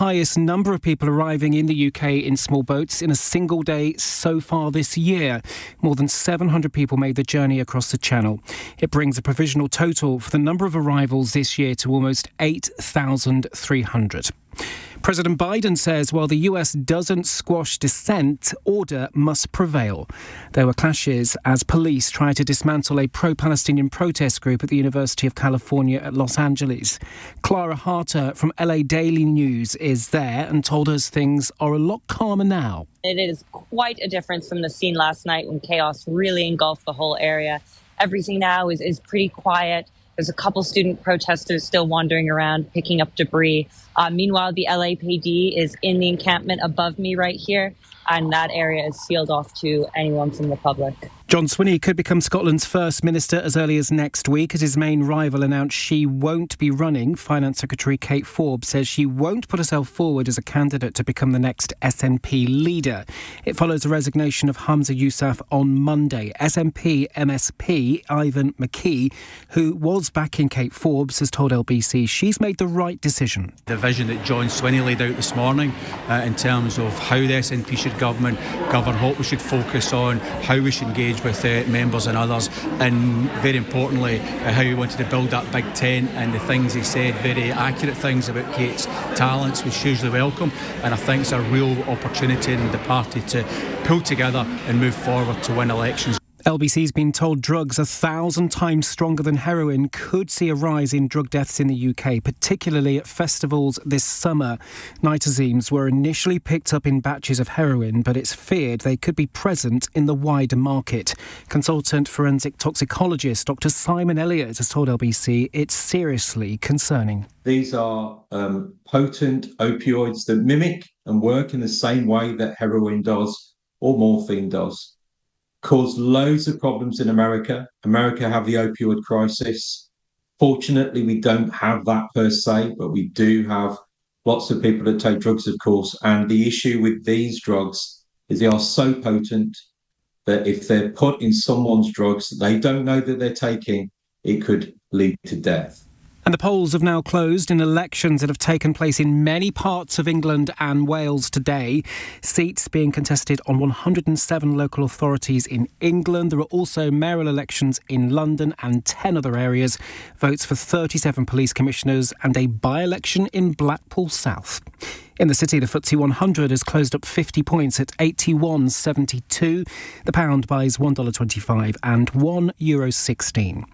Highest number of people arriving in the UK in small boats in a single day so far this year. More than 700 people made the journey across the Channel. It brings a provisional total for the number of arrivals this year to almost 8,300. President Biden says while the US doesn't squash dissent, order must prevail. There were clashes as police tried to dismantle a pro-Palestinian protest group at the University of California at Los Angeles. Clara Harter from LA Daily News is there and told us things are a lot calmer now. It is quite a difference from the scene last night when chaos really engulfed the whole area. Everything now is pretty quiet. There's a couple student protesters still wandering around, picking up debris. Meanwhile, the LAPD is in the encampment above me right here, and that area is sealed off to anyone from the public. John Swinney could become Scotland's first minister as early as next week as his main rival announced she won't be running. Finance Secretary Kate Forbes says she won't put herself forward as a candidate to become the next SNP leader. It follows the resignation of Humza Yousaf on Monday. SNP MSP Ivan McKee, who was backing Kate Forbes, has told LBC she's made the right decision. The vision that John Swinney laid out this morning in terms of how the SNP should govern, what we should focus on, how we should engage with members and others, and very importantly how he wanted to build that big tent, and the things he said, very accurate things about Kate's talents, was hugely welcome, and I think it's a real opportunity in the party to pull together and move forward to win elections. LBC's been told drugs 1,000 times stronger than heroin could see a rise in drug deaths in the UK, particularly at festivals this summer. Nitazenes were initially picked up in batches of heroin, but it's feared they could be present in the wider market. Consultant forensic toxicologist Dr. Simon Elliott has told LBC it's seriously concerning. These are potent opioids that mimic and work in the same way that heroin does or morphine does. Caused loads of problems in America. America have the opioid crisis. Fortunately, we don't have that per se, but we do have lots of people that take drugs, of course. And the issue with these drugs is they are so potent that if they're put in someone's drugs that they don't know that they're taking, it could lead to death. And the polls have now closed in elections that have taken place in many parts of England and Wales today. Seats being contested on 107 local authorities in England. There are also mayoral elections in London and 10 other areas. Votes for 37 police commissioners and a by-election in Blackpool South. In the city, the FTSE 100 has closed up 50 points at 81.72. The pound buys $1.25 and €1.16.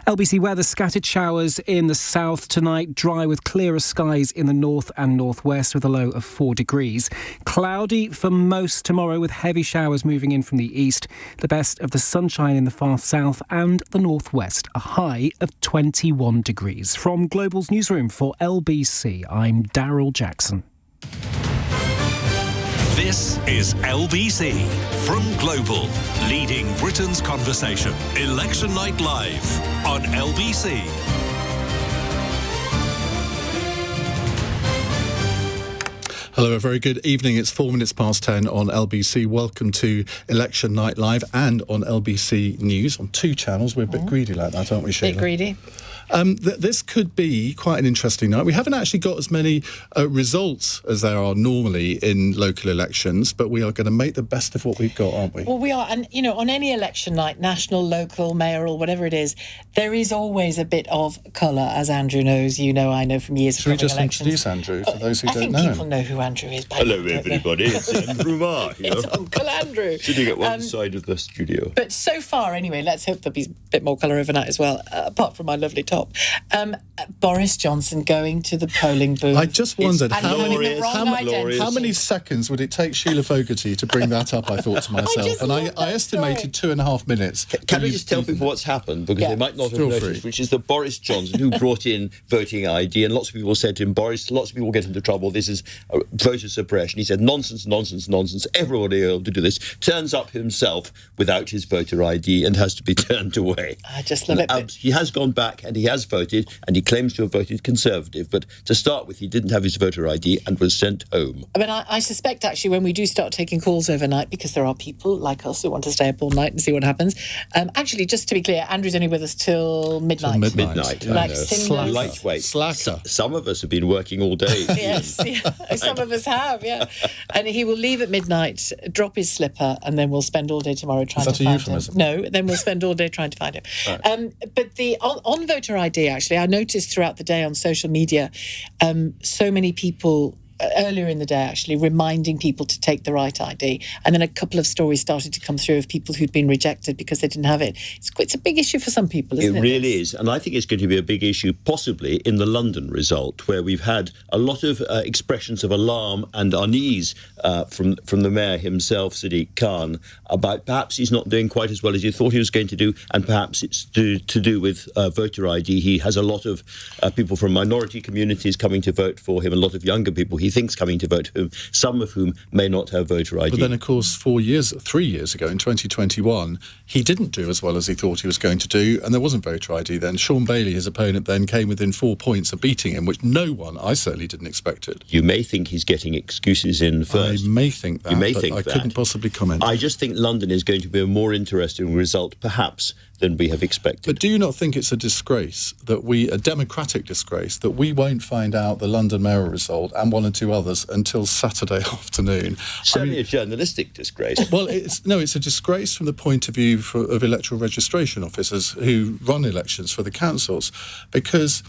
LBC weather, scattered showers in the south tonight, dry with clearer skies in the north and northwest with a low of 4 degrees. Cloudy for most tomorrow with heavy showers moving in from the east. The best of the sunshine in the far south and the northwest, a high of 21 degrees. From Global's newsroom for LBC, I'm Daryl Jackson. This is LBC from Global, leading Britain's conversation. Election Night Live on LBC. Hello, a very good evening. It's 4 minutes past 10 on LBC. Welcome to Election Night Live and on LBC News on 2 channels. We're a bit greedy like that, aren't we, Sheila? Bit greedy. This could be quite an interesting night. We haven't actually got as many results as there are normally in local elections, but we are going to make the best of what we've got, aren't we? Well, we are. And, on any election night, national, local, mayoral, whatever it is, there is always a bit of colour, as Andrew knows, I know from years of covering elections. Should we just introduce Andrew for those who don't know I think people know who Andrew is. Hello, everybody. It's Andrew Marr here. It's Uncle Andrew. Sitting at one side of the studio. But so far, anyway, let's hope there'll be a bit more colour overnight as well, apart from my lovely top. Boris Johnson going to the polling booth. I just wondered how how many seconds would it take Shelagh Fogarty to bring that up, I thought to myself. I estimated 2.5 minutes. Can I just tell people what's happened? Because they might not have noticed, which is that Boris Johnson, who brought in voting ID, and lots of people said to him, Boris, lots of people get into trouble. This is voter suppression. He said, nonsense, nonsense, nonsense. Everybody able to do this. Turns up himself without his voter ID and has to be turned away. I just love it. He has gone back and he has voted, and he claims to have voted Conservative. But to start with, he didn't have his voter ID and was sent home. I mean, I suspect, actually, when we do start taking calls overnight, because there are people like us who want to stay up all night and see what happens. Actually, just to be clear, Andrew's only with us till midnight. Midnight. Like similar. Lightweight. Slacker. Some of us have been working all day. Yes, yeah. Some of us have, yeah. And he will leave at midnight, drop his slipper, and then we'll spend all day tomorrow trying to find him. Is that a euphemism? No, then we'll spend all day trying to find him. Right. But on voter ID, actually, I noticed throughout the day on social media, so many people earlier in the day, actually, reminding people to take the right ID. And then a couple of stories started to come through of people who'd been rejected because they didn't have it. It's a big issue for some people, isn't it? It really is. And I think it's going to be a big issue, possibly, in the London result, where we've had a lot of expressions of alarm and unease from the mayor himself, Sadiq Khan, about perhaps he's not doing quite as well as he thought he was going to do, and perhaps it's to do with voter ID. He has a lot of people from minority communities coming to vote for him, a lot of younger people he thinks coming to vote for him, some of whom may not have voter ID. But then, of course, 3 years ago, in 2021, he didn't do as well as he thought he was going to do, and there wasn't voter ID then. Sean Bailey, his opponent, then came within 4 points of beating him, which no one, I certainly didn't expect it. You may think he's getting excuses in first. I may think that, you may but think I couldn't possibly comment. I just think London is going to be a more interesting result, perhaps, than we have expected. But do you not think it's a disgrace a democratic disgrace, that we won't find out the London mayoral result and one or two others until Saturday afternoon? Certainly a journalistic disgrace. Well, it's a disgrace from the point of view of electoral registration officers who run elections for the councils, because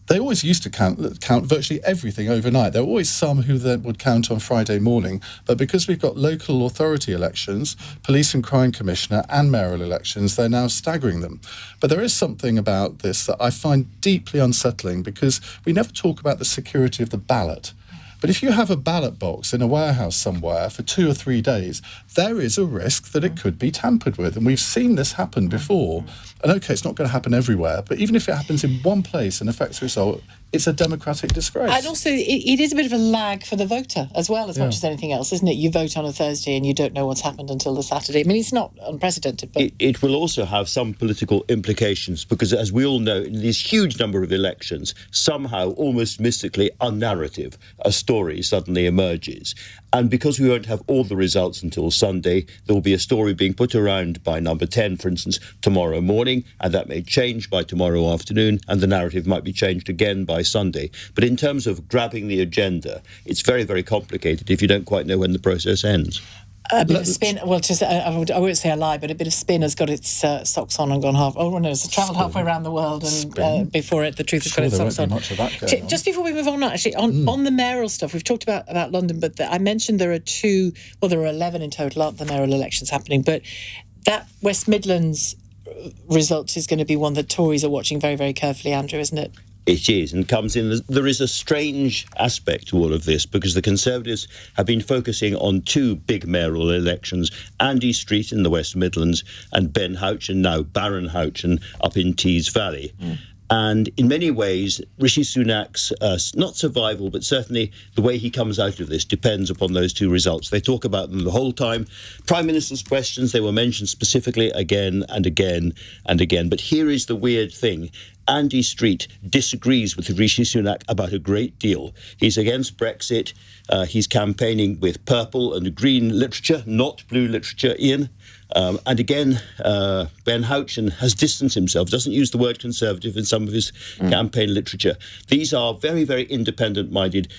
they always used to count virtually everything overnight. There were always some who then would count on Friday morning, but because we've got local authority elections, police and crime commissioner and mayoral elections, they're now staggering them. But there is something about this that I find deeply unsettling, because we never talk about the security of the ballot. But if you have a ballot box in a warehouse somewhere for 2 or 3 days, there is a risk that it could be tampered with. And we've seen this happen before. And OK, it's not going to happen everywhere, but even if it happens in one place and affects the result, it's a democratic disgrace. And also, it is a bit of a lag for the voter as well, as much as anything else, isn't it? You vote on a Thursday and you don't know what's happened until the Saturday. I mean, it's not unprecedented, but it will also have some political implications, because, as we all know, in this huge number of elections, somehow, almost mystically, a narrative, a story suddenly emerges. And because we won't have all the results until Sunday, there will be a story being put around by number 10, for instance, tomorrow morning, and that may change by tomorrow afternoon, and the narrative might be changed again by Sunday. But in terms of grabbing the agenda, it's very, very complicated if you don't quite know when the process ends. A bit of spin. Well, I won't say a lie, but a bit of spin has got its socks on and gone half. Oh no, it's travelled halfway around the world, and before it, the truth has got its socks on. Much of that going on. Just before we move on, actually, on the mayoral stuff, we've talked about London, but I mentioned there are 11 in total, aren't the mayoral elections happening? But that West Midlands result is going to be one that Tories are watching very, very carefully, Andrew, isn't it? It is, and comes in. There is a strange aspect to all of this, because the Conservatives have been focusing on 2 big mayoral elections, Andy Street in the West Midlands and Ben Houchen, now Baron Houchen, up in Tees Valley. And in many ways, Rishi Sunak's not survival, but certainly the way he comes out of this depends upon those 2 results. They talk about them the whole time. Prime Minister's questions, they were mentioned specifically again and again and again. But here is the weird thing. Andy Street disagrees with Rishi Sunak about a great deal. He's against Brexit. He's campaigning with purple and green literature, not blue literature, Iain. And again, Ben Houchen has distanced himself, doesn't use the word Conservative in some of his campaign literature. These are very, very independent-minded.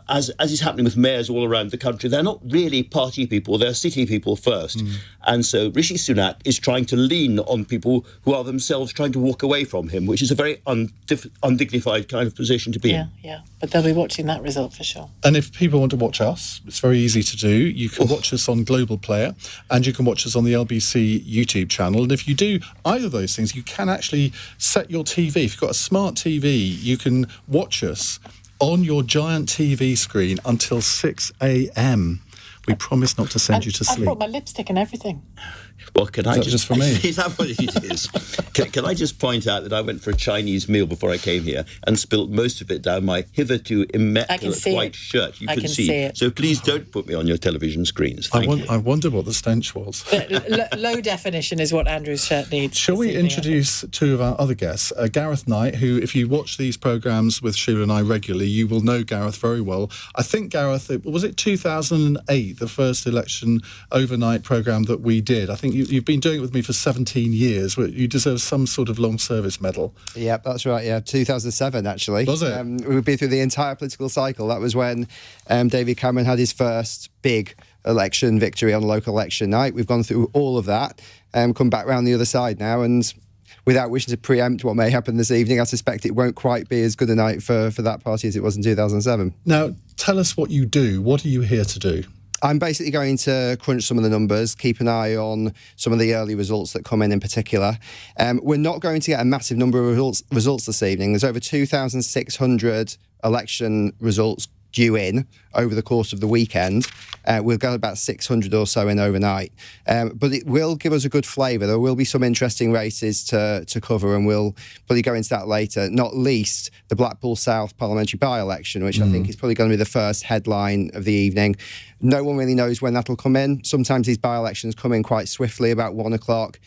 As is happening with mayors all around the country, they're not really party people, they're city people first. And so Rishi Sunak is trying to lean on people who are themselves trying to walk away from him, which is a very undignified kind of position to be in. Yeah, but they'll be watching that result for sure. And if people want to watch us, it's very easy to do. You can watch us on Global Player, and you can watch us on the LBC YouTube channel. And if you do either of those things, you can actually set your TV. If you've got a smart TV, you can watch us on your giant TV screen until 6 a.m. We promise not to send you to sleep. I brought my lipstick and everything. Well, can I just for me? Is that what it is? Can I just point out that I went for a Chinese meal before I came here and spilt most of it down my hitherto immaculate white shirt. You can see it. So please don't put me on your television screens. I wonder what the stench was. Low definition is what Andrew's shirt needs. Shall we introduce two of our other guests? Gareth Knight, who, if you watch these programmes with Sheila and I regularly, you will know Gareth very well. I think, Gareth, was it 2008, the first election overnight programme that we did? I think you've been doing it with me for 17 years. You deserve some sort of long service medal. Yeah, that's right. Yeah, 2007 actually. Was it? We've been through the entire political cycle. That was when David Cameron had his first big election victory on local election night. We've gone through all of that, come back round the other side now, and without wishing to preempt what may happen this evening, I suspect it won't quite be as good a night for that party as it was in 2007. Now, tell us what you do. What are you here to do? I'm basically going to crunch some of the numbers, keep an eye on some of the early results that come in particular. We're not going to get a massive number of results this evening. There's over 2,600 election results due in over the course of the weekend. We'll get about 600 or so in overnight. But it will give us a good flavour. There will be some interesting races to cover, and we'll probably go into that later, not least the Blackpool South parliamentary by-election, which I think is probably going to be the first headline of the evening. No one really knows when that'll come in. Sometimes these by-elections come in quite swiftly, about 1 o'clock.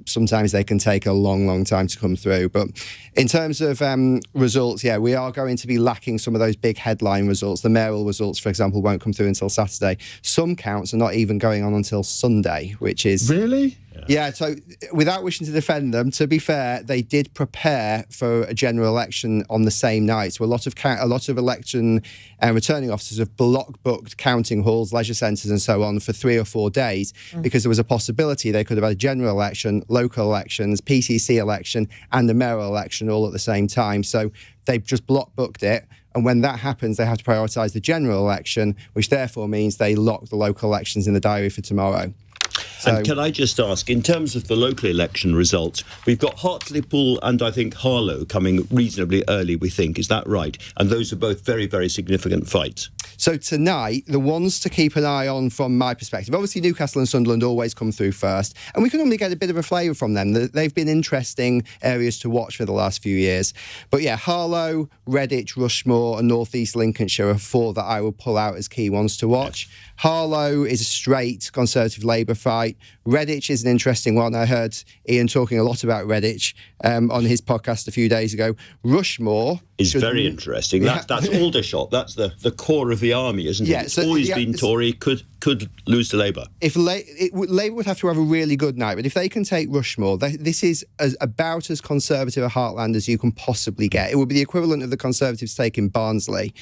Sometimes they can take a long, long time to come through. But in terms of results, yeah, we are going to be lacking some of those big headline results. The mayoral results, for example, won't come through until Saturday. Some counts are not even going on until Sunday, which is... Really? Yeah, so without wishing to defend them, to be fair, they did prepare for a general election on the same night. So a lot of election returning officers have block-booked counting halls, leisure centres and so on for 3 or 4 days because there was a possibility they could have had a general election, local elections, PCC election and a mayoral election all at the same time. So they've just block-booked it. And when that happens, they have to prioritise the general election, which therefore means they lock the local elections in the diary for tomorrow. And can I just ask, in terms of the local election results, we've got Hartlepool and I think Harlow coming reasonably early, we think. Is that right? And those are both very, very significant fights. So tonight, the ones to keep an eye on from my perspective, obviously Newcastle and Sunderland always come through first, and we can normally get a bit of a flavour from them. They've been interesting areas to watch for the last few years. But yeah, Harlow, Redditch, Rushmore and North East Lincolnshire are 4 that I will pull out as key ones to watch. Harlow is a straight Conservative Labour fight. Redditch is an interesting one. I heard Iain talking a lot about Redditch on his podcast a few days ago. Rushmore is very interesting. Yeah. That's Aldershot. That's the core of the army, isn't it? It's so, always been Tory, could lose to Labour. If Labour would have to have a really good night, but if they can take Rushmore, this is about as Conservative a heartland as you can possibly get. It would be the equivalent of the Conservatives taking Barnsley.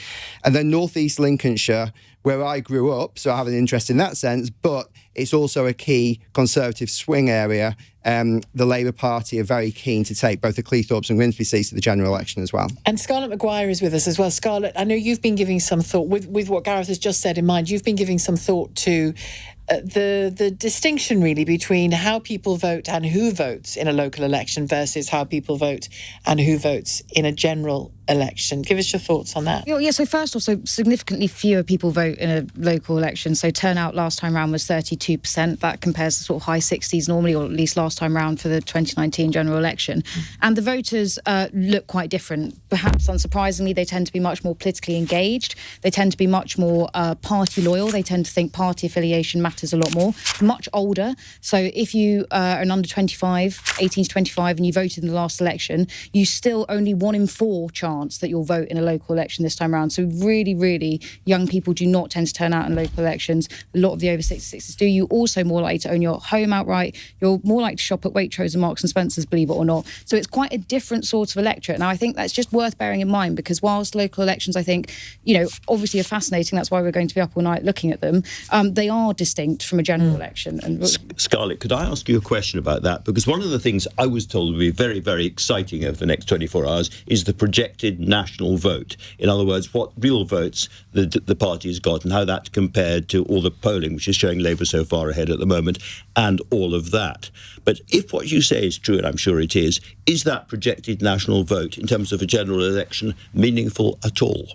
And then North East Lincolnshire, where I grew up, so I have an interest in that sense, but it's also a key Conservative swing area. The Labour Party are very keen to take both the Cleethorpes and Grimsby seats at the general election as well. And Scarlett Maguire is with us as well. Scarlett, I know you've been giving some thought, with what Gareth has just said in mind, you've been giving some thought to the distinction really between how people vote and who votes in a local election versus how people vote and who votes in a general election. Give us your thoughts on that. Yeah, so first off, so significantly fewer people vote in a local election. So turnout last time round was 32%. That compares to sort of high 60s normally, or at least last time round for the 2019 general election. And the voters look quite different. Perhaps unsurprisingly, they tend to be much more politically engaged. They tend to be much more party loyal. They tend to think party affiliation matters a lot more. Much older. So if you are an under 25, 18 to 25, and you voted in the last election, you still only 1 in 4 chance that you'll vote in a local election this time around. So really, really young people do not tend to turn out in local elections. A lot of the over 66s do. You also more likely to own your home outright. You're more likely to shop at Waitrose and Marks and Spencer's, believe it or not. So it's quite a different sort of electorate. Now, I think that's just worth bearing in mind, because whilst local elections, I think, obviously are fascinating, that's why we're going to be up all night looking at them, they are distinct from a general election. And Scarlett, could I ask you a question about that? Because one of the things I was told would be very, very exciting over the next 24 hours is the projected national vote. In other words, what real votes the party has got and how that compared to all the polling, which is showing Labour so far ahead at the moment, and all of that. But if what you say is true, and I'm sure it is that projected national vote in terms of a general election meaningful at all?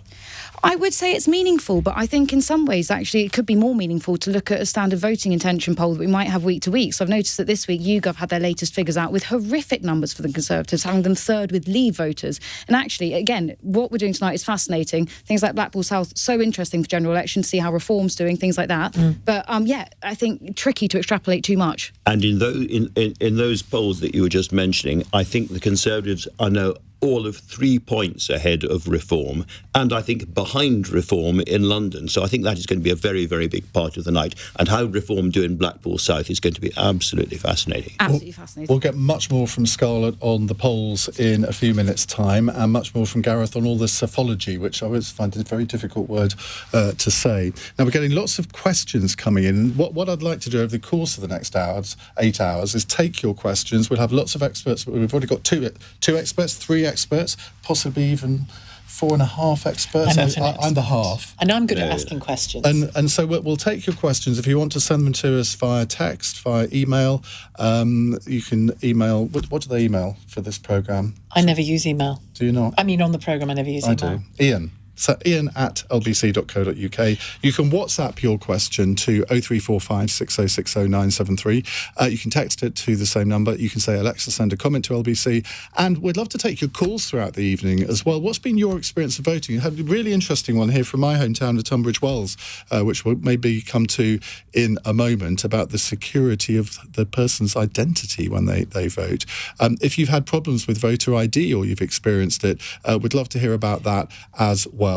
I would say it's meaningful, but I think in some ways, actually, it could be more meaningful to look at a standard voting intention poll that we might have week to week. So I've noticed that this week, YouGov had their latest figures out with horrific numbers for the Conservatives, having them third with Leave voters. And actually, again, what we're doing tonight is fascinating. Things like Blackpool South, so interesting for general election, to see how Reform's doing, things like that. But I think tricky to extrapolate too much. And in those polls that you were just mentioning, I think the Conservatives are now all of 3 points ahead of Reform, and I think behind Reform in London. So I think that is going to be a very, very big part of the night. And how Reform do in Blackpool South is going to be absolutely fascinating. Absolutely fascinating. We'll get much more from Scarlett on the polls in a few minutes' time, and much more from Gareth on all the psephology, which I always find a very difficult word to say. Now, we're getting lots of questions coming in. What I'd like to do over the course of the next 8 hours, is take your questions. We'll have lots of experts. We've already got two experts, 3 experts, possibly even 4.5 experts. I'm the half. And I'm good at asking questions. And so we'll take your questions. If you want to send them to us via text, via email, you can email. What do they email for this programme? I never use email. Do you not? I mean, on the programme, I never use email. I do. Iain. So Iain@lbc.co.uk. You can WhatsApp your question to 0345 6060 973. You can text it to the same number. You can say, Alexa, send a comment to LBC. And we'd love to take your calls throughout the evening as well. What's been your experience of voting? You had a really interesting one here from my hometown of Tunbridge Wells, which we'll maybe come to in a moment, about the security of the person's identity when they vote. If you've had problems with voter ID or you've experienced it, we'd love to hear about that as well.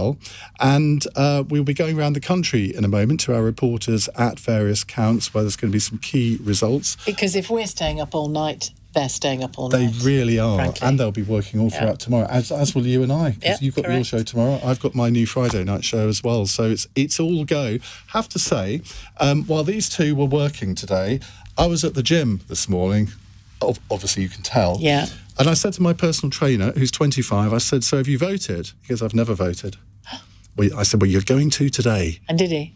And we'll be going around the country in a moment to our reporters at various counts where there's going to be some key results. Because if we're staying up all night, they're staying up all night. They really are. Frankly. And they'll be working all throughout tomorrow, as will you and I, because you've got your show tomorrow. I've got my new Friday night show as well. So it's all go. Have to say, while these two were working today, I was at the gym this morning. Obviously, you can tell. Yeah. And I said to my personal trainer, who's 25, I said, so have you voted? He goes, I've never voted. I said, well, you're going to today. And did he?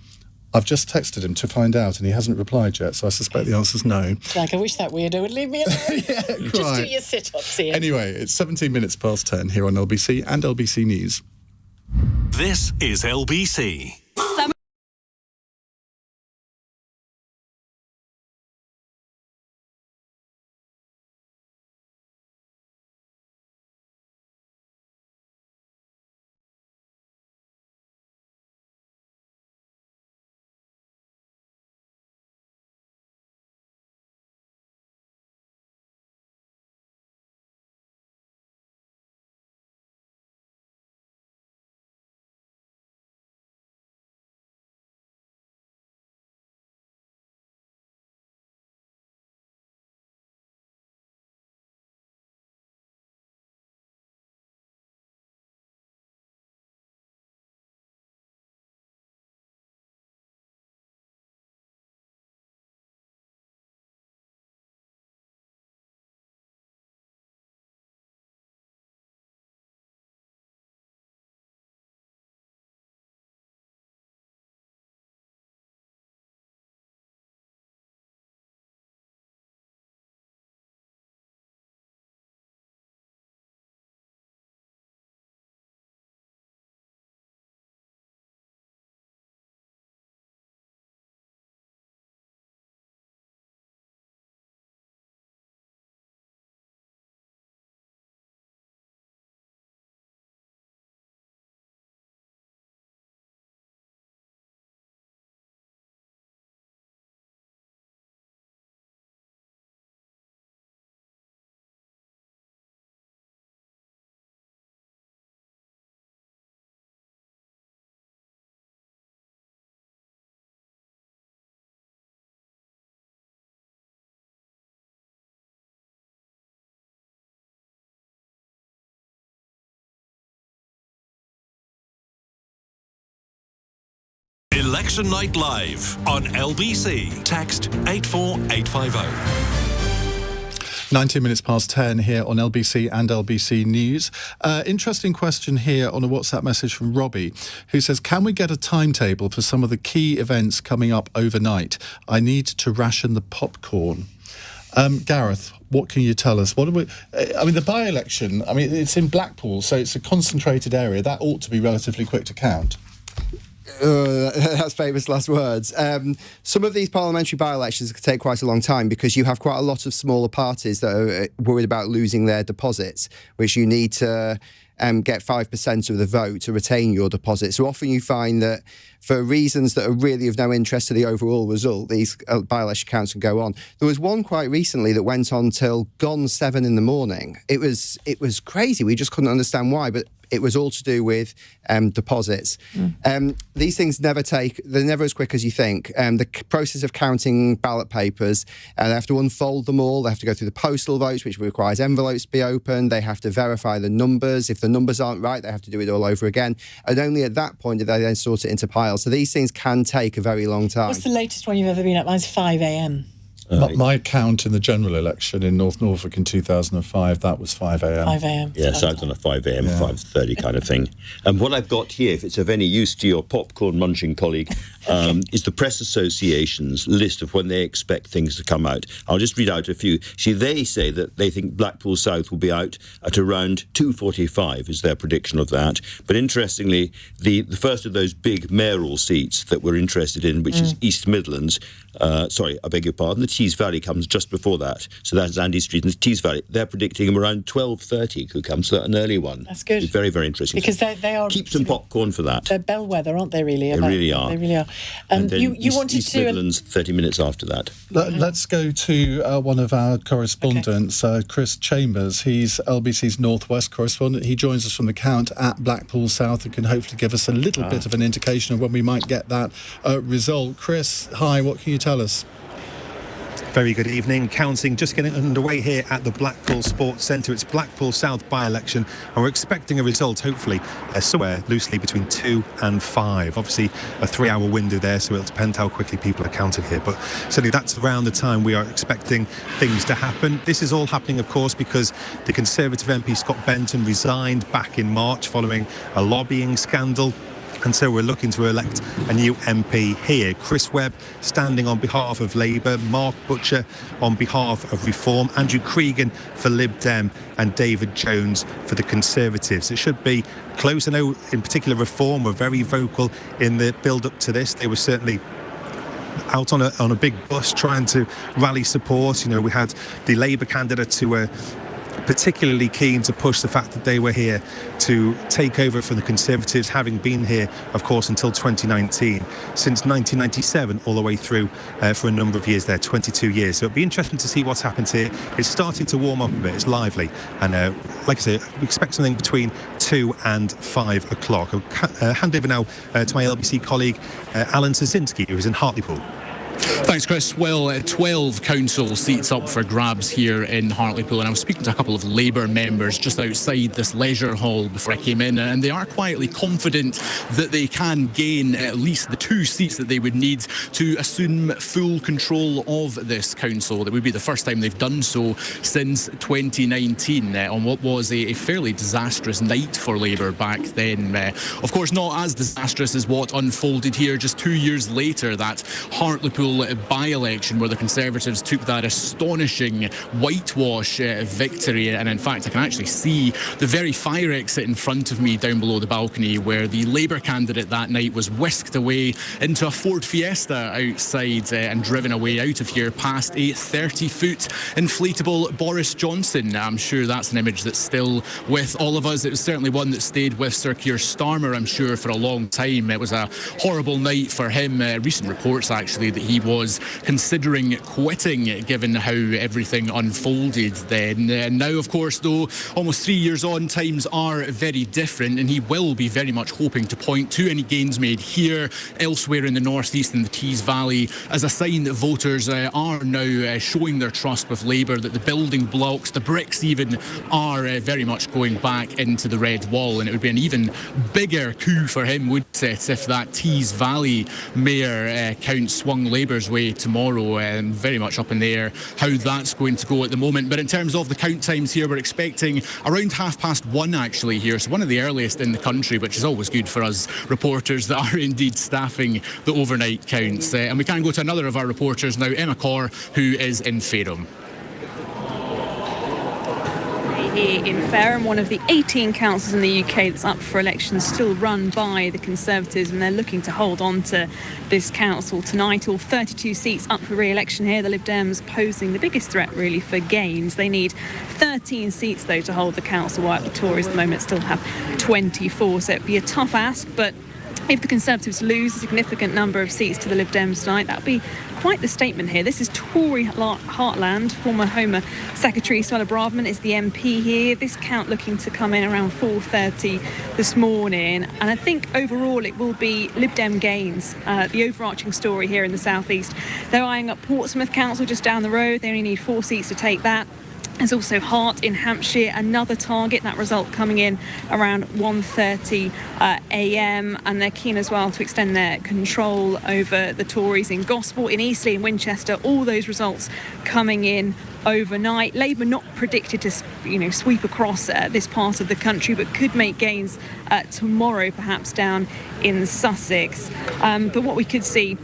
I've just texted him to find out, and he hasn't replied yet, so I suspect the answer's no. Like, I wish that weirdo would leave me alone. Yeah, Just do your sit-ups, Iain. Anyway, it's 17 minutes past 10 here on LBC and LBC News. This is LBC. Election Night Live on LBC. Text 84850. 19 minutes past 10 here on LBC and LBC News. Interesting question here on a WhatsApp message from Robbie, who says, can we get a timetable for some of the key events coming up overnight? I need to ration the popcorn. Gareth, What can you tell us? The by-election, it's in Blackpool, so it's a concentrated area. That ought to be relatively quick to count. That's famous last words. Some of these parliamentary by-elections could take quite a long time because you have quite a lot of smaller parties that are worried about losing their deposits, which you need to get 5% of the vote to retain your deposit. So often you find that for reasons that are really of no interest to the overall result, these by-election counts can go on. There was one quite recently that went on till gone 7 in the morning. It was crazy. We just couldn't understand why, but it was all to do with deposits. These things they're never as quick as you think. The process of counting ballot papers, they have to unfold them all. They have to go through the postal votes, which requires envelopes to be opened. They have to verify the numbers. If the numbers aren't right, they have to do it all over again. And only at that point do they then sort it into piles. So these things can take a very long time. What's the latest one you've ever been at? Mine's 5 a.m. My count in the general election in North Norfolk in 2005, that was 5 a.m. 5 a.m. Yes, I've done a 5 a.m, 5:30 kind of thing. And what I've got here, if it's of any use to your popcorn-munching colleague, is the Press Association's list of when they expect things to come out. I'll just read out a few. They say that they think Blackpool South will be out at around 2:45 is their prediction of that. But interestingly, the first of those big mayoral seats that we're interested in, which is East Midlands, sorry, I beg your pardon, the Tees Valley comes just before that. So that's Andy Street and the Tees Valley. They're predicting them around 12:30 could come, so an early one. That's good. It's very, very interesting. Because they are... Keep some popcorn for that. They're bellwether, aren't they, really? They really are. They really are. And then you wanted East to... Midlands 30 minutes after that. Let's go to one of our correspondents, Chris Chambers. He's LBC's Northwest correspondent. He joins us from the count at Blackpool South and can hopefully give us a little bit of an indication of when we might get that result. Chris, hi, what can you tell us? Very good evening. Counting just getting underway here at the Blackpool Sports Centre. It's Blackpool South by-election, and we're expecting a result, hopefully, somewhere loosely between 2 and 5. Obviously, a 3-hour window there, so it'll depend how quickly people are counted here. But certainly that's around the time we are expecting things to happen. This is all happening, of course, because the Conservative MP Scott Benton resigned back in March following a lobbying scandal. And so we're looking to elect a new MP here. Chris Webb standing on behalf of Labour, Mark Butcher on behalf of Reform, Andrew Cregan for Lib Dem and David Jones for the Conservatives. It should be close. I know in particular Reform were very vocal in the build-up to this. They were certainly out on a big bus trying to rally support. We had the Labour candidates who were particularly keen to push the fact that they were here to take over from the Conservatives, having been here, of course, until 2019. Since 1997, all the way through for a number of years there, 22 years. So it'll be interesting to see what's happened here. It's starting to warm up a bit. It's lively. And like I say, we expect something between 2 and 5 o'clock. I'll hand over now to my LBC colleague, Alan Sazinski, who is in Hartlepool. Thanks, Chris. Well, 12 council seats up for grabs here in Hartlepool, and I was speaking to a couple of Labour members just outside this leisure hall before I came in, and they are quietly confident that they can gain at least the 2 seats that they would need to assume full control of this council. That would be the first time they've done so since 2019 on what was a fairly disastrous night for Labour back then. Of course, not as disastrous as what unfolded here just 2 years later, that Hartlepool by-election where the Conservatives took that astonishing whitewash victory. And in fact, I can actually see the very fire exit in front of me down below the balcony where the Labour candidate that night was whisked away into a Ford Fiesta outside and driven away out of here past a 30-foot inflatable Boris Johnson. I'm sure that's an image that's still with all of us. It was certainly one that stayed with Sir Keir Starmer, I'm sure, for a long time. It was a horrible night for him. Recent reports, actually, that he was considering quitting given how everything unfolded then. Now, of course, though, almost 3 years on, times are very different, and he will be very much hoping to point to any gains made here, elsewhere in the northeast and the Tees Valley, as a sign that voters are now showing their trust with Labour, that the building blocks, the bricks even, are very much going back into the red wall. And it would be an even bigger coup for him, wouldn't it, if that Tees Valley mayor count swung Labour's way tomorrow. Very much up in the air how that's going to go at the moment. But in terms of the count times here, we're expecting around 1:30 actually here, so one of the earliest in the country, which is always good for us reporters that are indeed staffing the overnight counts. And we can go to another of our reporters now, Emma Corr, who is in Fareham. here in Fareham, one of the 18 councils in the UK that's up for election, still run by the Conservatives, and they're looking to hold on to this council tonight. All 32 seats up for re-election here. The Lib Dems posing the biggest threat really for gains. They need 13 seats though to hold the council, while the Tories at the moment still have 24, so it'd be a tough ask. But if the Conservatives lose a significant number of seats to the Lib Dems tonight, that would be quite the statement here. This is Tory heartland. Former Home Secretary Shelagh Fogarty is the MP here. This count looking to come in around 4:30 this morning. And I think overall it will be Lib Dem gains, the overarching story here in the South East. They're eyeing up Portsmouth Council just down the road. They only need 4 seats to take that. There's also Hart in Hampshire, another target, that result coming in around 1:30 a.m. And they're keen as well to extend their control over the Tories in Gosport, in Eastleigh and Winchester. All those results coming in overnight. Labour not predicted to sweep across this part of the country, but could make gains tomorrow, perhaps down in Sussex. But what we could see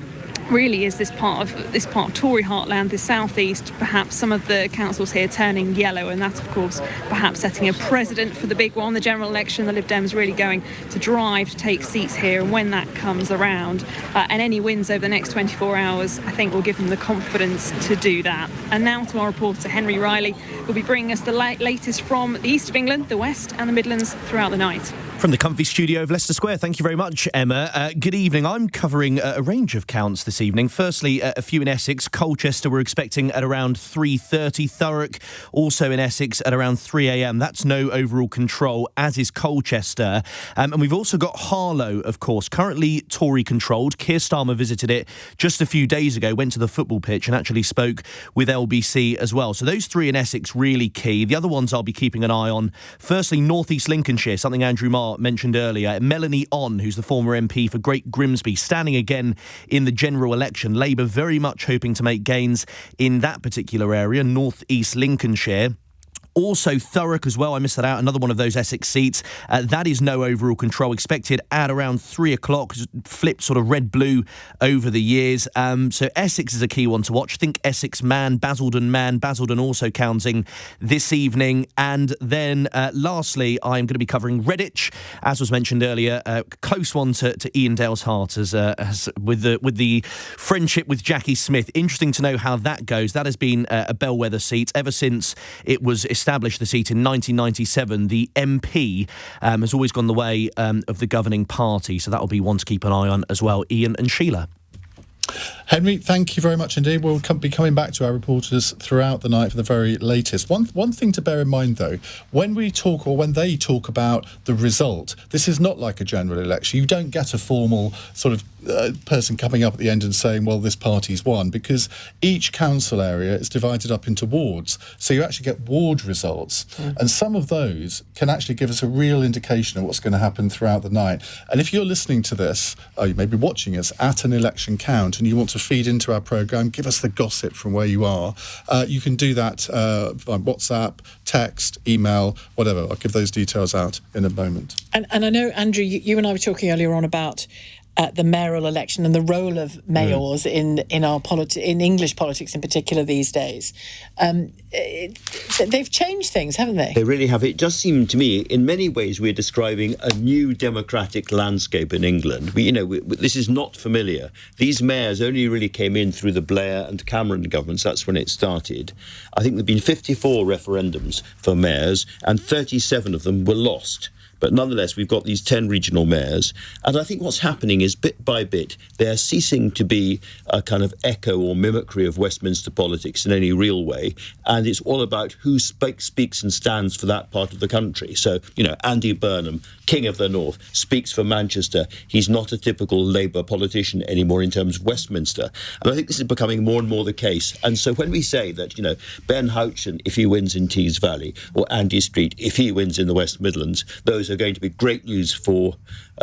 really is this part of Tory heartland, the southeast, perhaps some of the councils here turning yellow, and that of course perhaps setting a precedent for the big one, the general election. The Lib Dems really going to drive to take seats here, and when that comes around, and any wins over the next 24 hours, I think will give them the confidence to do that. And now to our reporter Henry Riley, who'll be bringing us the latest from the east of England, the west and the Midlands throughout the night. From the comfy studio of Leicester Square, thank you very much, Emma. Good evening. I'm covering a range of counts this evening. Firstly, a few in Essex. Colchester we're expecting at around 3:30. Thurrock also in Essex at around 3 a.m. That's no overall control, as is Colchester. And we've also got Harlow, of course, currently Tory controlled. Keir Starmer visited it just a few days ago, went to the football pitch and actually spoke with LBC as well. So those three in Essex really key. The other ones I'll be keeping an eye on. Firstly, North East Lincolnshire, something Andrew Marr mentioned earlier. Melanie On, who's the former MP for Great Grimsby, standing again in the general election. Labour very much hoping to make gains in that particular area, North East Lincolnshire. Also Thurrock as well, I missed that out, another one of those Essex seats. That is no overall control, expected at around 3 o'clock, flipped sort of red-blue over the years. So Essex is a key one to watch. Think Essex Man, Basildon also counting this evening. And then lastly, I'm going to be covering Redditch, as was mentioned earlier, a close one to Iain Dale's heart as with the friendship with Jackie Smith. Interesting to know how that goes. That has been a bellwether seat ever since it was established, the seat in 1997. The MP has always gone the way of the governing party, so that'll be one to keep an eye on as well. Iain and Sheila. Henry, thank you very much indeed. We'll be coming back to our reporters throughout the night for the very latest. One thing to bear in mind, though, when we talk or when they talk about the result, this is not like a general election. You don't get a formal sort of person coming up at the end and saying, well, this party's won, because each council area is divided up into wards. So you actually get ward results. And some of those can actually give us a real indication of what's going to happen throughout the night. And if you're listening to this, or you may be watching us at an election count, and you want to feed into our programme, give us the gossip from where you are, you can do that by WhatsApp, text, email, whatever. I'll give those details out in a moment. And I know, Andrew, you and I were talking earlier on about the mayoral election and the role of mayors in English politics in particular these days. They've changed things, haven't they? They really have. It does seem to me, in many ways, we're describing a new democratic landscape in England. This is not familiar. These mayors only really came in through the Blair and Cameron governments. That's when it started. I think there have been 54 referendums for mayors, and 37 of them were lost. But nonetheless, we've got these 10 regional mayors. And I think what's happening is, bit by bit, they're ceasing to be a kind of echo or mimicry of Westminster politics in any real way. And it's all about who speaks and stands for that part of the country. So, Andy Burnham, King of the North, speaks for Manchester. He's not a typical Labour politician anymore in terms of Westminster. And I think this is becoming more and more the case. And so when we say that, Ben Houchen, if he wins in Tees Valley, or Andy Street, if he wins in the West Midlands, those are going to be great news for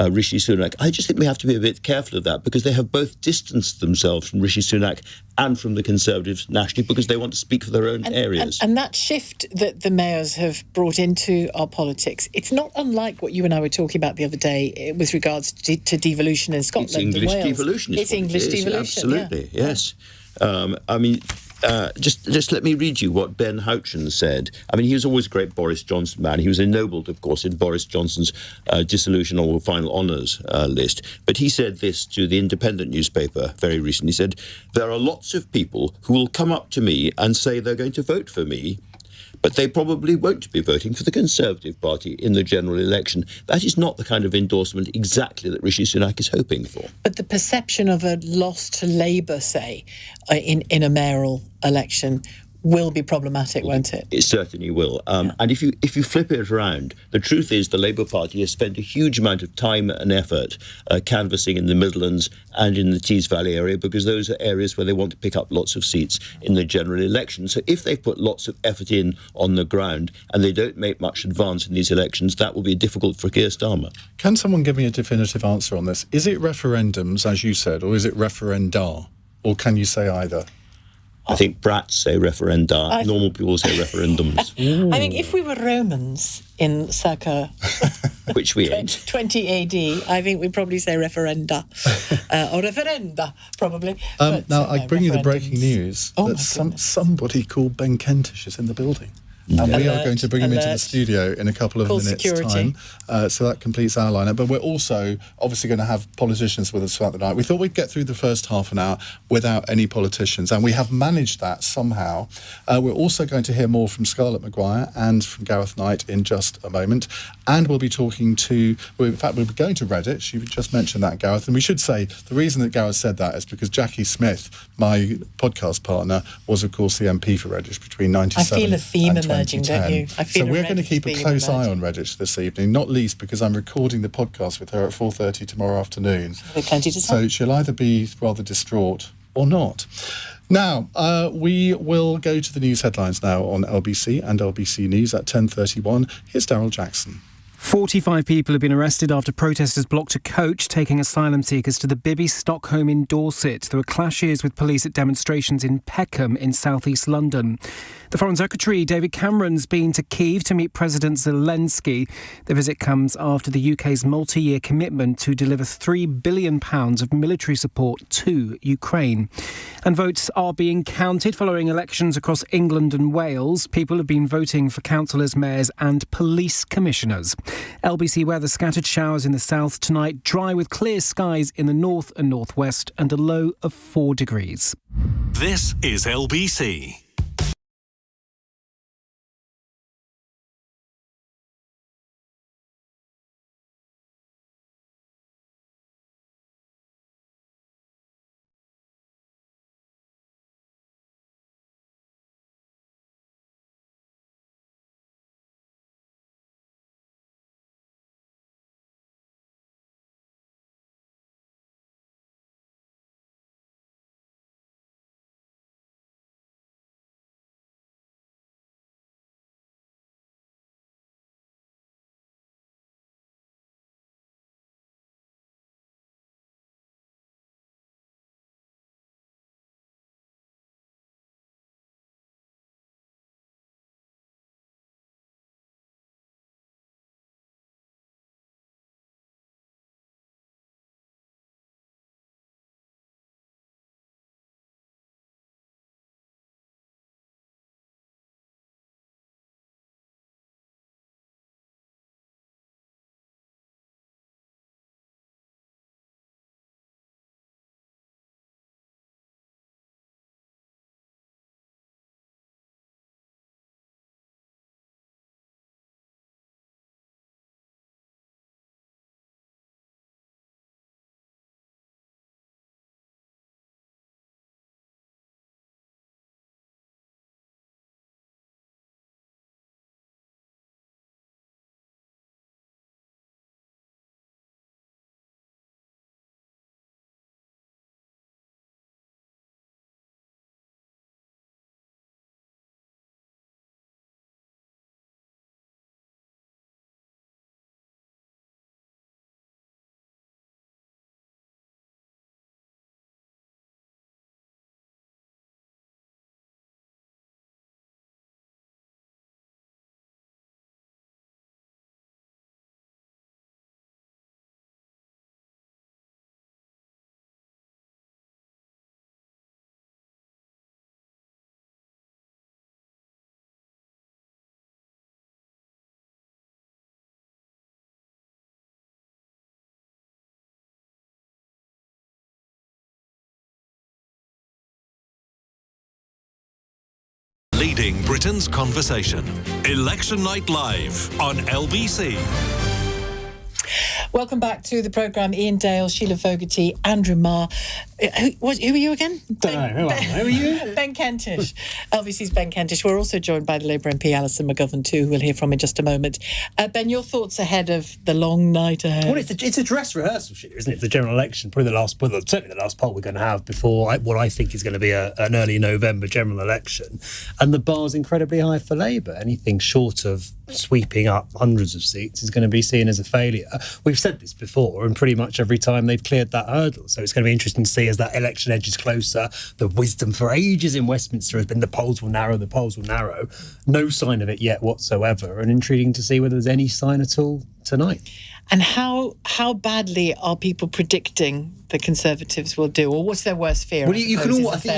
Rishi Sunak. I just think we have to be a bit careful of that, because they have both distanced themselves from Rishi Sunak and from the Conservatives nationally, because they want to speak for their own areas. And that shift that the mayors have brought into our politics, it's not unlike what you and I were talking about the other day with regards to devolution in Scotland and Wales. Devolution. It's English devolution. Absolutely, yes. Just let me read you what Ben Houchen said. I mean, he was always a great Boris Johnson man. He was ennobled, of course, in Boris Johnson's dissolution or final honours list. But he said this to the Independent newspaper very recently. He said, "There are lots of people who will come up to me and say they're going to vote for me, but they probably won't be voting for the Conservative Party in the general election." That is not the kind of endorsement exactly that Rishi Sunak is hoping for. But the perception of a loss to Labour, say, in a mayoral election will be problematic, won't it? It certainly will. And if you flip it around, the truth is the Labour Party has spent a huge amount of time and effort canvassing in the Midlands and in the Tees Valley area, because those are areas where they want to pick up lots of seats in the general election. So if they put lots of effort in on the ground and they don't make much advance in these elections, that will be difficult for Keir Starmer. Can someone give me a definitive answer on this? Is it referendums, as you said, or is it referenda? Or can you say either? I think brats say referenda. Normal people say referendums. I think if we were Romans in circa which we ain't 20 AD, I think we'd probably say referenda or referenda, probably. Now, I bring you the breaking news that somebody called Ben Kentish is in the building. And we are going to bring him into the studio in a couple of minutes' time. So that completes our lineup. But we're also obviously going to have politicians with us throughout the night. We thought we'd get through the first half an hour without any politicians, and we have managed that somehow. We're also going to hear more from Scarlett Maguire and from Gareth Knight in just a moment. And we'll be talking to, we'll be going to Redditch. You just mentioned that, Gareth. And we should say the reason that Gareth said that is because Jackie Smith, my podcast partner, was, of course, the MP for Redditch between 97 I feel a theme and emerging, don't you? I feel so we're going to keep a close eye on Redditch this evening, not least because I'm recording the podcast with her at 4:30 tomorrow afternoon. So she'll either be rather distraught or not. Now, we will go to the news headlines now on LBC and LBC News at 10:31. Here's Daryl Jackson. 45 people have been arrested after protesters blocked a coach taking asylum seekers to the Bibby Stockholm in Dorset. There were clashes with police at demonstrations in Peckham in southeast London. The Foreign Secretary, David Cameron's been to Kyiv to meet President Zelensky. The visit comes after the UK's multi-year commitment to deliver £3 billion of military support to Ukraine. And votes are being counted following elections across England and Wales. People have been voting for councillors, mayors and police commissioners. LBC weather: scattered showers in the south tonight, dry with clear skies in the north and northwest, and a low of 4 degrees. This is LBC. leading Britain's conversation. Election Night Live on LBC. Welcome back to the programme. Iain Dale, Shelagh Fogarty, Andrew Marr. Who are you again? Don't know. Who are you? Ben Kentish. LBC's Ben Kentish. We're also joined by the Labour MP Alison McGovern too, who we'll hear from in just a moment. Ben, your thoughts ahead of the long night ahead? Well, it's a dress rehearsal, isn't it? The general election, probably certainly the last poll we're going to have before what I think is going to be an early November general election. And the bar's incredibly high for Labour. Anything short of sweeping up hundreds of seats is going to be seen as a failure. We've said this before, and pretty much every time they've cleared that hurdle. So it's going to be interesting to see as that election edges closer. The wisdom for ages in Westminster has been the polls will narrow. No sign of it yet whatsoever, and intriguing to see whether there's any sign at all tonight. And how badly are people predicting the Conservatives will do, or what's their worst fear? Well, I think you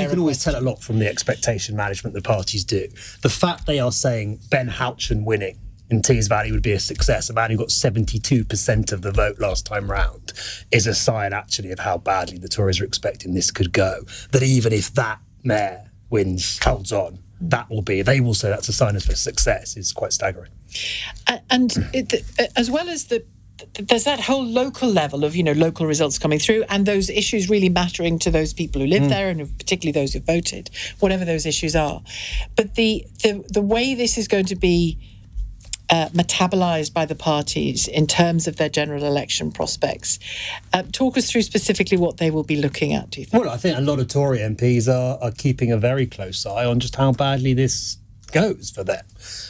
can always tell a lot from the expectation management the parties do. The fact they are saying Ben Houchen winning in Tees Valley would be a success, a man who got 72% of the vote last time round, is a sign actually of how badly the Tories are expecting this could go. That even if that mayor holds on, they will say that's a sign of success, is quite staggering. And as well as there's that whole local level of, local results coming through and those issues really mattering to those people who live there and particularly those who voted, whatever those issues are. But the way this is going to be metabolised by the parties in terms of their general election prospects. Talk us through specifically what they will be looking at, do you think? Well, I think a lot of Tory MPs are keeping a very close eye on just how badly this goes for them.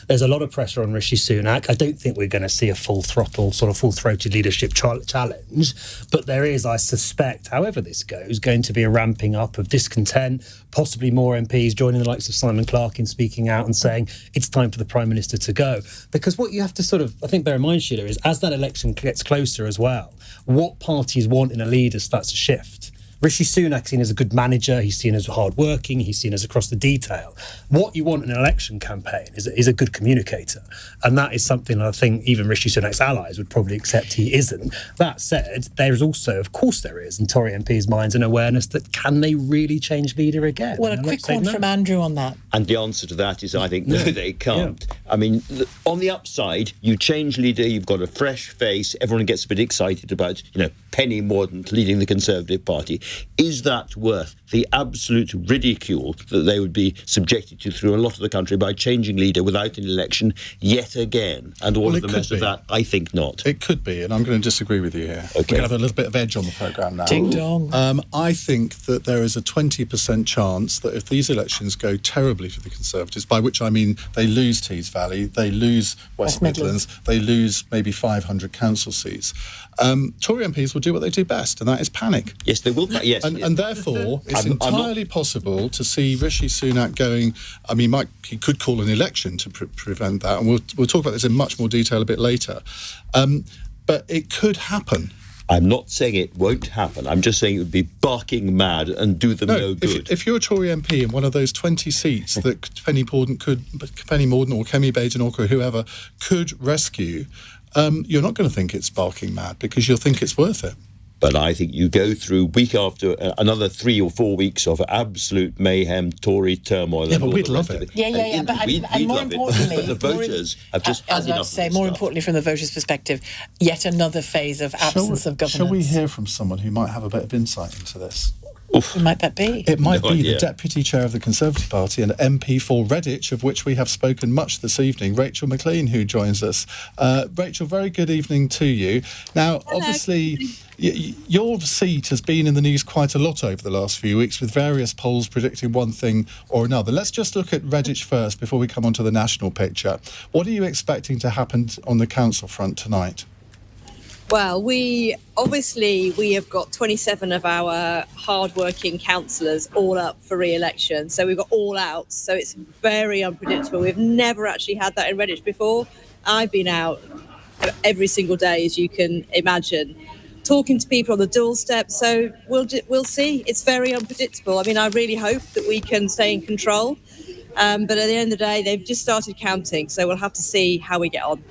There's a lot of pressure on Rishi Sunak. I don't think we're going to see a full-throated leadership challenge, but there is, I suspect, however this goes, going to be a ramping up of discontent, possibly more MPs joining the likes of Simon Clarke in speaking out and saying it's time for the Prime Minister to go. Because what you have to I think bear in mind, Sheila, is as that election gets closer as well, what parties want in a leader starts to shift. Rishi Sunak seen as a good manager, he's seen as hard-working, he's seen as across the detail. What you want in an election campaign is a good communicator. And that is something I think even Rishi Sunak's allies would probably accept he isn't. That said, there is also, of course there is, in Tory MPs' minds, an awareness that can they really change leader again? Well, a quick one from Andrew on that. And the answer to that is, I think, no, they can't. Yeah. I mean, on the upside, you change leader, you've got a fresh face, everyone gets a bit excited about, Penny Mordaunt leading the Conservative Party. Is that worth the absolute ridicule that they would be subjected to through a lot of the country by changing leader without an election yet again? And all of the mess of that, I think not. It could be, and I'm going to disagree with you here. Okay. We're going to have a little bit of edge on the programme now. Ding dong. I think that there is a 20% chance that if these elections go terribly for the Conservatives, by which I mean they lose Tees Valley, they lose West Midlands, they lose maybe 500 council seats, Tory MPs will do what they do best, and that is panic. Yes, they will. Yes. And therefore, it's entirely possible to see Rishi Sunak going. I mean, he could call an election to prevent that, and we'll talk about this in much more detail a bit later. But it could happen. I'm not saying it won't happen. I'm just saying it would be barking mad and do them no good. If you're a Tory MP in one of those 20 seats that Penny Mordaunt or Kemi Badenoch or whoever could rescue, you're not going to think it's barking mad because you'll think it's worth it. But I think you go through week after another 3 or 4 weeks of absolute mayhem, Tory turmoil. Yeah, but we'd love it. Yeah. But more importantly, but the voters have just had enough of this more importantly, from the voters' perspective, yet another phase of absence of governance. Shall we hear from someone who might have a bit of insight into this? Who might that be? It might be the Deputy Chair of the Conservative Party and MP for Redditch, of which we have spoken much this evening, Rachel McLean, who joins us. Rachel, very good evening to you. Now, obviously, your seat has been in the news quite a lot over the last few weeks, with various polls predicting one thing or another. Let's just look at Redditch first before we come on to the national picture. What are you expecting to happen on the council front tonight? Well, we have got 27 of our hard-working councillors all up for re-election. So we've got all out. So it's very unpredictable. We've never actually had that in Redditch before. I've been out every single day, as you can imagine, talking to people on the doorstep. So we'll see. It's very unpredictable. I mean, I really hope that we can stay in control. But at the end of the day, they've just started counting. So we'll have to see how we get on.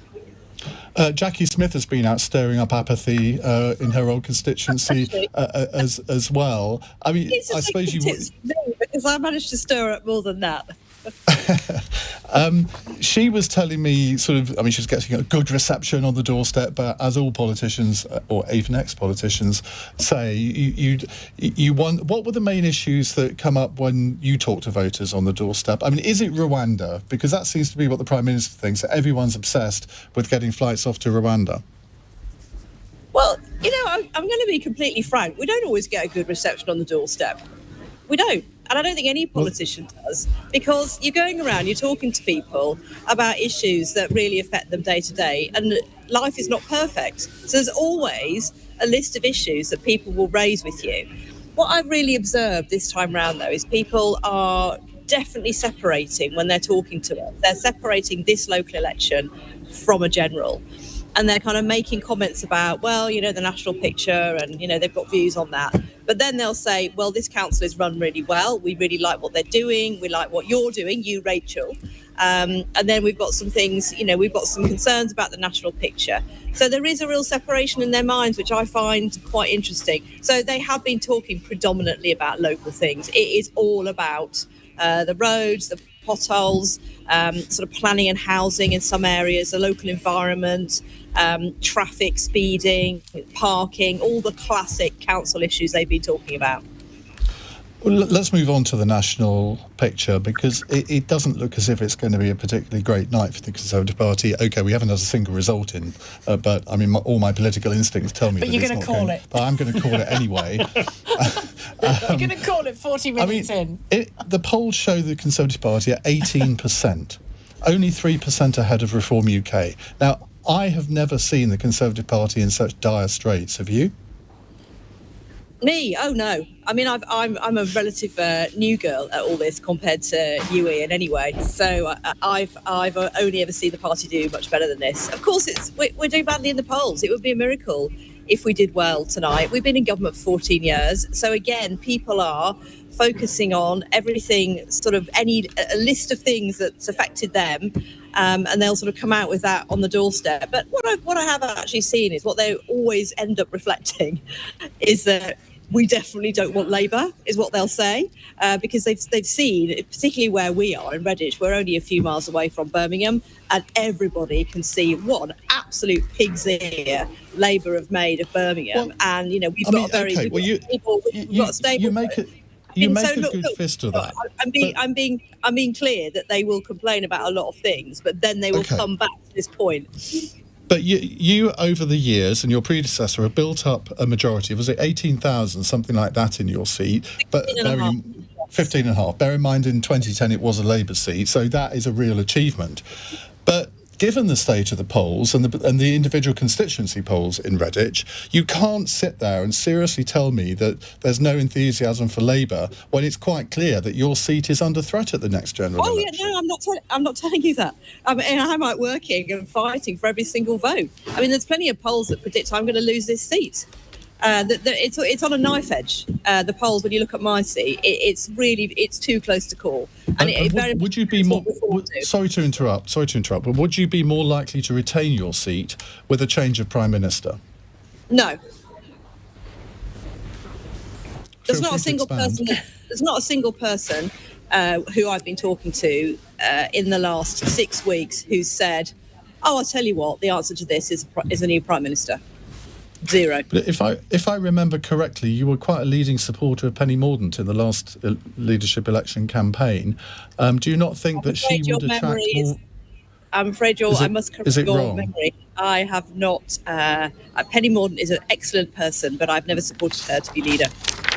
Jackie Smith has been out stirring up apathy in her old constituency as well. I mean, I suppose you would, because I managed to stir up more than that. She was telling me she was getting a good reception on the doorstep, but as all politicians, or even ex-politicians, say, you want. What were the main issues that come up when you talk to voters on the doorstep? I mean, is it Rwanda? Because that seems to be what the Prime Minister thinks, that everyone's obsessed with getting flights off to Rwanda. Well, I'm going to be completely frank. We don't always get a good reception on the doorstep. We don't. And I don't think any politician does, because you're going around, you're talking to people about issues that really affect them day to day, and life is not perfect. So there's always a list of issues that people will raise with you. What I've really observed this time round, though, is people are definitely separating when they're talking to us. They're separating this local election from a general. And they're kind of making comments about, the national picture, and, they've got views on that. But then they'll say, well, this council is run really well. We really like what they're doing. We like what you're doing, you, Rachel. And then we've got some things, we've got some concerns about the national picture. So there is a real separation in their minds, which I find quite interesting. So they have been talking predominantly about local things. It is all about the roads, the potholes, sort of planning and housing in some areas, the local environment, traffic, speeding, parking, all the classic council issues they've been talking about. Well, let's move on to the national picture, because it doesn't look as if it's going to be a particularly great night for the Conservative Party. OK, we haven't had a single result in, but I mean, all my political instincts tell me that it's not going. But you're going to call it. But I'm going to call it anyway. You're going to call it 40 minutes in. The polls show the Conservative Party at 18%, only 3% ahead of Reform UK. Now, I have never seen the Conservative Party in such dire straits. Have you? Me? Oh no. I mean, I'm a relative new girl at all this compared to you, Iain, anyway. So I've only ever seen the party do much better than this. Of course, we're doing badly in the polls. It would be a miracle if we did well tonight. We've been in government for 14 years. So again, people are focusing on everything, sort of a list of things that's affected them, and they'll sort of come out with that on the doorstep. But what I have actually seen is what they always end up reflecting is that we definitely don't want Labour, is what they'll say, because they've seen, particularly where we are in Redditch, we're only a few miles away from Birmingham, and everybody can see what an absolute pig's ear Labour have made of Birmingham. Well, and we've got a very we've got a stable. You make a good fist of that. I'm being clear that they will complain about a lot of things, but then they will come back to this point. But you, over the years, and your predecessor have built up a majority. Was it 18,000, something like that, in your seat? 15.5. Bear in mind, in 2010 it was a Labour seat, so that is a real achievement. But given the state of the polls and the individual constituency polls in Redditch, you can't sit there and seriously tell me that there's no enthusiasm for Labour when it's quite clear that your seat is under threat at the next general election. Yeah, no, I'm not telling you that. I mean, I'm out working and fighting for every single vote. I mean, there's plenty of polls that predict I'm going to lose this seat. It's on a knife edge. The polls, when you look at my seat, it's too close to call. Would you be more? Sorry to interrupt. But would you be more likely to retain your seat with a change of Prime Minister? No. There's not a single person. There's not a single person who I've been talking to in the last 6 weeks who said, "Oh, I'll tell you what. The answer to this is a new Prime Minister." Zero. But if I remember correctly, you were quite a leading supporter of Penny Mordaunt in the last leadership election campaign. Do you not think that she would attract more? I'm afraid I must correct your memory. I have not. Penny Mordaunt is an excellent person, but I've never supported her to be leader.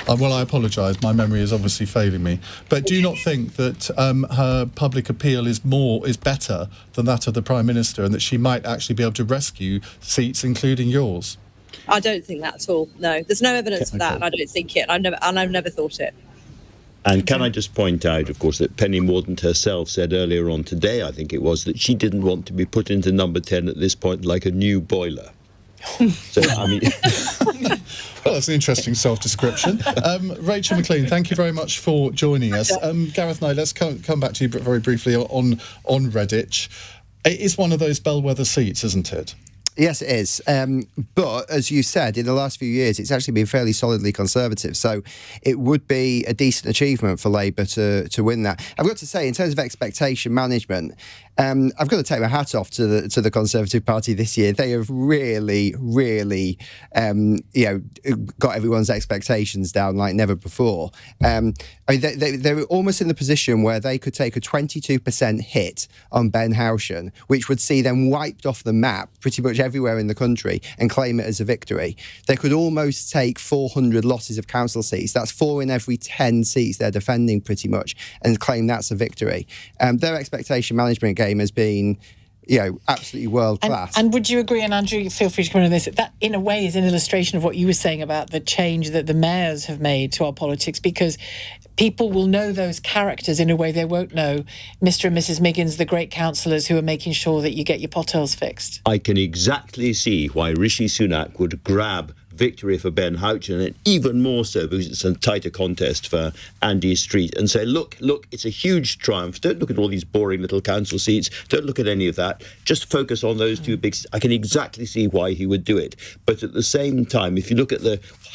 Well, I apologise. My memory is obviously failing me. But do you not think that her public appeal is better than that of the Prime Minister, and that she might actually be able to rescue seats, including yours? I don't think that at all. No, there's no evidence for that, and I don't think it. I've never thought it. And can I just point out, of course, that Penny Mordaunt herself said earlier on today, I think it was, that she didn't want to be put into number 10 at this point like a new boiler. So, I mean... Well, that's an interesting self-description. Rachel McLean, thank you very much for joining us. Gareth Knight, let's come back to you very briefly on Redditch. It is one of those bellwether seats, isn't it? Yes, it is. But as you said, in the last few years, it's actually been fairly solidly Conservative. So it would be a decent achievement for Labour to win that. I've got to say, in terms of expectation management, I've got to take my hat off to the Conservative Party this year. They have really, really, got everyone's expectations down like never before. They were almost in the position where they could take a 22% hit on Ben Houchen, which would see them wiped off the map pretty much everywhere in the country and claim it as a victory. They could almost take 400 losses of council seats. That's 4 in every 10 seats they're defending pretty much, and claim that's a victory. Their expectation management game has been, absolutely world class. And would you agree, and Andrew, feel free to comment on this, that in a way is an illustration of what you were saying about the change that the mayors have made to our politics, because people will know those characters in a way they won't know Mr. and Mrs. Miggins, the great councillors who are making sure that you get your potholes fixed. I can exactly see why Rishi Sunak would grab victory for Ben Houchen, and even more so because it's a tighter contest for Andy Street, and say, look, it's a huge triumph. Don't look at all these boring little council seats. Don't look at any of that. Just focus on those two big... I can exactly see why he would do it. But at the same time, if you look at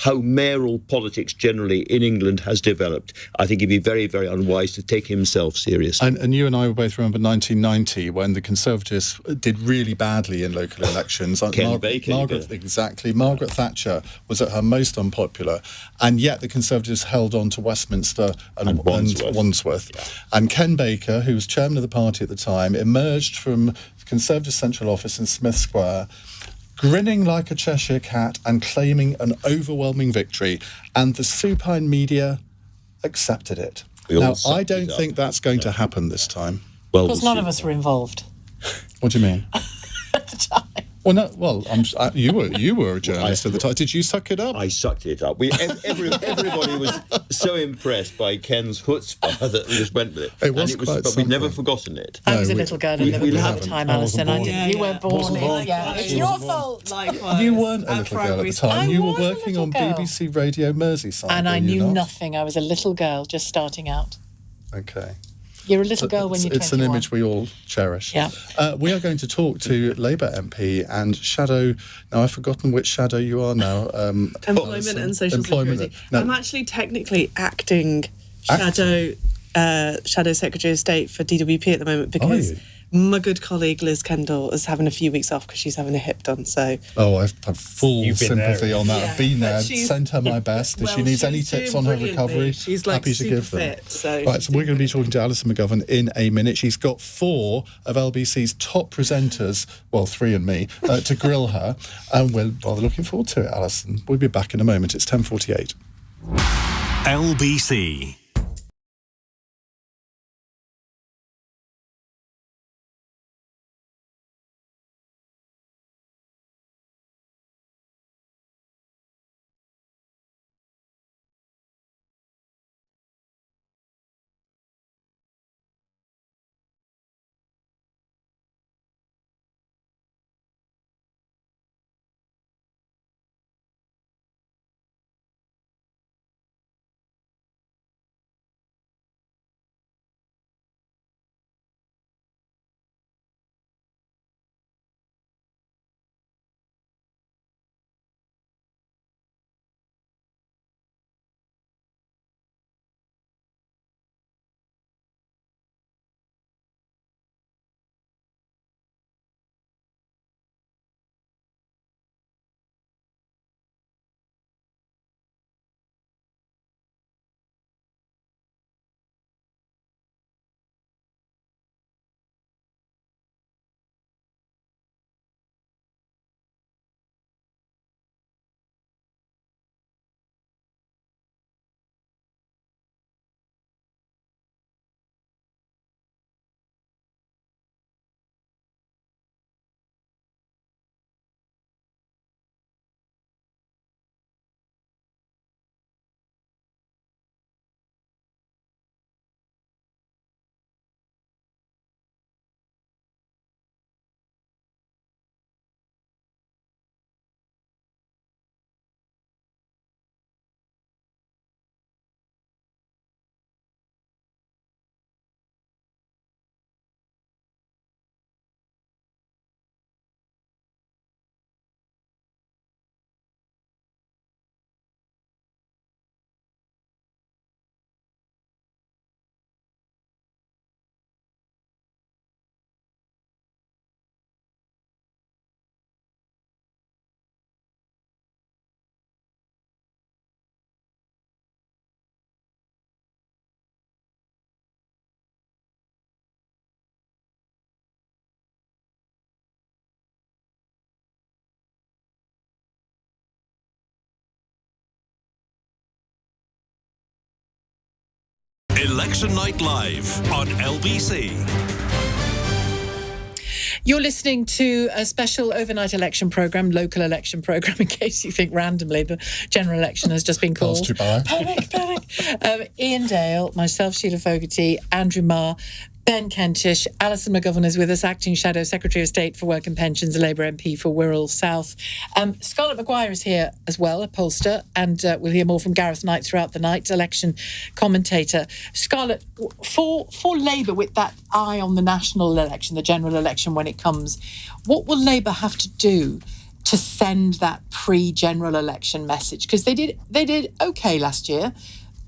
how mayoral politics generally in England has developed, I think it'd be very, very unwise to take himself seriously. And you and I both remember 1990 when the Conservatives did really badly in local elections. Margaret Thatcher was at her most unpopular, and yet the Conservatives held on to Westminster and Wandsworth. Yeah. And Ken Baker, who was chairman of the party at the time, emerged from the Conservative central office in Smith Square, grinning like a Cheshire cat and claiming an overwhelming victory, and the supine media accepted it. Now, I don't think that's going to happen this time. Because none of us were involved. What do you mean? At the time. Well, no. Well, you were a journalist at the time. Did you suck it up? I sucked it up. Everybody was so impressed by Ken's chutzpah that we just went with it. It was but we've never forgotten it. I was a little girl and never grew up at the time, Alison. You weren't born. It's your fault. Likewise. You weren't a little girl at the time. You were working on BBC Radio Merseyside. And I knew nothing. I was a little girl just starting out. Okay. You're a little girl when you're 21. It's an image we all cherish. Yeah. We are going to talk to Labour MP and Shadow. Now, I've forgotten which Shadow you are now. Employment and Social Security. No. I'm actually technically acting Shadow Secretary of State for DWP at the moment because my good colleague Liz Kendall is having a few weeks off because she's having a hip done. So I've full sympathy on that. I've been there. Sent her my best. If she needs any tips on her recovery, she's happy to give them. Fit, so we're going to be talking to Alison McGovern in a minute. She's got 4 of LBC's top presenters, well, 3 and me, to grill her, and we're rather looking forward to it, Alison. We'll be back in a moment. It's 10:48. LBC. Election Night Live on LBC. You're listening to a special overnight election programme, local election programme, in case you think randomly the general election has just been called. Too bad. Panic. Iain Dale, myself, Shelagh Fogarty, Andrew Marr, Ben Kentish, Alison McGovern is with us, Acting Shadow Secretary of State for Work and Pensions, a Labour MP for Wirral South. Scarlett Maguire is here as well, a pollster, and we'll hear more from Gareth Knight throughout the night, election commentator. Scarlett, for Labour, with that eye on the national election, the general election when it comes, what will Labour have to do to send that pre-general election message? Because they did okay last year,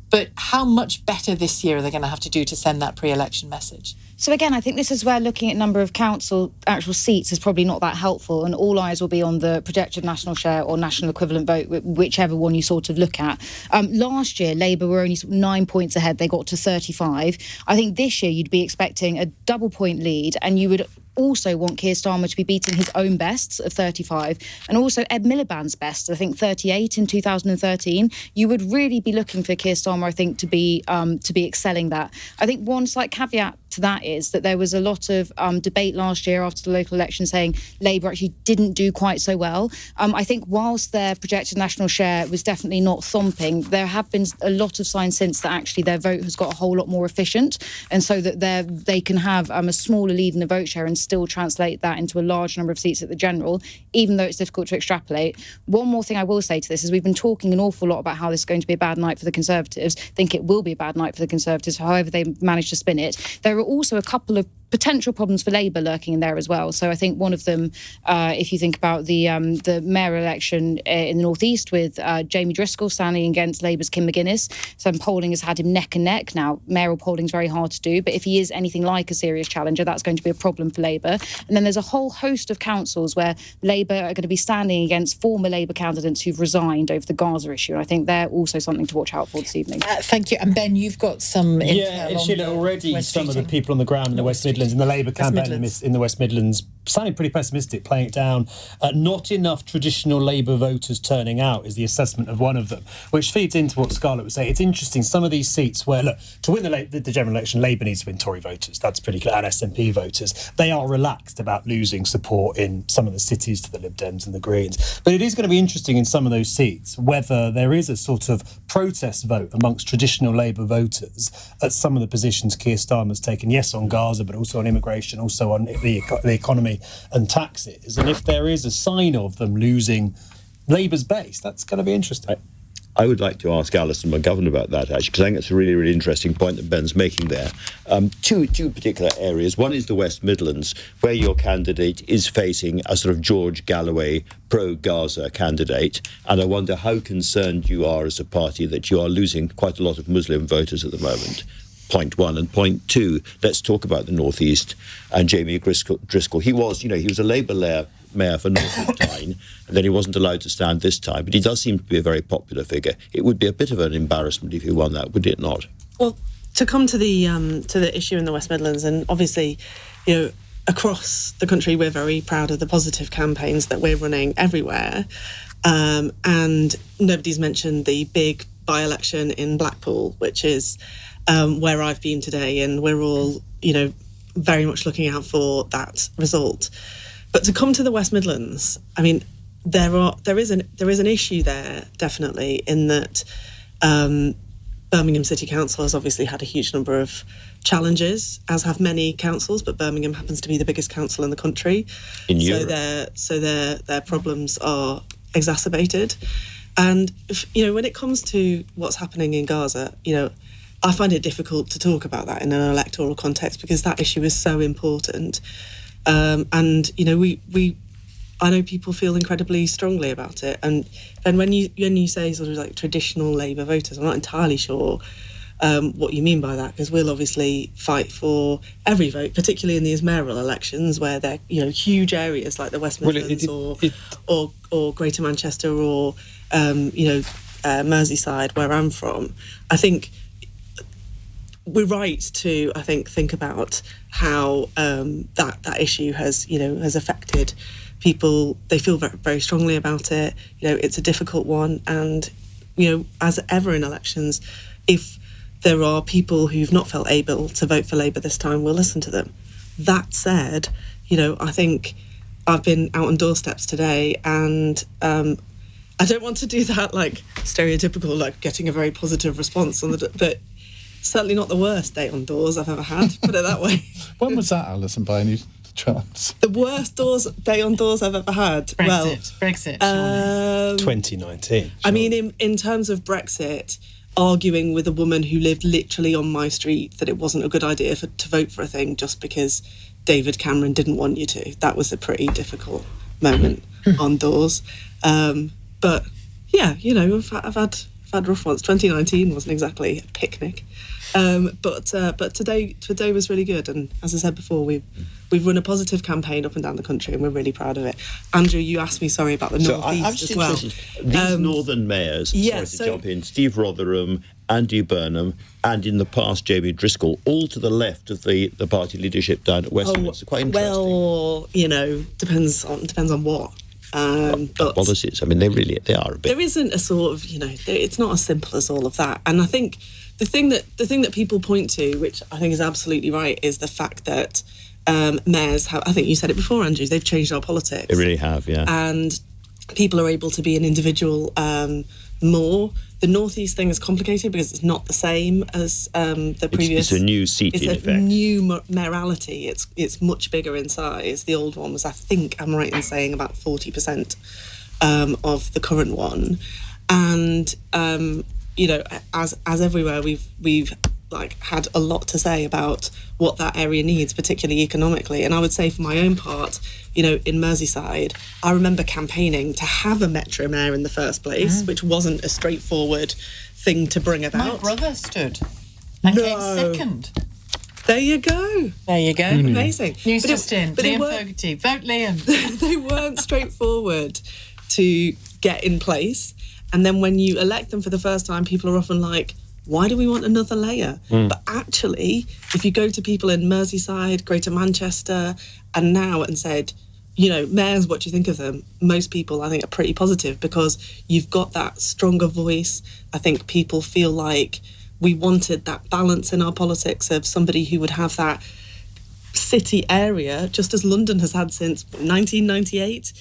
but how much better this year are they going to have to do to send that pre-election message? So again, I think this is where looking at number of council actual seats is probably not that helpful, and all eyes will be on the projected national share or national equivalent vote, whichever one you sort of look at. Last year, Labour were only 9 points ahead. They got to 35. I think this year you'd be expecting a double-point lead, and you would also want Keir Starmer to be beating his own bests of 35 and also Ed Miliband's best, I think 38 in 2013. You would really be looking for Keir Starmer, I think, to be excelling that. I think one slight caveat to that is that there was a lot of debate last year after the local election saying Labour actually didn't do quite so well. I think whilst their projected national share was definitely not thumping, there have been a lot of signs since that actually their vote has got a whole lot more efficient, and so that they can have a smaller lead in the vote share and still translate that into a large number of seats at the general, even though it's difficult to extrapolate. One more thing I will say to this is we've been talking an awful lot about how this is going to be a bad night for the Conservatives. I think it will be a bad night for the Conservatives, however they manage to spin it. There are also a couple of potential problems for Labour lurking in there as well. So I think one of them, if you think about the mayoral election in the North East with Jamie Driscoll standing against Labour's Kim McGuinness, some polling has had him neck and neck. Now, mayoral polling is very hard to do, but if he is anything like a serious challenger, that's going to be a problem for Labour. And then there's a whole host of councils where Labour are going to be standing against former Labour candidates who've resigned over the Gaza issue. And I think they're also something to watch out for this evening. Thank you. And Ben, you've got some intel. Yeah, and Sheila, already some of the people on the ground in the West Midlands, in the Labour campaign in the West Midlands, sounding pretty pessimistic, playing it down. Not enough traditional Labour voters turning out is the assessment of one of them, which feeds into what Scarlett was saying. It's interesting, some of these seats where, look, to win the general election, Labour needs to win Tory voters, that's pretty clear, and SNP voters. They are relaxed about losing support in some of the cities to the Lib Dems and the Greens. But it is going to be interesting in some of those seats whether there is a sort of protest vote amongst traditional Labour voters at some of the positions Keir Starmer's taken, yes, on Gaza, but also on immigration, also on the economy and taxes. And if there is a sign of them losing Labour's base, that's going to be interesting. I would like to ask Alison McGovern about that, actually, because I think it's a really, really interesting point that Ben's making there. Two particular areas. One is the West Midlands, where your candidate is facing a sort of George Galloway pro-Gaza candidate, and I wonder how concerned you are as a party that you are losing quite a lot of Muslim voters at the moment. Point one. And point two, let's talk about the North East and Jamie Driscoll. He was a Labour mayor for North Tyne, and then he wasn't allowed to stand this time, but he does seem to be a very popular figure. It would be a bit of an embarrassment if he won that, would it not? Well, to come to the issue in the West Midlands, and obviously, across the country, we're very proud of the positive campaigns that we're running everywhere, and nobody's mentioned the big by-election in Blackpool, which is where I've been today, and we're all, very much looking out for that result. But to come to the West Midlands, I mean, there is an issue there, definitely, in that Birmingham City Council has obviously had a huge number of challenges, as have many councils, but Birmingham happens to be the biggest council in the country. In Europe. So their problems are exacerbated. And when it comes to what's happening in Gaza, I find it difficult to talk about that in an electoral context because that issue is so important. And I know people feel incredibly strongly about it. And when you say sort of like traditional Labour voters, I'm not entirely sure what you mean by that, because we'll obviously fight for every vote, particularly in these mayoral elections where they're huge areas like the West Midlands or Greater Manchester or Merseyside, where I'm from. I think we're right to think about how that issue has affected people. They feel very, very strongly about it. It's a difficult one, and as ever in elections, if there are people who've not felt able to vote for Labour this time. We'll listen to them. That said, I think I've been out on doorsteps today, and I don't want to do that stereotypical, getting a very positive response but certainly not the worst day on doors I've ever had. Put it that way. When was that, Alison, by any chance? The worst day on doors I've ever had. Brexit. 2019. Sure. I mean, in terms of Brexit, arguing with a woman who lived literally on my street that it wasn't a good idea to vote for a thing just because David Cameron didn't want you to. That was a pretty difficult moment on doors. But yeah, I've had rough ones. 2019 wasn't exactly a picnic, but today was really good. And as I said before, we've run a positive campaign up and down the country, and we're really proud of it. Andrew, you asked me, sorry, about the North East as well. These northern mayors, jump in, Steve Rotherham, Andy Burnham, and in the past Jamie Driscoll, all to the left of the party leadership down at Westminster. Quite interesting. Well, depends on what. But policies. I mean, they are a bit. There isn't a sort of, it's not as simple as all of that. And I think the thing that people point to, which I think is absolutely right, is the fact that mayors have. I think you said it before, Andrew. They've changed our politics. They really have, yeah. And people are able to be an individual more. The North East thing is complicated because it's not the same as the previous. It's a new seat, in effect. It's a new mayoralty. It's much bigger in size. The old one was, I think, I'm right in saying, about 40% of the current one. And as everywhere, we've had a lot to say about what that area needs, particularly economically. And I would say, for my own part, in Merseyside, I remember campaigning to have a metro mayor in the first place, which wasn't a straightforward thing to bring about. My brother stood and came second. There you go. Amazing. News just in. Liam Fogarty. Vote Liam. They weren't straightforward to get in place. And then when you elect them for the first time, people are often like, why do we want another layer? But actually, if you go to people in Merseyside, Greater Manchester, and said, mayors, what do you think of them? Most people, I think, are pretty positive because you've got that stronger voice. I think people feel like we wanted that balance in our politics of somebody who would have that city area, just as London has had since 1998.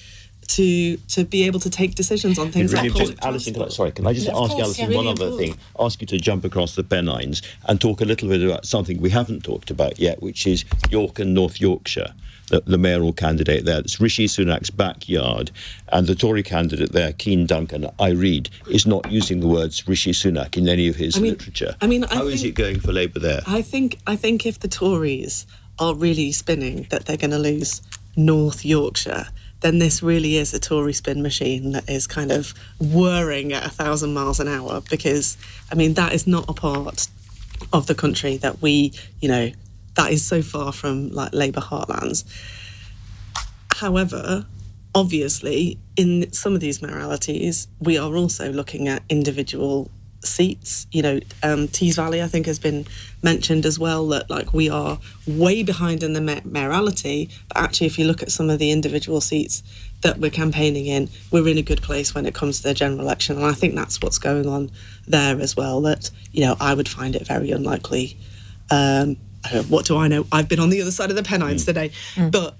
To be able to take decisions on things like public Alison, can I just ask Alison one other thing? Ask you to jump across the Pennines and talk a little bit about something we haven't talked about yet, which is York and North Yorkshire, the mayoral candidate there. It's Rishi Sunak's backyard, and the Tory candidate there, Keane Duncan, I read, is not using the words Rishi Sunak in any of his literature. How is it going for Labour there? I think if the Tories are really spinning that they're going to lose North Yorkshire, then this really is a Tory spin machine that is kind of whirring at 1,000 miles an hour, because, that is not a part of the country that we, that is so far from Labour heartlands. However, obviously, in some of these mayoralties, we are also looking at individual seats. Tees Valley, I think, has been mentioned as well, that we are way behind in the mayoralty, but actually if you look at some of the individual seats that we're campaigning in, we're in a good place when it comes to the general election. And I think that's what's going on there as well, that I would find it very unlikely. What do I know? I've been on the other side of the Pennines today, but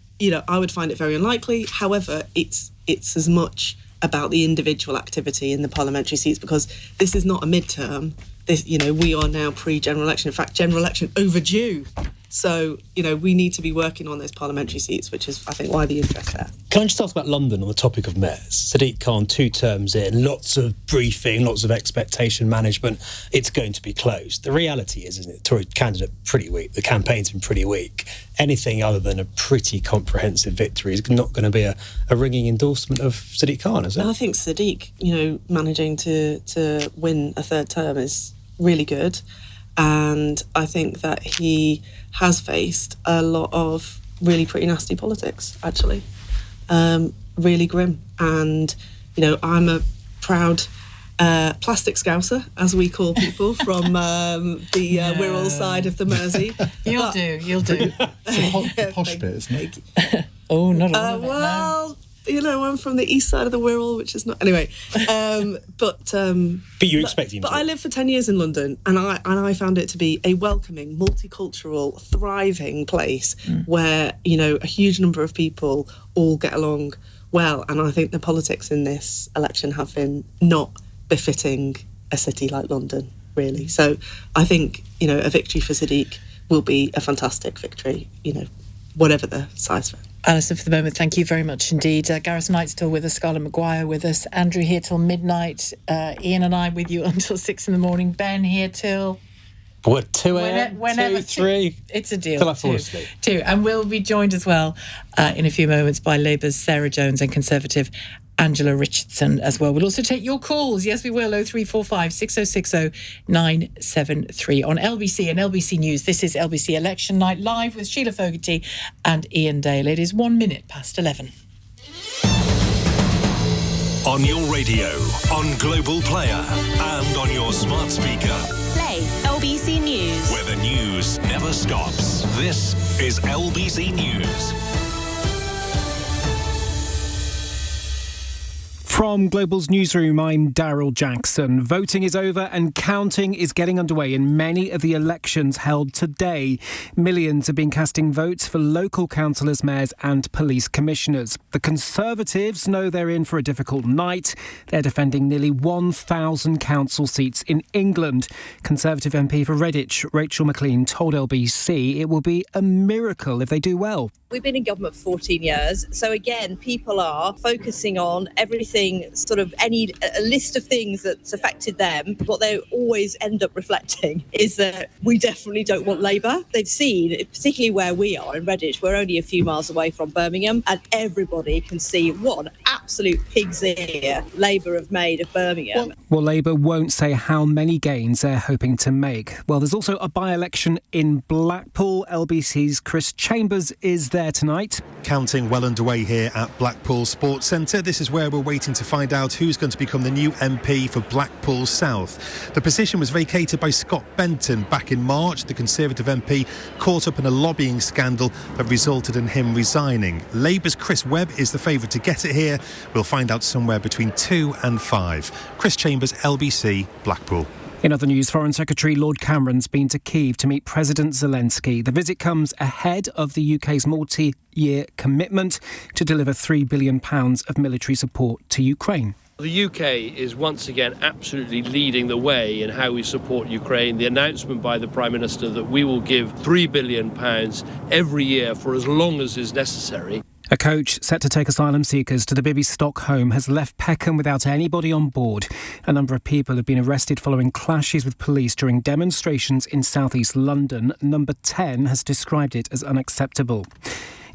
I would find it very unlikely. However, it's as much about the individual activity in the parliamentary seats, because this is not a midterm. We are now pre-general election. In fact, general election overdue. So, we need to be working on those parliamentary seats, which is, I think, why the interest there. Can I just ask about London on the topic of mayors? Sadiq Khan, 2 terms in, lots of briefing, lots of expectation management. It's going to be closed. The reality is, isn't it? The Tory candidate, pretty weak. The campaign's been pretty weak. Anything other than a pretty comprehensive victory is not going to be a ringing endorsement of Sadiq Khan, is it? I think Sadiq, managing to win a 3rd term is really good. And I think that he has faced a lot of really pretty nasty politics, actually. Really grim. And, I'm a proud plastic scouser, as we call people, from the Wirral side of the Mersey. You'll do. It's a posh bit, isn't it? Oh, not all of it, well, I'm from the east side of the Wirral, which is not anyway. But you're expecting. But I lived for 10 years in London, and I found it to be a welcoming, multicultural, thriving place where a huge number of people all get along well. And I think the politics in this election have been not befitting a city like London, really. So I think a victory for Sadiq will be a fantastic victory. Whatever the size of it. Alison, for the moment, thank you very much indeed. Gareth Knight's still with us, Scarlett Maguire with us, Andrew here till midnight, Iain and I with you until 6 a.m, Ben here till... What, 2 a.m? Whenever, 2, 3? It's a deal. Till I fall asleep. 2. And we'll be joined as well in a few moments by Labour's Sarah Jones and Conservative Angela Richardson as well. We'll also take your calls. Yes, we will. 0345 6060 973 on LBC and LBC News. This is LBC Election Night live with Shelagh Fogarty and Iain Dale. It is 1 minute past 11. On your radio, on Global Player, and on your smart speaker. Play LBC News. Where the news never stops. This is LBC News. From Global's newsroom, I'm Daryl Jackson. Voting is over and counting is getting underway in many of the elections held today. Millions have been casting votes for local councillors, mayors and police commissioners. The Conservatives know they're in for a difficult night. They're defending nearly 1,000 council seats in England. Conservative MP for Redditch, Rachel McLean, told LBC it will be a miracle if they do well. We've been in government for 14 years. So again, people are focusing on everything, sort of a list of things that's affected them. What they always end up reflecting is that we definitely don't want Labour. They've seen, particularly where we are in Redditch, we're only a few miles away from Birmingham, and everybody can see what an absolute pig's ear Labour have made of Birmingham. Well, Labour won't say how many gains they're hoping to make. Well, there's also a by-election in Blackpool. LBC's Chris Chambers is there tonight. Counting well underway here at Blackpool Sports Centre. This is where we're waiting to find out who's going to become the new MP for Blackpool South. The position was vacated by Scott Benton back in March. The Conservative MP caught up in a lobbying scandal that resulted in him resigning. Labour's Chris Webb is the favourite to get it here. We'll find out somewhere between 2 and 5. Chris Chambers, LBC, Blackpool. In other news, Foreign Secretary Lord Cameron's been to Kyiv to meet President Zelensky. The visit comes ahead of the UK's multi-year commitment to deliver £3 billion of military support to Ukraine. The UK is once again absolutely leading the way in how we support Ukraine. The announcement by the Prime Minister that we will give £3 billion every year for as long as is necessary. A coach set to take asylum seekers to the Bibby Stockholm has left Peckham without anybody on board. A number of people have been arrested following clashes with police during demonstrations in southeast London. Number 10 has described it as unacceptable.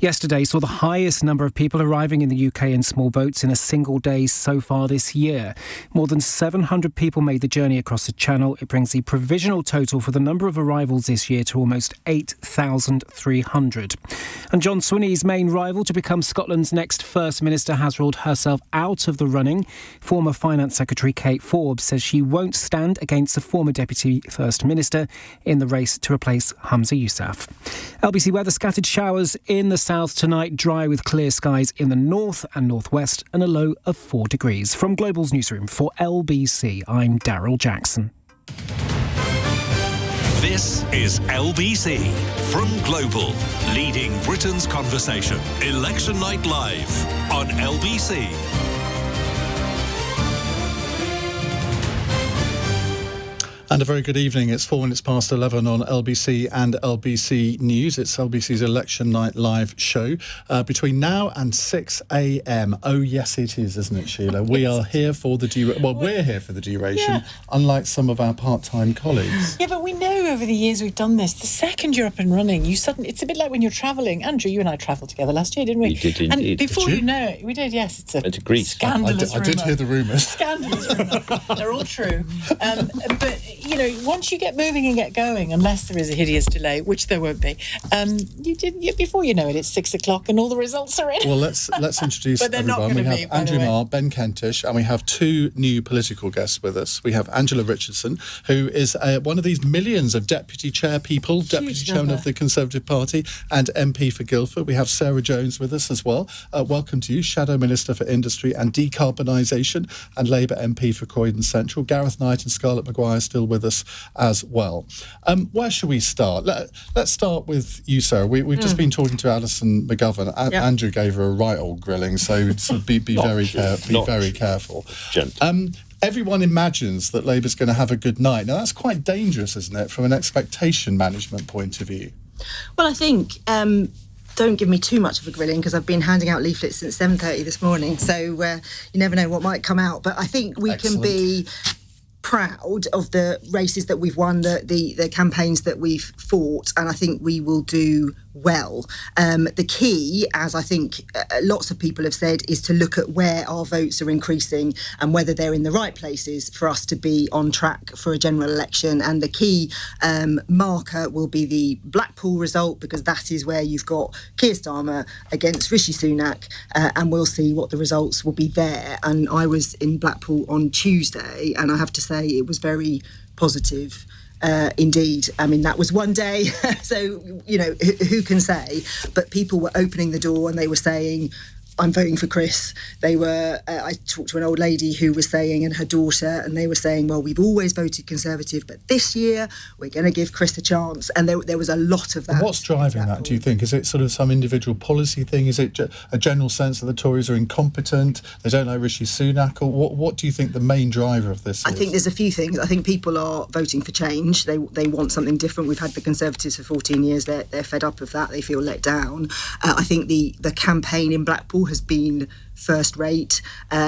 Yesterday saw the highest number of people arriving in the UK in small boats in a single day so far this year. More than 700 people made the journey across the Channel. It brings the provisional total for the number of arrivals this year to almost 8,300. And John Swinney's main rival to become Scotland's next First Minister has ruled herself out of the running. Former Finance Secretary Kate Forbes says she won't stand against the former Deputy First Minister in the race to replace Humza Yousaf. LBC weather: scattered showers in the south tonight, dry with clear skies in the north and northwest, and a low of 4 degrees. From Global's newsroom for LBC, I'm Daryl Jackson. This is LBC from Global, leading Britain's conversation. Election Night Live on LBC. And a very good evening. It's 4 minutes past 11 on LBC and LBC News. It's LBC's Election Night Live show between now and 6 a.m. Oh, yes, it is, isn't it, Sheila? We are here for the duration. Well, we're here for the duration, unlike some of our part-time colleagues. Yeah, but we know over the years we've done this. The second you're up and running, it's a bit like when you're travelling. Andrew, you and I travelled together last year, didn't we? We did indeed. And before you know it, we did, yes. It's Went to Greece. Scandalous I did hear the rumours. Scandalous rumour. They're all true. But once you get moving and get going, unless there is a hideous delay, which there won't be, before you know it, it's 6 o'clock and all the results are in. Well, let's introduce But they're everyone. not We gonna have be, Andrew Marr, Ben Kentish, and we have two new political guests with us. We have Angela Richardson, who is one of these millions of deputy chair people, deputy chairman of the Conservative Party and MP for Guildford. We have Sarah Jones with us as well. Welcome to you, Shadow Minister for Industry and Decarbonisation and Labour MP for Croydon Central. Gareth Knight and Scarlett Maguire still with us as well. Where should we start? Let's start with you, Sarah. We've just been talking to Alison McGovern. Andrew gave her a right old grilling, so be very careful. Everyone imagines that Labour's going to have a good night. Now, that's quite dangerous, isn't it, from an expectation management point of view? Well, I think... don't give me too much of a grilling, because I've been handing out leaflets since 7:30 this morning, so you never know what might come out. But I think we can be proud of the races that we've won, the campaigns that we've fought, and I think we will do well. The key, as I think lots of people have said, is to look at where our votes are increasing and whether they're in the right places for us to be on track for a general election. And the key marker will be the Blackpool result, because that is where you've got Keir Starmer against Rishi Sunak, and we'll see what the results will be there. And I was in Blackpool on Tuesday, and I have to say it was very positive. Indeed. I mean, that was one day, so, who can say? But people were opening the door and they were saying, I'm voting for Chris. They were, I talked to an old lady who was saying, and her daughter, and they were saying, well, we've always voted Conservative, but this year we're going to give Chris a chance. And there was a lot of that. And what's driving that, do you think? Is it sort of some individual policy thing? Is it a general sense that the Tories are incompetent? They don't like Rishi Sunak? Or what do you think the main driver of this is? I think there's a few things. I think people are voting for change. They want something different. We've had the Conservatives for 14 years. They're fed up of that. They feel let down. I think the campaign in Blackpool has been first rate.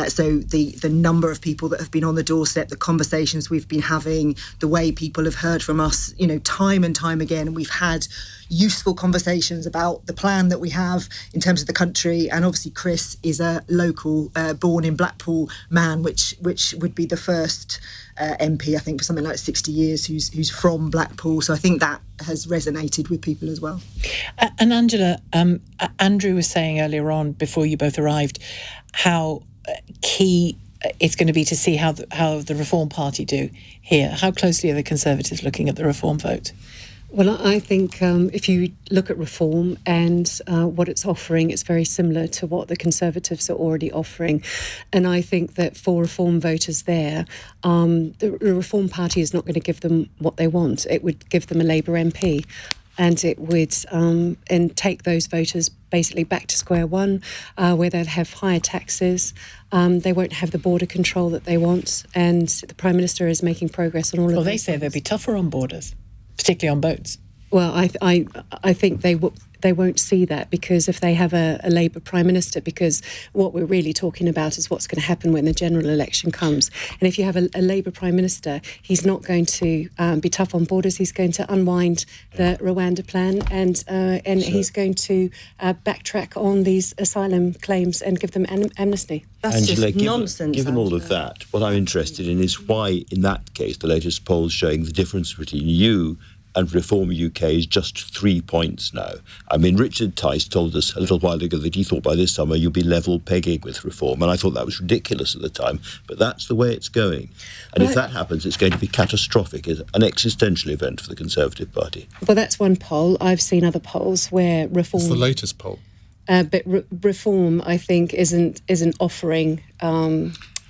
So the number of people that have been on the doorstep, the conversations we've been having, the way people have heard from us, time and time again, and we've had useful conversations about the plan that we have in terms of the country. And obviously Chris is a local, born in Blackpool man, which would be the first MP, I think, for something like 60 years who's from Blackpool. So I think that has resonated with people as well. And Angela, Andrew was saying earlier on, before you both arrived, how key it's going to be to see how the Reform Party do here. How closely are the Conservatives looking at the Reform vote? Well, I think if you look at Reform and what it's offering, it's very similar to what the Conservatives are already offering. And I think that for Reform voters there, the Reform Party is not going to give them what they want. It would give them a Labour MP. And it would and take those voters basically back to square one, where they'll have higher taxes. They won't have the border control that they want. And the Prime Minister is making progress on all of that. Well, they say they'll be tougher on borders, particularly on boats. Well, I think they won't see that, because if they have a Labour Prime Minister, because what we're really talking about is what's going to happen when the general election comes. And if you have a Labour Prime Minister, he's not going to be tough on borders. He's going to unwind the Rwanda plan, and he's going to backtrack on these asylum claims and give them amnesty. That's Angela, just nonsense. Given all of that, what I'm interested in is why, in that case, the latest polls showing the difference between you and Reform UK is just 3 points now. I mean, Richard Tice told us a little while ago that he thought by this summer you'd be level pegging with Reform, and I thought that was ridiculous at the time, but that's the way it's going. And if that happens, it's going to be catastrophic, an existential event for the Conservative Party. Well, that's one poll. I've seen other polls where Reform... It's the latest poll. But Reform, I think, isn't offering...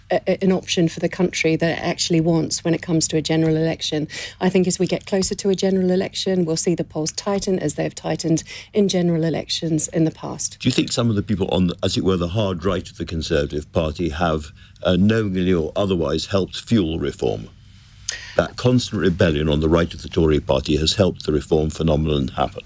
an option for the country that it actually wants when it comes to a general election. I think as we get closer to a general election, we'll see the polls tighten as they've tightened in general elections in the past. Do you think some of the people on, as it were, the hard right of the Conservative Party have knowingly or otherwise helped fuel Reform? That constant rebellion on the right of the Tory party has helped the Reform phenomenon happen.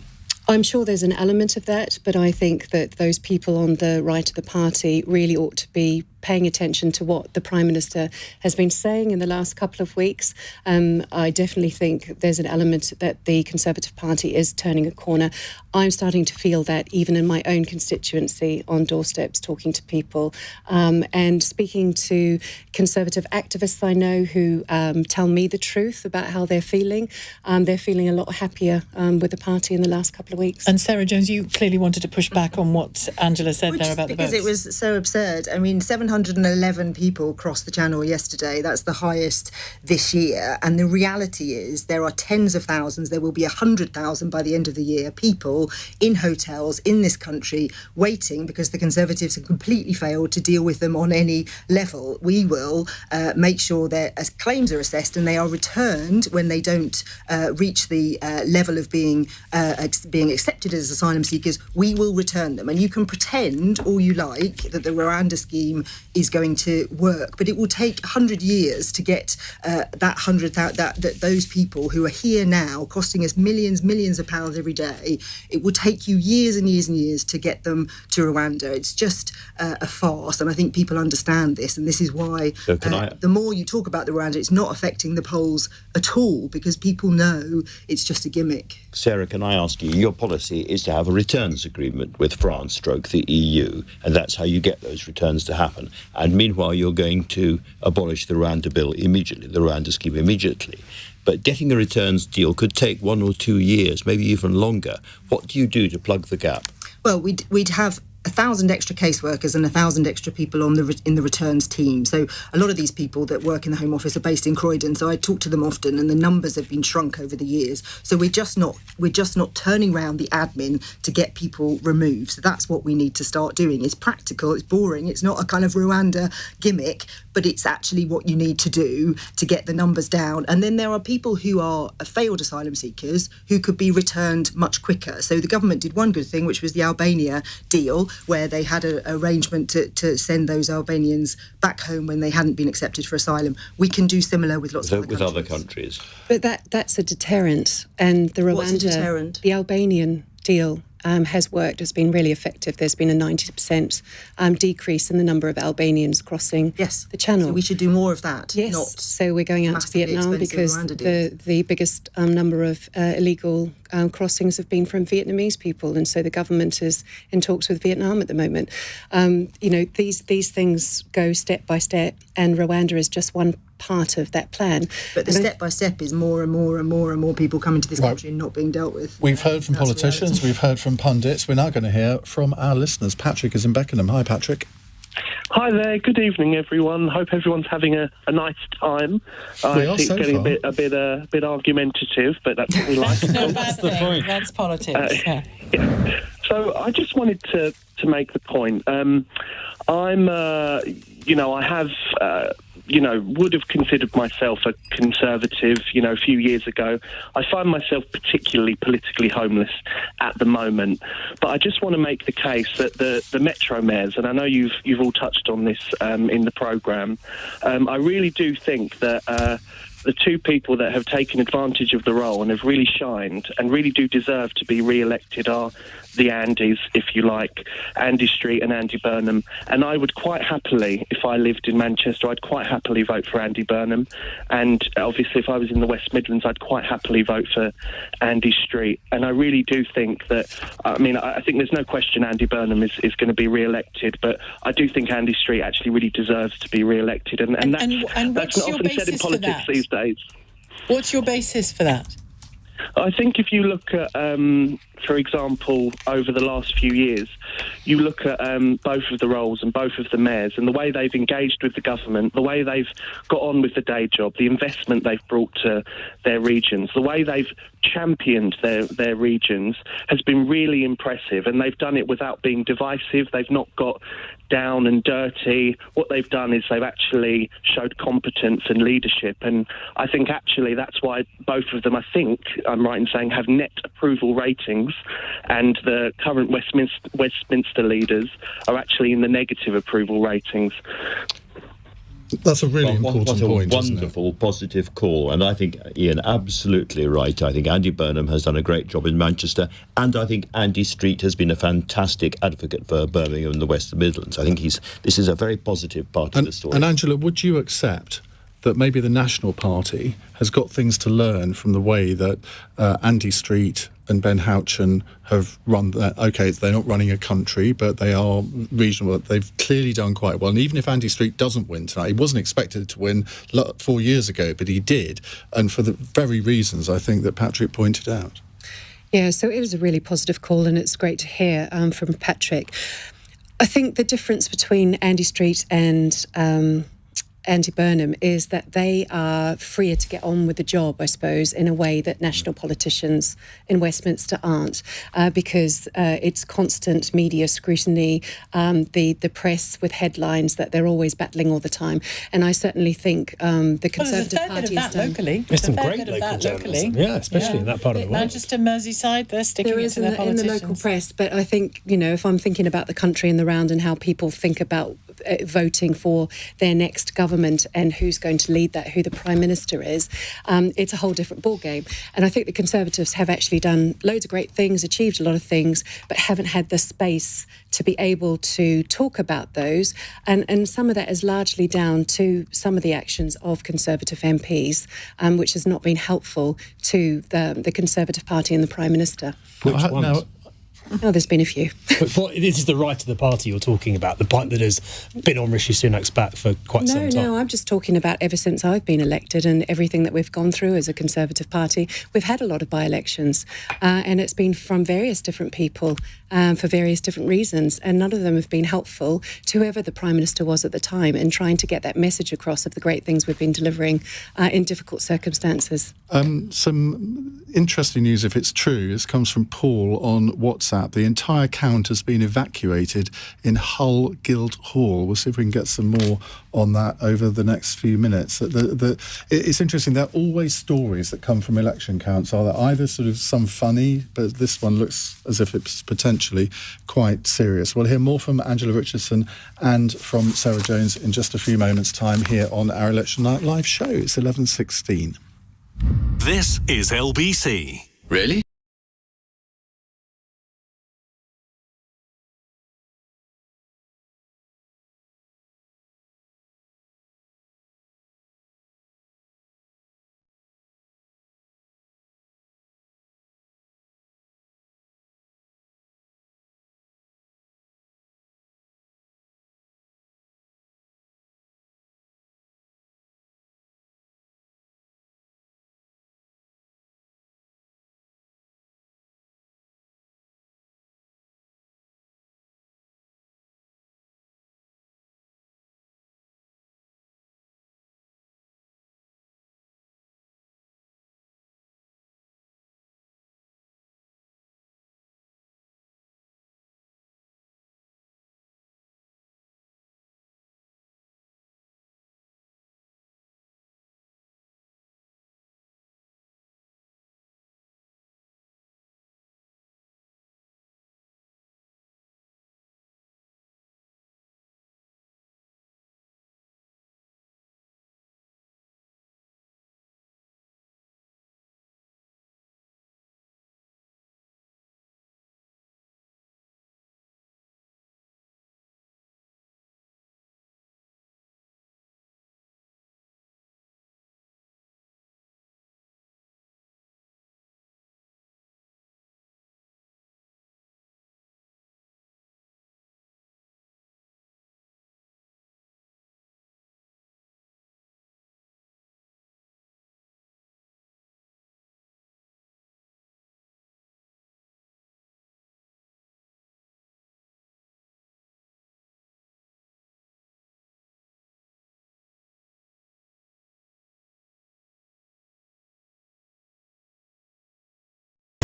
I'm sure there's an element of that, but I think that those people on the right of the party really ought to be paying attention to what the Prime Minister has been saying in the last couple of weeks. I definitely think there's an element that the Conservative Party is turning a corner. I'm starting to feel that even in my own constituency, on doorsteps, talking to people and speaking to Conservative activists I know who tell me the truth about how they're feeling. They're feeling a lot happier with the party in the last couple of weeks. And Sarah Jones, you clearly wanted to push back on what Angela said there about the votes. Because it was so absurd. I mean, 711 people crossed the Channel yesterday. That's the highest this year. And the reality is there are tens of thousands, there will be 100,000 by the end of the year, people in hotels in this country waiting because the Conservatives have completely failed to deal with them on any level. We will make sure their claims are assessed and they are returned when they don't reach the level of being accepted as asylum seekers. We will return them. And you can pretend all you like that the Rwanda scheme is going to work, but it will take 100 years to get those people who are here now, costing us millions of pounds every day. It will take you years and years and years to get them to Rwanda. It's just a farce, and I think people understand this, and this is why the more you talk about the Rwanda, it's not affecting the polls at all, because people know it's just a gimmick. Sarah, can I ask you, your policy is to have a returns agreement with France stroke the EU, and that's how you get those returns to happen. And meanwhile, you're going to abolish the Rwanda bill immediately, the Rwanda scheme immediately. But getting a returns deal could take 1 or 2 years, maybe even longer. What do you do to plug the gap? Well, we'd have 1,000 extra caseworkers and 1,000 extra people in the returns team. So a lot of these people that work in the Home Office are based in Croydon, so I talk to them often, and the numbers have been shrunk over the years. So we're just not turning around the admin to get people removed. So that's what we need to start doing. It's practical, it's boring, it's not a kind of Rwanda gimmick, but it's actually what you need to do to get the numbers down. And then there are people who are failed asylum seekers who could be returned much quicker. So the government did one good thing, which was the Albania deal, where they had an arrangement to send those Albanians back home when they hadn't been accepted for asylum. We can do similar with lots of other countries. But that's a deterrent. And the Rwanda, what's a deterrent? The Albanian deal has worked, has been really effective. There's been a 90% decrease in the number of Albanians crossing the Channel. So we should do more of that. Yes, so we're going out to Vietnam because the biggest number of illegal crossings have been from Vietnamese people, and so the government is in talks with Vietnam at the moment. These things go step by step, and Rwanda is just one part of that plan. But the step-by-step is more and more and more and more people coming to this country and not being dealt with. We've heard from politicians, we've heard from pundits, we're now going to hear from our listeners. Patrick is in Beckenham. Hi, Patrick. Hi there, good evening everyone. Hope everyone's having a nice time. I think it's getting a bit argumentative, but that's what we like. That's no bad thing. That's politics. So I just wanted to make the point. Would have considered myself a conservative, a few years ago. I find myself particularly politically homeless at the moment. But I just want to make the case that the Metro mayors, and I know you've all touched on this in the programme, I really do think that the two people that have taken advantage of the role and have really shined and really do deserve to be re-elected are the Andys, if you like, Andy Street and Andy Burnham. And I would quite happily, if I lived in Manchester, I'd quite happily vote for Andy Burnham. And obviously, if I was in the West Midlands, I'd quite happily vote for Andy Street. And I really do think that, I think there's no question Andy Burnham is going to be re-elected, but I do think Andy Street actually really deserves to be re-elected. And that's not often said in politics these days. What's your basis for that? I think if you look at, for example, over the last few years, you look at both of the roles and both of the mayors and the way they've engaged with the government, the way they've got on with the day job, the investment they've brought to their regions, the way they've championed their regions has been really impressive, and they've done it without being divisive. They've not got down and dirty. What they've done is they've actually showed competence and leadership, and I think actually that's why both of them, I think I'm right in saying, have net approval ratings, and the current Westminster leaders are actually in the negative approval ratings. That's a really important point. What a wonderful, positive call. And I think, Iain, absolutely right. I think Andy Burnham has done a great job in Manchester. And I think Andy Street has been a fantastic advocate for Birmingham and the West Midlands. I think this is a very positive part of the story. And Angela, would you accept that maybe the National Party has got things to learn from the way that Andy Street and Ben Houchen have run that? Okay, they're not running a country, but they are regional. They've clearly done quite well. And even if Andy Street doesn't win tonight, he wasn't expected to win 4 years ago, but he did. And for the very reasons I think that Patrick pointed out. Yeah, so it was a really positive call, and it's great to hear from Patrick. I think the difference between Andy Street and Andy Burnham is that they are freer to get on with the job, I suppose, in a way that national politicians in Westminster aren't, because it's constant media scrutiny, the press with headlines that they're always battling all the time. And I certainly think the Conservative Party has done... locally. There's some great local journalism. Yeah, especially in that part of the world. Manchester, Merseyside, they're sticking it to their politicians. In the local press, but I think, if I'm thinking about the country and the round and how people think about voting for their next government and who's going to lead that, who the Prime Minister is, it's a whole different ballgame. And I think the Conservatives have actually done loads of great things, achieved a lot of things, but haven't had the space to be able to talk about those. And some of that is largely down to some of the actions of Conservative MPs, which has not been helpful to the Conservative Party and the Prime Minister. Which ones? Oh, there's been a few. But this is the right of the party you're talking about, the part that has been on Rishi Sunak's back for quite some time. No, I'm just talking about ever since I've been elected and everything that we've gone through as a Conservative Party. We've had a lot of by-elections, and it's been from various different people for various different reasons, and none of them have been helpful to whoever the Prime Minister was at the time in trying to get that message across of the great things we've been delivering in difficult circumstances. Some interesting news, if it's true, this comes from Paul on WhatsApp. The entire count has been evacuated in Hull Guildhall. We'll see if we can get some more on that over the next few minutes. It's interesting, there are always stories that come from election counts. Are there either sort of some funny, but this one looks as if it's potentially quite serious. We'll hear more from Angela Richardson and from Sarah Jones in just a few moments' time here on our Election Night Live show. It's 11:16. This is LBC. Really?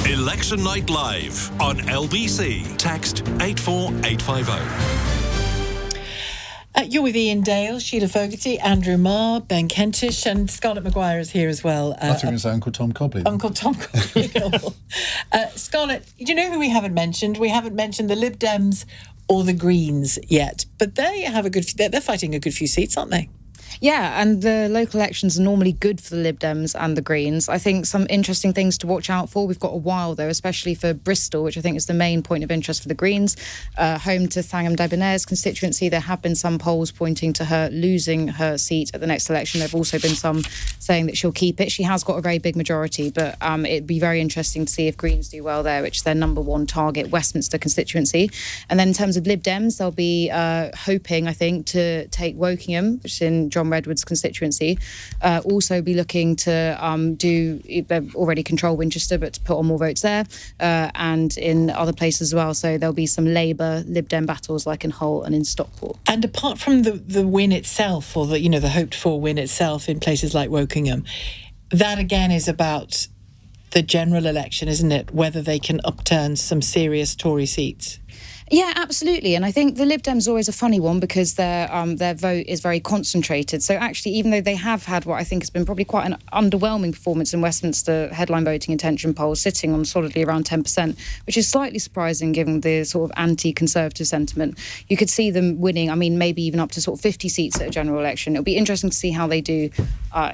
Election Night Live on LBC. Text 84850. You're with Iain Dale, Shelagh Fogarty, Andrew Marr, Ben Kentish, and Scarlett Maguire is here as well. I think it's Uncle Tom Cobley. Uncle Tom Cobley. Scarlett, do you know who we haven't mentioned? We haven't mentioned the Lib Dems or the Greens yet, but they have they're fighting a good few seats, aren't they? Yeah, and the local elections are normally good for the Lib Dems and the Greens. I think some interesting things to watch out for. We've got a while, though, especially for Bristol, which I think is the main point of interest for the Greens. Home to Thangham Debonair's constituency, there have been some polls pointing to her losing her seat at the next election. There have also been some saying that she'll keep it. She has got a very big majority, but it'd be very interesting to see if Greens do well there, which is their number one target, Westminster constituency. And then in terms of Lib Dems, they'll be hoping, I think, to take Wokingham, which is in John Redwood's constituency. Also be looking to they already control Winchester, but to put on more votes there, and in other places as well. So there'll be some Labour Lib Dem battles like in Hull and in Stockport. And apart from the win itself, or the hoped for win itself in places like Wokingham, that again is about the general election, isn't it? Whether they can upturn some serious Tory seats. Yeah, absolutely. And I think the Lib Dems are always a funny one because their vote is very concentrated. So actually, even though they have had what I think has been probably quite an underwhelming performance in Westminster headline voting intention polls, sitting on solidly around 10%, which is slightly surprising given the sort of anti-Conservative sentiment. You could see them winning, maybe even up to sort of 50 seats at a general election. It'll be interesting to see how they do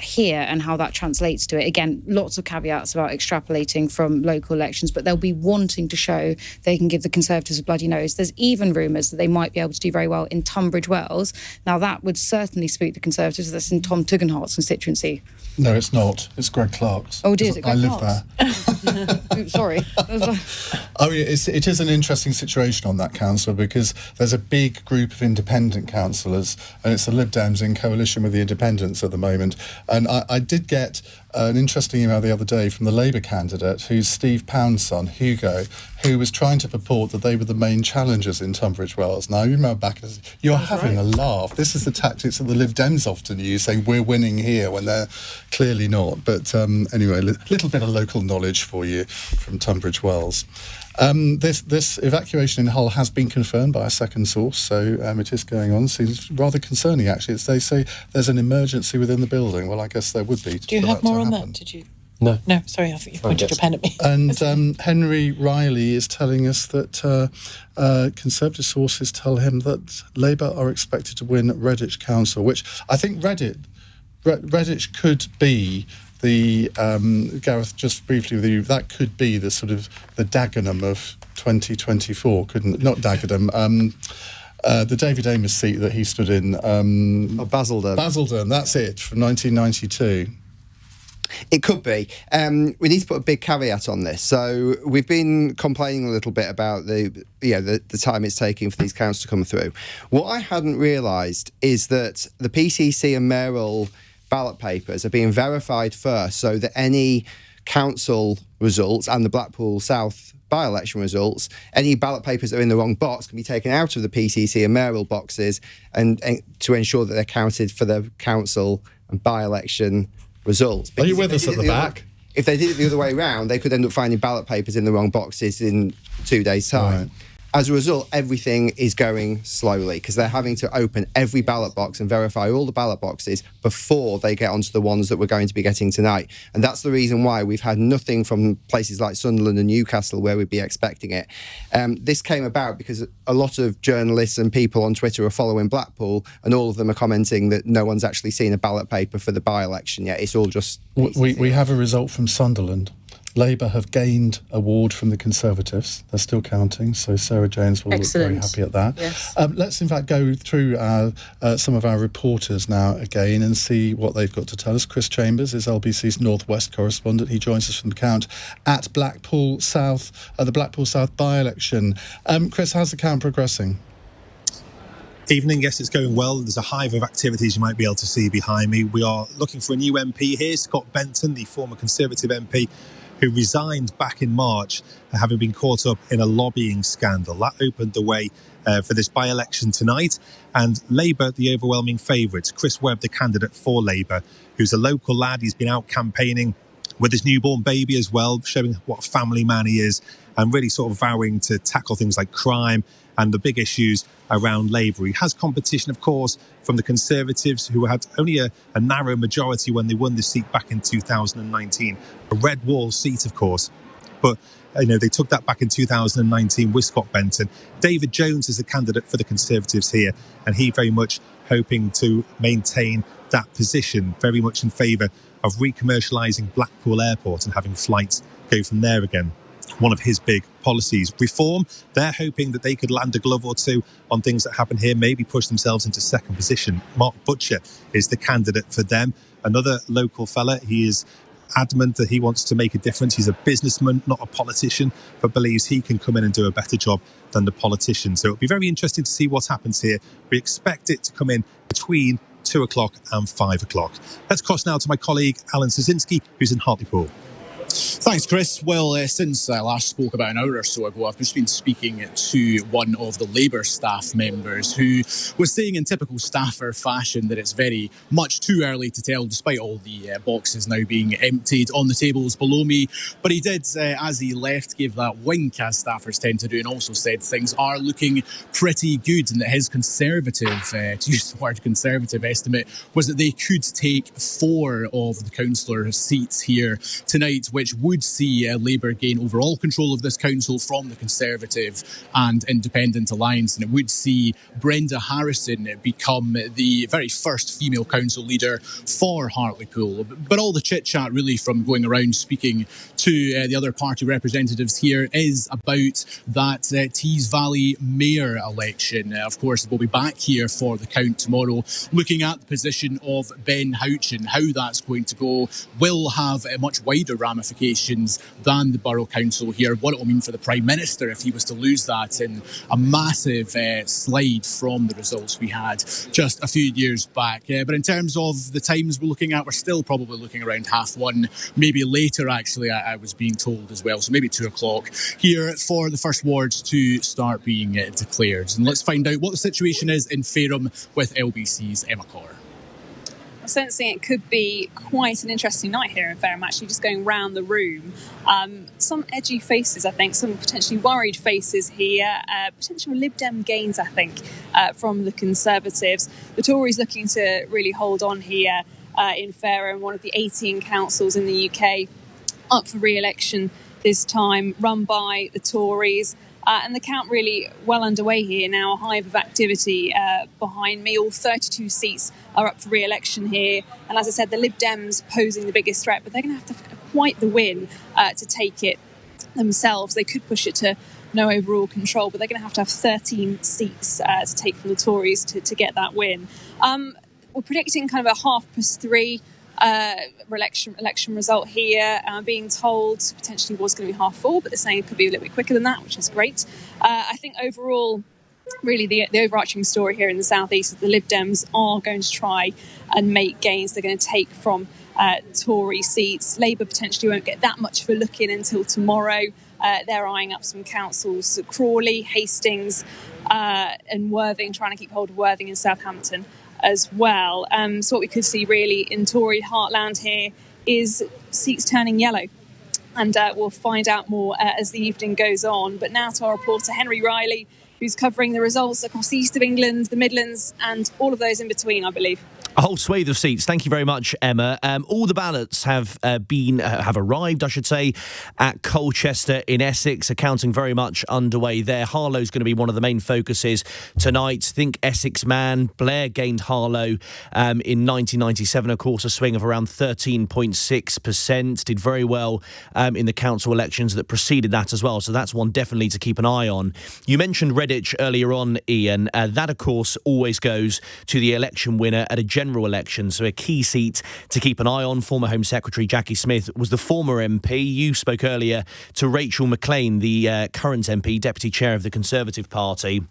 here and how that translates to it. Again, lots of caveats about extrapolating from local elections, but they'll be wanting to show they can give the Conservatives a bloody nose. There's even rumours that they might be able to do very well in Tunbridge Wells. Now, that would certainly spook the Conservatives. That's in Tom Tugendhat's constituency. No, it's not. It's Greg Clark's. Oh, dear, is it Greg Clark's? I live there. Sorry. It is an interesting situation on that council because there's a big group of independent councillors and it's the Lib Dems in coalition with the Independents at the moment. And I did get an interesting email the other day from the Labour candidate, who's Steve Pound's son, Hugo, who was trying to purport that they were the main challengers in Tunbridge Wells. Now, you remember back, you're having a laugh. This is the tactics that the Lib Dems often use, saying we're winning here when they're clearly not. But anyway, a little bit of local knowledge for you from Tunbridge Wells. This evacuation in Hull has been confirmed by a second source, so it is going on. Seems rather concerning, actually. They say there's an emergency within the building. Well, I guess there would be. Do you have more on that? Did you? No. No, sorry, I think you pointed your pen at me. And Henry Riley is telling us that Conservative sources tell him that Labour are expected to win Redditch Council, which I think Redditch could be the Gareth, just briefly with you, that could be the sort of the Dagenham of 2024, couldn't it? Not Dagenham. The David Amos seat that he stood in. Basildon. Basildon, that's it, from 1992. It could be. We need to put a big caveat on this. So we've been complaining a little bit about the time it's taking for these counts to come through. What I hadn't realised is that the PCC and Mayoral ballot papers are being verified first, so that any council results and the Blackpool South by-election results, any ballot papers that are in the wrong box can be taken out of the PCC and Mayoral boxes and to ensure that they're counted for the council and by-election results. Are you with us at the back? If they did it the other way around, they could end up finding ballot papers in the wrong boxes in 2 days' time. Right. As a result, everything is going slowly because they're having to open every ballot box and verify all the ballot boxes before they get onto the ones that we're going to be getting tonight. And that's the reason why we've had nothing from places like Sunderland and Newcastle where we'd be expecting it. This came about because a lot of journalists and people on Twitter are following Blackpool, and all of them are commenting that no one's actually seen a ballot paper for the by-election yet. It's all just... We have a result from Sunderland. Labour have gained a ward from the Conservatives. They're still counting, so Sarah James will look very happy at that. Yes. Let's in fact go through some of our reporters now again and see what they've got to tell us. Chris Chambers is LBC's North West correspondent. He joins us from the count at Blackpool South, the Blackpool South by-election. Chris, how's the count progressing? Evening, yes, it's going well. There's a hive of activities you might be able to see behind me. We are looking for a new MP here, Scott Benton, the former Conservative MP, who resigned back in March, having been caught up in a lobbying scandal. That opened the way for this by-election tonight. And Labour, the overwhelming favourites. Chris Webb, the candidate for Labour, who's a local lad. He's been out campaigning with his newborn baby as well, showing what a family man he is, and really sort of vowing to tackle things like crime and the big issues around Labour. He has competition, of course, from the Conservatives, who had only a narrow majority when they won the seat back in 2019. A red wall seat, of course. But they took that back in 2019 with Scott Benton. David Jones is a candidate for the Conservatives here, and he very much hoping to maintain that position, very much in favour of recommercialising Blackpool Airport and having flights go from there again. One of his big policies. Reform, they're hoping that they could land a glove or two on things that happen here, maybe push themselves into second position. Mark Butcher is the candidate for them. Another local fella, he is adamant that he wants to make a difference. He's a businessman, not a politician, but believes he can come in and do a better job than the politician. So it'll be very interesting to see what happens here. We expect it to come in between 2 o'clock and 5 o'clock. Let's cross now to my colleague Alan Szynski, who's in Hartlepool. Thanks, Chris. Well, since I last spoke about an hour or so ago, I've just been speaking to one of the Labour staff members who was saying in typical staffer fashion that it's very much too early to tell, despite all the boxes now being emptied on the tables below me. But he did, as he left, give that wink, as staffers tend to do, and also said things are looking pretty good, and that his conservative, to use the word conservative, estimate was that they could take 4 of the councillor seats here tonight, which would see Labour gain overall control of this council from the Conservative and Independent Alliance, and it would see Brenda Harrison become the very first female council leader for Hartlepool. But all the chit-chat really from going around speaking to the other party representatives here is about that Tees Valley mayor election. Of course, we'll be back here for the count tomorrow, looking at the position of Ben Houchin. How that's going to go will have much wider ramifications than the Borough Council here. What it will mean for the Prime Minister if he was to lose that in a massive slide from the results we had just a few years back. But in terms of the times we're looking at, we're still probably looking around 1:30, maybe later actually, I was being told as well. So maybe 2 o'clock here for the first wards to start being declared. And let's find out what the situation is in Fareham with LBC's Emma Carr. I'm sensing it could be quite an interesting night here in Fareham, actually, just going round the room. Some edgy faces, I think, some potentially worried faces here, potential Lib Dem gains, I think, from the Conservatives. The Tories looking to really hold on here in Fareham, one of the 18 councils in the UK up for re-election this time, run by the Tories. And the count really well underway here now, a hive of activity behind me. All 32 seats are up for re-election here. And as I said, the Lib Dems posing the biggest threat, but they're going to have to quite the win to take it themselves. They could push it to no overall control, but they're going to have 13 seats to take from the Tories to get that win. We're predicting kind of a 3:30 election result here. Being told potentially was going to be 4:30, but they're saying it could be a little bit quicker than that, which is great. I think overall, really the overarching story here in the southeast is the Lib Dems are going to try and make gains. They're going to take from Tory seats. Labour potentially won't get that much of a look in until tomorrow. They're eyeing up some councils, Crawley, Hastings and Worthing, trying to keep hold of Worthing and Southampton as well. So what we could see really in Tory heartland here is seats turning yellow. And we'll find out more as the evening goes on. But now to our reporter, Henry Riley, who's covering the results across the east of England, the Midlands, and all of those in between, I believe. A whole swathe of seats. Thank you very much, Emma. All the ballots have arrived, I should say, at Colchester in Essex. Accounting very much underway there. Harlow's going to be one of the main focuses tonight. Think Essex man. Blair gained Harlow in 1997, of course, a swing of around 13.6%. Did very well in the council elections that preceded that as well. So that's one definitely to keep an eye on. You mentioned Redditch earlier on, Iain. That, of course, always goes to the election winner at a general election, so a key seat to keep an eye on. Former Home Secretary Jackie Smith was the former MP. You spoke earlier to Rachel McLean, the current MP, Deputy Chair of the Conservative Party.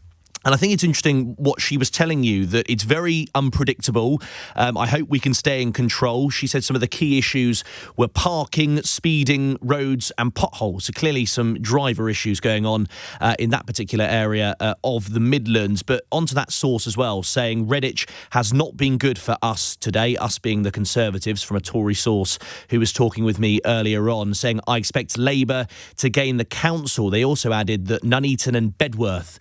And I think it's interesting what she was telling you, that it's very unpredictable. I hope we can stay in control. She said some of the key issues were parking, speeding, roads and potholes. So clearly some driver issues going on in that particular area of the Midlands. But onto that source as well, saying Redditch has not been good for us today, us being the Conservatives, from a Tory source who was talking with me earlier on, saying I expect Labour to gain the council. They also added that Nuneaton and Bedworth,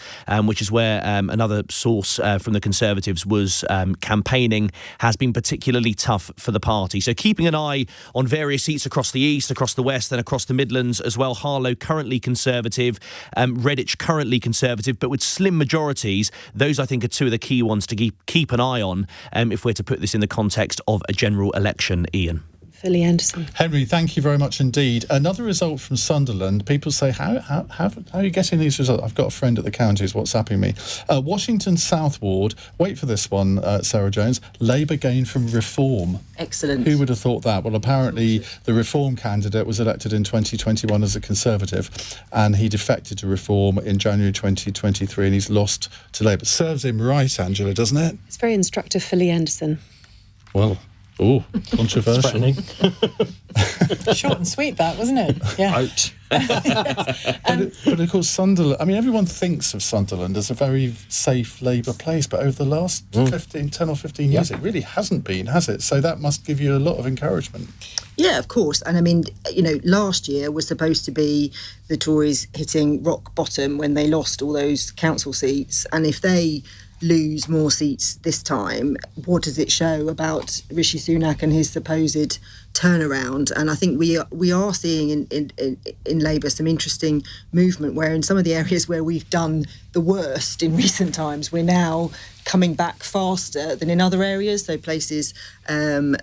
which is where where another source from the Conservatives was campaigning, has been particularly tough for the party. So keeping an eye on various seats across the east, across the west, and across the Midlands as well. Harlow currently Conservative, Redditch currently Conservative, but with slim majorities. Those, I think, are two of the key ones to keep an eye on if we're to put this in the context of a general election, Iain. Philly Anderson. Henry, thank you very much indeed. Another result from Sunderland. People say, how are you getting these results? I've got a friend at the county who's WhatsApping me. Washington South Ward, wait for this one, Sarah Jones, Labour gained from Reform. Excellent. Who would have thought that? Well, apparently the Reform candidate was elected in 2021 as a Conservative, and he defected to Reform in January 2023, and he's lost to Labour. Serves him right, Angela, doesn't it? It's very instructive, Philly Anderson. Well... Oh, controversial. Short and sweet, that, wasn't it? Yeah. Ouch. But of course, Sunderland, I mean, everyone thinks of Sunderland as a very safe Labour place, but over the last 10 or 15 years, it really hasn't been, has it? So that must give you a lot of encouragement. Yeah, of course. And I mean, last year was supposed to be the Tories hitting rock bottom when they lost all those council seats. And if they lose more seats this time, what does it show about Rishi Sunak and his supposed turnaround? And I think we are seeing in Labour some interesting movement where in some of the areas where we've done the worst in recent times, we're now coming back faster than in other areas. So places, like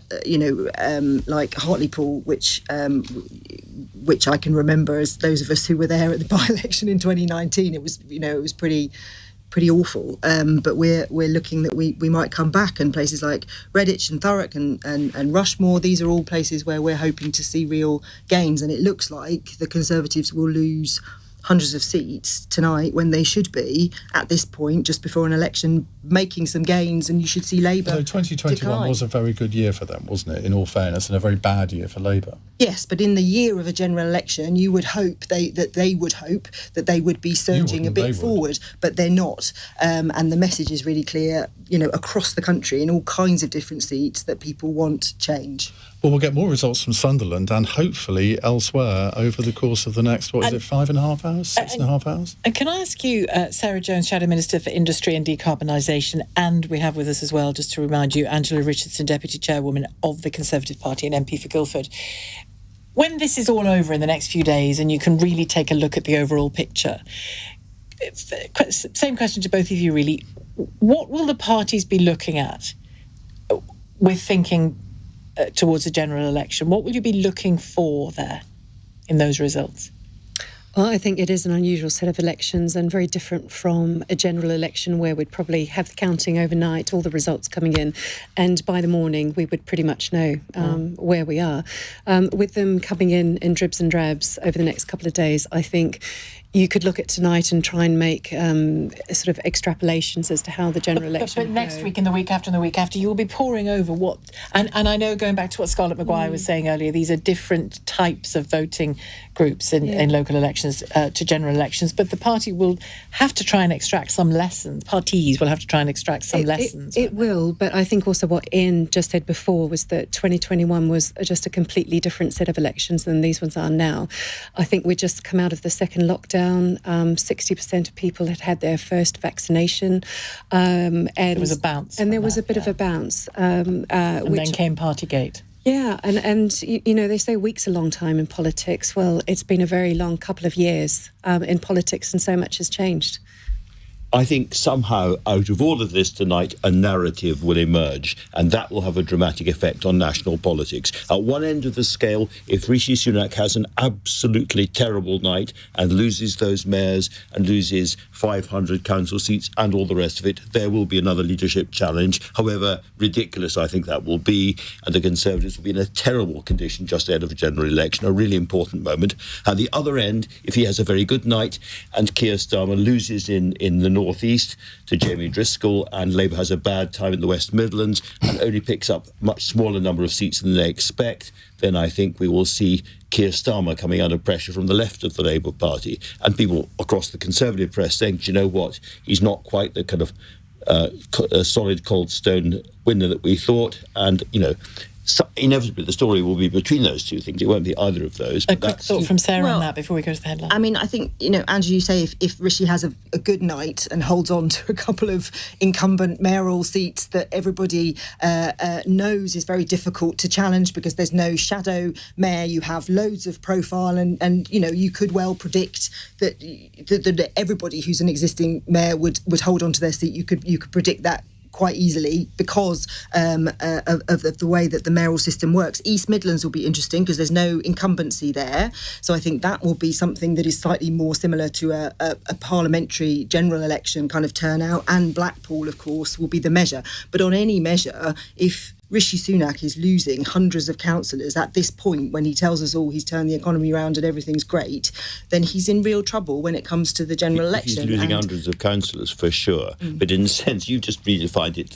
Hartlepool, which I can remember as those of us who were there at the by-election in 2019, it was pretty awful, but we're looking that we might come back, and places like Redditch and Thurrock and Rushmore, these are all places where we're hoping to see real gains, and it looks like the Conservatives will lose hundreds of seats tonight when they should be, at this point, just before an election, making some gains, and you should see Labour So 2021 decline. was a very good year for them, wasn't it, in all fairness, and a very bad year for Labour. Yes, but in the year of a general election, you would hope that they would be surging a bit forward, but they're not. And the message is really clear, across the country in all kinds of different seats, that people want change. Well, we'll get more results from Sunderland and hopefully elsewhere over the course of the next, 5.5 hours, 6.5 hours? And can I ask you, Sarah Jones, Shadow Minister for Industry and Decarbonisation, and we have with us as well, just to remind you, Angela Richardson, Deputy Chairwoman of the Conservative Party and MP for Guildford. When this is all over in the next few days and you can really take a look at the overall picture, same question to both of you really, what will the parties be looking at with thinking towards a general election? What will you be looking for there in those results? Well, I think it is an unusual set of elections and very different from a general election where we'd probably have the counting overnight, all the results coming in, and by the morning we would pretty much know where we are. With them coming in dribs and drabs over the next couple of days, I think you could look at tonight and try and make sort of extrapolations as to how the general election But next week and the week after and the week after, you will be poring over what... And I know, going back to what Scarlett Maguire was saying earlier, these are different types of voting groups in local elections to general elections, but the party will have to try and extract some lessons. Parties will have to try and extract some lessons. It will, but I think also what Iain just said before was that 2021 was just a completely different set of elections than these ones are now. I think we'd just come out of the second lockdown. 60% of people had their first vaccination. And there was a bounce. And there was a bit of a bounce. And then came Partygate. Yeah, and they say weeks a long time in politics. Well, it's been a very long couple of years in politics, and so much has changed. I think somehow out of all of this tonight, a narrative will emerge, and that will have a dramatic effect on national politics. At one end of the scale, if Rishi Sunak has an absolutely terrible night and loses those mayors and loses 500 council seats and all the rest of it, there will be another leadership challenge. However ridiculous I think that will be, and the Conservatives will be in a terrible condition just ahead of a general election, a really important moment. At the other end, if he has a very good night and Keir Starmer loses in the northeast to Jamie Driscoll, and Labour has a bad time in the West Midlands and only picks up a much smaller number of seats than they expect, then I think we will see Keir Starmer coming under pressure from the left of the Labour Party, and people across the Conservative press saying, do you know what, he's not quite the kind of solid cold stone winner that we thought, and So inevitably, the story will be between those two things. It won't be either of those. A quick thought from Sarah on that before we go to the headline. I mean, I think, Andrew, you say if Rishi has a good night and holds on to a couple of incumbent mayoral seats that everybody knows is very difficult to challenge because there's no shadow mayor, you have loads of profile and you could well predict that everybody who's an existing mayor would hold on to their seat. You could predict that quite easily because of the way that the mayoral system works. East Midlands will be interesting because there's no incumbency there. So I think that will be something that is slightly more similar to a parliamentary general election kind of turnout. And Blackpool, of course, will be the measure. But on any measure, if Rishi Sunak is losing hundreds of councillors at this point when he tells us all he's turned the economy around and everything's great, then he's in real trouble when it comes to the general election. He's losing hundreds of councillors for sure, but in a sense you just redefined it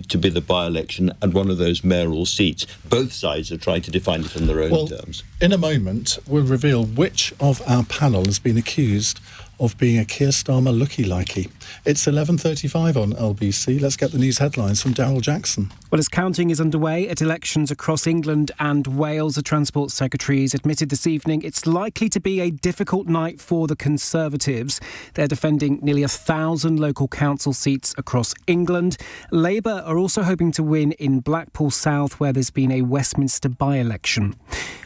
to be the by-election and one of those mayoral seats. Both sides are trying to define it in their own terms. In a moment we'll reveal which of our panel has been accused of being a Keir Starmer looky-likey. It's 11:35 on LBC. Let's get the news headlines from Daryl Jackson. Well, as counting is underway at elections across England and Wales, the Transport Secretary has admitted this evening it's likely to be a difficult night for the Conservatives. They're defending nearly 1,000 local council seats across England. Labour are also hoping to win in Blackpool South, where there's been a Westminster by-election.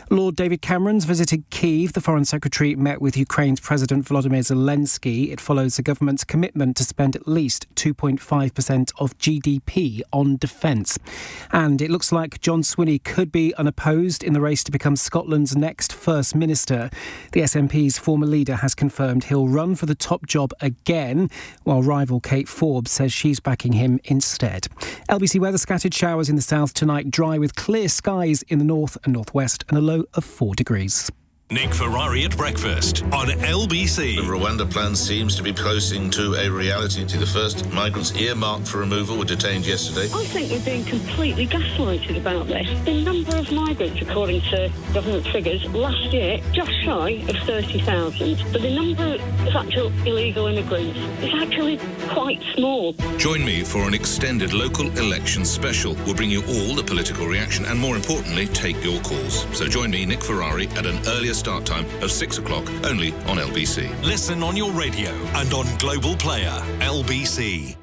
Lord David Cameron's visited Kyiv. The Foreign Secretary met with Ukraine's President Volodymyr Zelensky. It follows the government's commitment to spend at least 2.5% of GDP on defence. And it looks like John Swinney could be unopposed in the race to become Scotland's next First Minister. The SNP's former leader has confirmed he'll run for the top job again, while rival Kate Forbes says she's backing him instead. LBC weather: scattered showers in the south tonight, dry with clear skies in the north and northwest, and a low of 4 degrees. Nick Ferrari at breakfast on LBC. The Rwanda plan seems to be closing to a reality. The first migrants earmarked for removal were detained yesterday. I think we're being completely gaslighted about this. The number of migrants, according to government figures, last year just shy of 30,000. But the number of actual illegal immigrants is actually quite small. Join me for an extended local election special. We'll bring you all the political reaction and, more importantly, take your calls. So join me, Nick Ferrari, at an earlier start time of 6 o'clock, only on LBC. Listen on your radio and on Global Player, LBC.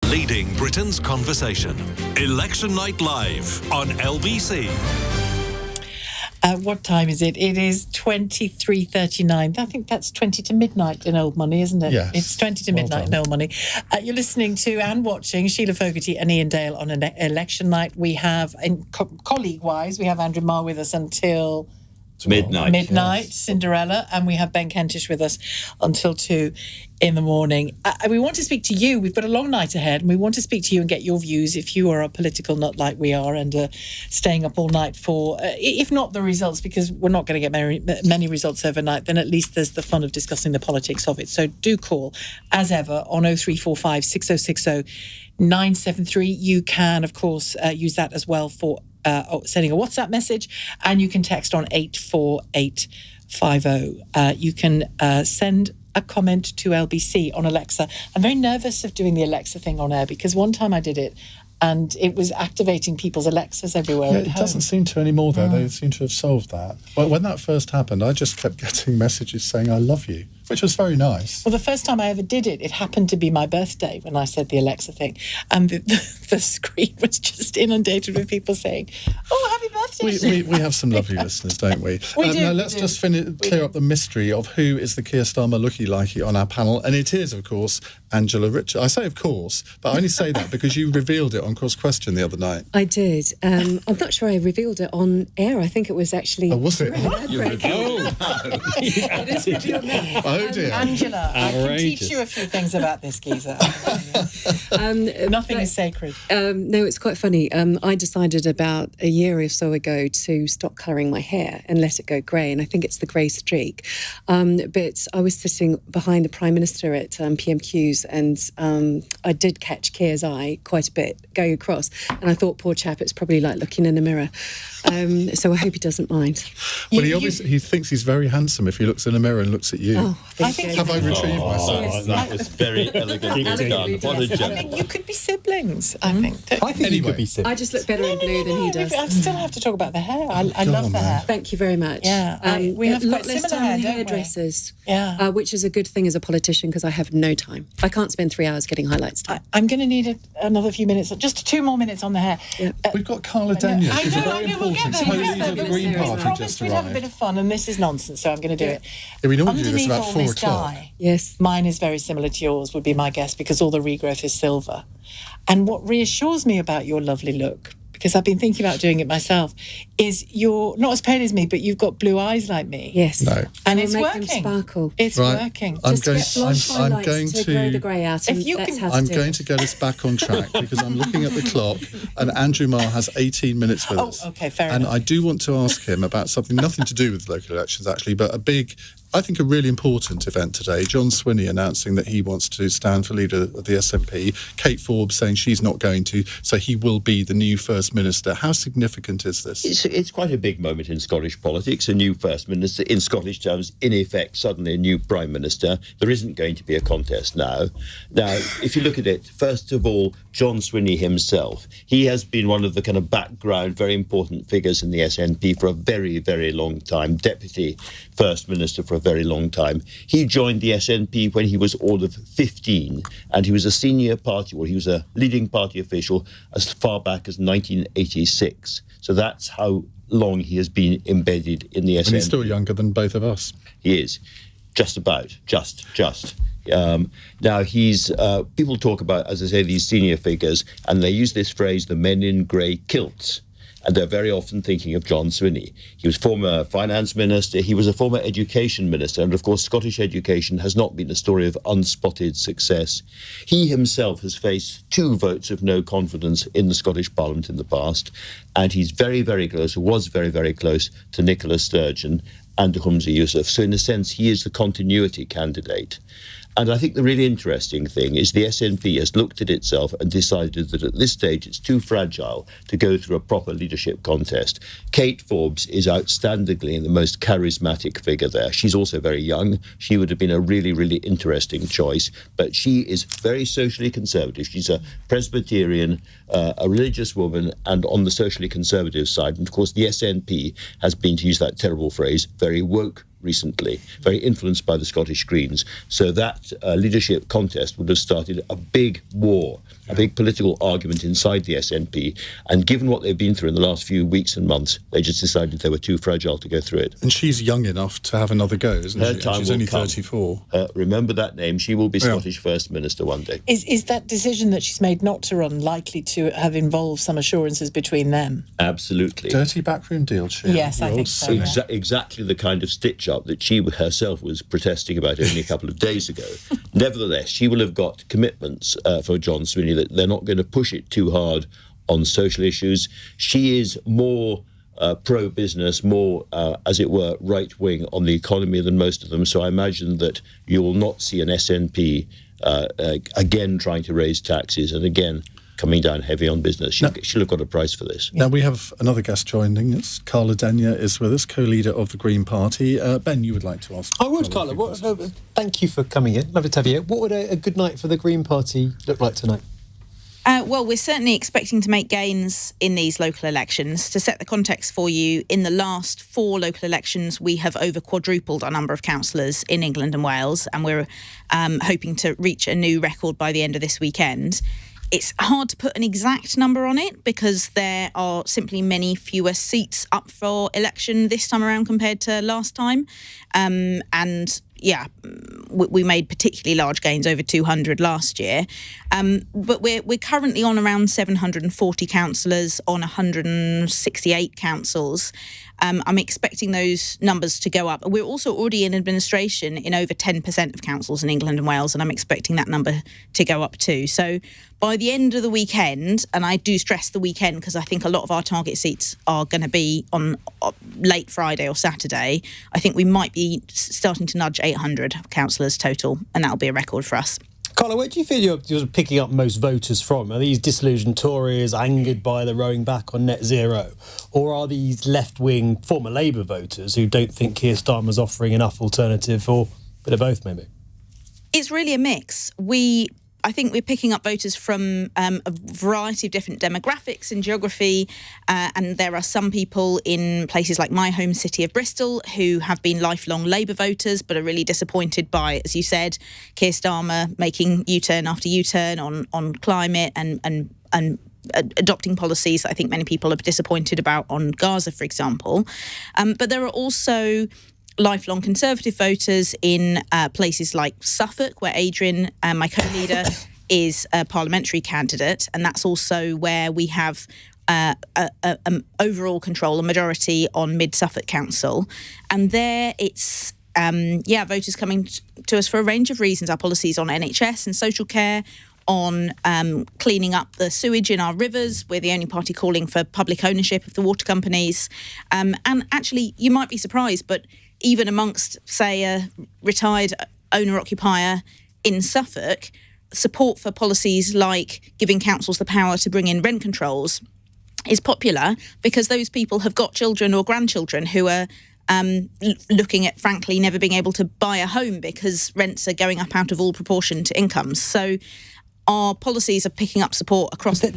leading Britain's conversation. Election Night Live on LBC. What time is it? It is 23:39. I think that's 20 to midnight in old money, isn't it? Yes. It's 20 to midnight in old money. You're listening to and watching Shelagh Fogarty and Iain Dale on an election night. We have, colleague-wise, we have Andrew Marr with us until... Midnight. Yes. Cinderella, and we have Ben Kentish with us until 2 in the morning. We want to speak to you. We've got a long night ahead, and we want to speak to you and get your views if you are a political nut like we are and staying up all night for, if not the results, because we're not going to get many results overnight, then at least there's the fun of discussing the politics of it. So do call, as ever, on 0345 6060 973. You can, of course, use that as well for sending a WhatsApp message, and you can text on 84850. You can send a comment to LBC on Alexa. I'm very nervous of doing the Alexa thing on air because one time I did it and it was activating people's Alexas everywhere at It home. doesn't seem to anymore, though. They seem to have solved that. Well, when that first happened, I just kept getting messages saying, I love you, which was very nice. Well, the first time I ever did it, it happened to be my birthday when I said the Alexa thing. And the screen was just inundated with people saying, oh, happy birthday. We have some lovely listeners, don't we? We do. Now, let's just clear up the mystery of who is the Keir Starmer looky-likey on our panel. And it is, of course, Angela Richard. I say, of course, but I only say that because you revealed it on Cross Question the other night. I did. I'm not sure I revealed it on air. I think it was actually... Oh, was it? It is revealed now. Oh, dear. Angela, I can teach you a few things about this geezer. Nothing is sacred. No, it's quite funny. I decided about a year or so ago to stop colouring my hair and let it go grey, and I think it's the grey streak. But I was sitting behind the Prime Minister at PMQs, and I did catch Keir's eye quite a bit going across, and I thought, poor chap, it's probably like looking in a mirror. So I hope he doesn't mind. Well, he thinks he's very handsome if he looks in a mirror and looks at you. Oh, have I retrieved myself? Yes. That was very elegantly done. What a I gentleman. think you could be siblings, I think. I think you could be siblings. I just look better in blue than he does. I still have to talk about the hair. I love the hair. Thank you very much. Yeah, we have a quite lot less similar time hair, on don't we? hairdressers, Yeah. which is a good thing as a politician because I have no time. I can't spend 3 hours getting highlights done. I'm going to need another few minutes, just 2 more minutes on the hair. We've got Carla Daniels, who's a very important host of the Green Party We promised just we'd have a bit arrived. of fun, and this is nonsense, so I'm going to do it. Yeah, we normally do this Underneath about all 4 this o'clock. dye, yes, mine is very similar to yours, would be my guess, because all the regrowth is silver. And what reassures me about your lovely look, because I've been thinking about doing it myself, is you're not as pale as me, but you've got blue eyes like me. Yes. No. And We'll it's make working. them sparkle. It's Right. working. I'm Just going- get blonde I'm highlights going to to- grow the grey out. And If you that's can- how to I'm do going it. to get us back on track because I'm looking at the clock and Andrew Marr has 18 minutes with us. Oh, okay, fair And enough. I do want to ask him about something, nothing to do with local elections actually, but a big, I think a really important event today. John Swinney announcing that he wants to stand for leader of the SNP. Kate Forbes saying she's not going to, so he will be the new First Minister. How significant is this? It's quite a big moment in Scottish politics. A new First Minister, in Scottish terms, in effect, suddenly a new Prime Minister. There isn't going to be a contest now. Now, if you look at it, first of all, John Swinney himself, he has been one of the kind of background, very important figures in the SNP for a very, very long time, Deputy First Minister for a very long time. He joined the SNP when he was all of 15, and he was a senior party, or he was a leading party official as far back as 1986. So that's how long he has been embedded in the SNP. And he's still younger than both of us. He is. Just about. Just. Now, he's... people talk about, as I say, these senior figures, and they use this phrase, the men in grey kilts. And they're very often thinking of John Swinney. He was former finance minister. He was a former education minister. And, of course, Scottish education has not been a story of unspotted success. He himself has faced 2 votes of no confidence in the Scottish Parliament in the past. And he's very, very close, or was very, very close to Nicola Sturgeon and to Humza Yousaf. So, in a sense, he is the continuity candidate. And I think the really interesting thing is the SNP has looked at itself and decided that at this stage it's too fragile to go through a proper leadership contest. Kate Forbes is outstandingly the most charismatic figure there. She's also very young. She would have been a really, really interesting choice. But she is very socially conservative. She's a Presbyterian, a religious woman, and on the socially conservative side. And of course, the SNP has been, to use that terrible phrase, very woke recently, very influenced by the Scottish Greens. So that leadership contest would have started a big war, a big political argument inside the SNP. And given what they've been through in the last few weeks and months, they just decided they were too fragile to go through it. And she's young enough to have another go, isn't she? She's only 34. Remember that name. She will be Scottish First Minister one day. Is that decision that she's made not to run likely to have involved some assurances between them? Absolutely. Dirty backroom deal, she. Yes, I think so. Exactly the kind of stitch-up that she herself was protesting about only a couple of days ago. Nevertheless, she will have got commitments for John Swinney that they're not going to push it too hard on social issues. She is more pro-business, more, as it were, right-wing on the economy than most of them. So I imagine that you will not see an SNP again trying to raise taxes and again coming down heavy on business. She'll have got a price for this. Now we have another guest joining us. Carla Denyer is with us, co-leader of the Green Party. Ben, you would like to ask? I would, Carla. Thank you for coming in. Lovely to have you here. What would a good night for the Green Party look like tonight? Well, we're certainly expecting to make gains in these local elections. To set the context for you, in the last 4 local elections, we have over quadrupled our number of councillors in England and Wales, and we're hoping to reach a new record by the end of this weekend. It's hard to put an exact number on it because there are simply many fewer seats up for election this time around compared to last time. We made particularly large gains, over 200 last year. But we're currently on around 740 councillors on 168 councils. I'm expecting those numbers to go up. We're also already in administration in over 10% of councils in England and Wales, and I'm expecting that number to go up too. So by the end of the weekend, and I do stress the weekend because I think a lot of our target seats are going to be on late Friday or Saturday, I think we might be starting to nudge 800 councillors total, and that'll be a record for us. Carla, where do you feel you're picking up most voters from? Are these disillusioned Tories angered by the rowing back on net zero? Or are these left-wing former Labour voters who don't think Keir Starmer's offering enough alternative, or a bit of both maybe? It's really a mix. I think we're picking up voters from a variety of different demographics and geography, and there are some people in places like my home city of Bristol who have been lifelong Labour voters but are really disappointed by, as you said, Keir Starmer making U-turn after U-turn on climate and adopting policies that I think many people are disappointed about on Gaza, for example. But there are also lifelong Conservative voters in places like Suffolk, where Adrian, my co-leader, is a parliamentary candidate, and that's also where we have overall control, a majority on Mid-Suffolk Council. And there it's, voters coming to us for a range of reasons. Our policies on NHS and social care, on cleaning up the sewage in our rivers. We're the only party calling for public ownership of the water companies. And actually, you might be surprised, but even amongst, say, a retired owner-occupier in Suffolk, support for policies like giving councils the power to bring in rent controls is popular because those people have got children or grandchildren who are looking at, frankly, never being able to buy a home because rents are going up out of all proportion to incomes. So our policies are picking up support across the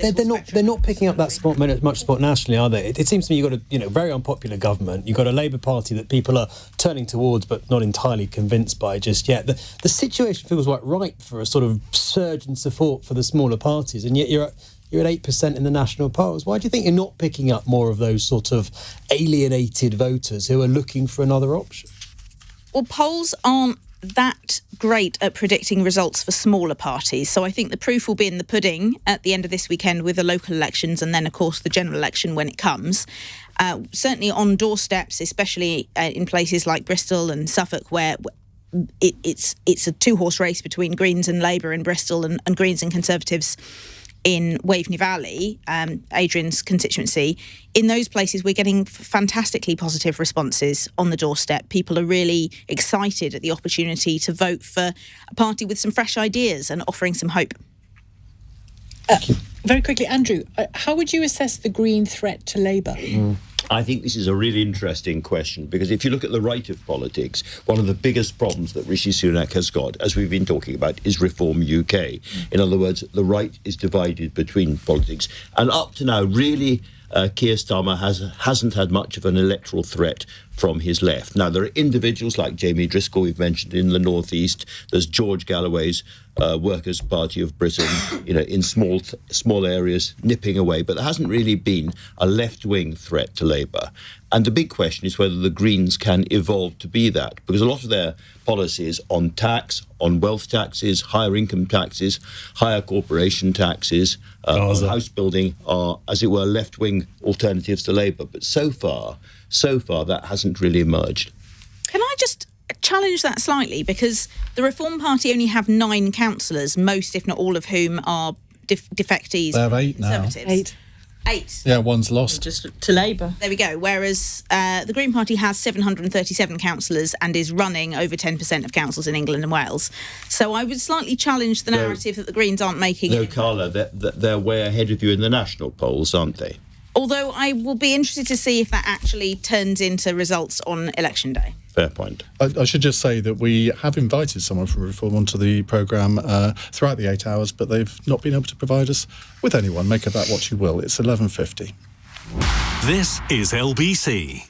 they're not picking up that support, much support nationally, are they? It seems to me you've got a very unpopular government. You've got a Labour Party that people are turning towards but not entirely convinced by just yet. The situation feels like ripe for a sort of surge in support for the smaller parties, and yet you're at 8% in the national polls. Why do you think you're not picking up more of those sort of alienated voters who are looking for another option? Well, polls aren't that great at predicting results for smaller parties. So I think the proof will be in the pudding at the end of this weekend with the local elections and then, of course, the general election when it comes. Certainly on doorsteps, especially in places like Bristol and Suffolk, where it's a two-horse race between Greens and Labour in Bristol and Greens and Conservatives in Waveney Valley, Adrian's constituency. In those places, we're getting fantastically positive responses on the doorstep. People are really excited at the opportunity to vote for a party with some fresh ideas and offering some hope. Very quickly, Andrew, how would you assess the Green threat to Labour? I think this is a really interesting question because if you look at the right of politics, one of the biggest problems that Rishi Sunak has got, as we've been talking about, is Reform UK. In other words, the right is divided between politics. And up to now, really, Keir Starmer hasn't had much of an electoral threat from his left. Now, there are individuals like Jamie Driscoll, we've mentioned, in the North East. There's George Galloway's Workers' Party of Britain, in small areas, nipping away. But there hasn't really been a left-wing threat to Labour. And the big question is whether the Greens can evolve to be that, because a lot of their policies on tax, on wealth taxes, higher income taxes, higher corporation taxes, on house building are, as it were, left-wing alternatives to Labour. But so far, that hasn't really emerged. Can I just challenge that slightly? Because the Reform Party only have 9 councillors, most, if not all of whom are defectees. They have 8 now. 8. Yeah, one's lost. Just to Labour. There we go. Whereas the Green Party has 737 councillors and is running over 10% of councils in England and Wales. So I would slightly challenge the narrative that the Greens aren't making. No, Carla, they're way ahead of you in the national polls, aren't they? Although I will be interested to see if that actually turns into results on election day. Fair point. I should just say that we have invited someone from Reform onto the programme throughout the 8 hours, but they've not been able to provide us with anyone. Make of that what you will. It's 11:50. This is LBC.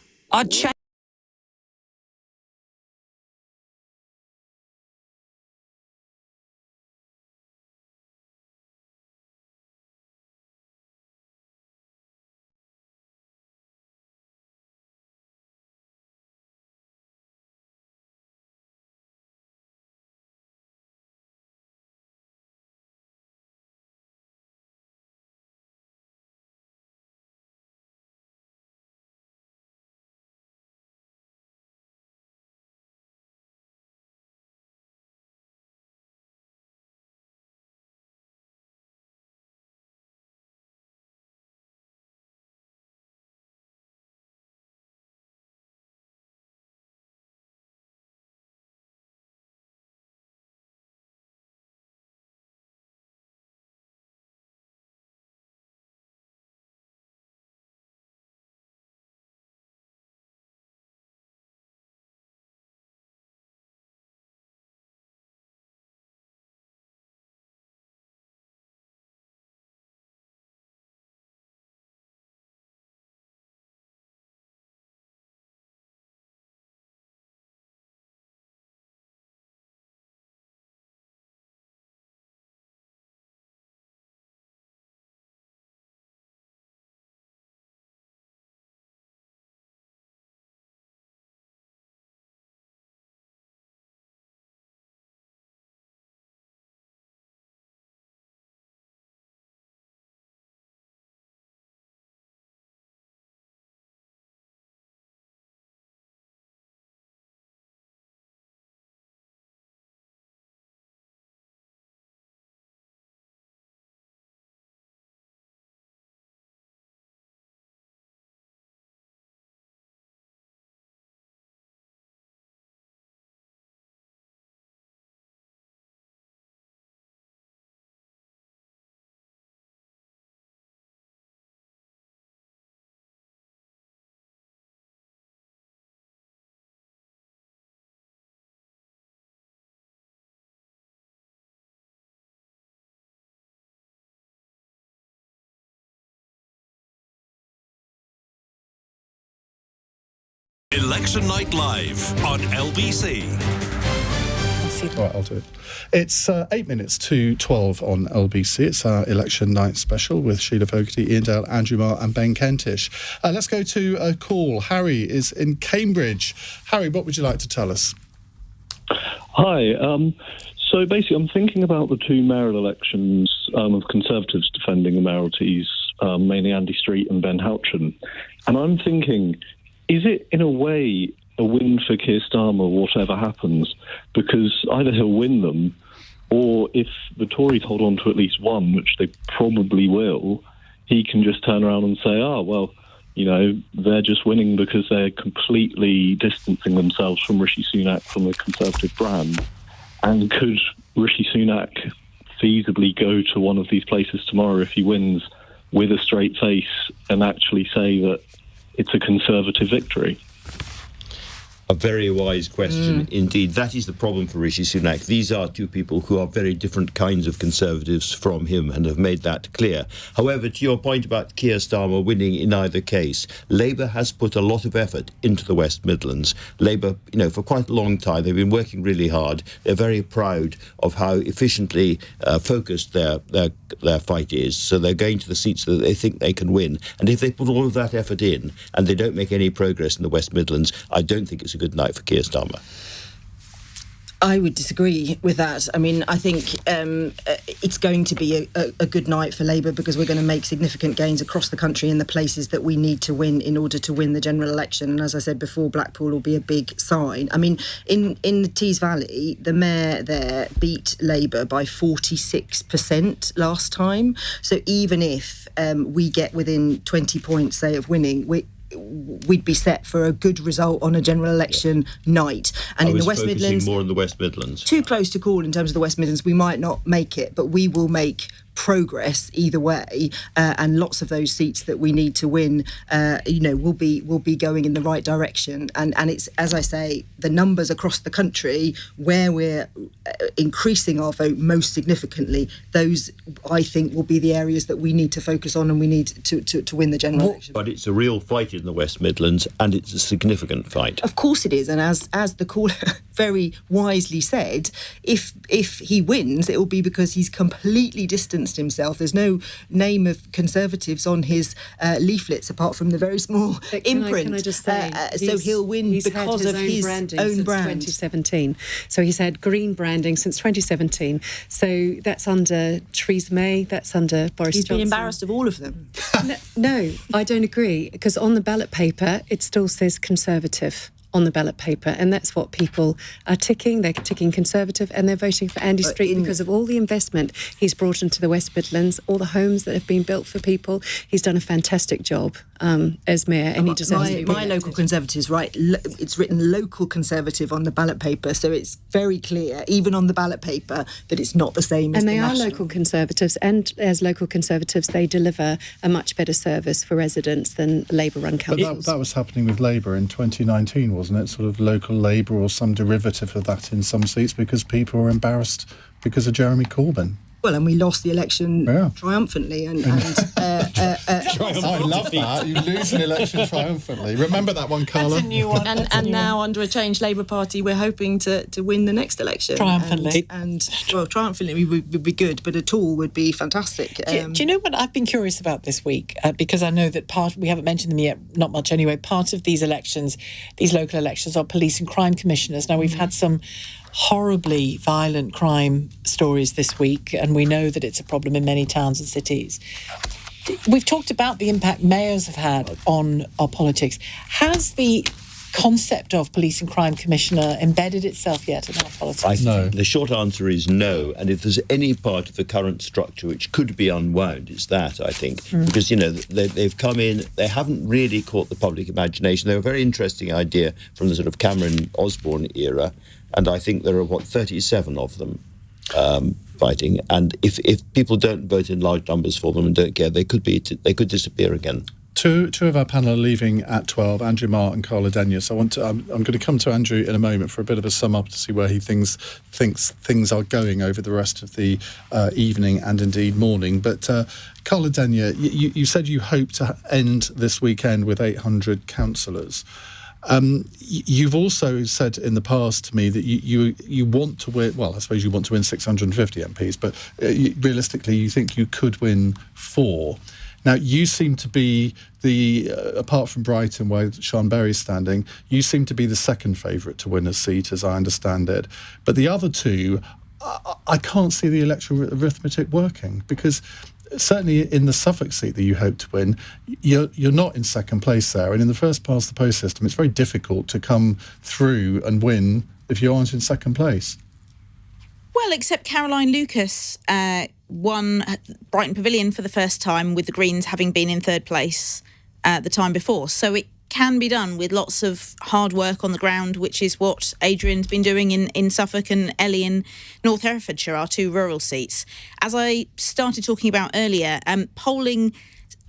Election Night Live on LBC. All right, I'll do it. It's 8 minutes to 12 on LBC. It's our election night special with Shelagh Fogarty, Iain, Andrew Marr and Ben Kentish. Let's go to a call. Harry is in Cambridge. Harry, what would you like to tell us? Hi. So basically, I'm thinking about the 2 mayoral elections of Conservatives defending the mayoralties, mainly Andy Street and Ben Houchen. And I'm thinking, is it in a way a win for Keir Starmer, whatever happens? Because either he'll win them, or if the Tories hold on to at least one, which they probably will, he can just turn around and say, they're just winning because they're completely distancing themselves from Rishi Sunak, from the Conservative brand. And could Rishi Sunak feasibly go to one of these places tomorrow if he wins with a straight face and actually say that it's a Conservative victory? A very wise question indeed. That is the problem for Rishi Sunak. These are two people who are very different kinds of Conservatives from him and have made that clear. However, to your point about Keir Starmer winning in either case, Labour has put a lot of effort into the West Midlands. Labour, for quite a long time, they've been working really hard. They're very proud of how efficiently focused their fight is. So they're going to the seats that they think they can win. And if they put all of that effort in and they don't make any progress in the West Midlands, I don't think it's a good night for Keir Starmer. I would disagree with that. I mean, I think it's going to be a good night for Labour because we're going to make significant gains across the country in the places that we need to win in order to win the general election. And as I said before, Blackpool will be a big sign. I mean, in the Tees Valley, the mayor there beat Labour by 46% last time. So even if we get within 20 points, say, of winning, we'd be set for a good result on a general election night. And in the West Midlands, more in the West Midlands. Too close to call in terms of the West Midlands. We might not make it, but we will make progress either way, and lots of those seats that we need to win, will be going in the right direction. And it's, as I say, the numbers across the country where we're increasing our vote most significantly. Those, I think, will be the areas that we need to focus on, and we need to win the general election. But it's a real fight in the West Midlands, and it's a significant fight. Of course it is, and as the caller very wisely said, if he wins, it will be because he's completely distanced himself. There's no name of Conservatives on his leaflets apart from the very small imprint. Can I just say, so he'll win because of his own brand. 2017. So he's had green branding since 2017. So that's under Theresa May, that's under Boris Johnson. He's been embarrassed of all of them. No, I don't agree, because on the ballot paper, it still says Conservative on the ballot paper, and that's what people are ticking. They're ticking Conservative, and they're voting for Andy Street because of all the investment he's brought into the West Midlands, all the homes that have been built for people. He's done a fantastic job as mayor, and he deserves to be my local Conservatives, right? It's written local Conservative on the ballot paper, so it's very clear, even on the ballot paper, that it's not the same as and the they are national. local Conservatives, and as local Conservatives, they deliver a much better service for residents than Labour-run councils. But that was happening with Labour in 2019, wasn't it? Sort of local Labour or some derivative of that in some seats because people were embarrassed because of Jeremy Corbyn. Well, and we lost the election triumphantly. I love that. You lose an election triumphantly. Remember that one, Carla? That's a new one. And now, under a changed Labour Party, we're hoping to win the next election. Triumphantly. Triumphantly would be good, but at all would be fantastic. Do you know what I've been curious about this week? Because I know that we haven't mentioned them yet, not much anyway, part of these elections, these local elections, are police and crime commissioners. Now, we've had some horribly violent crime stories this week, and we know that it's a problem in many towns and cities. We've talked about the impact mayors have had on our politics. Has the concept of police and crime commissioner embedded itself yet in our politics? No. The short answer is no. And if there's any part of the current structure which could be unwound, it's that, I think. Because, they've come in, they haven't really caught the public imagination. They're a very interesting idea from the sort of Cameron-Osborne era. And I think there are, 37 of them fighting. And if people don't vote in large numbers for them and don't care, they could disappear again. Two of our panel are leaving at 12, Andrew Marr and Carla Denyer. So I'm going to come to Andrew in a moment for a bit of a sum up to see where he thinks things are going over the rest of the evening and indeed morning. But Carla Denyer, you said you hope to end this weekend with 800 councillors. You've also said in the past to me that you want to win, well, I suppose you want to win 650 MPs, but realistically you think you could win 4. Now, you seem to be apart from Brighton, where Sean Berry's standing, you seem to be the second favourite to win a seat, as I understand it. But the other two, I can't see the electoral arithmetic working, because certainly in the Suffolk seat that you hope to win, you're not in second place there. And in the first past the post system, it's very difficult to come through and win if you aren't in second place. Well, except Caroline Lucas won Brighton Pavilion for the first time, with the Greens having been in third place the time before. So it can be done with lots of hard work on the ground, which is what Adrian's been doing in Suffolk, and Ellie in North Herefordshire, our 2 rural seats. As I started talking about earlier, polling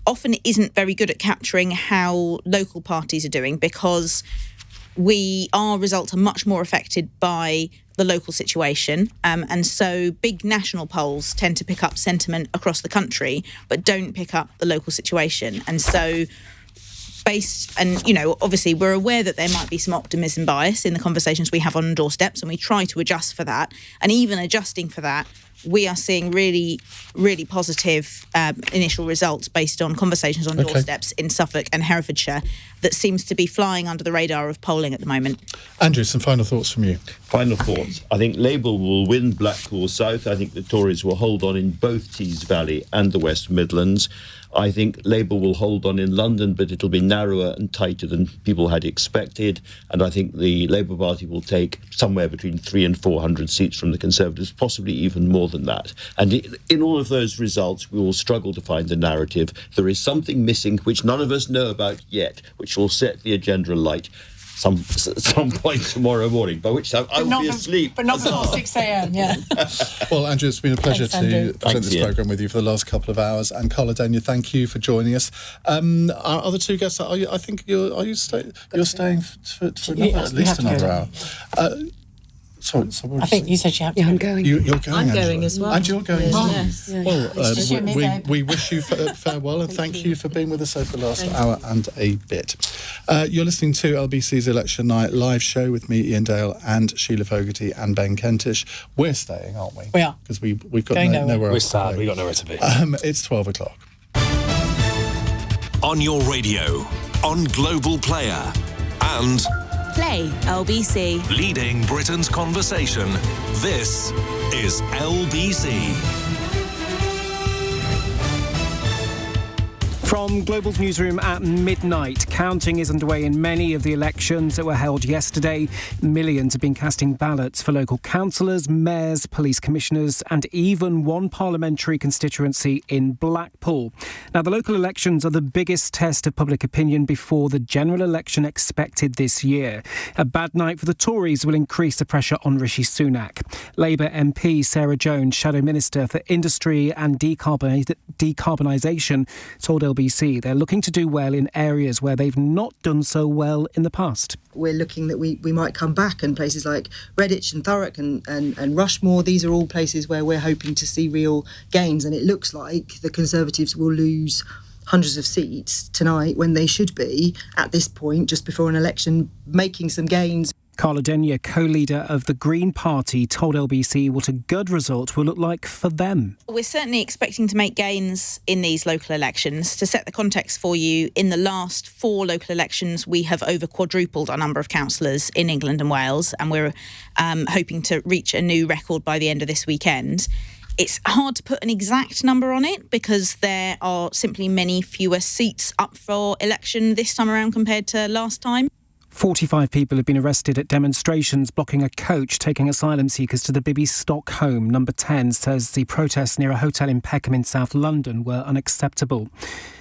often isn't very good at capturing how local parties are doing, because our results are much more affected by the local situation. And so big national polls tend to pick up sentiment across the country, but don't pick up the local situation. And so obviously we're aware that there might be some optimism bias in the conversations we have on doorsteps, and we try to adjust for that. And even adjusting for that, we are seeing really, really positive initial results based on conversations on doorsteps in Suffolk and Herefordshire that seems to be flying under the radar of polling at the moment. Andrew, some final thoughts from you. Final thoughts. I think Labour will win Blackpool South. I think the Tories will hold on in both Tees Valley and the West Midlands. I think Labour will hold on in London, but it'll be narrower and tighter than people had expected. And I think the Labour Party will take somewhere between 300 and 400 seats from the Conservatives, possibly even more than that. And in all of those results, we will struggle to find the narrative. There is something missing which none of us know about yet, which will set the agenda alight some point tomorrow morning, by which time I will be asleep. But not before 6 a.m, yeah. Well, Andrew, it's been a pleasure to present this programme with you for the last couple of hours. And Carla Dania, thank you for joining us. Our other two guests, you're staying for another, at least another hour. Sorry, I think you said you have to. Yeah, I'm going. You're going, I'm Angela. going as well. And you're going as well. Yes. Well, we wish you farewell and thank you for being with us over the last hour and a bit. You're listening to LBC's Election Night live show with me, Iain Dale, and Shelagh Fogarty and Ben Kentish. We're staying, aren't we? We are. Because we've got We're nowhere else sad. to go. We've got nowhere to be. It's 12 o'clock. On your radio, on Global Player, and Play LBC. leading Britain's conversation. This is LBC. From Global's newsroom at midnight, counting is underway in many of the elections that were held yesterday. Millions have been casting ballots for local councillors, mayors, police commissioners, and even one parliamentary constituency in Blackpool. Now, the local elections are the biggest test of public opinion before the general election expected this year. A bad night for the Tories will increase the pressure on Rishi Sunak. Labour MP Sarah Jones, Shadow Minister for Industry and Decarbonisation, told LBC they're looking to do well in areas where they've not done so well in the past. We're looking that we might come back, and places like Redditch and Thurrock and Rushmore, these are all places where we're hoping to see real gains, and it looks like the Conservatives will lose hundreds of seats tonight when they should be, at this point, just before an election, making some gains. Carla Dania, co-leader of the Green Party, told LBC what a good result will look like for them. We're certainly expecting to make gains in these local elections. To set the context for you, in the last 4 local elections, we have over quadrupled our number of councillors in England and Wales, and we're hoping to reach a new record by the end of this weekend. It's hard to put an exact number on it because there are simply many fewer seats up for election this time around compared to last time. 45 people have been arrested at demonstrations blocking a coach taking asylum seekers to the Bibby Stock home. Number 10 says the protests near a hotel in Peckham in South London were unacceptable.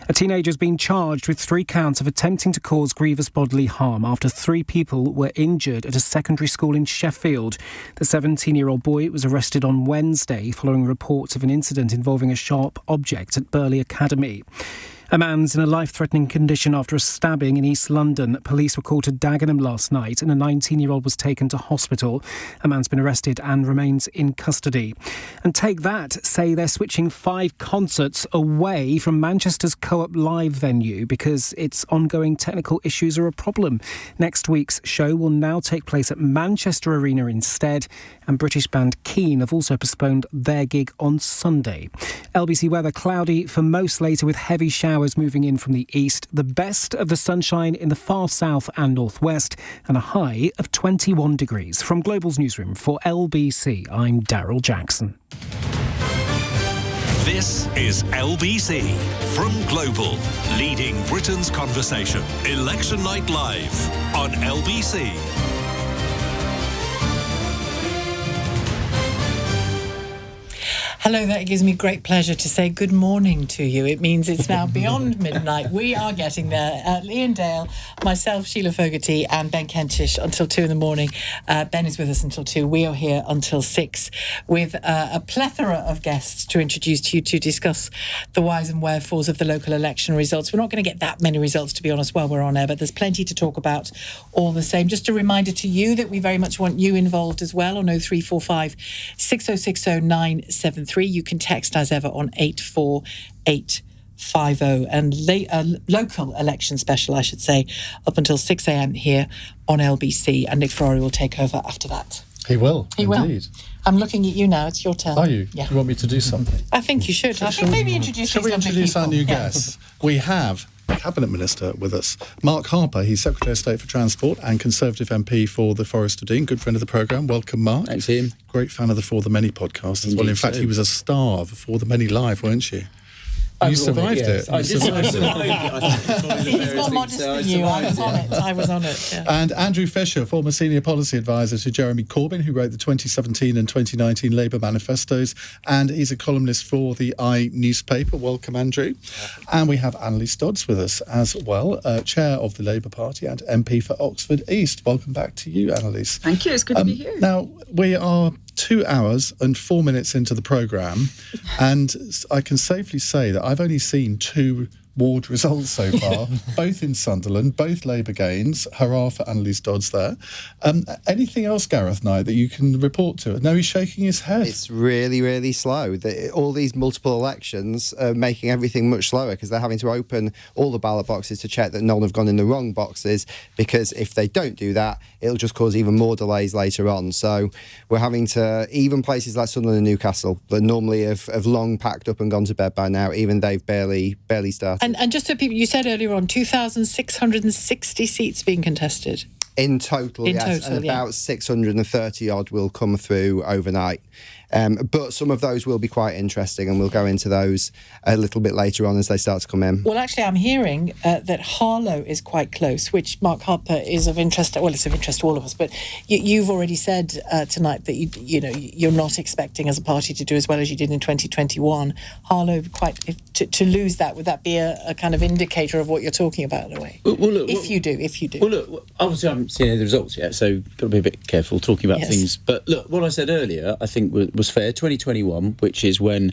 A teenager has been charged with 3 counts of attempting to cause grievous bodily harm after 3 people were injured at a secondary school in Sheffield. The 17-year-old boy was arrested on Wednesday following reports of an incident involving a sharp object at Burley Academy. A man's in a life-threatening condition after a stabbing in East London. Police were called to Dagenham last night and a 19-year-old was taken to hospital. A man's been arrested and remains in custody. And Take That say they're switching 5 concerts away from Manchester's Co-op Live venue because its ongoing technical issues are a problem. Next week's show will now take place at Manchester Arena instead, and British band Keane have also postponed their gig on Sunday. LBC weather: cloudy for most, later with heavy showers moving in from the east. The best of the sunshine in the far south and northwest, and a high of 21 degrees. From Global's newsroom for LBC, I'm Daryl Jackson. This is LBC from Global, leading Britain's conversation. Election Night Live on LBC. Hello. Hello, that gives me great pleasure to say good morning to you. It means it's now beyond midnight. We are getting there. Iain Dale, myself, Shelagh Fogarty, and Ben Kentish until 2 in the morning. Ben is with us until 2. We are here until 6 with a plethora of guests to introduce to you to discuss the whys and wherefores of the local election results. We're not going to get that many results, to be honest, while we're on air, but there's plenty to talk about all the same. Just a reminder to you that we very much want you involved as well on 0345 6060 973. You can text as ever on 84850. And local election special, I should say, up until 6 a.m. here on LBC. And Nick Ferrari will take over after that. He will, He indeed. will. I'm looking at you now. It's your turn. Are you? Yeah. You want me to do something? I think you should. I think maybe introduce Shall we these lovely introduce our people? new Yeah. guests? We have Cabinet Minister with us, Mark Harper. He's Secretary of State for Transport and Conservative MP for the Forest of Dean. Good friend of the programme. Welcome, Mark. Thanks, Iain. Great fan of the For the Many podcast as well. In fact, so. he was a star of For the Many Live, weren't you? You survived it. I did survive it. He's more modest than you. I was on it. Yeah. And Andrew Fisher, former senior policy advisor to Jeremy Corbyn, who wrote the 2017 and 2019 Labour manifestos, and he's a columnist for the I newspaper. Welcome, Andrew. And we have Annalise Dodds with us as well, chair of the Labour Party and MP for Oxford East. Welcome back to you, Annalise. Thank you. It's good to be here. Now, we are 2 hours and 4 minutes into the programme, and I can safely say that I've only seen 2 ward results so far, both in Sunderland, both Labour gains. Hurrah for Annalise Dodds there. Anything else, Gareth Knight, that you can report to? No, he's shaking his head. It's really, really slow. All these multiple elections are making everything much slower because they're having to open all the ballot boxes to check that none have gone in the wrong boxes, because if they don't do that, it'll just cause even more delays later on. So we're having to, even places like Sunderland and Newcastle that normally have long packed up and gone to bed by now, even they've barely started. And just so people, you said earlier on, 2,660 seats being contested. In total, yes, and about 630 odd will come through overnight. But some of those will be quite interesting, and we'll go into those a little bit later on as they start to come in. Well, actually, I'm hearing that Harlow is quite close, which, Mark Harper, is of interest. Well, it's of interest to all of us, but you've already said tonight that you're not expecting as a party to do as well as you did in 2021. Harlow, to lose that, would that be a kind of indicator of what you're talking about in a way? Well, look, if you do. Well, look, obviously I haven't seen any of the results yet, so got to be a bit careful talking about things. But look, what I said earlier, I think was fair. 2021, which is when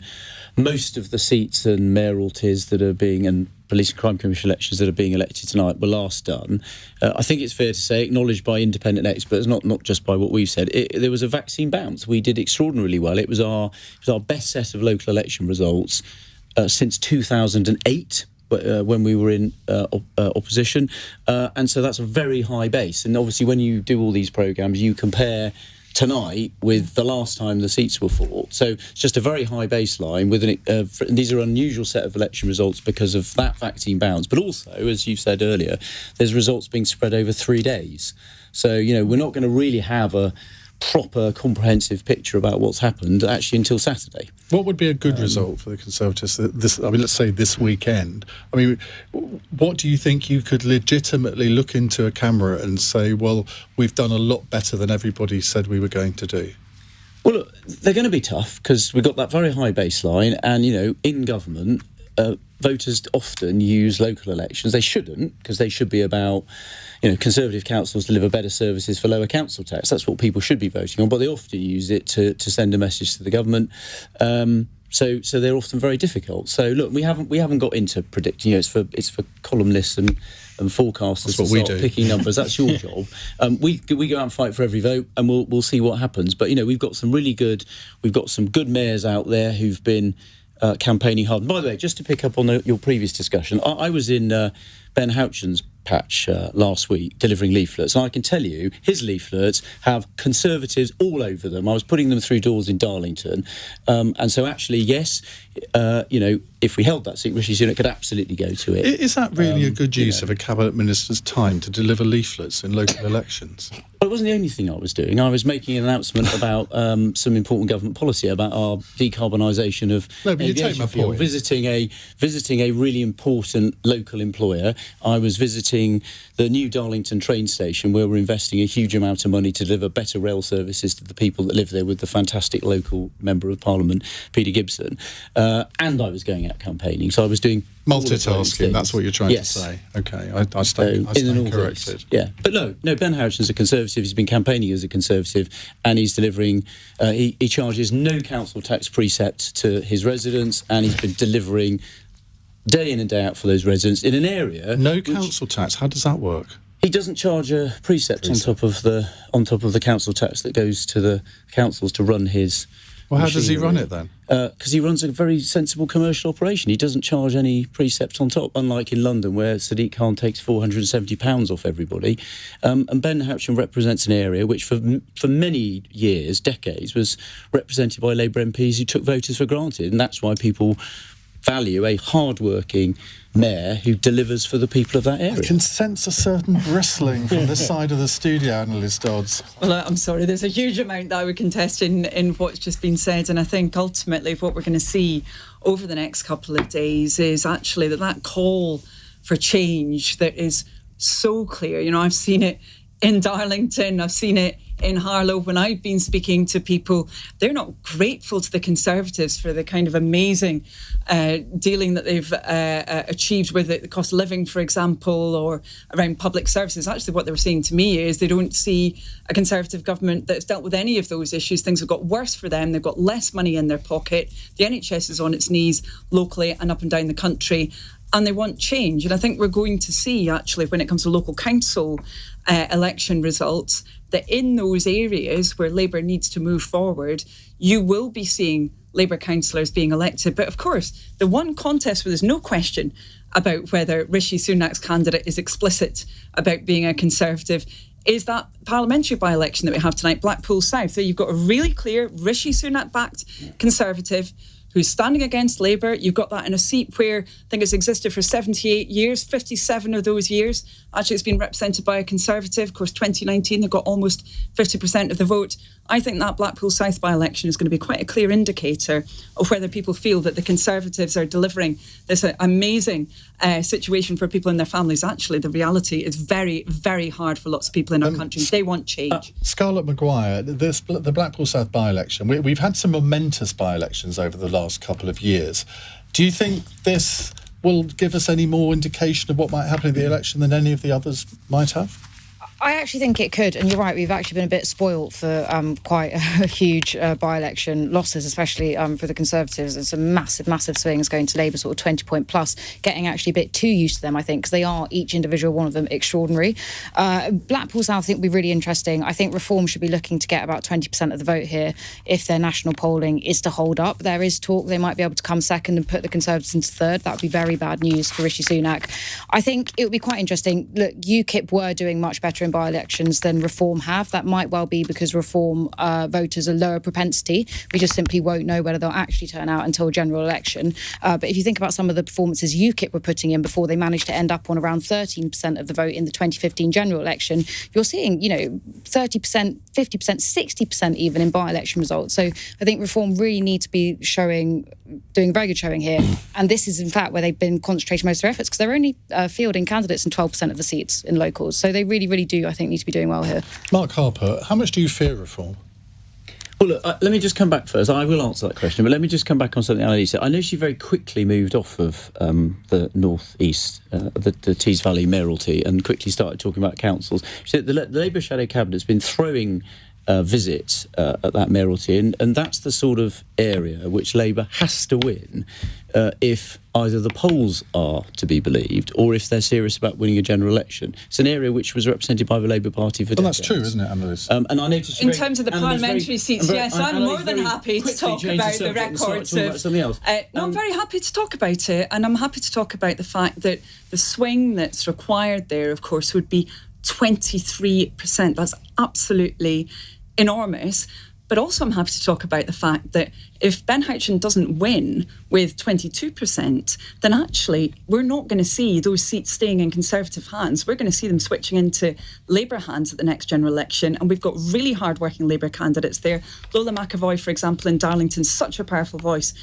most of the seats and mayoralties that are being, and Police and Crime Commission elections that are being elected tonight were last done. I think it's fair to say, acknowledged by independent experts, not just by what we've said, there was a vaccine bounce. We did extraordinarily well. It was our best set of local election results since 2008. When we were in opposition. And so that's a very high base. And obviously when you do all these programmes, you compare tonight with the last time the seats were fought. So it's just a very high baseline. These are an unusual set of election results because of that vaccine bounce. But also, as you said earlier, there's results being spread over 3 days. So, we're not going to really have a proper, comprehensive picture about what's happened actually until Saturday. What would be a good result for the Conservatives let's say this weekend? I mean, what do you think you could legitimately look into a camera and say, well, we've done a lot better than everybody said we were going to do? Well, look, they're going to be tough because we've got that very high baseline, and, in government, voters often use local elections. They shouldn't, because they should be about, Conservative councils deliver better services for lower council tax. That's what people should be voting on, but they often use it to send a message to the government. So they're often very difficult. So look, we haven't got into predicting. It's for columnists and forecasters to start picking numbers. That's your job. We go out and fight for every vote, and we'll see what happens. But we've got some good mayors out there who've been campaigning hard. And by the way, just to pick up on your previous discussion, I was in Ben Houchen's patch last week delivering leaflets, and I can tell you his leaflets have Conservatives all over them. I was putting them through doors in Darlington, and so actually, yes, if we held that seat, Rishi Sunak could absolutely go to it. Is that really a good use of a cabinet minister's time to deliver leaflets in local elections? it wasn't the only thing I was doing. I was making an announcement about some important government policy about our decarbonisation of aviation fuel. Visiting a really important local employer. I was visiting the new Darlington train station, where we're investing a huge amount of money to deliver better rail services to the people that live there, with the fantastic local Member of Parliament, Peter Gibson. And I was going out campaigning, so I was doing multitasking. That's what you're trying to say. Okay, I stand corrected. Yeah, but no, Ben Houchen's a Conservative. He's been campaigning as a Conservative, and he's delivering. He charges no council tax precept to his residents, and he's been delivering day in and day out for those residents in an area. No council tax. How does that work? He doesn't charge a precept on top of the council tax that goes to the councils to run his. Well, how does he run it then? Because he runs a very sensible commercial operation. He doesn't charge any precepts on top, unlike in London, where Sadiq Khan takes £470 off everybody. And Ben Houchen represents an area which, for many years, decades, was represented by Labour MPs who took voters for granted, and that's why people value a hard-working mayor who delivers for the people of that area. I can sense a certain bristling from this side of the studio, Annalise Dodds. Well, I'm sorry, there's a huge amount that I would contest in what's just been said, and I think ultimately what we're going to see over the next couple of days is actually that call for change that is so clear. You know, I've seen it in Darlington, I've seen it in Harlow. When I've been speaking to people, they're not grateful to the Conservatives for the kind of amazing dealing that they've achieved with it, the cost of living, for example, or around public services. Actually, what they were saying to me is they don't see a Conservative government that's dealt with any of those issues. Things have got worse for them. They've got less money in their pocket. The NHS is on its knees locally and up and down the country, and they want change. And I think we're going to see, actually, when it comes to local council election results, that in those areas where Labour needs to move forward, you will be seeing Labour councillors being elected. But of course, the one contest where there's no question about whether Rishi Sunak's candidate is explicit about being a Conservative is that parliamentary by-election that we have tonight, Blackpool South. So you've got a really clear Rishi Sunak-backed Conservative who's standing against Labour. You've got that in a seat where I think it's existed for 78 years, 57 of those years. Actually, it's been represented by a Conservative. Of course, 2019, they got almost 50% of the vote. I think that Blackpool South by-election is going to be quite a clear indicator of whether people feel that the Conservatives are delivering this amazing situation for people and their families. Actually, the reality is very, very hard for lots of people in our country. They want change. Scarlett Maguire, the Blackpool South by-election, we've had some momentous by-elections over the last couple of years. Do you think this will give us any more indication of what might happen in the election than any of the others might have? I actually think it could, and you're right, we've actually been a bit spoilt for quite a huge by-election losses, especially for the Conservatives. There's some massive swings going to Labour, sort of 20-point plus, getting actually a bit too used to them, I think, because they are, each individual one of them, extraordinary. Blackpool South, I think, will be really interesting. I think Reform should be looking to get about 20% of the vote here if their national polling is to hold up. There is talk they might be able to come second and put the Conservatives into third. That would be very bad news for Rishi Sunak. I think it would be quite interesting. Look, UKIP were doing much better in by-elections than Reform have. That might well be because Reform voters are lower propensity. We just simply won't know whether they'll actually turn out until general election. But if you think about some of the performances UKIP were putting in before they managed to end up on around 13% of the vote in the 2015 general election, you're seeing, 30%, 50%, 60% even in by-election results. So I think Reform really need to be doing a very good showing here. And this is, in fact, where they've been concentrating most of their efforts, because they're only fielding candidates in 12% of the seats in locals. So they really, really do, I think, need to be doing well here. Mark Harper, how much do you fear Reform? Well, look, let me just come back first. I will answer that question, but let me just come back on something Annalise said. I know she very quickly moved off of the North East, the Tees Valley mayoralty, and quickly started talking about councils. She said the Labour Shadow Cabinet's been throwing visits at that mayoralty, and that's the sort of area which Labour has to win if either the polls are to be believed or if they're serious about winning a general election. It's an area which was represented by the Labour Party for decades. Well, that's true, isn't it, Annalise? And I noticed in terms of the parliamentary seats, yes, I'm more than happy to talk about the records of something else. No, I'm very happy to talk about it, and I'm happy to talk about the fact that the swing that's required there, of course, would be 23%. That's absolutely enormous. But also I'm happy to talk about the fact that if Ben Houchen doesn't win, with 22%, then actually we're not going to see those seats staying in Conservative hands. We're going to see them switching into Labour hands at the next general election. And we've got really hard-working Labour candidates there. Lola McAvoy, for example, in Darlington, such a powerful voice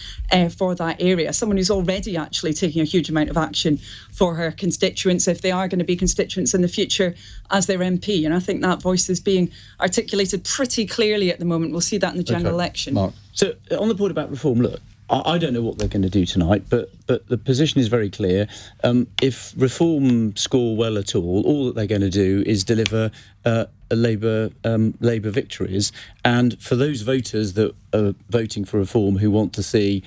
for that area. Someone who's already actually taking a huge amount of action for her constituents, if they are going to be constituents in the future, as their MP. And I think that voice is being articulated pretty clearly at the moment. We'll see that in the general election. Mark. So on the point about reform, look, I don't know what they're going to do tonight, but the position is very clear. If reform score well at all that they're going to do is deliver Labour victories. And for those voters that are voting for reform who want to see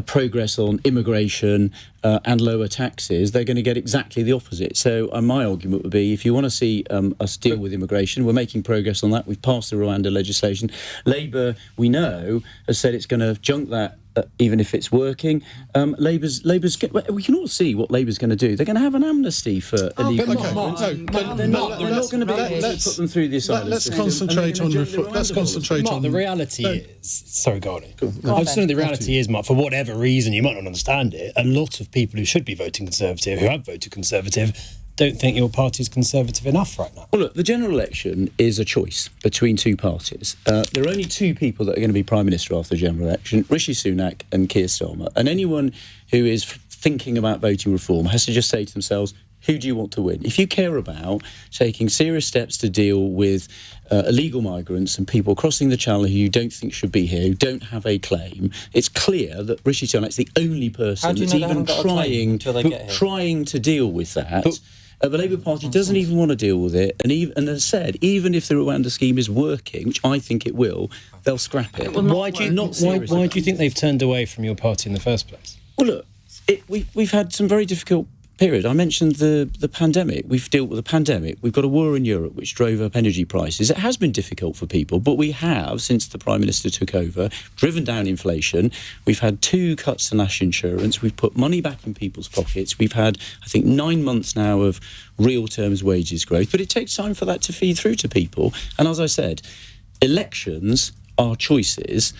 progress on immigration and lower taxes, they're going to get exactly the opposite. So my argument would be, if you want to see us deal with immigration, we're making progress on that. We've passed the Rwanda legislation. Labour, we know, has said it's going to junk that even if it's working. Labour's we can all see what Labour's going to do. They're going to have an amnesty for illegal migrants. They're not going to be able to put them through the asylum Let's system. concentrate on Mark, the reality is... Sorry, go on. I'm saying the reality is, Mark, for whatever reason, you might not understand it, a lot of people who should be voting Conservative, who have voted Conservative, don't think your party's Conservative enough right now. Well, look, the general election is a choice between two parties. There are only two people that are going to be Prime Minister after the general election, Rishi Sunak and Keir Starmer. And anyone who is thinking about voting reform has to just say to themselves, who do you want to win? If you care about taking serious steps to deal with illegal migrants and people crossing the channel who you don't think should be here, who don't have a claim, it's clear that Rishi Sunak's the only person that's even trying to deal with that. The Labour Party doesn't even want to deal with it, and as I said, even if the Rwanda scheme is working, which I think it will, they'll scrap it. Why do you think they've turned away from your party in the first place? Well, look, we've had some very difficult period. I mentioned the pandemic. We've dealt with the pandemic. We've got a war in Europe which drove up energy prices. It has been difficult for people, but we have, since the Prime Minister took over, driven down inflation. We've had 2 cuts to national insurance. We've put money back in people's pockets. We've had, I think, 9 months now of real terms wages growth, but it takes time for that to feed through to people. And as I said, elections are choices.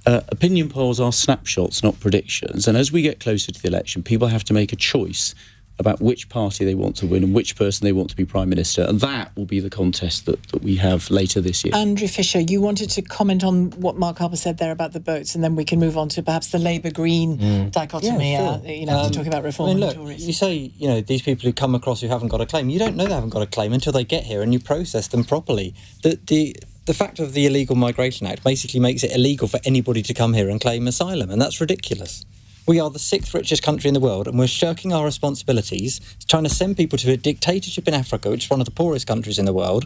Opinion polls are snapshots, not predictions. And as we get closer to the election, people have to make a choice about which party they want to win and which person they want to be Prime Minister. And that will be the contest that we have later this year. Andrew Fisher, you wanted to comment on what Mark Harper said there about the votes, and then we can move on to perhaps the Labour-Green dichotomy, talking about reform and Tories. You say, these people who come across who haven't got a claim, you don't know they haven't got a claim until they get here and you process them properly. The fact of the Illegal Migration Act basically makes it illegal for anybody to come here and claim asylum, and that's ridiculous. We are the 6th richest country in the world, and we're shirking our responsibilities, trying to send people to a dictatorship in Africa, which is one of the poorest countries in the world,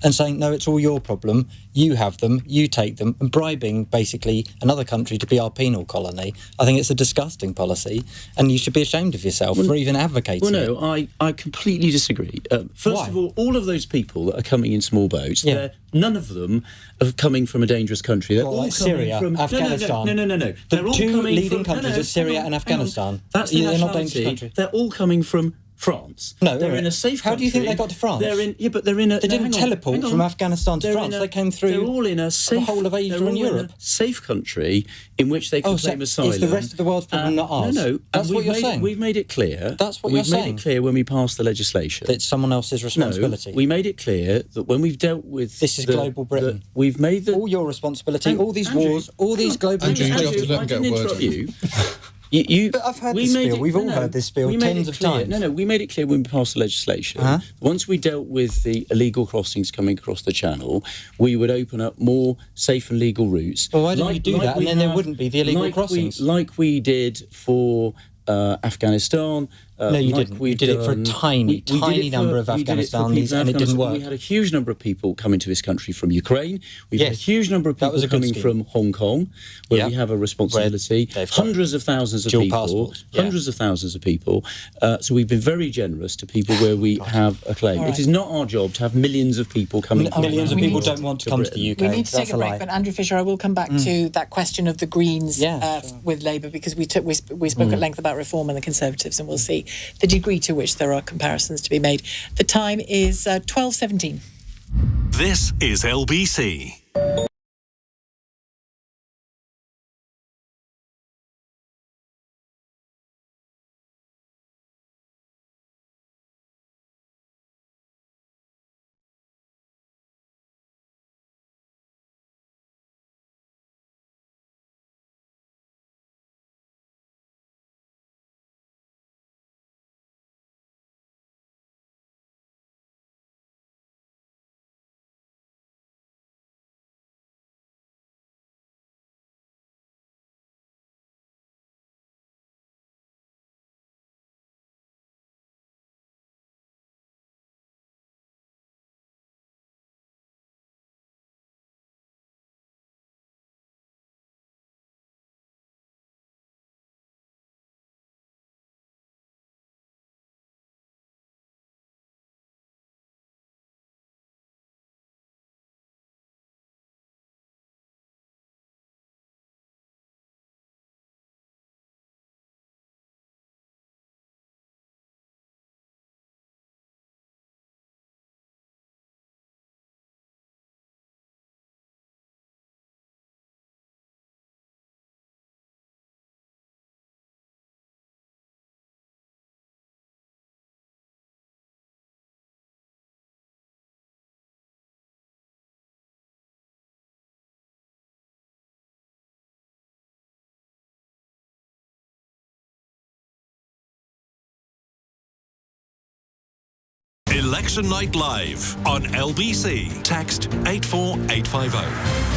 and saying, no, it's all your problem, you have them, you take them, and bribing, basically, another country to be our penal colony. I think it's a disgusting policy, and you should be ashamed of yourself for even advocating it. Well, no, I completely disagree. First of all of those people that are coming in small boats, none of them are coming from a dangerous country. They're all coming Syria, from Afghanistan. No. The 2 leading countries are Syria and Afghanistan. That's the nationality. They're all coming from France. No, they're in a safe country. How do you think they got to France? But they're in a... They didn't teleport from Afghanistan to France. They came through they're all in a safe, the whole of Asia and Europe. In a safe country in which they can claim asylum. It's the rest of the world's problem, not ours. No. That's what you're saying. We've made it clear. That's what you're saying. We've made it clear when we passed the legislation. It's someone else's responsibility. No, we made it clear that when we've dealt with... This is global Britain. We've made all your responsibility, all these wars, all these global... Andrew, you have to let them get a word in. But I've heard this spiel. We've all heard this spiel tens of times. No, we made it clear when we passed the legislation. Once we dealt with the illegal crossings coming across the channel, we would open up more safe and legal routes. Well, why didn't you do that? And then there wouldn't be the illegal crossings. Like we did for Afghanistan. No, you didn't. We did it for a tiny number of Afghanistanis, and it didn't work. We had a huge number of people coming to this country from Ukraine. We've had a huge number of people coming from Hong Kong, where we have a responsibility. Hundreds of thousands of people. Hundreds of thousands of people. So we've been very generous to people where we have a claim. It is not our job to have millions of people coming. Millions of people don't want to come to the UK. We need to take a break, but Andrew Fisher, I will come back to that question of the Greens with Labour, because we spoke at length about reform and the Conservatives, and we'll see the degree to which there are comparisons to be made. The time is 12:17. This is LBC. Election Night Live on LBC. Text 84850.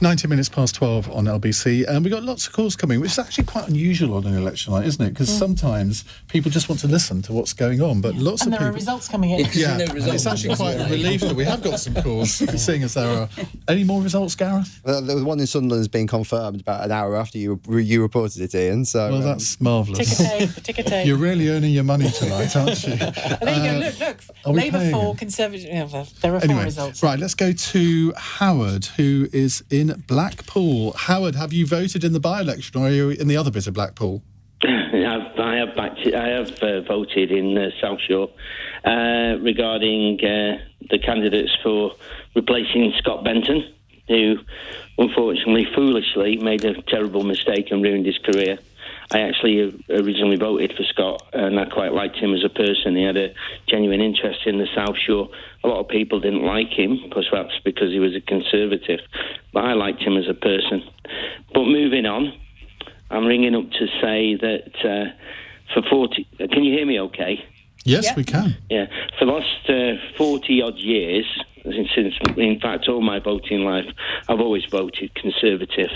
90 minutes past 12 on LBC, and we've got lots of calls coming, which is actually quite unusual on an election night, isn't it? Because sometimes people just want to listen to what's going on, but lots of people... And there are results coming in. Yeah, and it's actually quite a relief that we have got some calls, seeing as there are... Any more results, Gareth? The one in Sunderland has been confirmed about an hour after you reported it, Iain, so... Well, that's marvellous. Ticker tape. You're really earning your money tonight, aren't you? There you go, look. Labour 4, Conservative... there are 4 results. Right, let's go to Howard, who is in Blackpool. Howard, have you voted in the by-election, or are you in the other bit of Blackpool? I have voted in South Shore regarding the candidates for replacing Scott Benton, who unfortunately, foolishly, made a terrible mistake and ruined his career. I actually originally voted for Scott, and I quite liked him as a person. He had a genuine interest in the South Shore. A lot of people didn't like him, perhaps because he was a Conservative, but I liked him as a person. But moving on, I'm ringing up to say that for 40... Can you hear me okay? Yes, we can. Yeah. For the last 40-odd years, since, in fact, all my voting life, I've always voted Conservative.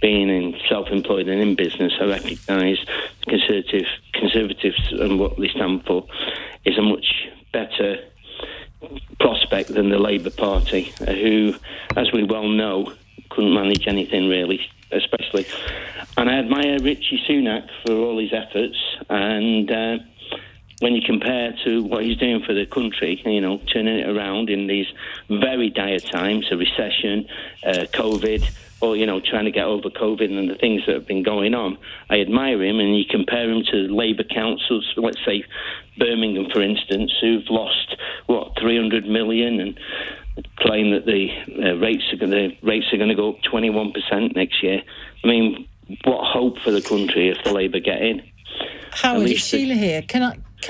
Being in self-employed and in business, I recognise Conservatives and what they stand for is a much better prospect than the Labour Party, who, as we well know, couldn't manage anything really, especially. And I admire Richie Sunak for all his efforts, and when you compare to what he's doing for the country, you know, turning it around in these very dire times, a recession, COVID, or, you know, trying to get over COVID and the things that have been going on, I admire him. And you compare him to Labour councils, let's say Birmingham, for instance, who've lost, 300 million, and claim that the rates are going to go up 21% next year. I mean, what hope for the country if the Labour get in? Howard, it's Sheila here. Can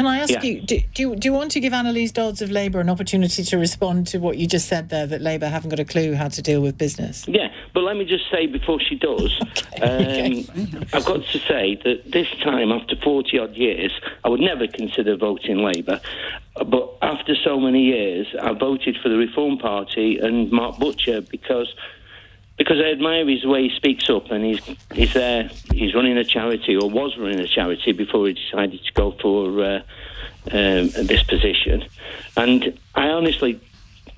I ask you, do you want to give Annalise Dodds of Labour an opportunity to respond to what you just said there, that Labour haven't got a clue how to deal with business? Yeah, but let me just say before she does, I've got to say that this time, after 40-odd years, I would never consider voting Labour. But after so many years, I voted for the Reform Party and Mark Butcher because I admire his way he speaks up, and he's there. He's running a charity, or was running a charity, before he decided to go for this position. And I honestly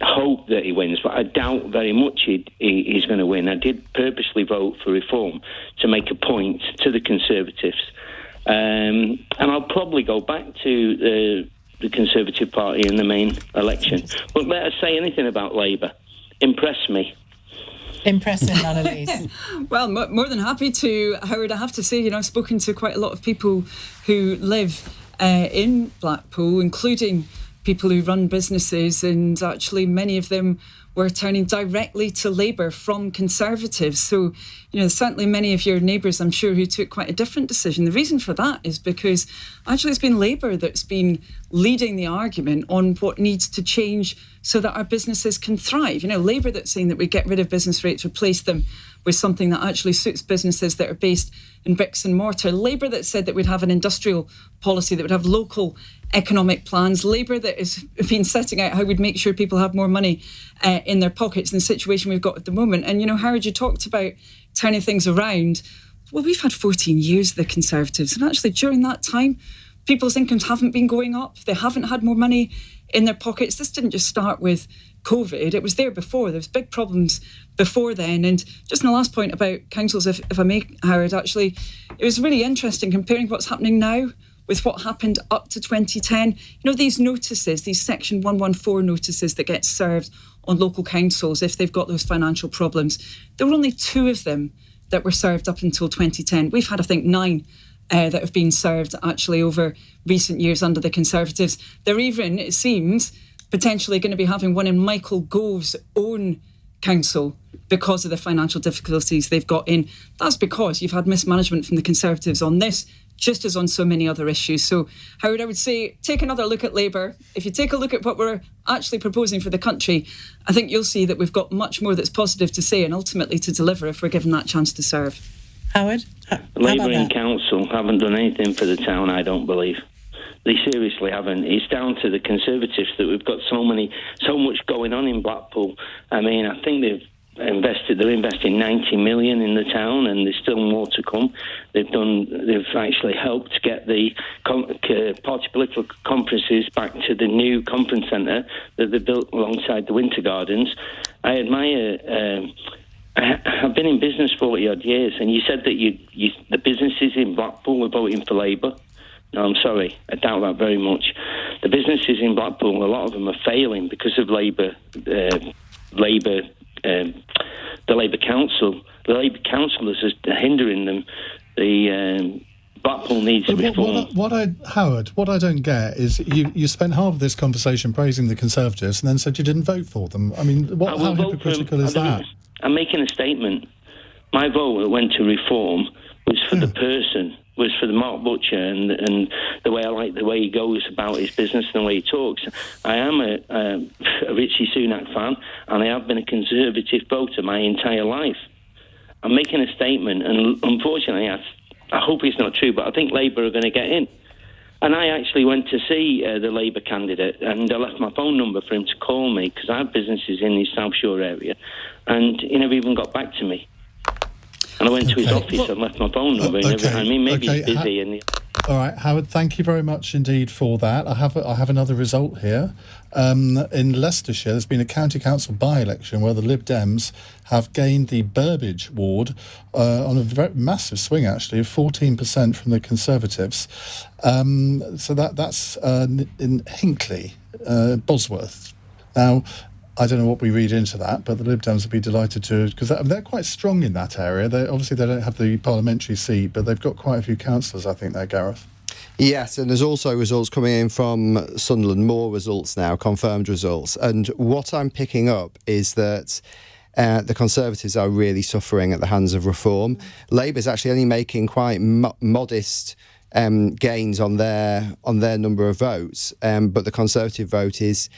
hope that he wins, but I doubt very much he's going to win. I did purposely vote for Reform to make a point to the Conservatives. And I'll probably go back to the Conservative Party in the main election. But let us say anything about Labour. Impress me. Impressive, Annalise. Well, more than happy to, Howard. I have to say, I've spoken to quite a lot of people who live in Blackpool, including people who run businesses, and actually many of them were turning directly to Labour from Conservatives. So, certainly many of your neighbours, I'm sure, who took quite a different decision. The reason for that is because actually it's been Labour that's been leading the argument on what needs to change so that our businesses can thrive. Labour that's saying that we get rid of business rates, replace them with something that actually suits businesses that are based in bricks and mortar. Labour that said that we'd have an industrial policy, that would have local economic plans. Labour that has been setting out how we'd make sure people have more money in their pockets in the situation we've got at the moment. And, Howard, you talked about turning things around. Well, we've had 14 years, the Conservatives, and actually during that time, people's incomes haven't been going up. They haven't had more money in their pockets. This didn't just start with COVID. It was there before. There was big problems before then. And just in the last point about councils, if I may, Howard, actually, it was really interesting comparing what's happening now with what happened up to 2010. These notices, these Section 114 notices that get served on local councils if they've got those financial problems. There were only 2 of them that were served up until 2010. We've had, I think, 9 that have been served actually over recent years under the Conservatives. They're even, it seems, potentially going to be having one in Michael Gove's own council because of the financial difficulties they've got in. That's because you've had mismanagement from the Conservatives on this, just as on so many other issues. So, Howard, I would say take another look at Labour. If you take a look at what we're actually proposing for the country, I think you'll see that we've got much more that's positive to say and ultimately to deliver if we're given that chance to serve. Howard? Labour in council haven't done anything for the town, I don't believe. They seriously haven't. It's down to the Conservatives that we've got so much going on in Blackpool. I mean, I think they're investing 90 million in the town, and there's still more to come. They've actually helped get the party political conferences back to the new conference centre that they built alongside the Winter Gardens. I admire. I've been in business 40-odd years, and you said that the businesses in Blackpool were voting for Labour. No, I'm sorry, I doubt that very much. The businesses in Blackpool, a lot of them are failing because of the Labour Council. The Labour councillors are hindering them. The Blackpool needs reform. What I don't get is you spent half of this conversation praising the Conservatives and then said you didn't vote for them. I mean, how hypocritical is that? I'm making a statement. My vote that went to reform was for the person, was for the Mark Butcher and the way I like the way he goes about his business and the way he talks. I am a Richie Sunak fan, and I have been a Conservative voter my entire life. I'm making a statement, and unfortunately, I hope it's not true, but I think Labour are going to get in. And I actually went to see the Labour candidate, and I left my phone number for him to call me because I have businesses in the South Shore area, and he never even got back to me. And I went to his office and left my phone number. I mean, maybe he's busy. All right, Howard, thank you very much indeed for that. I have another result here. In Leicestershire, there's been a county council by-election where the Lib Dems have gained the Burbage ward on a very massive swing, actually, of 14% from the Conservatives. So that's in Hinckley, Bosworth. Now, I don't know what we read into that, but the Lib Dems will be delighted to, because they're quite strong in that area. Obviously, they don't have the parliamentary seat, but they've got quite a few councillors, I think, there, Gareth. Yes, and there's also results coming in from Sunderland, more results now, confirmed results. And what I'm picking up is that the Conservatives are really suffering at the hands of reform. Labour's actually only making quite modest gains on their number of votes, but the Conservative vote is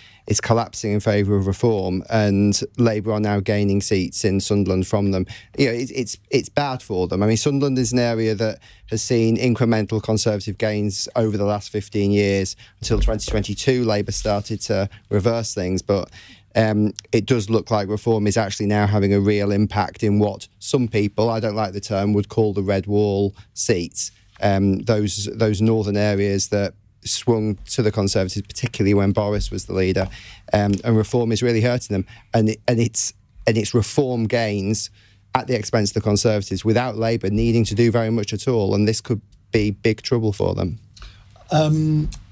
collapsing in favour of reform, and Labour are now gaining seats in Sunderland from them. You know, it's bad for them. I mean, Sunderland is an area that has seen incremental Conservative gains over the last 15 years until 2022. Labour started to reverse things, but it does look like reform is actually now having a real impact in what some people, I don't like the term, would call the red wall seats. Those northern areas that swung to the Conservatives, particularly when Boris was the leader, and reform is really hurting them. And it's reform gains at the expense of the Conservatives, without Labour needing to do very much at all, and this could be big trouble for them.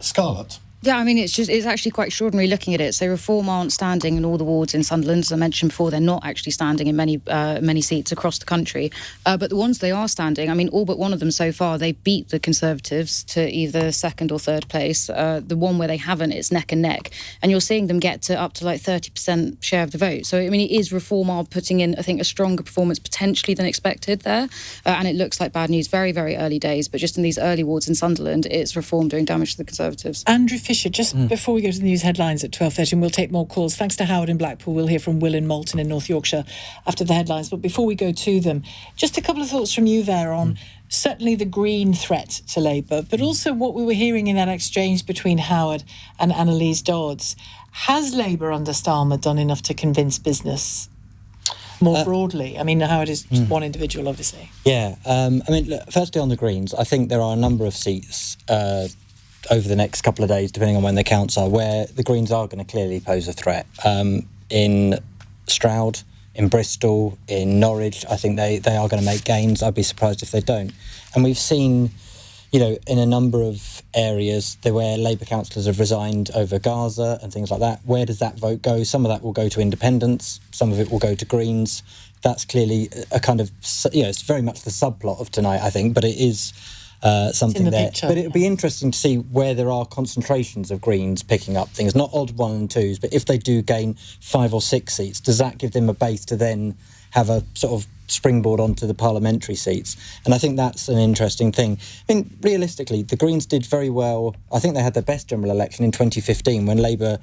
Scarlett. Yeah, I mean, it's actually quite extraordinary looking at it. So Reform aren't standing in all the wards in Sunderland. As I mentioned before, they're not actually standing in many seats across the country. But the ones they are standing, I mean, all but one of them so far, they beat the Conservatives to either second or third place. The one where they haven't, it's neck and neck. And you're seeing them get to up to like 30% share of the vote. So, I mean, it is Reform are putting in, I think, a stronger performance potentially than expected there. And it looks like bad news, very, very early days. But just in these early wards in Sunderland, it's Reform doing damage to the Conservatives. Andrew Fisher, just before we go to the news headlines at 12:30, and we'll take more calls. Thanks to Howard in Blackpool. We'll hear from Will in Malton in North Yorkshire after the headlines. But before we go to them, just a couple of thoughts from you there on certainly the Green threat to Labour, but also what we were hearing in that exchange between Howard and Annalise Dodds. Has Labour under Starmer done enough to convince business more broadly? I mean, Howard is just one individual, obviously. Yeah. I mean, look, firstly on the Greens, I think there are a number of seats over the next couple of days, depending on when the counts are, where the Greens are going to clearly pose a threat. In Stroud, in Bristol, in Norwich, I think they are going to make gains. I'd be surprised if they don't. And we've seen, you know, in a number of areas where Labour councillors have resigned over Gaza and things like that, where does that vote go? Some of that will go to independents, some of it will go to Greens. That's clearly a kind of, you know, it's very much the subplot of tonight, I think, but it is something there. Picture. But it would be interesting to see where there are concentrations of Greens picking up things, not odd 1 and 2s, but if they do gain 5 or 6 seats, does that give them a base to then have a sort of springboard onto the parliamentary seats. And I think that's an interesting thing. I mean, realistically, the Greens did very well. I think they had their best general election in 2015 when Labour,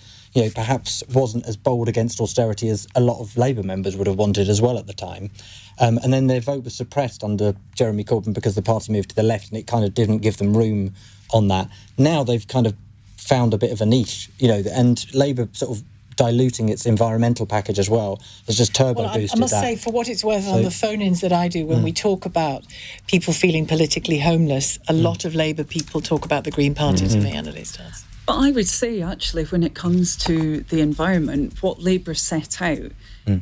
perhaps wasn't as bold against austerity as a lot of Labour members would have wanted as well at the time. And then their vote was suppressed under Jeremy Corbyn because the party moved to the left, and it kind of didn't give them room on that. Now they've kind of found a bit of a niche, and Labour sort of diluting its environmental package as well has just turbo boosted that. I must say, for what it's worth, on the phone-ins that I do, when we talk about people feeling politically homeless, a lot of Labour people talk about the Green Party to me, Annalise does. But I would say, actually, when it comes to the environment, what Labour set out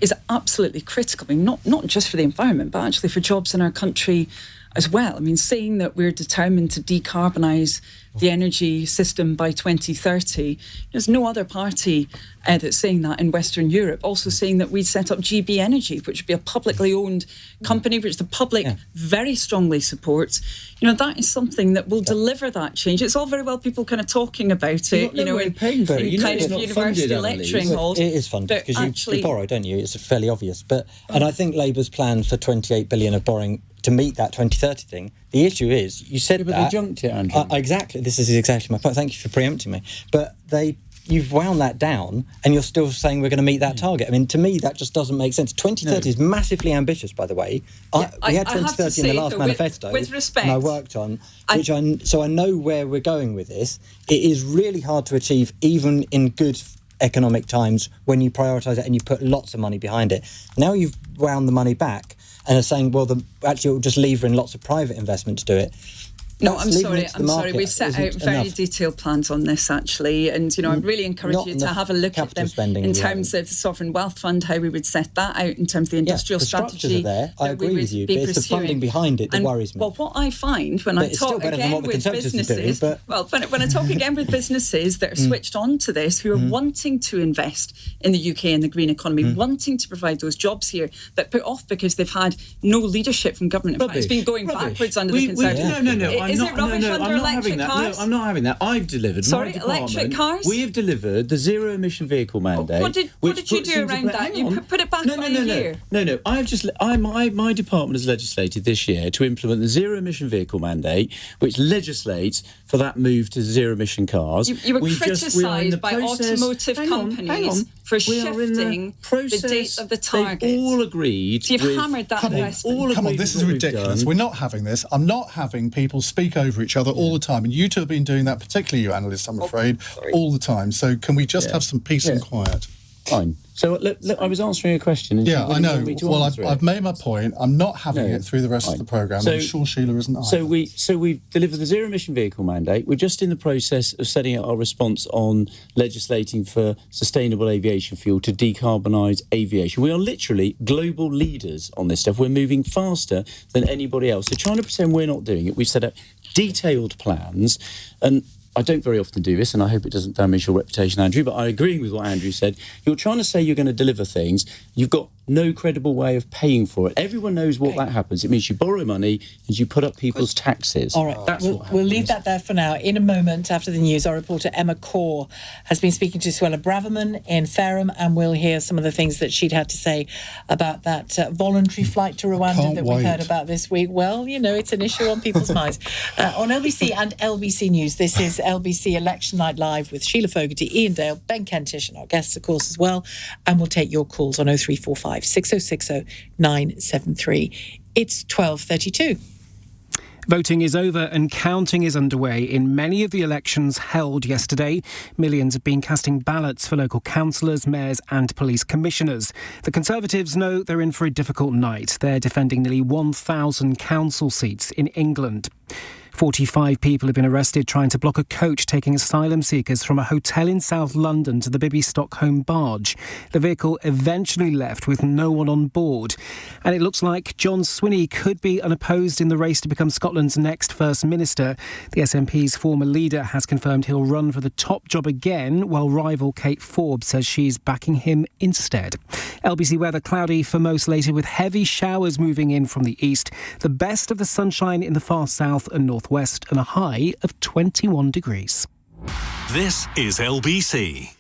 is absolutely critical. I mean, not just for the environment, but actually for jobs in our country as well. I mean, saying that we're determined to decarbonise the energy system by 2030. There's no other party that's saying that in Western Europe. Also saying that we'd set up GB Energy, which would be a publicly owned company, which the public very strongly supports. That is something that will deliver that change. It's all very well people kind of talking about it, in kind of university lecturing halls. It is funded because you borrow, don't you? It's fairly obvious. And I think Labour's plan for 28 billion of borrowing to meet that 2030 thing, the issue is, you said but they junked it, Andrew. Exactly. This is exactly my point. Thank you for preempting me. But you've wound that down, and you're still saying we're going to meet that target. I mean, to me, that just doesn't make sense. 2030 is massively ambitious, by the way. We had 2030 in the last manifesto, with respect, and I worked on, so I know where we're going with this. It is really hard to achieve, even in good economic times, when you prioritise it and you put lots of money behind it. Now you've wound the money back and are saying, well, actually, it will just lever in lots of private investment to do it. No, I'm sorry. We've set out very detailed plans on this, actually, and I really encourage you to have a look at them in terms of the Sovereign Wealth Fund, how we would set that out in terms of the industrial strategy. Are there. I agree with you, but it's the funding behind it that worries me. Well, what I find when I talk again with businesses, when I talk again with businesses that are switched on to this, who are wanting to invest in the UK and the green economy, wanting to provide those jobs here, but put off because they've had no leadership from government. In fact, it's been going backwards under the Conservatives. I'm not having that. No, I'm not having that. I've delivered. Sorry, electric cars? We have delivered the zero emission vehicle mandate. What did you do around that? You put it back by a year. No. My department has legislated this year to implement the zero emission vehicle mandate, which legislates for that move to zero emission cars. You were criticised by automotive companies for shifting the date of the target. They've all agreed. So you've hammered that investment. Come on, this is ridiculous. We're not having this. I'm not having people speak over each other all the time. And you two have been doing that, particularly you analysts, I'm afraid, all the time. So can we just have some peace and quiet? Fine. So look, I was answering a question. And I know. Well, I've made my point. I'm not having it through the rest of the programme. I'm sure Sheila isn't either. So we've delivered the zero emission vehicle mandate. We're just in the process of setting out our response on legislating for sustainable aviation fuel to decarbonise aviation. We are literally global leaders on this stuff. We're moving faster than anybody else. So trying to pretend we're not doing it, we've set out detailed plans, and I don't very often do this, and I hope it doesn't damage your reputation, Andrew, but I agree with what Andrew said. You're trying to say you're going to deliver things. You've got no credible way of paying for it. Everyone knows what that happens. It means you borrow money and you put up people's taxes. All right, we'll leave that there for now. In a moment, after the news, our reporter Emma Corr has been speaking to Suella Braverman in Fareham, and we'll hear some of the things that she'd had to say about that voluntary flight to Rwanda that we've heard about this week. Well, it's an issue on people's minds. On LBC and LBC News, this is LBC Election Night Live with Shelagh Fogarty, Iain Dale, Ben Kentish, and our guests, of course, as well. And we'll take your calls on 0345 6060 973. It's 12:32. Voting is over and counting is underway in many of the elections held yesterday. Millions have been casting ballots for local councillors, mayors and police commissioners. The Conservatives know they're in for a difficult night. They're defending nearly 1,000 council seats in England. 45 people have been arrested trying to block a coach taking asylum seekers from a hotel in South London to the Bibby Stockholm barge. The vehicle eventually left with no one on board. And it looks like John Swinney could be unopposed in the race to become Scotland's next First Minister. The SNP's former leader has confirmed he'll run for the top job again, while rival Kate Forbes says she's backing him instead. LBC weather cloudy for most later, with heavy showers moving in from the east. The best of the sunshine in the far south and northwest, and a high of 21 degrees. This is LBC.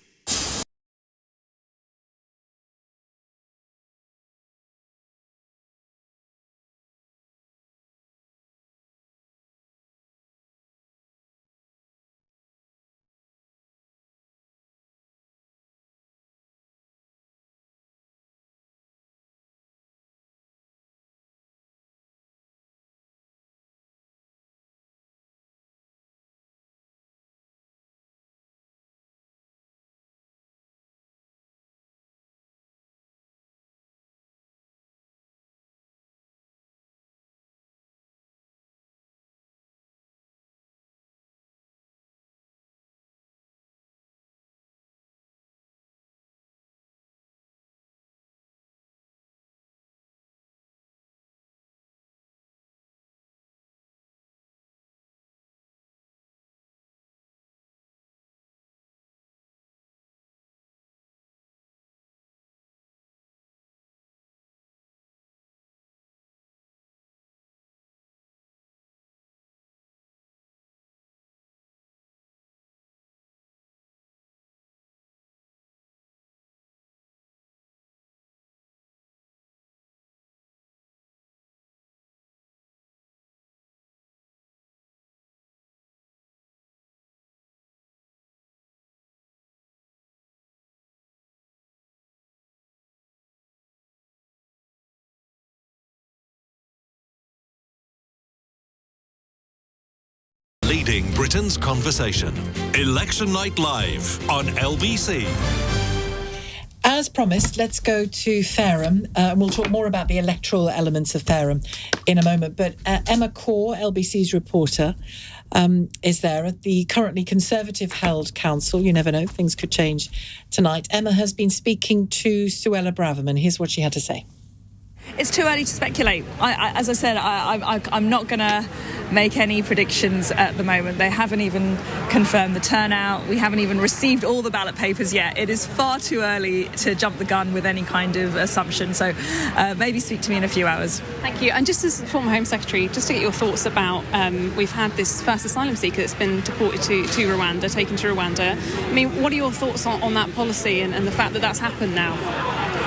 Leading Britain's conversation. Election Night Live on LBC. As promised, let's go to Fareham. We'll talk more about the electoral elements of Fareham in a moment. But Emma Corr, LBC's reporter, is there at the currently Conservative-held council. You never know, things could change tonight. Emma has been speaking to Suella Braverman. Here's what she had to say. It's too early to speculate. As I said, I'm not going to make any predictions at the moment. They haven't even confirmed the turnout. We haven't even received all the ballot papers yet. It is far too early to jump the gun with any kind of assumption. So maybe speak to me in a few hours. Thank you. And just as former Home Secretary, just to get your thoughts about, we've had this first asylum seeker that's been deported to Rwanda, taken to Rwanda. I mean, what are your thoughts on that policy and the fact that that's happened now?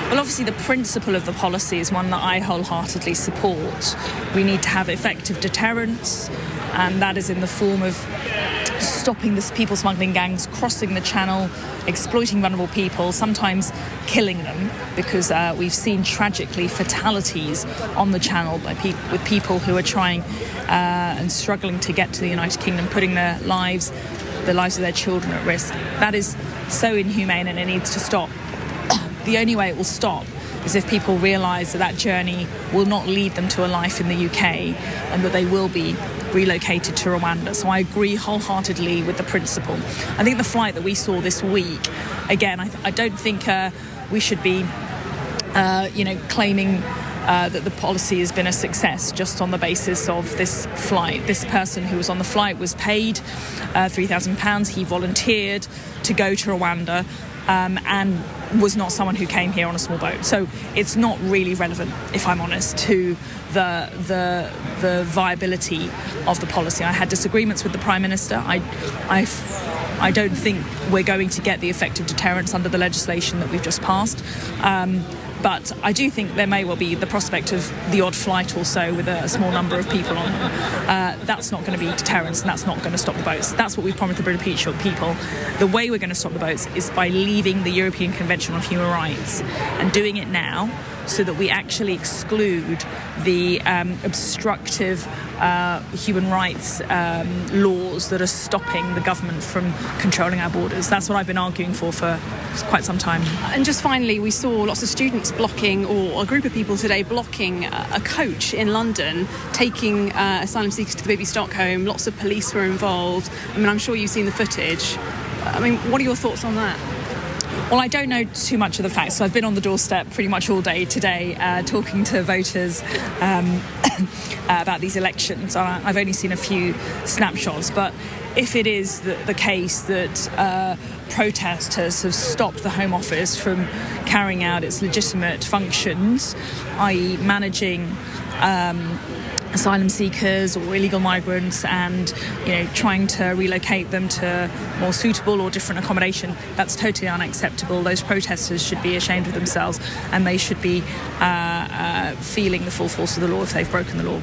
Well, obviously the principle of the policy is one that I wholeheartedly support. We need to have effective deterrence, and that is in the form of stopping the people smuggling gangs crossing the channel, exploiting vulnerable people, sometimes killing them, because we've seen tragically fatalities on the channel with people who are trying and struggling to get to the United Kingdom, putting the lives of their children at risk. That is so inhumane, and it needs to stop. The only way it will stop is if people realise that journey will not lead them to a life in the UK and that they will be relocated to Rwanda. So I agree wholeheartedly with the principle. I think the flight that we saw this week, again, I don't think we should be, claiming that the policy has been a success just on the basis of this flight. This person who was on the flight was paid £3,000. He volunteered to go to Rwanda. And was not someone who came here on a small boat. So it's not really relevant, if I'm honest, to the viability of the policy. I had disagreements with the Prime Minister. I don't think we're going to get the effective deterrence under the legislation that we've just passed. But I do think there may well be the prospect of the odd flight also with a small number of people on them. That's not going to be deterrence, and that's not going to stop the boats. That's what we've promised the British people. The way we're going to stop the boats is by leaving the European Convention on Human Rights and doing it now, so that we actually exclude the obstructive human rights laws that are stopping the government from controlling our borders. That's what I've been arguing for quite some time. And just finally, we saw lots of students blocking, or a group of people today blocking a coach in London, taking asylum seekers to the Baby Stockholm. Lots of police were involved. I mean, I'm sure you've seen the footage. I mean, what are your thoughts on that? Well, I don't know too much of the facts. So I've been on the doorstep pretty much all day today talking to voters about these elections. I've only seen a few snapshots, but if it is the case that protesters have stopped the Home Office from carrying out its legitimate functions, i.e. managing asylum seekers or illegal migrants and trying to relocate them to more suitable or different accommodation, that's totally unacceptable. Those protesters should be ashamed of themselves, and they should be feeling the full force of the law if they've broken the law.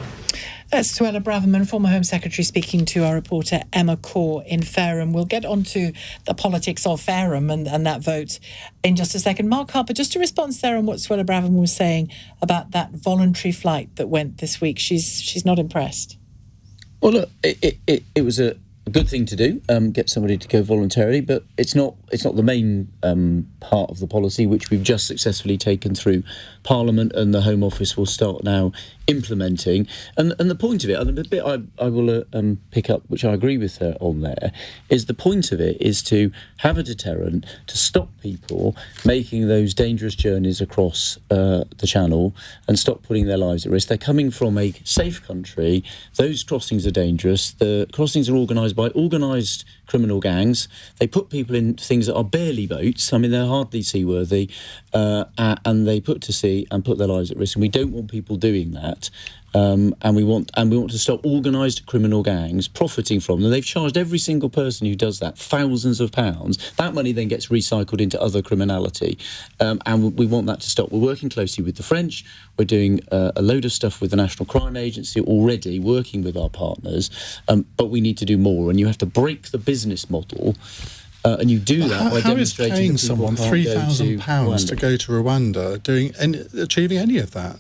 That's Suella Braverman, former Home Secretary, speaking to our reporter Emma Corr in Fareham. We'll get on to the politics of Fareham and that vote in just a second. Mark Harper, just to respond, Sarah, on what Suella Braverman was saying about that voluntary flight that went this week. She's not impressed. Well, look, it was a good thing to do, get somebody to go voluntarily, but it's not the main part of the policy, which we've just successfully taken through Parliament, and the Home Office will start now implementing. And the point of it, and the bit I will pick up, which I agree with her on there, is the point of it is to have a deterrent, to stop people making those dangerous journeys across the Channel and stop putting their lives at risk. They're coming from a safe country. Those crossings are dangerous. The crossings are organised by organised criminal gangs. They put people in things that are barely boats. I mean, they're hardly seaworthy, and they put to sea and put their lives at risk. And we don't want people doing that. And we want to stop organised criminal gangs profiting from them. They've charged every single person who does that thousands of pounds. That money then gets recycled into other criminality, and we want that to stop. We're working closely with the French. We're doing a load of stuff with the National Crime Agency already, working with our partners, but we need to do more, and you have to break the business model. And you do that by demonstrating how is paying someone £3,000 to go to Rwanda achieving any of that?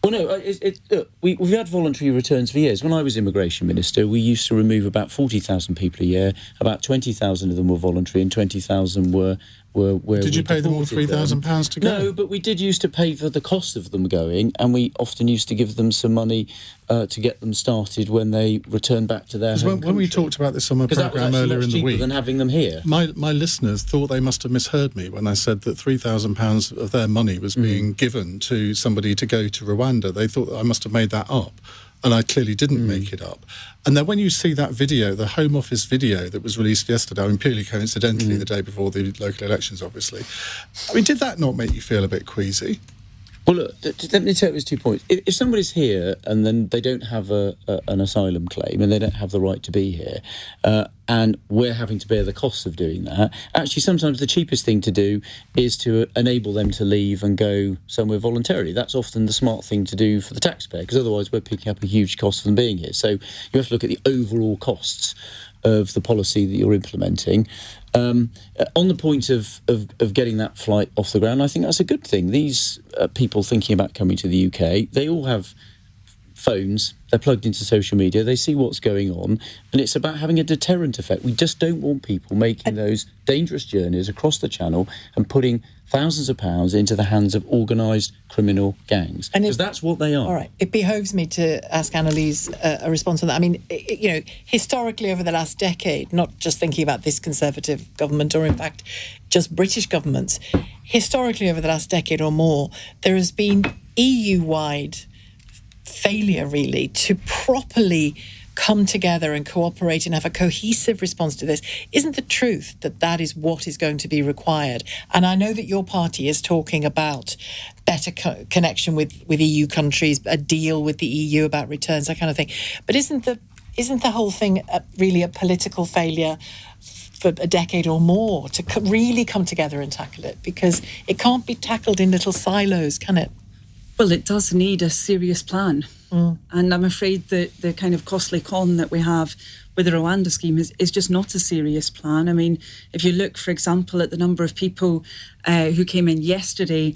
Well, no, look, we've had voluntary returns for years. When I was Immigration Minister, we used to remove about 40,000 people a year. About 20,000 of them were voluntary and 20,000 were where Did you pay them all £3,000 to go? No, but we did used to pay for the cost of them going, and we often used to give them some money to get them started when they returned back to their home when we talked about this on my programme earlier in the week, than having them here. My listeners thought they must have misheard me when I said that £3,000 of their money was being given to somebody to go to Rwanda. They thought that I must have made that up. And I clearly didn't make it up. And then when you see that video, the Home Office video that was released yesterday, I mean, purely coincidentally, the day before the local elections, obviously, I mean, did that not make you feel a bit queasy? Well, look, let me take those 2 points. If somebody's here and then they don't have an asylum claim and they don't have the right to be here, and we're having to bear the costs of doing that, actually sometimes the cheapest thing to do is to enable them to leave and go somewhere voluntarily. That's often the smart thing to do for the taxpayer, because otherwise we're picking up a huge cost for them being here. So you have to look at the overall costs of the policy that you're implementing. On the point of getting that flight off the ground, I think that's a good thing. These people thinking about coming to the UK, they all have phones, they're plugged into social media, they see what's going on, and it's about having a deterrent effect. We just don't want people making those dangerous journeys across the channel and putting thousands of pounds into the hands of organised criminal gangs, because that's what they are. All right, it behoves me to ask Annalise a response on that. I mean, historically over the last decade, not just thinking about this Conservative government or in fact just British governments, historically over the last decade or more, there has been EU-wide failure really to properly come together and cooperate and have a cohesive response to this. Isn't the truth that is what is going to be required? And I know that your party is talking about better connection with EU countries, a deal with the EU about returns, that kind of thing. But isn't the whole thing really a political failure for a decade or more to really come together and tackle it? Because it can't be tackled in little silos, can it? Well, it does need a serious plan. And I'm afraid that the kind of costly con that we have with the Rwanda scheme is just not a serious plan. I mean, if you look, for example, at the number of people who came in yesterday,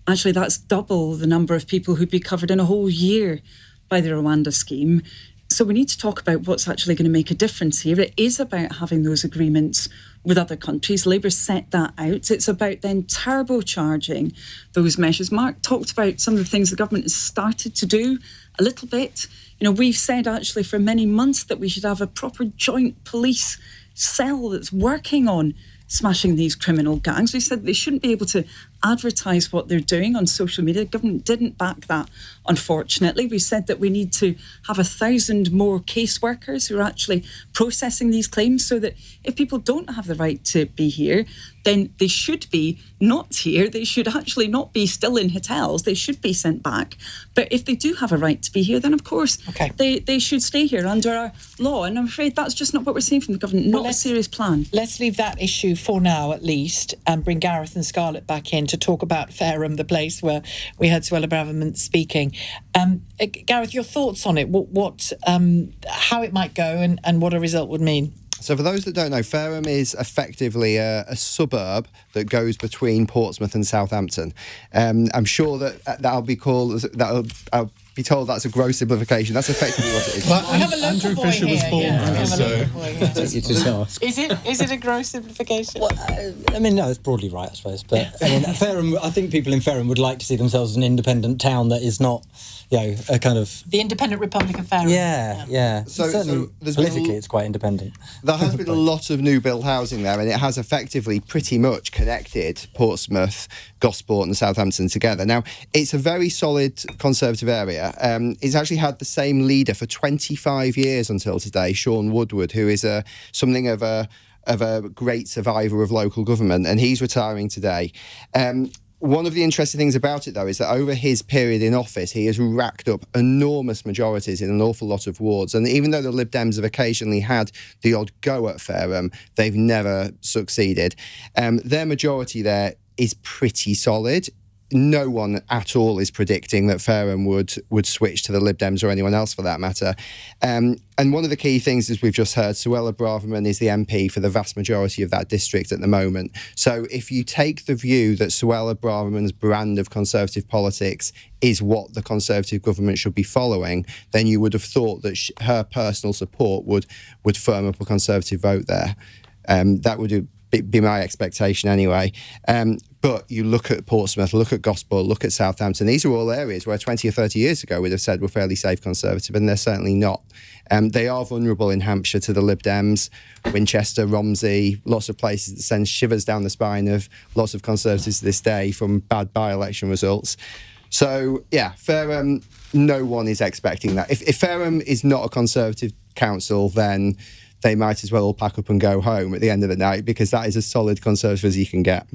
actually that's double the number of people who'd be covered in a whole year by the Rwanda scheme. So we need to talk about what's actually going to make a difference here. It is about having those agreements with other countries. Labour set that out. It's about then turbocharging those measures. Mark talked about some of the things the government has started to do a little bit. You know, we've said actually for many months that we should have a proper joint police cell that's working on smashing these criminal gangs. We said they shouldn't be able to advertise what they're doing on social media. The government didn't back that, unfortunately. We said that we need to have 1,000 more caseworkers who are actually processing these claims, so that if people don't have the right to be here, then they should be not here. They should actually not be still in hotels. They should be sent back. But if they do have a right to be here, then of course they should stay here under our law. And I'm afraid that's just not what we're seeing from the government, not a serious plan. Let's leave that issue for now at least and bring Gareth and Scarlett back in to talk about Fareham, the place where we heard Suella Braverman speaking. Gareth, your thoughts on it, how it might go and what a result would mean? So for those that don't know, Fareham is effectively a suburb that goes between Portsmouth and Southampton. I'm sure I'll be told that's a gross simplification. That's effectively what it is. Well, Andrew Fisher was born there, so... Is it a gross simplification? Well, I mean, no, it's broadly right, I suppose. But I mean, Fareham, I think people in Fareham would like to see themselves as an independent town that is not, a kind of... The Independent Republic of Fareham. Yeah. So politically, it's quite independent. There has been a lot of new build housing there, and it has effectively pretty much connected Portsmouth, Gosport and Southampton together. Now, it's a very solid Conservative area. It's actually had the same leader for 25 years until today, Sean Woodward, who is something of a great survivor of local government, and he's retiring today. One of the interesting things about it, though, is that over his period in office, he has racked up enormous majorities in an awful lot of wards. And even though the Lib Dems have occasionally had the odd go at Fareham, they've never succeeded. Their majority there is pretty solid. no one at all is predicting that Fareham would switch to the Lib Dems or anyone else for that matter. And one of the key things, as we've just heard, Suella Braverman is the MP for the vast majority of that district at the moment. So if you take the view that Suella Braverman's brand of Conservative politics is what the Conservative government should be following, then you would have thought that her personal support would firm up a Conservative vote there. That would be my expectation anyway. But you look at Portsmouth, look at Gosport, look at Southampton. These are all areas where 20 or 30 years ago we'd have said were fairly safe Conservative, and they're certainly not. They are vulnerable in Hampshire to the Lib Dems, Winchester, Romsey, lots of places that send shivers down the spine of lots of Conservatives to this day from bad by-election results. So, yeah, Fareham, no one is expecting that. If Fareham is not a Conservative council, then they might as well all pack up and go home at the end of the night, because that is as solid Conservative as you can get.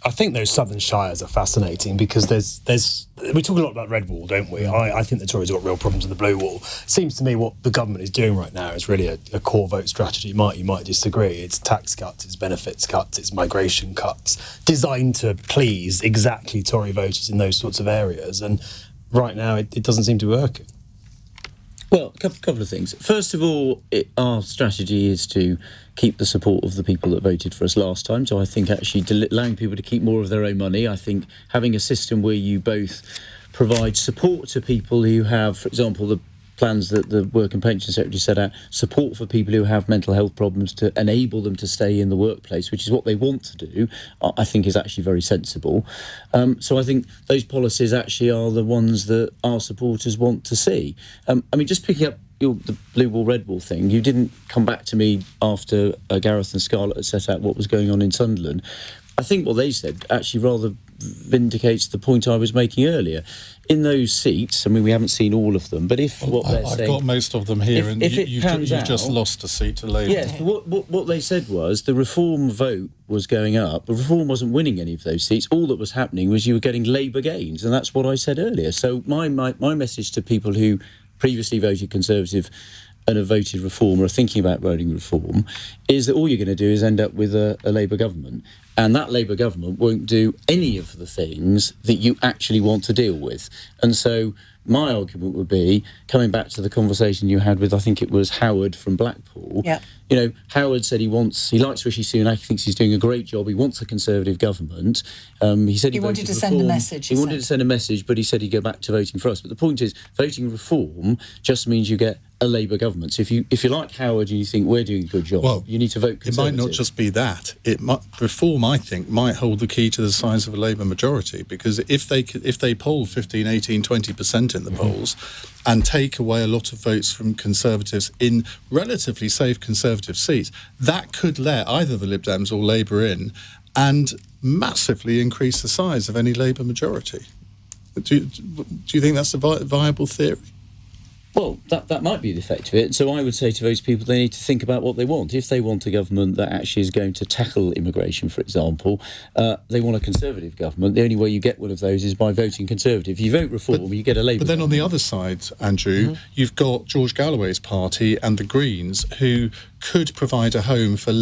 I think those southern shires are fascinating because we talk a lot about Red Wall, don't we? I think the Tories have got real problems with the Blue Wall. It seems to me what the government is doing right now is really a core vote strategy. You might disagree. It's tax cuts, it's benefits cuts, it's migration cuts, designed to please exactly Tory voters in those sorts of areas. And right now, it doesn't seem to be working. Well, a couple of things. First of all, our strategy is to keep the support of the people that voted for us last time. So I think actually allowing people to keep more of their own money. I think having a system where you both provide support to people who have, for example, the plans that the Work and Pension Secretary set out, support for people who have mental health problems to enable them to stay in the workplace, which is what they want to do, I think is actually very sensible. So I think those policies actually are the ones that our supporters want to see. Just picking up the Blue Wall, Red Wall thing, you didn't come back to me after Gareth and Scarlett had set out what was going on in Sunderland. I think what they said actually rather vindicates the point I was making earlier. In those seats, we haven't seen all of them, but if what they're saying... I've got most of them here, and you've just lost a seat to Labour. Yes, what they said was the Reform vote was going up, but Reform wasn't winning any of those seats. All that was happening was you were getting Labour gains, and that's what I said earlier. So my message to people who previously voted Conservative and have voted Reform or are thinking about voting Reform is that all you're going to do is end up with a Labour government. And that Labour government won't do any of the things that you actually want to deal with. And so my argument would be, coming back to the conversation you had with, I think it was Howard from Blackpool. Yeah. Howard said he likes Rishi Sunak, he thinks he's doing a great job, he wants a Conservative government. He said he wanted to Reform. send a message. He wanted to send a message, but he said he'd go back to voting for us. But the point is, voting Reform just means you get a Labour government. So if you like Howard and you think we're doing a good job, you need to vote Conservative. It might not just be that. Reform, I think, might hold the key to the size of a Labour majority, because if they poll 15, 18, 20% in the polls and take away a lot of votes from Conservatives in relatively safe Conservative seats, that could let either the Lib Dems or Labour in and massively increase the size of any Labour majority. Do you think that's a viable theory? Well, that might be the effect of it. So I would say to those people, they need to think about what they want. If they want a government that actually is going to tackle immigration, for example, they want a Conservative government. The only way you get one of those is by voting Conservative. If you vote Reform, you get a Labour. But then on the other side, Andrew, you've got George Galloway's party and the Greens, who could provide a home for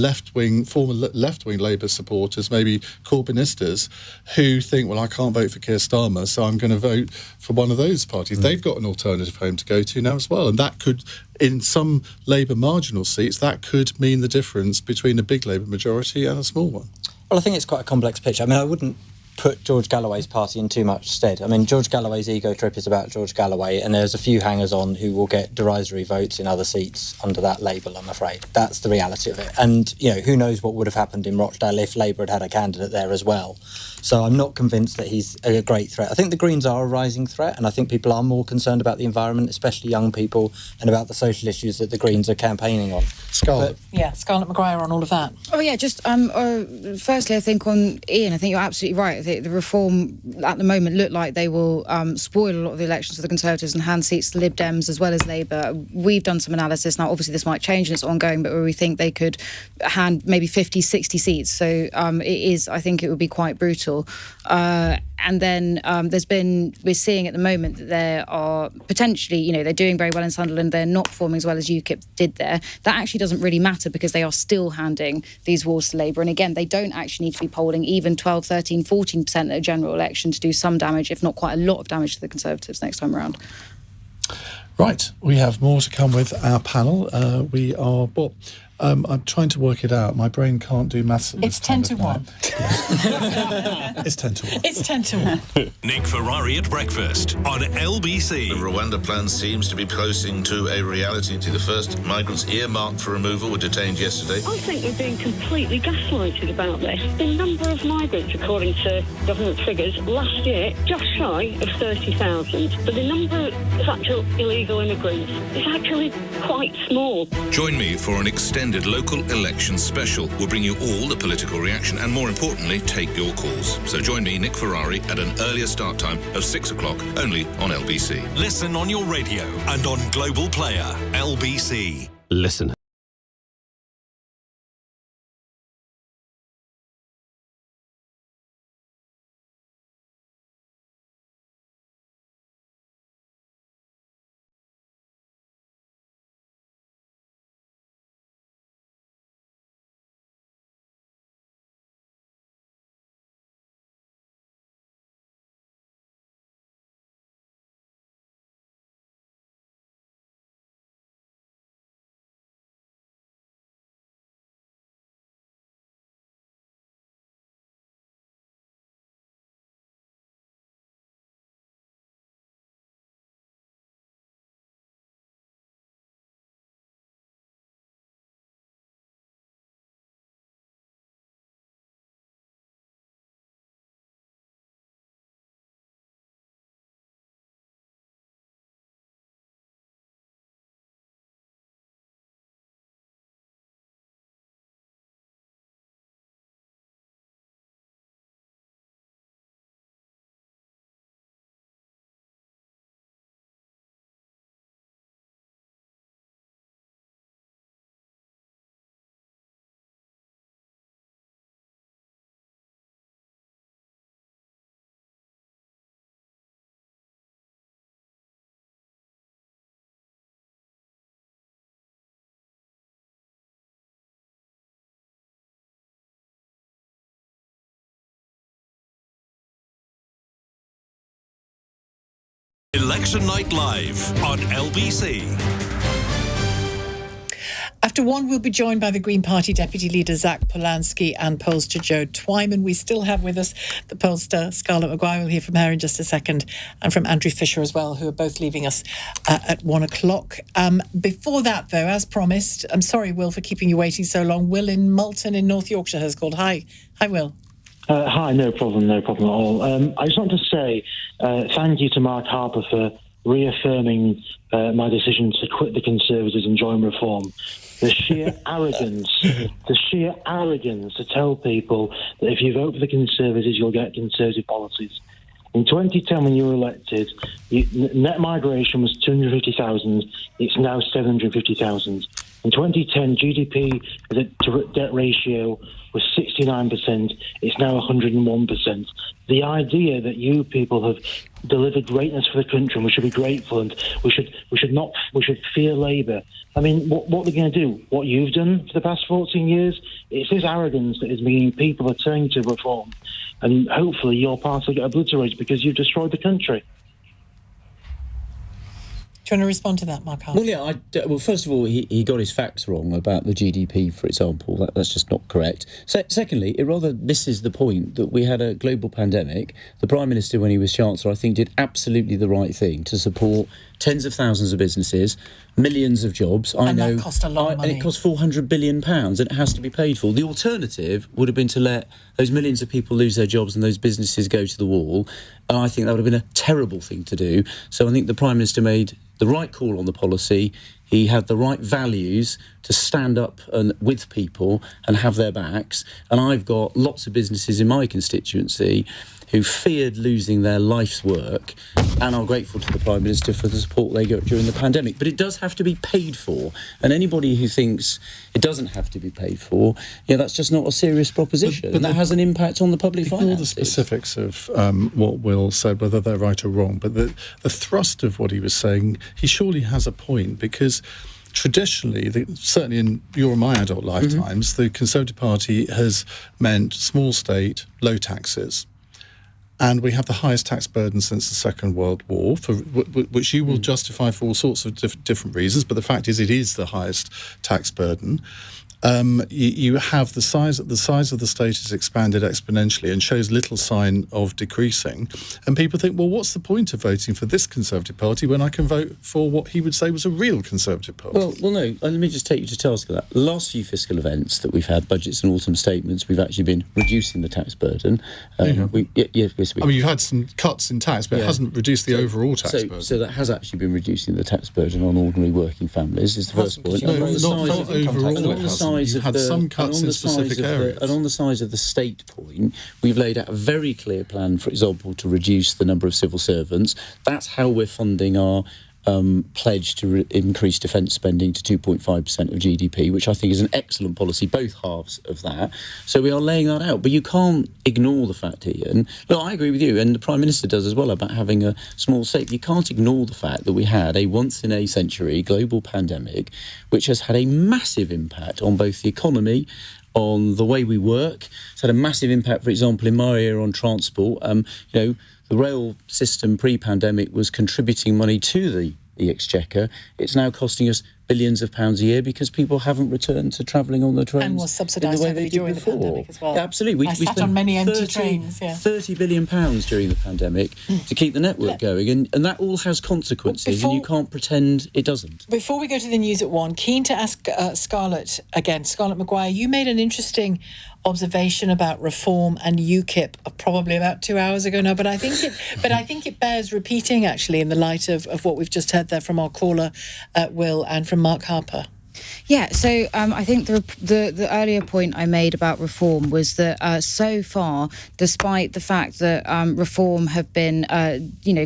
former left-wing Labour supporters, maybe Corbynistas, who think, well, I can't vote for Keir Starmer, so I'm going to vote for one of those parties. They've got an alternative home to go to now as well, and that could, in some Labour marginal seats, that could mean the difference between a big Labour majority and a small one. Well, I think it's quite a complex picture. I wouldn't put George Galloway's party in too much stead. George Galloway's ego trip is about George Galloway, and there's a few hangers-on who will get derisory votes in other seats under that label, I'm afraid. That's the reality of it. And, who knows what would have happened in Rochdale if Labour had a candidate there as well. So I'm not convinced that he's a great threat. I think the Greens are a rising threat, and I think people are more concerned about the environment, especially young people, and about the social issues that the Greens are campaigning on. Scarlett. Scarlett Maguire on all of that. Oh, yeah, just firstly, I think on Iain, I think you're absolutely right. The Reform at the moment look like they will spoil a lot of the elections for the Conservatives and hand seats to Lib Dems as well as Labour. We've done some analysis. Now, obviously, this might change and it's ongoing, but where we think they could hand maybe 50, 60 seats. So I think it would be quite brutal. total. And then we're seeing at the moment that there are potentially, they're doing very well in Sunderland. They're not performing as well as UKIP did there. That actually doesn't really matter because they are still handing these wards to Labour. And again, they don't actually need to be polling even 12, 13, 14% at a general election to do some damage, if not quite a lot of damage to the Conservatives next time around. Right, we have more to come with our panel. I'm trying to work it out. My brain can't do maths. It's 10 to 1. It's 10 to 1. It's 10 to 1. Nick Ferrari at breakfast on LBC. The Rwanda plan seems to be closing to a reality. The first migrants earmarked for removal were detained yesterday. I think we're being completely gaslighted about this. The number of migrants, according to government figures, last year, just shy of 30,000. But the number of actual illegal immigrants is actually quite small. Join me for an extended local election special. We'll bring you all the political reaction and, more importantly, take your calls. So join me, Nick Ferrari, at an earlier start time of 6 o'clock, only on LBC. Listen on your radio and on Global Player. LBC. Listen. Election Night Live on LBC. After 1, we'll be joined by the Green Party Deputy Leader Zach Polanski and pollster Joe Twyman. We still have with us the pollster Scarlett Maguire. We'll hear from her in just a second, and from Andrew Fisher as well, who are both leaving us at 1 o'clock. Before that, though, as promised, I'm sorry, Will, for keeping you waiting so long. Will in Malton in North Yorkshire has called. Hi, Will. Hi, no problem at all. I just want to say thank you to Mark Harper for reaffirming my decision to quit the Conservatives and join Reform. The sheer arrogance to tell people that if you vote for the Conservatives, you'll get Conservative policies. In 2010, when you were elected, net migration was 250,000. It's now 750,000. In 2010, GDP to debt ratio was 69%. It's now 101%. The idea that you people have delivered greatness for the country and we should be grateful and we should fear Labour. I mean, what they're going to do? What you've done for the past 14 years? It's this arrogance that is meaning people are turning to Reform, and hopefully your party will get obliterated because you've destroyed the country. Do you want to respond to that, Mark Harper? Well, yeah. Well, first of all, he got his facts wrong about the GDP, for example. That's just not correct. Secondly, it rather misses the point that we had a global pandemic. The Prime Minister, when he was Chancellor, I think did absolutely the right thing to support tens of thousands of businesses, millions of jobs. That cost a lot of money. And it cost £400 billion, and it has to be paid for. The alternative would have been to let those millions of people lose their jobs and those businesses go to the wall. And I think that would have been a terrible thing to do. So I think the Prime Minister made the right call on the policy. He had the right values to stand up with people and have their backs. And I've got lots of businesses in my constituency who feared losing their life's work and are grateful to the Prime Minister for the support they got during the pandemic. But it does have to be paid for. And anybody who thinks it doesn't have to be paid for, that's just not a serious proposition. And that has an impact on the public finances. All the specifics of what Will said, whether they're right or wrong, but the thrust of what he was saying, he surely has a point, because traditionally, certainly in your and my adult lifetimes, the Conservative Party has meant small state, low taxes. And we have the highest tax burden since the Second World War, for which you will justify for all sorts of different reasons. But the fact is, it is the highest tax burden. You have the size of the state has expanded exponentially and shows little sign of decreasing. And people think, well, what's the point of voting for this Conservative Party when I can vote for what he would say was a real Conservative Party? Well, no. Let me just take you to task for that. The last few fiscal events that we've had, budgets and autumn statements, we've actually been reducing the tax burden. You've had some cuts in tax, but it hasn't reduced the overall tax burden. So that has actually been reducing the tax burden on ordinary working families, is the first point. No, not overall. You had some cuts in specific areas. And on the size of the state point, we've laid out a very clear plan, for example, to reduce the number of civil servants. That's how we're funding our pledge to increase defence spending to 2.5% of GDP, which I think is an excellent policy, both halves of that. So we are laying that out. But you can't ignore the fact, Iain. Look, I agree with you, and the Prime Minister does as well, about having a small state. You can't ignore the fact that we had a once-in-a-century global pandemic, which has had a massive impact on both the economy, on the way we work. It's had a massive impact, for example, in my area on transport. The rail system pre-pandemic was contributing money to the Exchequer. It's now costing us billions of pounds a year because people haven't returned to travelling on the trains. And was subsidised heavily during the pandemic as well. Yeah, absolutely. I sat on many empty trains. Yeah. £30 billion during the pandemic to keep the network going. And that all has consequences, and you can't pretend it doesn't. Before we go to the news at 1, keen to ask Scarlett Maguire, you made an interesting observation about reform and UKIP probably about 2 hours ago now, but I think it bears repeating, actually, in the light of what we've just heard there from our caller Will and from Mark Harper. Yeah, so I think the earlier point I made about reform was that so far, despite the fact that reform have been,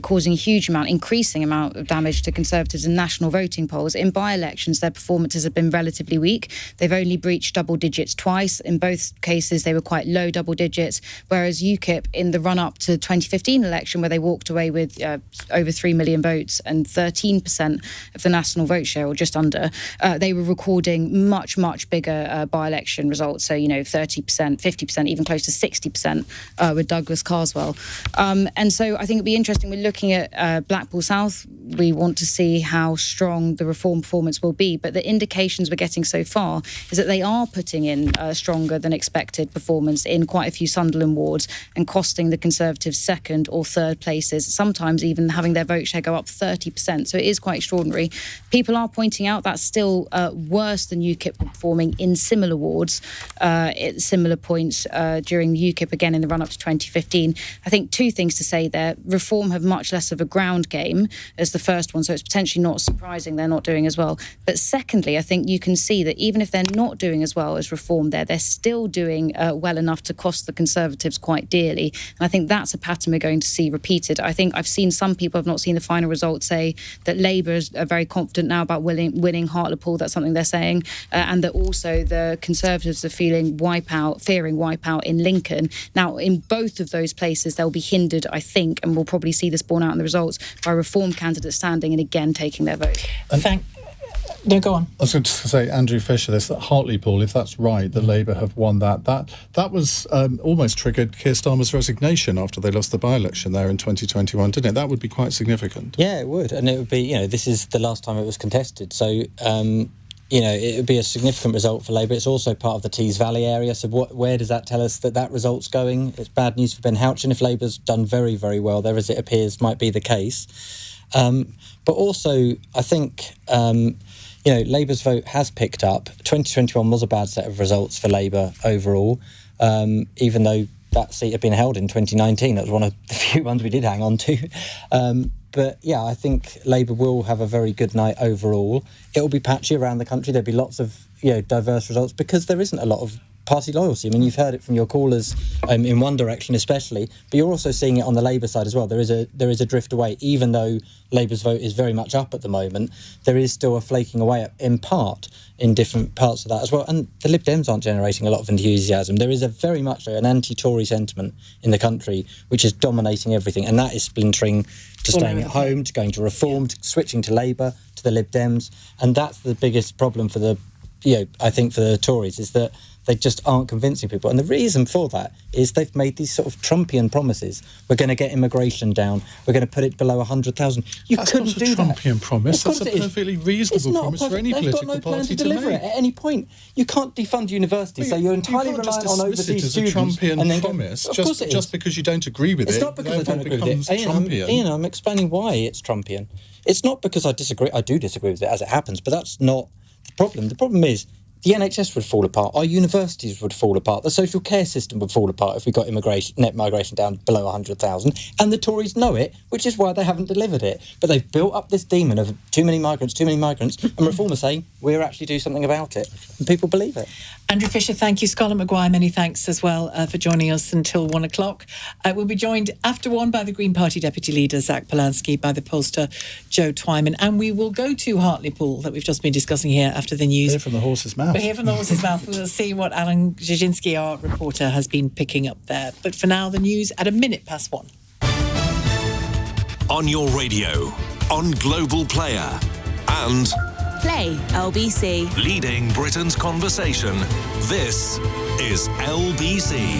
causing a huge amount, increasing amount of damage to Conservatives in national voting polls, in by-elections, their performances have been relatively weak. They've only breached double digits twice. In both cases, they were quite low double digits, whereas UKIP, in the run-up to 2015 election, where they walked away with over 3 million votes and 13% of the national vote share, or just under, they were recording much bigger by-election results, so 30%, 50%, even close to 60% with Douglas Carswell, and so I think it'd be interesting. We're looking at Blackpool South. We want to see how strong the reform performance will be, but the indications we're getting so far is that they are putting in stronger than expected performance in quite a few Sunderland wards and costing the Conservatives second or third places, sometimes even having their vote share go up 30%. So it is quite extraordinary. People are pointing out that's still worse than UKIP performing in similar wards at similar points during UKIP, again in the run-up to 2015. I think two things to say there. Reform have much less of a ground game as the first one, so it's potentially not surprising they're not doing as well. But secondly, I think you can see that even if they're not doing as well as Reform they're still doing well enough to cost the Conservatives quite dearly. And I think that's a pattern we're going to see repeated. I think I've seen some people, I've not seen the final results, say that Labour are very confident now about winning Hartlepool. That's something they're saying. And that also the Conservatives are fearing wipeout in Lincoln. Now, in both of those places, they'll be hindered, I think, and we'll probably see this borne out in the results, by Reform candidates standing and again taking their vote. No, go on. I was going to say, Andrew Fisher, this Hartlepool, if that's right, the Labour have won that. That was almost triggered Keir Starmer's resignation after they lost the by-election there in 2021, didn't it? That would be quite significant. Yeah, it would. And it would be, this is the last time it was contested. So, it would be a significant result for Labour. It's also part of the Tees Valley area. So where does that tell us that result's going? It's bad news for Ben Houchin. If Labour's done very, very well there, as it appears might be the case. But also, I think, Labour's vote has picked up. 2021 was a bad set of results for Labour overall, even though that seat had been held in 2019. That was one of the few ones we did hang on to. But yeah, I think Labour will have a very good night overall. It will be patchy around the country. There'll be lots of diverse results because there isn't a lot of party loyalty. I mean, you've heard it from your callers in one direction especially, but you're also seeing it on the Labour side as well. There is a drift away, even though Labour's vote is very much up at the moment. There is still a flaking away, in part, in different parts of that as well. And the Lib Dems aren't generating a lot of enthusiasm. There is a very much an anti-Tory sentiment in the country, which is dominating everything, and that is splintering to staying at home, to going to Reform, to switching to Labour, to the Lib Dems. And that's the biggest problem for I think for the Tories, is that they just aren't convincing people. And the reason for that is they've made these sort of Trumpian promises. We're going to get immigration down. We're going to put it below 100,000. That's not a Trumpian promise. That's a perfectly reasonable promise for any political party to make. They've got no plan to deliver it at any point. You can't defund universities, so you're entirely reliant on overseas students. You can't just dismiss it as a Trumpian promise just because you don't agree with it. It's not because I don't agree with it. Iain, I'm explaining why it's Trumpian. It's not because I disagree. I do disagree with it as it happens, but that's not the problem. The problem is the NHS would fall apart, our universities would fall apart, the social care system would fall apart if we got net migration down below 100,000, and the Tories know it, which is why they haven't delivered it. But they've built up this demon of too many migrants, and Reform are saying, we'll actually do something about it, and people believe it. Andrew Fisher, thank you. Scarlett Maguire, many thanks as well for joining us until 1 o'clock. We'll be joined after 1 by the Green Party Deputy Leader, Zach Polanski, by the pollster, Joe Twyman, and we will go to Hartlepool, that we've just been discussing here after the news. Hear from the horse's mouth. We'll hear from the horse's mouth. We'll see what Alan Jasinski, our reporter, has been picking up there. But for now, the news at 1:01. On your radio, on Global Player, and Play LBC. leading Britain's conversation. This is LBC.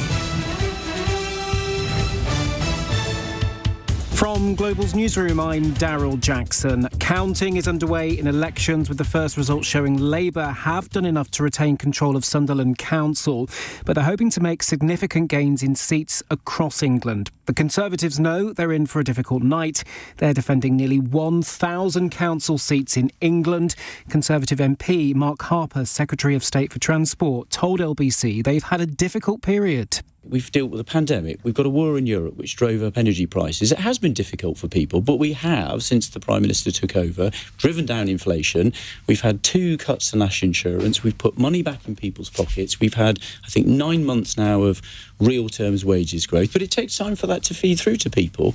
From Global's newsroom, I'm Daryl Jackson. Counting is underway in elections, with the first results showing Labour have done enough to retain control of Sunderland Council, but they're hoping to make significant gains in seats across England. The Conservatives know they're in for a difficult night. They're defending nearly 1,000 council seats in England. Conservative MP Mark Harper, Secretary of State for Transport, told LBC they've had a difficult period. We've dealt with a pandemic. We've got a war in Europe which drove up energy prices. It has been difficult for people, but we have, since the Prime Minister took over, driven down inflation. We've had 2 cuts to national insurance. We've put money back in people's pockets. We've had, I think, 9 months now of real terms wages growth, but it takes time for that to feed through to people.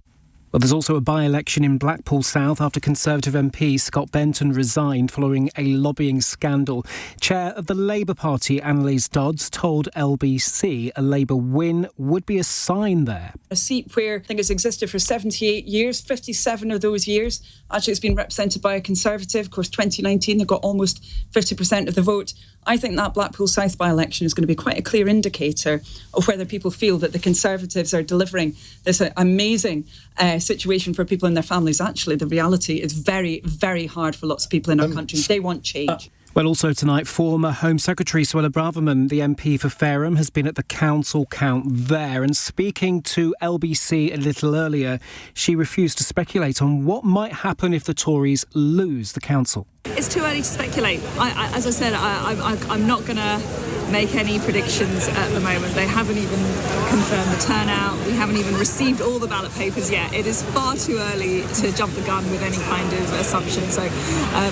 Well, there's also a by-election in Blackpool South after Conservative MP Scott Benton resigned following a lobbying scandal. Chair of the Labour Party, Annalise Dodds, told LBC a Labour win would be a sign there. A seat where I think it's existed for 78 years, 57 of those years, actually it's been represented by a Conservative. Of course, 2019, they got almost 50% of the vote. I think that Blackpool South by-election is going to be quite a clear indicator of whether people feel that the Conservatives are delivering this amazing situation for people and their families. Actually, the reality is very, very hard for lots of people in our country. They want change. Well, also tonight, former Home Secretary Suella Braverman, the MP for Fareham, has been at the council count there. And speaking to LBC a little earlier, she refused to speculate on what might happen if the Tories lose the council. It's too early to speculate. As I said, I'm not going to make any predictions at the moment. They haven't even confirmed the turnout. We haven't even received all the ballot papers yet. It is far too early to jump the gun with any kind of assumption. So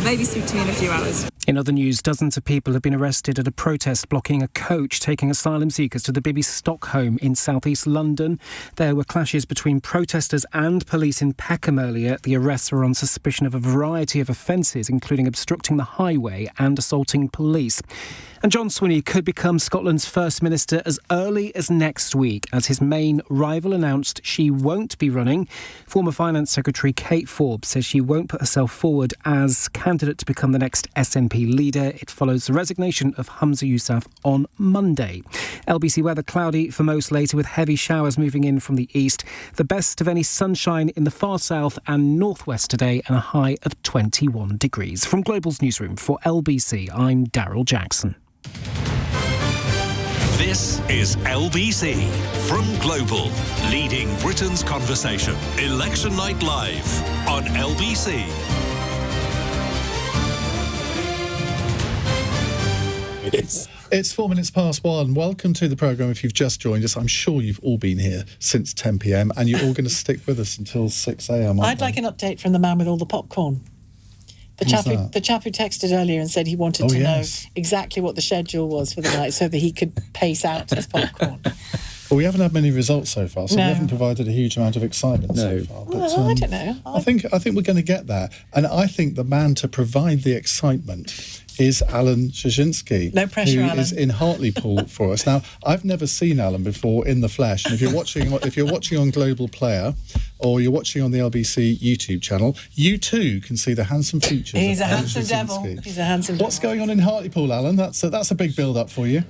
maybe speak to me in a few hours. In other news, dozens of people have been arrested at a protest blocking a coach taking asylum seekers to the Bibby Stockholm in south-east London. There were clashes between protesters and police in Peckham earlier. The arrests were on suspicion of a variety of offences, including obstructing the highway and assaulting police. And John Swinney could become Scotland's First Minister as early as next week, as his main rival announced she won't be running. Former Finance Secretary Kate Forbes says she won't put herself forward as candidate to become the next SNP leader. It follows the resignation of Humza Yousaf on Monday. LBC weather cloudy for most later, with heavy showers moving in from the east. The best of any sunshine in the far south and northwest today, and a high of 21 degrees. From Global's newsroom for LBC, I'm Daryl Jackson. This is LBC from Global, leading Britain's conversation. Election Night Live on LBC. It's 4 minutes past 1. Welcome to the programme. If you've just joined us, I'm sure you've all been here since 10 p.m. and you're all going to stick with us until 6 a.m. I'd like an update from the man with all the popcorn. The chap who texted earlier and said he wanted to know exactly what the schedule was for the night so that he could pace out his popcorn. Well, we haven't had many results so far, so we haven't provided a huge amount of excitement so far. But, well, I don't know. I think we're going to get there. And I think the man to provide the excitement is Alan Szczyński. No pressure, Alan. Who is in Hartlepool for us. Now, I've never seen Alan before in the flesh, and if you're watching on Global Player or you're watching on the LBC YouTube channel, you too can see the handsome features. He's a of handsome devil. He's a handsome What's going on in Hartlepool, Alan? That's a big build-up for you.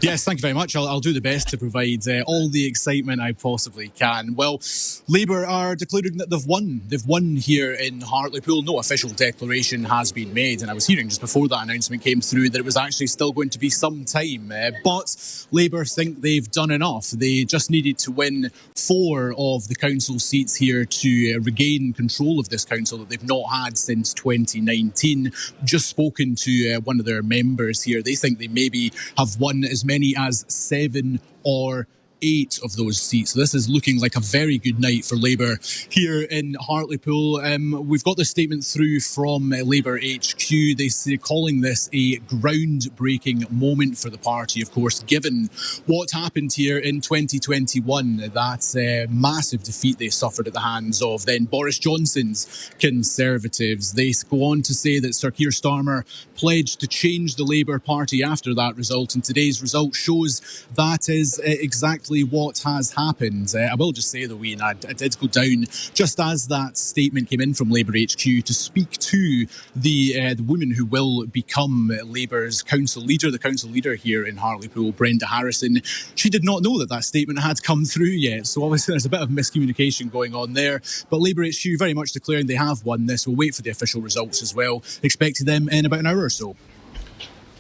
Yes, thank you very much. I'll do the best to provide all the excitement I possibly can. Well, Labour are declaring that they've won. They've won here in Hartlepool. No official declaration has been made, and I was hearing just before that announcement came through that it was actually still going to be some time. But Labour think they've done enough. They just needed to win 4 of the council seats here to regain control of this council that they've not had since 2019. Just spoken to one of their members here. They think they maybe have won as many as 7 or 8 of those seats. So this is looking like a very good night for Labour here in Hartlepool. We've got the statement through from Labour HQ. They're calling this a groundbreaking moment for the party, of course, given what happened here in 2021, that massive defeat they suffered at the hands of then Boris Johnson's Conservatives. They go on to say that Sir Keir Starmer pledged to change the Labour Party after that result, and today's result shows that is exactly what has happened. I will just say, though, Iain, I did go down just as that statement came in from Labour HQ to speak to the woman who will become Labour's council leader here in Hartlepool, Brenda Harrison. She did not know that statement had come through yet, so obviously there's a bit of miscommunication going on there. But Labour HQ very much declaring they have won this. We'll wait for the official results as well, expecting them in about an hour or so.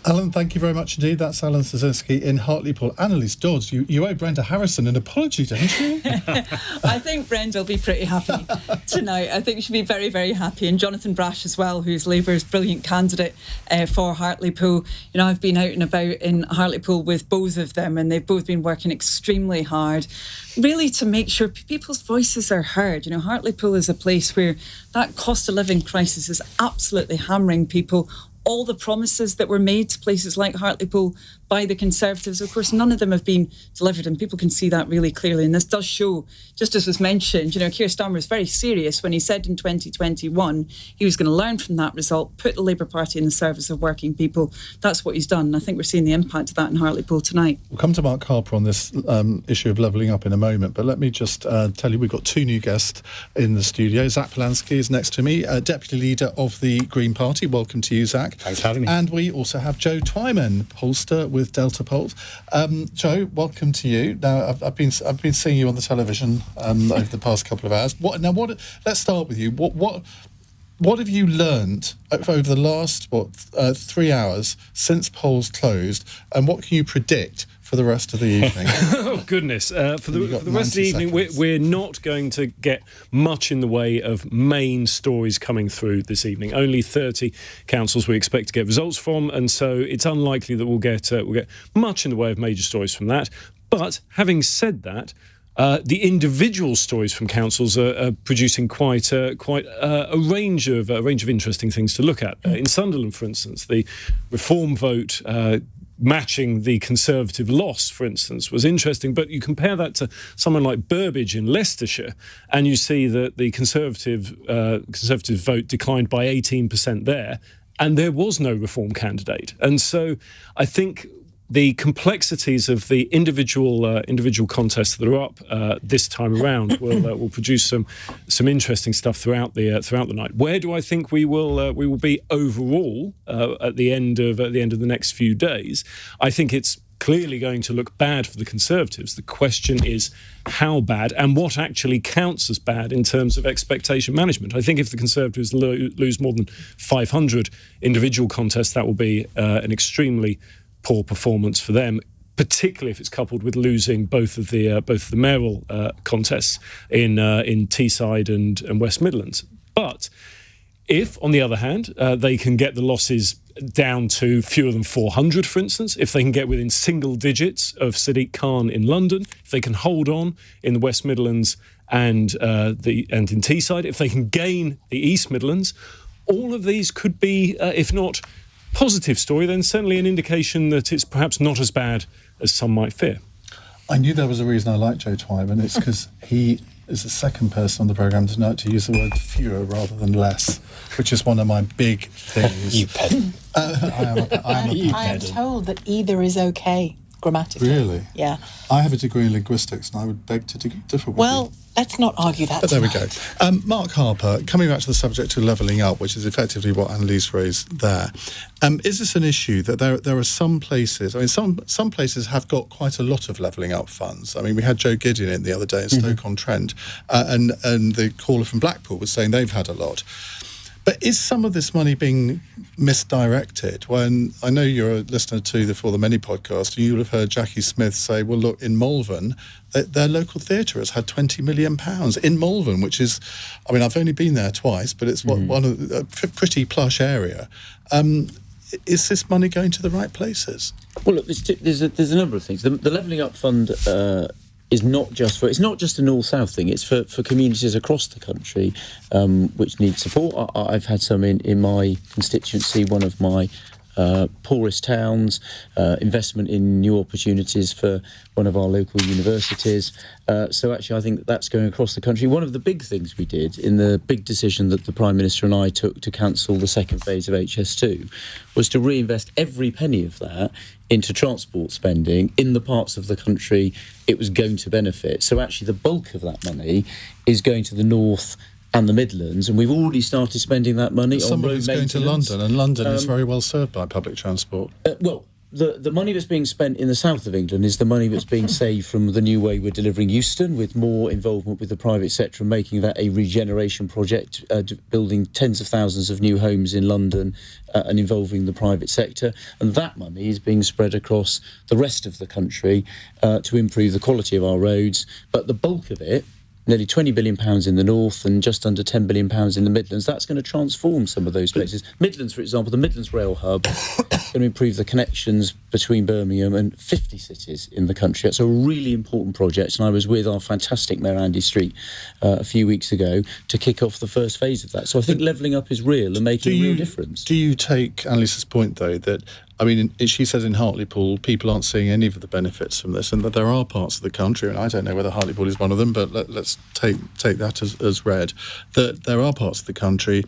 Alan, thank you very much indeed. That's Alan Szczyński in Hartlepool. Annalise Dodds, you owe Brenda Harrison an apology, don't you? I think Brenda will be pretty happy tonight. I think she'll be very, very happy. And Jonathan Brash as well, who's Labour's brilliant candidate for Hartlepool. You know, I've been out and about in Hartlepool with both of them, and they've both been working extremely hard, really to make sure people's voices are heard. You know, Hartlepool is a place where that cost of living crisis is absolutely hammering people. All the promises that were made to places like Hartlepool by the Conservatives, of course, none of them have been delivered, and people can see that really clearly. And this does show, just as was mentioned, you know, Keir Starmer was very serious when he said in 2021 he was going to learn from that result, put the Labour Party in the service of working people. That's what he's done, and I think we're seeing the impact of that in Hartlepool tonight. We'll come to Mark Harper on this issue of levelling up in a moment, but let me just tell you we've got 2 new guests in the studio. Zach Polanski is next to me, Deputy Leader of the Green Party. Welcome to you, Zach. Thanks for having me. And we also have Joe Twyman, pollster with Delta Polls. Joe, welcome to you. Now, I've been seeing you on the television over the past couple of hours. Let's start with you. What have you learned over the last 3 hours since polls closed, and what can you predict for the rest of the evening? Oh, goodness. For the rest of the evening, we're not going to get much in the way of main stories coming through this evening. Only 30 councils we expect to get results from, and so it's unlikely that we'll get much in the way of major stories from that. But having said that, the individual stories from councils are producing quite a range of interesting things to look at. In Sunderland, for instance, the reform vote matching the Conservative loss, for instance, was interesting. But you compare that to someone like Burbage in Leicestershire, and you see that the Conservative vote declined by 18% there, and there was no reform candidate. And so I think the complexities of the individual contests that are up this time around will produce some interesting stuff throughout the night. Where do I think we will be overall at the end of the next few days? I think it's clearly going to look bad for the Conservatives. The question is how bad and what actually counts as bad in terms of expectation management. I think if the Conservatives lose more than 500 individual contests, that will be an extremely poor performance for them, particularly if it's coupled with losing both of the mayoral contests in Teesside and West Midlands. But if, on the other hand, they can get the losses down to fewer than 400, for instance, if they can get within single digits of Sadiq Khan in London, if they can hold on in the West Midlands and in Teesside, if they can gain the East Midlands, all of these could be, if not positive story, then certainly an indication that it's perhaps not as bad as some might fear. I knew there was a reason I like Joe Twyman. It's because he is the second person on the programme tonight to use the word fewer rather than less, which is one of my big things. You pedant. I am told that either is okay grammatically. Really? Yeah. I have a degree in linguistics, and I would beg to differ with you. Well, let's not argue that. But there we go. Mark Harper, coming back to the subject of levelling up, which is effectively what Annalise raised there, is this an issue that there are some places, I mean, some places have got quite a lot of levelling up funds. I mean, we had Joe Gideon in the other day in Stoke-on-Trent, and the caller from Blackpool was saying they've had a lot. But is some of this money being misdirected? When I know you're a listener to the For the Many podcast, and you'll have heard Jackie Smith say, well, look, in Malvern, their local theatre has had £20 million in Malvern, which is, I mean, I've only been there twice, but it's one of a pretty plush area. Is this money going to the right places? Well, look, there's a number of things. The Levelling Up Fund is not just a north-south thing. It's for communities across the country which need support. I've had some in my constituency, one of my poorest towns, investment in new opportunities for one of our local universities. So actually I think that's going across the country. One of the big things we did in the big decision that the Prime Minister and I took to cancel the second phase of HS2 was to reinvest every penny of that into transport spending in the parts of the country it was going to benefit. So actually the bulk of that money is going to the north and the Midlands, and we've already started spending that money on road maintenance. Some of it's going to London, and London is very well served by public transport. Well, the money that's being spent in the south of England is the money that's being saved from the new way we're delivering Euston, with more involvement with the private sector and making that a regeneration project, building tens of thousands of new homes in London and involving the private sector. And that money is being spread across the rest of the country to improve the quality of our roads. But the bulk of it, nearly £20 billion in the north and just under £10 billion in the Midlands, that's going to transform some of those places. Midlands, for example, the Midlands Rail Hub is going to improve the connections between Birmingham and 50 cities in the country. It's a really important project, and I was with our fantastic Mayor Andy Street a few weeks ago to kick off the first phase of that. So I think levelling up is real and making a real difference. Do you take Annalise's point, though, that, I mean, she says in Hartlepool, people aren't seeing any of the benefits from this, and that there are parts of the country, and I don't know whether Hartlepool is one of them, but let's take that as read, that there are parts of the country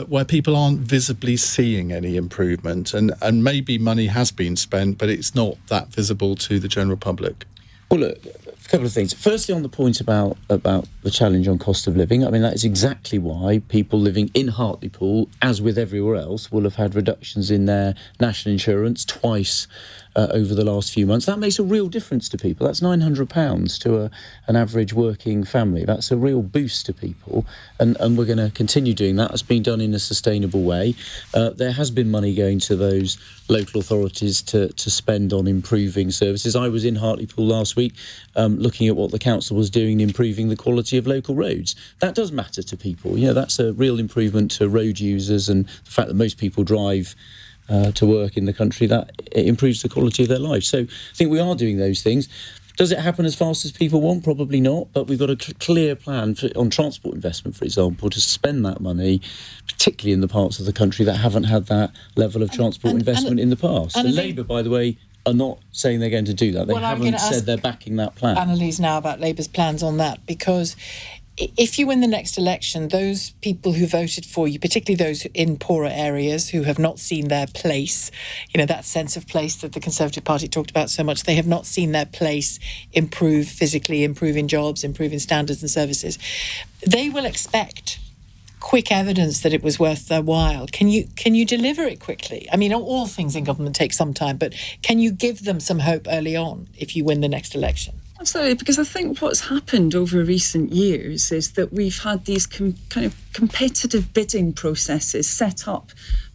where people aren't visibly seeing any improvement, and maybe money has been spent, but it's not that visible to the general public. Well, look, a couple of things. Firstly, on the point about the challenge on cost of living, I mean, that is exactly why people living in Hartlepool, as with everywhere else, will have had reductions in their national insurance twice over the last few months. That makes a real difference to people. That's £900 to an average working family. That's a real boost to people, and we're going to continue doing that. It's being done in a sustainable way. There has been money going to those local authorities to spend on improving services. I was in Hartlepool last week looking at what the council was doing in improving the quality of local roads. That does matter to people. You know, that's a real improvement to road users, and the fact that most people drive to work in the country, that it improves the quality of their life. So I think we are doing those things. Does it happen as fast as people want? Probably not, but we've got a clear plan on transport investment, for example, to spend that money, particularly in the parts of the country that haven't had that level of transport investment in the past. And Labour, by the way, are not saying they're going to do that. They haven't said they're backing that plan. Annalise now about Labour's plans on that, because if you win the next election, those people who voted for you, particularly those in poorer areas who have not seen their place, you know, that sense of place that the Conservative Party talked about so much, they have not seen their place improve physically, improve in jobs, improve in standards and services. They will expect quick evidence that it was worth their while. Can you deliver it quickly? I mean, all things in government take some time, but can you give them some hope early on if you win the next election? Absolutely, because I think what's happened over recent years is that we've had these kind of competitive bidding processes set up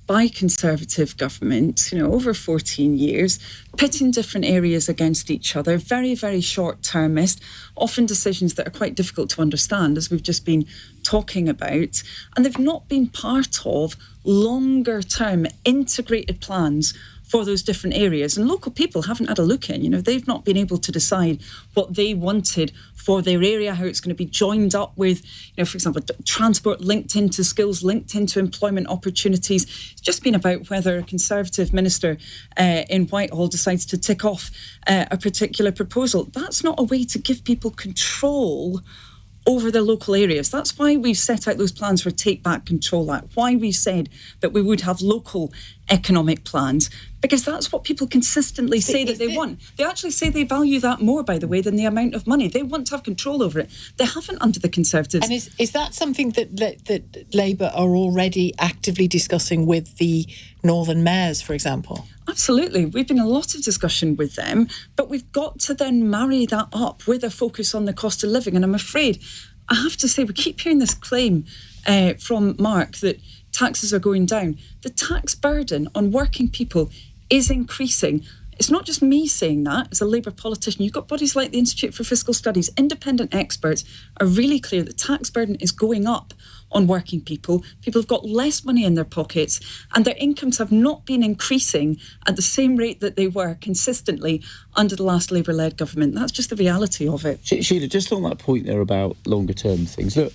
by Conservative governments, you know, over 14 years, pitting different areas against each other, very, very short-termist, often decisions that are quite difficult to understand, as we've just been talking about. And they've not been part of longer-term integrated plans for those different areas. And local people haven't had a look in. They've not been able to decide what they wanted for their area, how it's going to be joined up with, for example, transport linked into skills, linked into employment opportunities. It's just been about whether a Conservative minister in Whitehall decides to tick off a particular proposal. That's not a way to give people control over the local areas. That's why we've set out those plans for Take Back Control Act, why we said that we would have local economic plans, because that's what people consistently say that they want. They actually say they value that more, by the way, than the amount of money. They want to have control over it. They haven't under the Conservatives. And is that something that Labour are already actively discussing with the northern mayors, for example? Absolutely. We've been in a lot of discussion with them, but we've got to then marry that up with a focus on the cost of living. And I'm afraid, I have to say, we keep hearing this claim from Mark that taxes are going down. The tax burden on working people is increasing. It's not just me saying that. As a Labour politician, you've got bodies like the Institute for Fiscal Studies, independent experts are really clear that tax burden is going up on working people. People have got less money in their pockets and their incomes have not been increasing at the same rate that they were consistently under the last Labour-led government. That's just the reality of it. Sheila, just on that point there about longer-term things, look,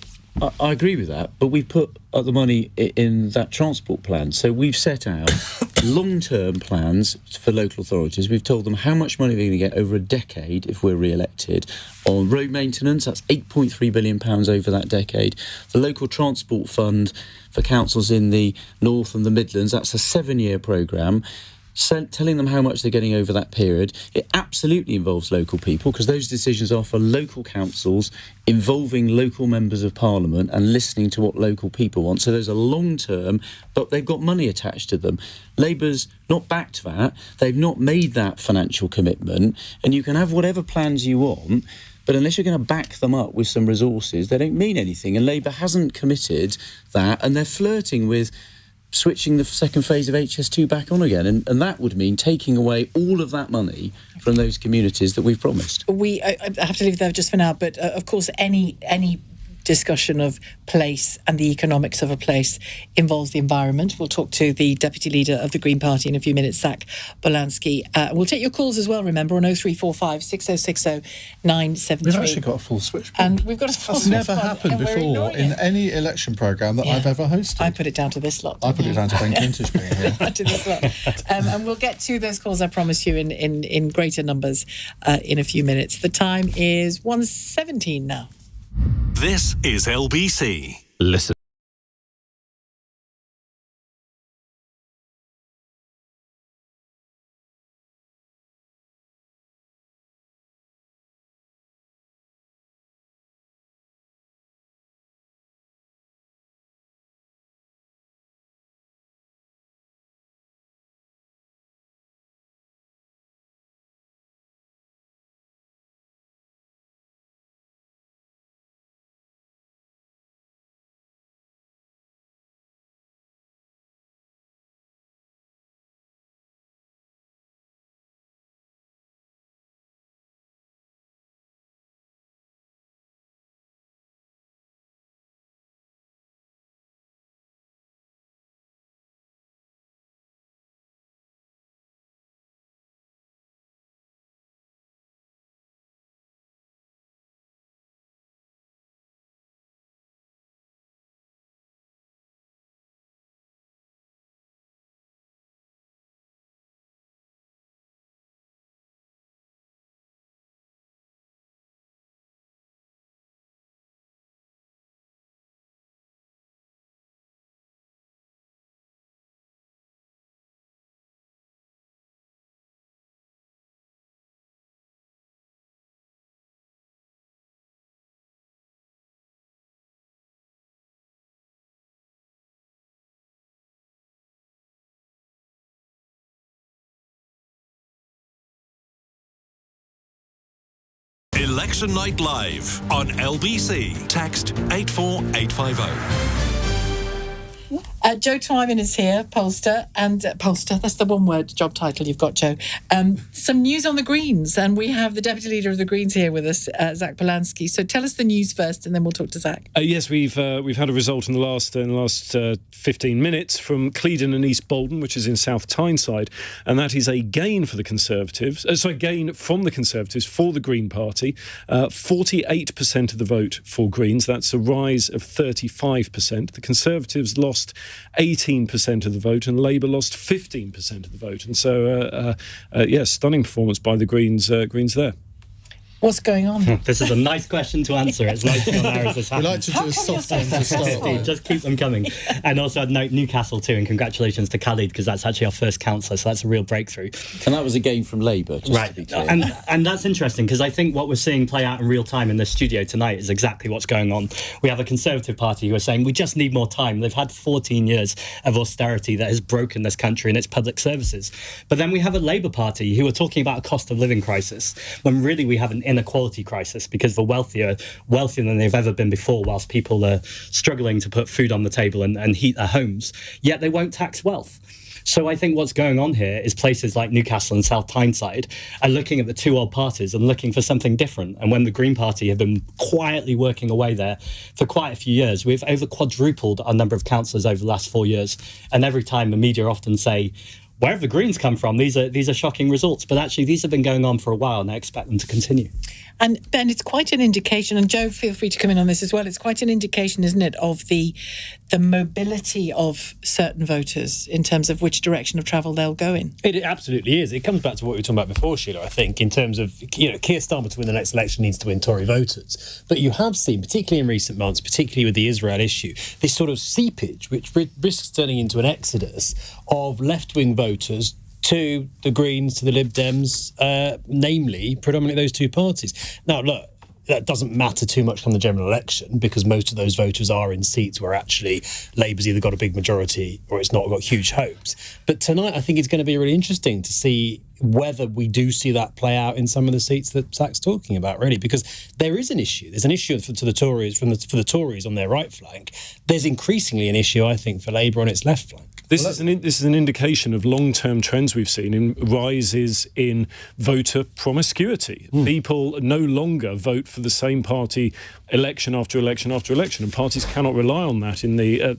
I agree with that, but we've put the money in that transport plan. So we've set out long-term plans for local authorities. We've told them how much money they're going to get over a decade if we're re-elected. On road maintenance, that's £8.3 billion over that decade. The local transport fund for councils in the North and the Midlands, that's a 7-year programme. Telling them how much they're getting over that period. It absolutely involves local people because those decisions are for local councils involving local members of parliament and listening to what local people want. So those are long term, but they've got money attached to them. Labour's not backed that. They've not made that financial commitment, and you can have whatever plans you want, but unless you're going to back them up with some resources, they don't mean anything. And Labour hasn't committed that, and they're flirting with switching the second phase of HS2 back on again, and that would mean taking away all of that money from those communities that we've promised. I have to leave it there just for now, but of course any discussion of place and the economics of a place involves the environment. We'll talk to the Deputy Leader of the Green Party in a few minutes, Zach Bolansky. We'll take your calls as well, remember, on 0345 6060 973. We've actually got a full switchboard. And we've got a full That's never happened before in any election programme that I've ever hosted. I put it down to this lot. I put it down to Ben Kentish being here. To this lot. And we'll get to those calls, I promise you, in greater numbers in a few minutes. The time is 1:17 now. This is LBC. Listen. Election Night Live on LBC. Text 84850. Joe Twyman is here, pollster, and pollster, that's the one-word job title you've got, Joe. Some news on the Greens, and we have the Deputy Leader of the Greens here with us, Zach Polanski. So tell us the news first, and then we'll talk to Zach. Yes, we've had a result in the last 15 minutes from Clevedon and East Bolton, which is in South Tyneside, and that is a gain for the Conservatives. Gain from the Conservatives for the Green Party. 48% of the vote for Greens. That's a rise of 35%. The Conservatives lost 18% of the vote, and Labour lost 15% of the vote. And so, stunning performance by the Greens there. What's going on? This is a nice question to answer. It's like on air as this happens. We like to do a soft one to start. Just keep them coming. And also I'd note Newcastle too, and congratulations to Khalid, because that's actually our first councillor, so that's a real breakthrough. And that was a gain from Labour, just to be clear. And that's interesting, because I think what we're seeing play out in real time in this studio tonight is exactly what's going on. We have a Conservative Party who are saying we just need more time. They've had 14 years of austerity that has broken this country and its public services. But then we have a Labour Party who are talking about a cost of living crisis, when really we have an inequality crisis, because the wealthier than they've ever been before, whilst people are struggling to put food on the table and heat their homes, yet they won't tax wealth. So I think what's going on here is places like Newcastle and South Tyneside are looking at the two old parties and looking for something different. And when the Green Party have been quietly working away there for quite a few years, we've over quadrupled our number of councillors over the last 4 years. And every time the media often say, where have the Greens come from? These are shocking results. But actually, these have been going on for a while, and I expect them to continue. And Ben, it's quite an indication, and Joe, feel free to come in on this as well, it's quite an indication, isn't it, of the mobility of certain voters in terms of which direction of travel they'll go in. It absolutely is. It comes back to what we were talking about before, Sheila, I think, in terms of, Keir Starmer to win the next election needs to win Tory voters. But you have seen, particularly in recent months, particularly with the Israel issue, this sort of seepage, which risks turning into an exodus of left-wing voters to the Greens, to the Lib Dems, namely, predominantly those two parties. Now, look, that doesn't matter too much on the general election, because most of those voters are in seats where actually Labour's either got a big majority or it's not got huge hopes. But tonight, I think it's going to be really interesting to see whether we do see that play out in some of the seats that Zach's talking about, really, because there is an issue. There's an issue for the Tories, for the Tories on their right flank. There's increasingly an issue, I think, for Labour on its left flank. This is an indication of long-term trends we've seen in rises in voter promiscuity. People no longer vote for the same party election after election after election, and parties cannot rely on that.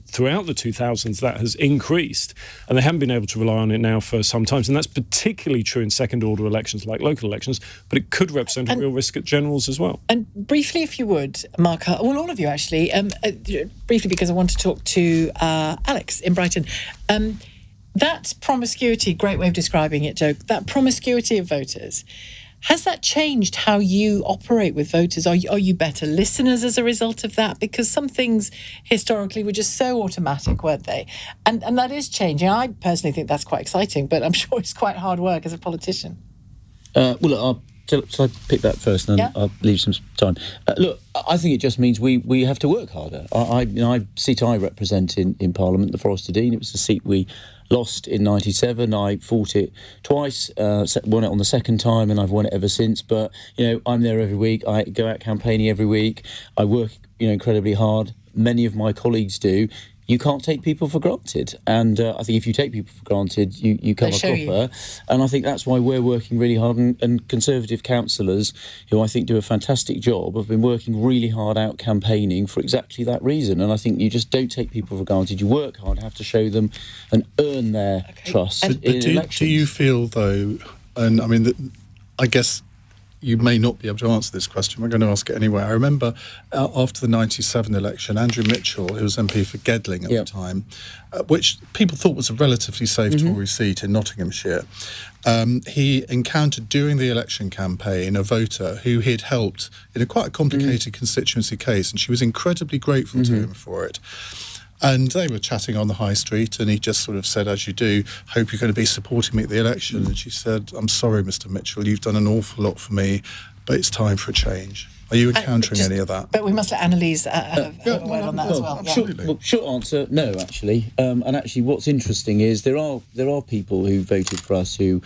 Throughout the 2000s, that has increased, and they haven't been able to rely on it now for some time. And that's particularly true in second-order elections like local elections, but it could represent a real risk at generals as well. And briefly, if you would, Mark, well, all of you actually, briefly, because I want to talk to Alex in Brighton. That promiscuity, great way of describing it, Joe, that promiscuity of voters, has that changed how you operate with voters? Are you better listeners as a result of that? Because some things historically were just so automatic, weren't they? And that is changing. I personally think that's quite exciting, but I'm sure it's quite hard work as a politician. Shall I pick that first, and then I'll leave some time? Look, I think it just means we have to work harder. Seat I represent in Parliament, the Forest of Dean, it was the seat we lost in 97. I fought it twice, won it on the second time, and I've won it ever since. But, I'm there every week. I go out campaigning every week. I work, incredibly hard. Many of my colleagues do. You can't take people for granted. And I think if you take people for granted, you come a cropper. And I think that's why we're working really hard. And Conservative councillors, who I think do a fantastic job, have been working really hard out campaigning for exactly that reason. And I think you just don't take people for granted. You work hard, have to show them and earn their trust in elections. Do you feel, though, and I mean, I guess you may not be able to answer this question. We're going to ask it anyway. I remember after the 97 election, Andrew Mitchell, who was MP for Gedling at the time, which people thought was a relatively safe Tory seat in Nottinghamshire, he encountered during the election campaign a voter who he'd helped in quite a complicated constituency case, and she was incredibly grateful to him for it. And they were chatting on the high street, and he just sort of said, as you do, hope you're going to be supporting me at the election. And she said, I'm sorry, Mr. Mitchell, you've done an awful lot for me, but it's time for a change. Are you encountering any of that? But we must let Annalise have a word on that as well. But we must let Annalise have a word on that as well. Short answer, no, actually. And actually, what's interesting is there are people who voted for us who,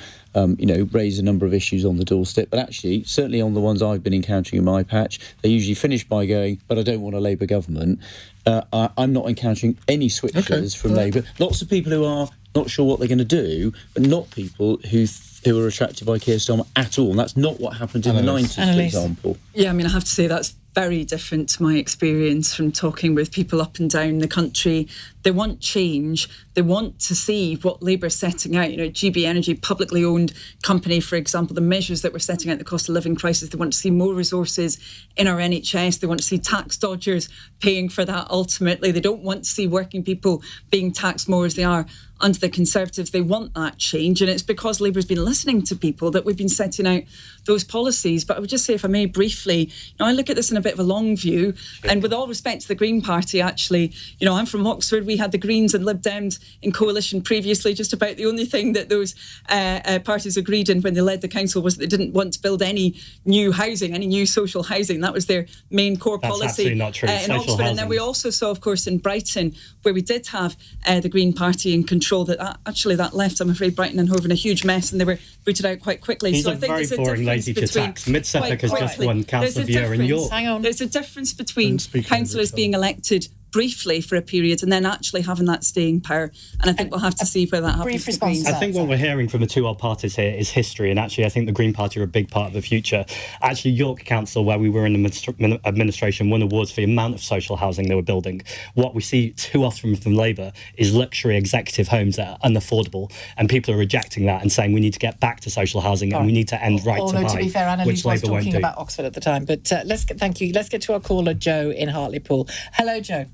raise a number of issues on the doorstep. But actually, certainly on the ones I've been encountering in my patch, they usually finish by going, "But I don't want a Labour government." I'm not encountering any switchers from Labour. Lots of people who are not sure what they're going to do, but not people who are attracted by Keir Starmer at all. And that's not what happened in the 90s, for example. Yeah, I mean, I have to say that's very different to my experience from talking with people up and down the country. They want change. They want to see what Labour's setting out. GB Energy, publicly owned company, for example, the measures that we're setting out, the cost of living crisis. They want to see more resources in our NHS. They want to see tax dodgers paying for that ultimately. They don't want to see working people being taxed more as they are under the Conservatives. They want that change, and it's because Labour's been listening to people that we've been setting out those policies. But I would just say, if I may briefly, I look at this in a bit of a long view, and with all respect to the Green Party, actually, I'm from Oxford. We had the Greens and Lib Dems in coalition previously. Just about the only thing that those parties agreed in when they led the council was that they didn't want to build any new housing, any new social housing. That was their main core policy. That's absolutely not true. In Oxford. And then we also saw, of course, in Brighton, where we did have the Green Party in control, that left, I'm afraid, Brighton and Hove in a huge mess, and they were booted out quite quickly. These so are I think very there's a boring, difference lazy between tax. Mid-Suffolk has just won council of the year in York. Hang on. There's a difference between councillors being elected briefly for a period and then actually having that staying power. And I think we'll have to see where that happens. Brief response. I think what we're hearing from the two old parties here is history, and actually I think the Green Party are a big part of the future. Actually, York Council, where we were in the administration, won awards for the amount of social housing they were building. What we see too often from Labour is luxury executive homes that are unaffordable, and people are rejecting that and saying we need to get back to social housing and we need to end right to buy, to be fair, Annalise was Labour talking about Oxford at the time. But thank you. Let's get to our caller, Joe in Hartlepool. Hello, Joe.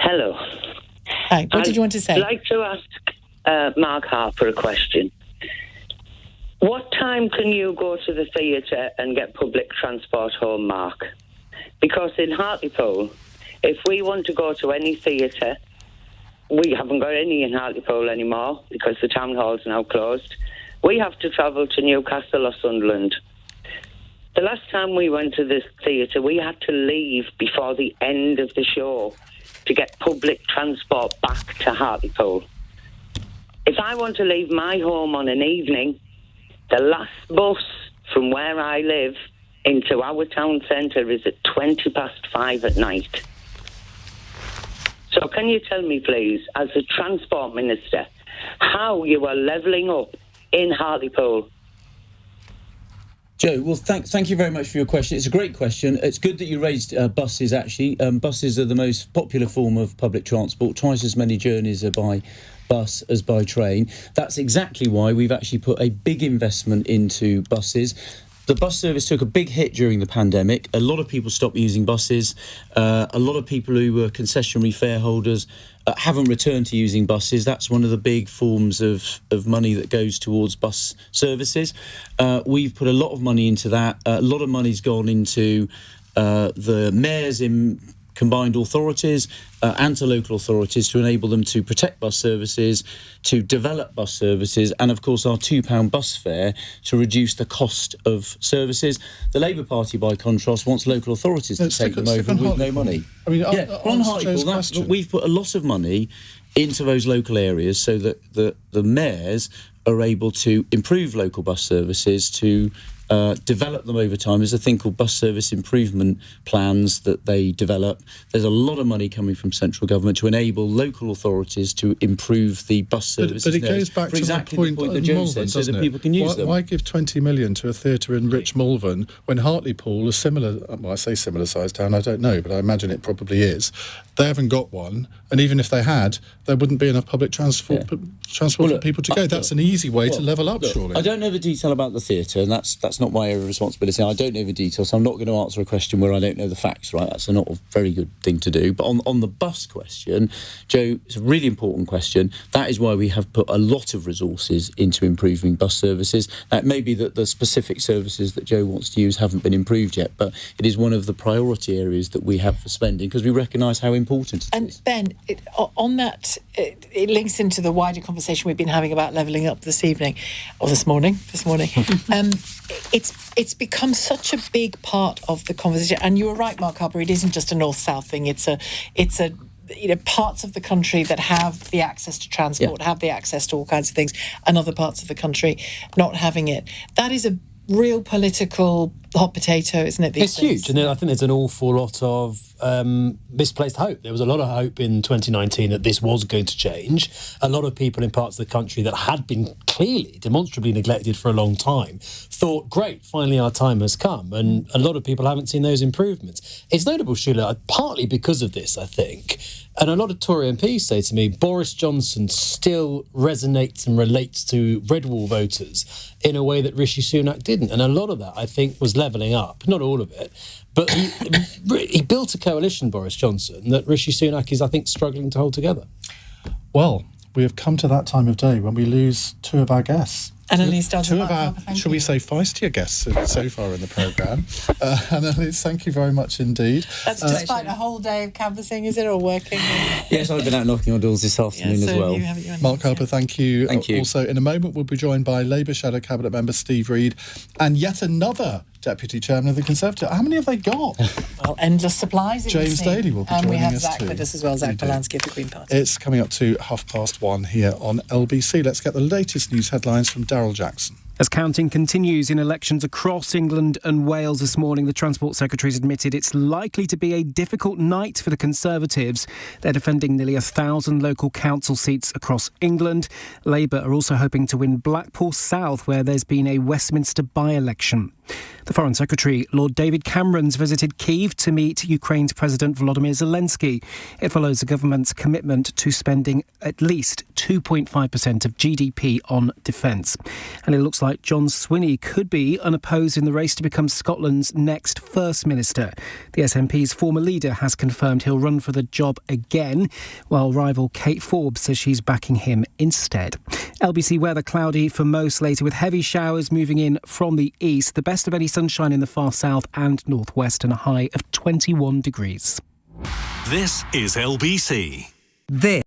Hello. Hi. What did you want to say? I'd like to ask Mark Harper a question. What time can you go to the theatre and get public transport home, Mark? Because in Hartlepool, if we want to go to any theatre, we haven't got any in Hartlepool anymore because the town hall's now closed. We have to travel to Newcastle or Sunderland. The last time we went to this theatre, we had to leave before the end of the show to get public transport back to Hartlepool. If I want to leave my home on an evening, the last bus from where I live into our town centre is at 5:20 at night. So can you tell me, please, as a Transport Minister, how you are levelling up in Hartlepool? Joe, well, thank you very much for your question. It's a great question. It's good that you raised buses, actually. Buses are the most popular form of public transport. Twice as many journeys are by bus as by train. That's exactly why we've actually put a big investment into buses. The bus service took a big hit during the pandemic. A lot of people stopped using buses. A lot of people who were concessionary fare holders haven't returned to using buses. That's one of the big forms of money that goes towards bus services. We've put a lot of money into that. A lot of money's gone into the mayors in combined authorities and to local authorities to enable them to protect bus services, to develop bus services, and of course our £2 bus fare to reduce the cost of services. The Labour Party, by contrast, wants local authorities to take them over with no money. I mean, on Hartlepool, we've put a lot of money into those local areas so that the mayors are able to improve local bus services, to develop them over time. There's a thing called bus service improvement plans that they develop. There's a lot of money coming from central government to enable local authorities to improve the bus services. But it goes back to exactly the point that Joe said, so that people can use them. Why give 20 million to a theatre in Rich Malvern when Hartlepool, a similar, well, I say similar sized town, I don't know, but I imagine it probably is. They haven't got one, and even if they had, there wouldn't be enough public transport for people to go. That's an easy way to level up, surely. I don't know the detail about the theatre, and that's not my area of responsibility. I don't know the detail, so I'm not going to answer a question where I don't know the facts, right? That's not a very good thing to do. But on the bus question, Joe, it's a really important question. That is why we have put a lot of resources into improving bus services. It may be that the specific services that Joe wants to use haven't been improved yet, but it is one of the priority areas that we have for spending, because we recognise how important important. And Ben, on that, it links into the wider conversation we've been having about levelling up this evening, or this morning. It's become such a big part of the conversation. And you were right, Mark Harper, it isn't just a north-south thing. It's a parts of the country that have the access to transport, have the access to all kinds of things, and other parts of the country not having it. That is a real political hot potato, isn't it? It's huge, and I think there's an awful lot of misplaced hope. There was a lot of hope in 2019 that this was going to change. A lot of people in parts of the country that had been clearly, demonstrably neglected for a long time thought, great, finally our time has come, and a lot of people haven't seen those improvements. It's notable, Sheila, partly because of this, I think, and a lot of Tory MPs say to me, Boris Johnson still resonates and relates to red wall voters in a way that Rishi Sunak didn't, and a lot of that, I think, was levelling up, not all of it, but he built a coalition, Boris Johnson, that Rishi Sunak is, I think, struggling to hold together. Well, we have come to that time of day when we lose two of our guests. Annalise two of our, shall we say, feistier guests so far in the programme. Annalise, thank you very much indeed. That's despite a whole day of canvassing, is it, or working? Yes, I've been out knocking on doors this afternoon as well. Mark Harper, thank you. Thank you. Also, in a moment, we'll be joined by Labour Shadow Cabinet member Steve Reid and yet another Deputy Chairman of the Conservative. How many have they got? Well, endless supplies. James Daly will be joining us too. And we have Zach with us as well, Zach Polanski of the Green Party. It's coming up to 1:30 here on LBC. Let's get the latest news headlines from Daryl Jackson. As counting continues in elections across England and Wales this morning, the Transport Secretary's admitted it's likely to be a difficult night for the Conservatives. They're defending nearly 1,000 local council seats across England. Labour are also hoping to win Blackpool South, where there's been a Westminster by-election. The Foreign Secretary, Lord David Cameron's visited Kyiv to meet Ukraine's President Volodymyr Zelensky. It follows the government's commitment to spending at least 2.5% of GDP on defence. And it looks like John Swinney could be unopposed in the race to become Scotland's next First Minister. The SNP's former leader has confirmed he'll run for the job again, while rival Kate Forbes says she's backing him instead. LBC weather cloudy for most later, with heavy showers moving in from the east. The best of any sunshine in the far south and northwest, and a high of 21 degrees. This is LBC. This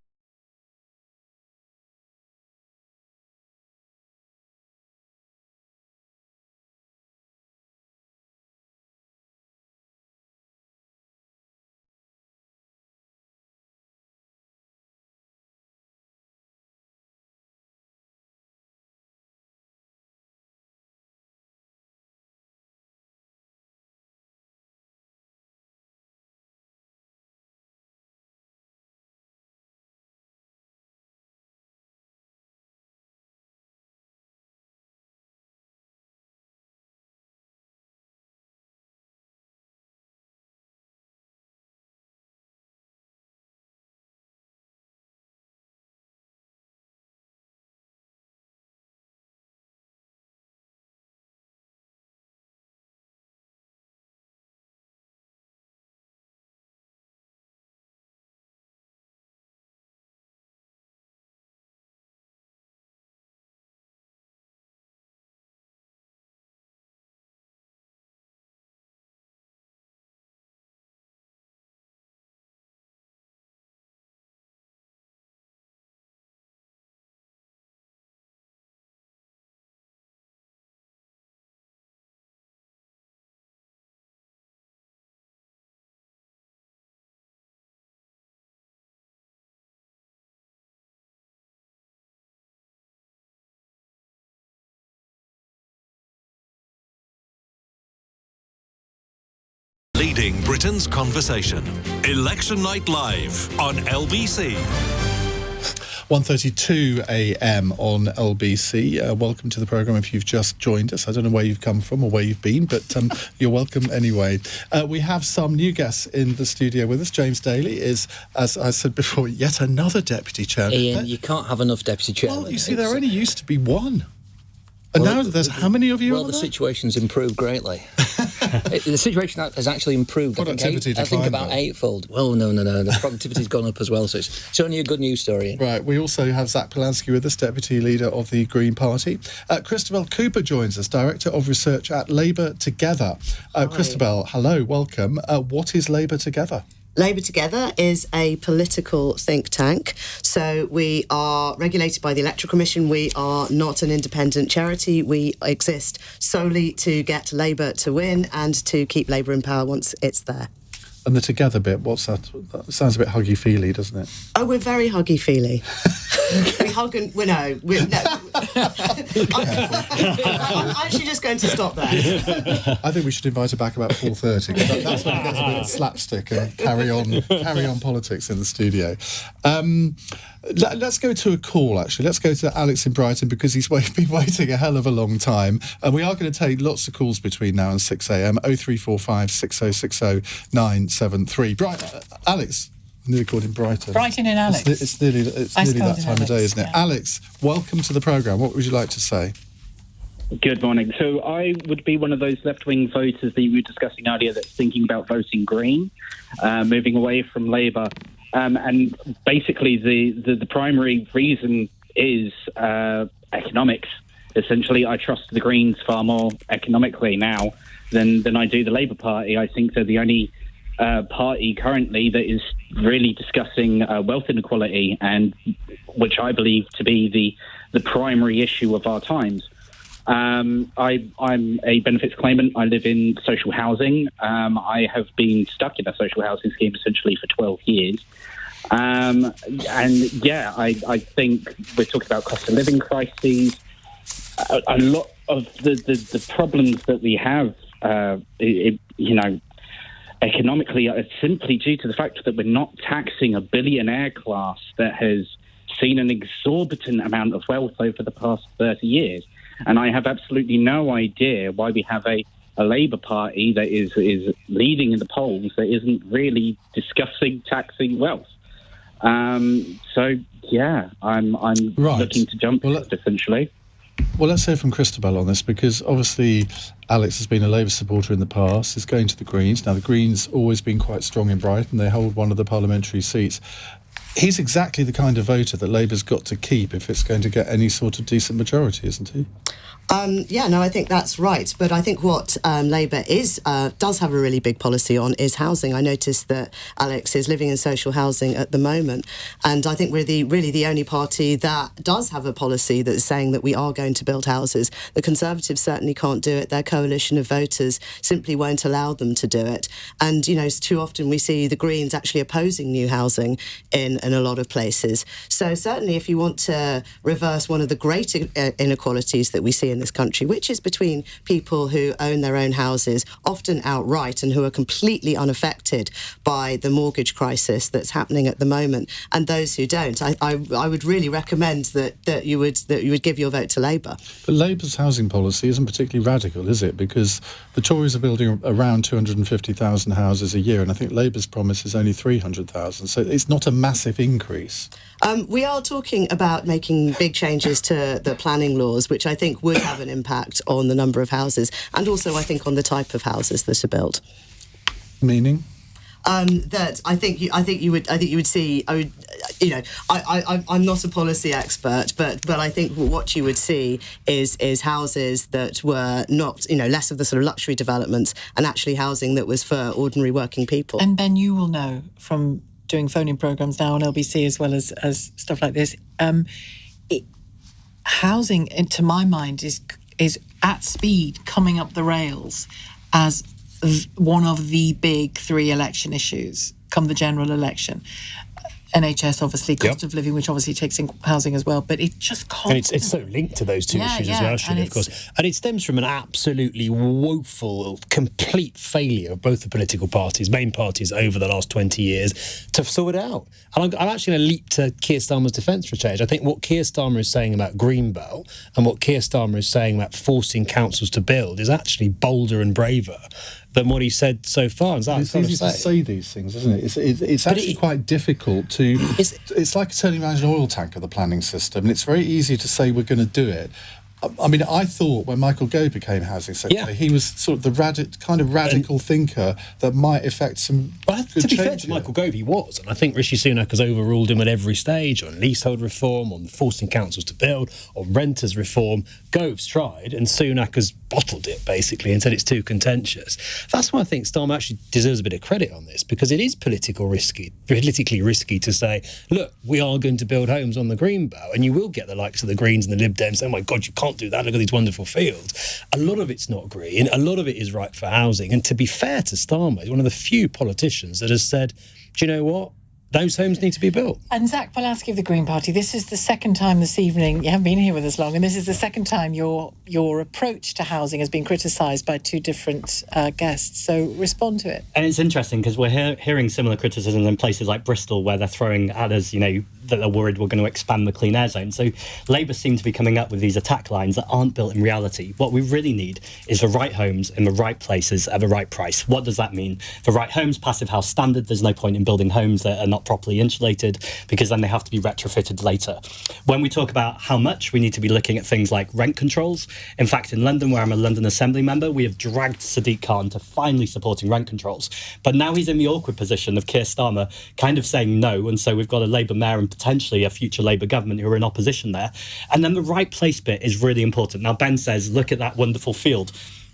Leading Britain's conversation. Election Night Live on LBC. 1:32 a.m. on LBC. Welcome to the programme if you've just joined us. I don't know where you've come from or where you've been, but you're welcome anyway. We have some new guests in the studio with us. James Daly is, as I said before, yet another Deputy Chairman. Iain, you can't have enough Deputy Chairman. Well, you see, there only used to be one. And now there's how many of you? Well, the situation's improved greatly. The situation has actually improved. Productivity I think about eightfold. Well, no. The productivity's gone up as well, so it's only a good news story. Right. We also have Zach Polanski with us, Deputy Leader of the Green Party. Christabel Cooper joins us, Director of Research at Labour Together. Christabel, hello, welcome. What is Labour Together? Labour Together is a political think tank. So we are regulated by the Electoral Commission. We are not an independent charity. We exist solely to get Labour to win and to keep Labour in power once it's there. And the together bit, what's that? That sounds a bit huggy-feely, doesn't it? Oh, we're very huggy-feely. We hug and... no. I'm actually just going to stop there. I think we should invite her back about 4:30, because that's when it gets a bit slapstick and carry on politics in the studio. Let's go to a call, actually. Let's go to Alex in Brighton, because he's been waiting a hell of a long time. And we are going to take lots of calls between now and 6am. 0345 6060 973. Alex, I nearly called him Brighton. Brighton and Alex. It's nearly that time of day, isn't it? Alex, welcome to the programme. What would you like to say? Good morning. So I would be one of those left-wing voters that you were discussing earlier that's thinking about voting Green, moving away from Labour. And basically the primary reason is economics. Essentially, I trust the Greens far more economically now than I do the Labour Party. I think they're the only party currently that is really discussing wealth inequality, and which I believe to be the primary issue of our times. I'm a benefits claimant. I live in social housing. I have been stuck in a social housing scheme essentially for 12 years. I think we're talking about cost of living crises. A lot of the problems that we have, economically, are simply due to the fact that we're not taxing a billionaire class that has seen an exorbitant amount of wealth over the past 30 years. And I have absolutely no idea why we have a Labour Party that is leading in the polls that isn't really discussing taxing wealth. I'm looking to jump essentially. Well, let's hear from Christabel on this, because obviously Alex has been a Labour supporter in the past, is going to the Greens. Now, the Greens always been quite strong in Brighton. They hold one of the parliamentary seats. He's exactly the kind of voter that Labour's got to keep if it's going to get any sort of decent majority, isn't he? I think that's right. But I think what Labour does have a really big policy on is housing. I noticed that Alex is living in social housing at the moment, and I think we're really the only party that does have a policy that's saying that we are going to build houses. The Conservatives certainly can't do it. Their coalition of voters simply won't allow them to do it. And, too often we see the Greens actually opposing new housing in a lot of places. So certainly if you want to reverse one of the great inequalities that we see in this country, which is between people who own their own houses, often outright, and who are completely unaffected by the mortgage crisis that's happening at the moment, and those who don't, I would really recommend that you would give your vote to Labour. But Labour's housing policy isn't particularly radical, is it? Because the Tories are building around 250,000 houses a year, and I think Labour's promise is only 300,000. So it's not a massive increase. We are talking about making big changes to the planning laws, which I think would have an impact on the number of houses, and also I think on the type of houses that are built. Meaning? That I think you would see. I'm not a policy expert, but I think what you would see is houses that were not, less of the sort of luxury developments, and actually housing that was for ordinary working people. And Ben, you will know from doing phone-in programmes now on LBC as well as stuff like this. Housing, to my mind, is at speed coming up the rails as one of the big three election issues come the general election. NHS, obviously, cost of living, which obviously takes in housing as well, but it just can't. And it's so linked to those two issues as well, Shelagh, of course. And it stems from an absolutely woeful, complete failure of both the political parties, main parties, over the last 20 years to sort it out. And I'm actually going to leap to Keir Starmer's defence for a change. I think what Keir Starmer is saying about Greenbelt and what Keir Starmer is saying about forcing councils to build is actually bolder and braver than what he said so far. It's easy to say these things, isn't it? It's actually quite difficult to... It's like turning around an oil tank of the planning system, and it's very easy to say we're going to do it, I mean, I thought when Michael Gove became Housing Secretary, he was sort of the radical thinker that might effect some good to be fair change to here. Michael Gove, he was. And I think Rishi Sunak has overruled him at every stage on leasehold reform, on forcing councils to build, on renters reform. Gove's tried, and Sunak has bottled it, basically, and said it's too contentious. That's why I think Starmer actually deserves a bit of credit on this, because it is politically risky to say, look, we are going to build homes on the Greenbelt, and you will get the likes of the Greens and the Lib Dems saying, oh my God, you can't do that, look at these wonderful fields. A lot of it's not green, a lot of it is right for housing, and to be fair to Starmer, he's one of the few politicians that has said, do you know what? Those homes need to be built. And Zach Polaski of the Green Party, this is the second time this evening, you haven't been here with us long, and this is the second time your approach to housing has been criticised by two different guests. So respond to it. And it's interesting because we're hearing similar criticism in places like Bristol, where they're throwing at us, that they're worried we're going to expand the clean air zone. So Labour seem to be coming up with these attack lines that aren't built in reality. What we really need is the right homes in the right places at the right price. What does that mean? The right homes, passive house standard. There's no point in building homes that are not properly insulated, because then they have to be retrofitted later. When we talk about how much, we need to be looking at things like rent controls. In fact, in London, where I'm a London Assembly member, we have dragged Sadiq Khan to finally supporting rent controls. But now he's in the awkward position of Keir Starmer kind of saying no, and so we've got a Labour mayor and potentially a future Labour government who are in opposition there. And then the right place bit is really important. Now, Ben says, look at that wonderful field.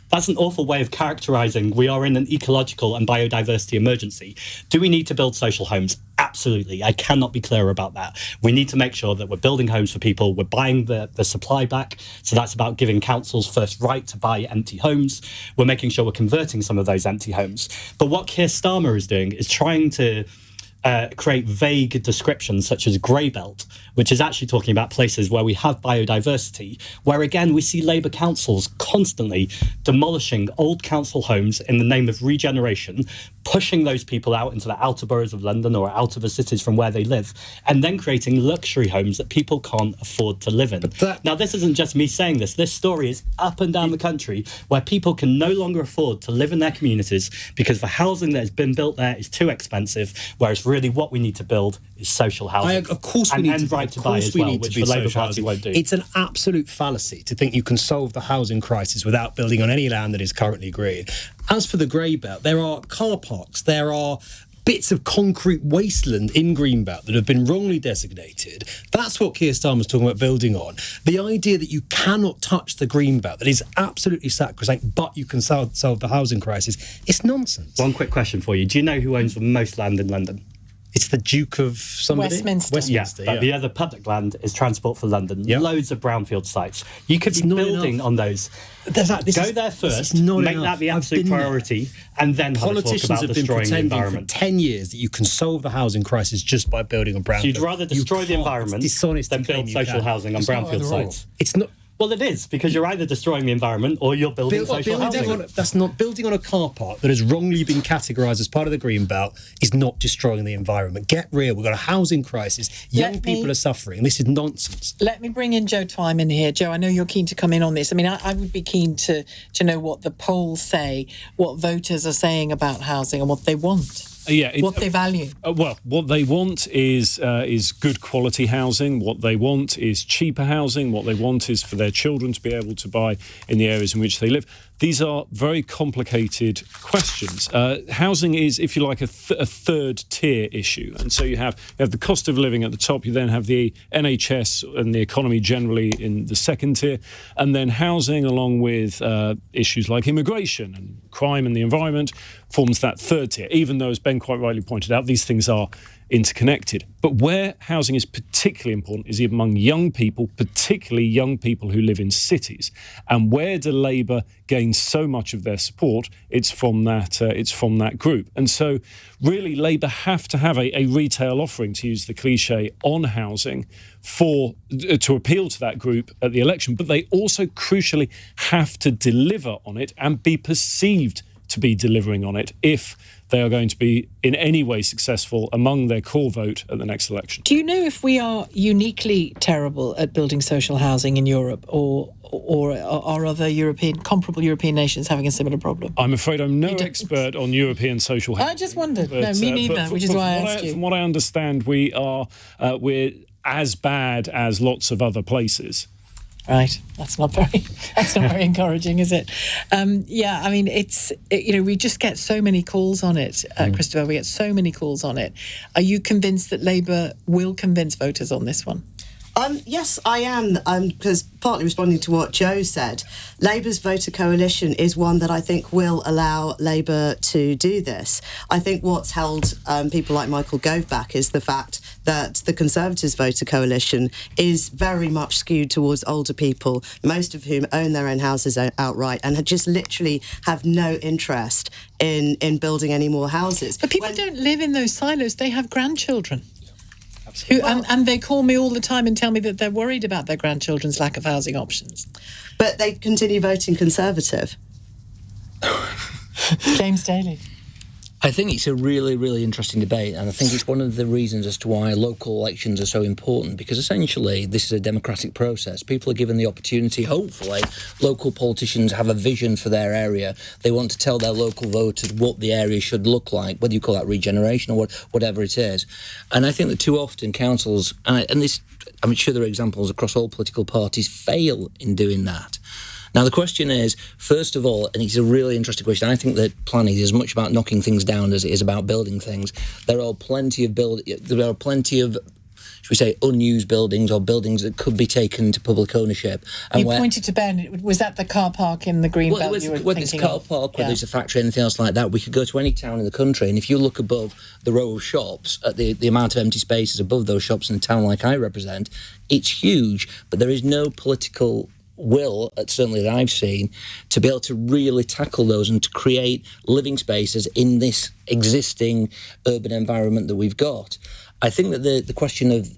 That's an awful way of characterising we are in an ecological and biodiversity emergency. Do we need to build social homes? Absolutely. I cannot be clearer about that. We need to make sure that we're building homes for people. We're buying the supply back. So that's about giving councils first right to buy empty homes. We're making sure we're converting some of those empty homes. But what Keir Starmer is doing is trying to create vague descriptions such as grey belt, which is actually talking about places where we have biodiversity, where again we see Labour councils constantly demolishing old council homes in the name of regeneration, pushing those people out into the outer boroughs of London or out of the cities from where they live, and then creating luxury homes that people can't afford to live in. Now, this isn't just me saying this. This story is up and down the country where people can no longer afford to live in their communities because the housing that has been built there is too expensive, whereas really what we need to build is social housing. Of course we need to right to buy as well, which the Labour Party won't do. It's an absolute fallacy to think you can solve the housing crisis without building on any land that is currently green. As for the grey belt, there are car parks, there are bits of concrete wasteland in Greenbelt that have been wrongly designated. That's what Keir Starmer's talking about building on. The idea that you cannot touch the Greenbelt, that is absolutely sacrosanct, but you can solve the housing crisis, it's nonsense. One quick question for you. Do you know who owns the most land in London? It's the Duke of somebody? Westminster. But the other public land is Transport for London. Loads of brownfield sites. You could be building on those. Go there first, make that the absolute priority, and then politicians have been pretending for 10 years that you can solve the housing crisis just by building on brownfield. So you'd rather destroy the environment than build social housing on brownfield sites. It's not. Well, it is, because you're either destroying the environment or you're building social housing. That's not building on a car park that has wrongly been categorised as part of the Greenbelt is not destroying the environment. Get real. We've got a housing crisis. Young people are suffering. This is nonsense. Let me bring in Joe Twyman here. Joe, I know you're keen to come in on this. I mean, I would be keen to know what the polls say, what voters are saying about housing and what they want. What they value. Well, what they want is good quality housing. What they want is cheaper housing. What they want is for their children to be able to buy in the areas in which they live. These are very complicated questions. Housing is, if you like, a third tier issue. And so you have the cost of living at the top. You then have the NHS and the economy generally in the second tier. And then housing, along with issues like immigration and crime and the environment, forms that third tier, even though, as Ben quite rightly pointed out, these things are interconnected. But where housing is particularly important is among young people, particularly young people who live in cities. And where do Labour gain so much of their support? It's from that group. And so really Labour have to have a retail offering, to use the cliche, on housing to appeal to that group at the election. But they also crucially have to deliver on it and be perceived to be delivering on it if they are going to be in any way successful among their core vote at the next election. Do you know if we are uniquely terrible at building social housing in Europe, or are other comparable European nations having a similar problem? I'm afraid I'm no expert on European social housing. I just wondered. No, me neither, which is why I asked you. From what I understand, we're as bad as lots of other places. Right, that's not very encouraging, is it? Yeah, I mean, we just get so many calls on it, Christopher. We get so many calls on it. Are you convinced that Labour will convince voters on this one? Yes, I am, because partly responding to what Joe said, Labour's voter coalition is one that I think will allow Labour to do this. I think what's held people like Michael Gove back is the fact that the Conservatives voter coalition is very much skewed towards older people, most of whom own their own houses outright and just literally have no interest in building any more houses. But people don't live in those silos, they have grandchildren. And they call me all the time and tell me that they're worried about their grandchildren's lack of housing options. But they continue voting Conservative. James Daly. I think it's a really, really interesting debate, and I think it's one of the reasons as to why local elections are so important, because essentially this is a democratic process. People are given the opportunity, hopefully, local politicians have a vision for their area. They want to tell their local voters what the area should look like, whether you call that regeneration or whatever it is. And I think that too often councils, and this, I'm sure there are examples across all political parties, fail in doing that. Now, the question is, first of all, and it's a really interesting question, I think that planning is as much about knocking things down as it is about building things. There are plenty of, should we say, unused buildings or buildings that could be taken to public ownership. And you pointed to Ben, was that the car park in the Greenbelt you were thinking of? Whether it's a car park, whether it's a factory, anything else like that, we could go to any town in the country, and if you look above the row of shops, at the amount of empty spaces above those shops in a town like I represent, it's huge, but there is no political will, certainly that I've seen, to be able to really tackle those and to create living spaces in this existing urban environment that we've got. I think that the question of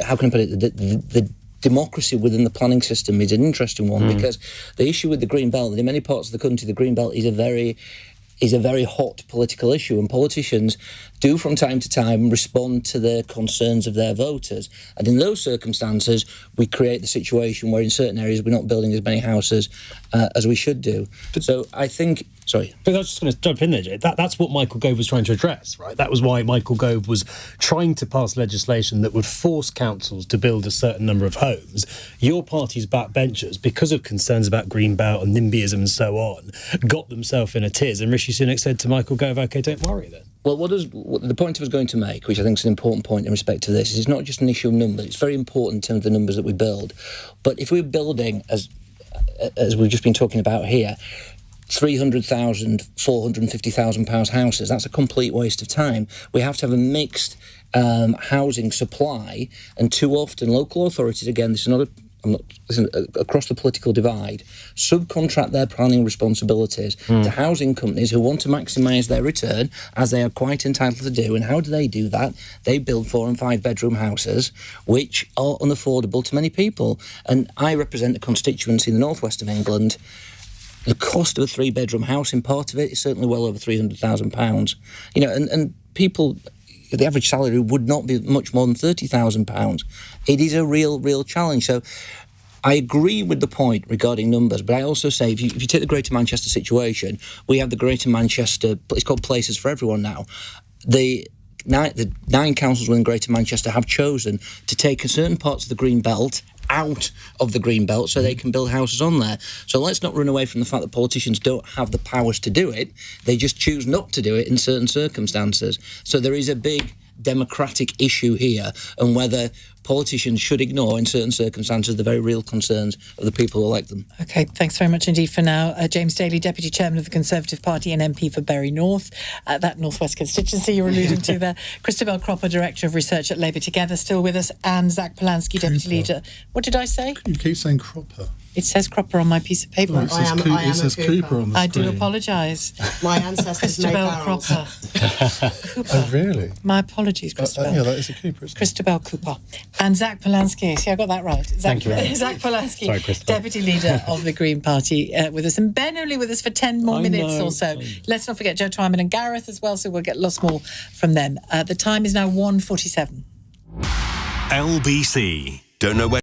how can I put it, the democracy within the planning system is an interesting one, because the issue with the Green Belt, and in many parts of the country, the Green Belt is a very hot political issue, and politicians do from time to time respond to the concerns of their voters. And in those circumstances, we create the situation where in certain areas we're not building as many houses as we should do. So I think... Sorry. But I was just going to jump in there, Jay. That's what Michael Gove was trying to address, right? That was why Michael Gove was trying to pass legislation that would force councils to build a certain number of homes. Your party's backbenchers, because of concerns about Greenbelt and NIMBYism and so on, got themselves in a tiz. And Rishi Sunak said to Michael Gove, OK, don't worry then. Well, the point I was going to make, which I think is an important point in respect to this, is it's not just an issue of numbers. It's very important in terms of the numbers that we build. But if we're building, as we've just been talking about here, 300,000, 450,000 pounds houses, that's a complete waste of time. We have to have a mixed housing supply, and too often local authorities, again, this is across the political divide, subcontract their planning responsibilities to housing companies who want to maximise their return, as they are quite entitled to do. And how do they do that? They build 4 and 5 bedroom houses, which are unaffordable to many people. And I represent a constituency in the northwest of England. The cost of a 3-bedroom house in part of it is certainly well over £300,000. And people, the average salary would not be much more than £30,000. It is a real challenge. So I agree with the point regarding numbers, but I also say if you take the Greater Manchester situation, we have the Greater Manchester, it's called Places for Everyone now. The 9 councils within Greater Manchester have chosen to take certain parts of the Green Belt out of the Green Belt so they can build houses on there. So let's not run away from the fact that politicians don't have the powers to do it. They just choose not to do it in certain circumstances. So there is a big democratic issue here, and whether politicians should ignore in certain circumstances the very real concerns of the people who elect them. OK, thanks very much indeed for now. James Daly, Deputy Chairman of the Conservative Party and MP for Bury North, that Northwest constituency you're alluding to there. Christabel Cropper, Director of Research at Labour Together, still with us, and Zach Polanski, Deputy Leader. What did I say? You keep saying Cropper. It says Cropper on my piece of paper. Oh, it says Cooper on the screen. I do apologise. My ancestors made barrels. Cropper. Cooper. Oh, really? My apologies, Christabel. Yeah, that is a Cooper, isn't it? Christabel Cooper. And Zach Polanski. See, I got that right. Thank you. Zach Polanski, Sorry, Deputy Leader of the Green Party, with us. And Ben only with us for 10 more minutes or so. Let's not forget Joe Twyman and Gareth as well, so we'll get lots more from them. The time is now 1:47. LBC. Don't know where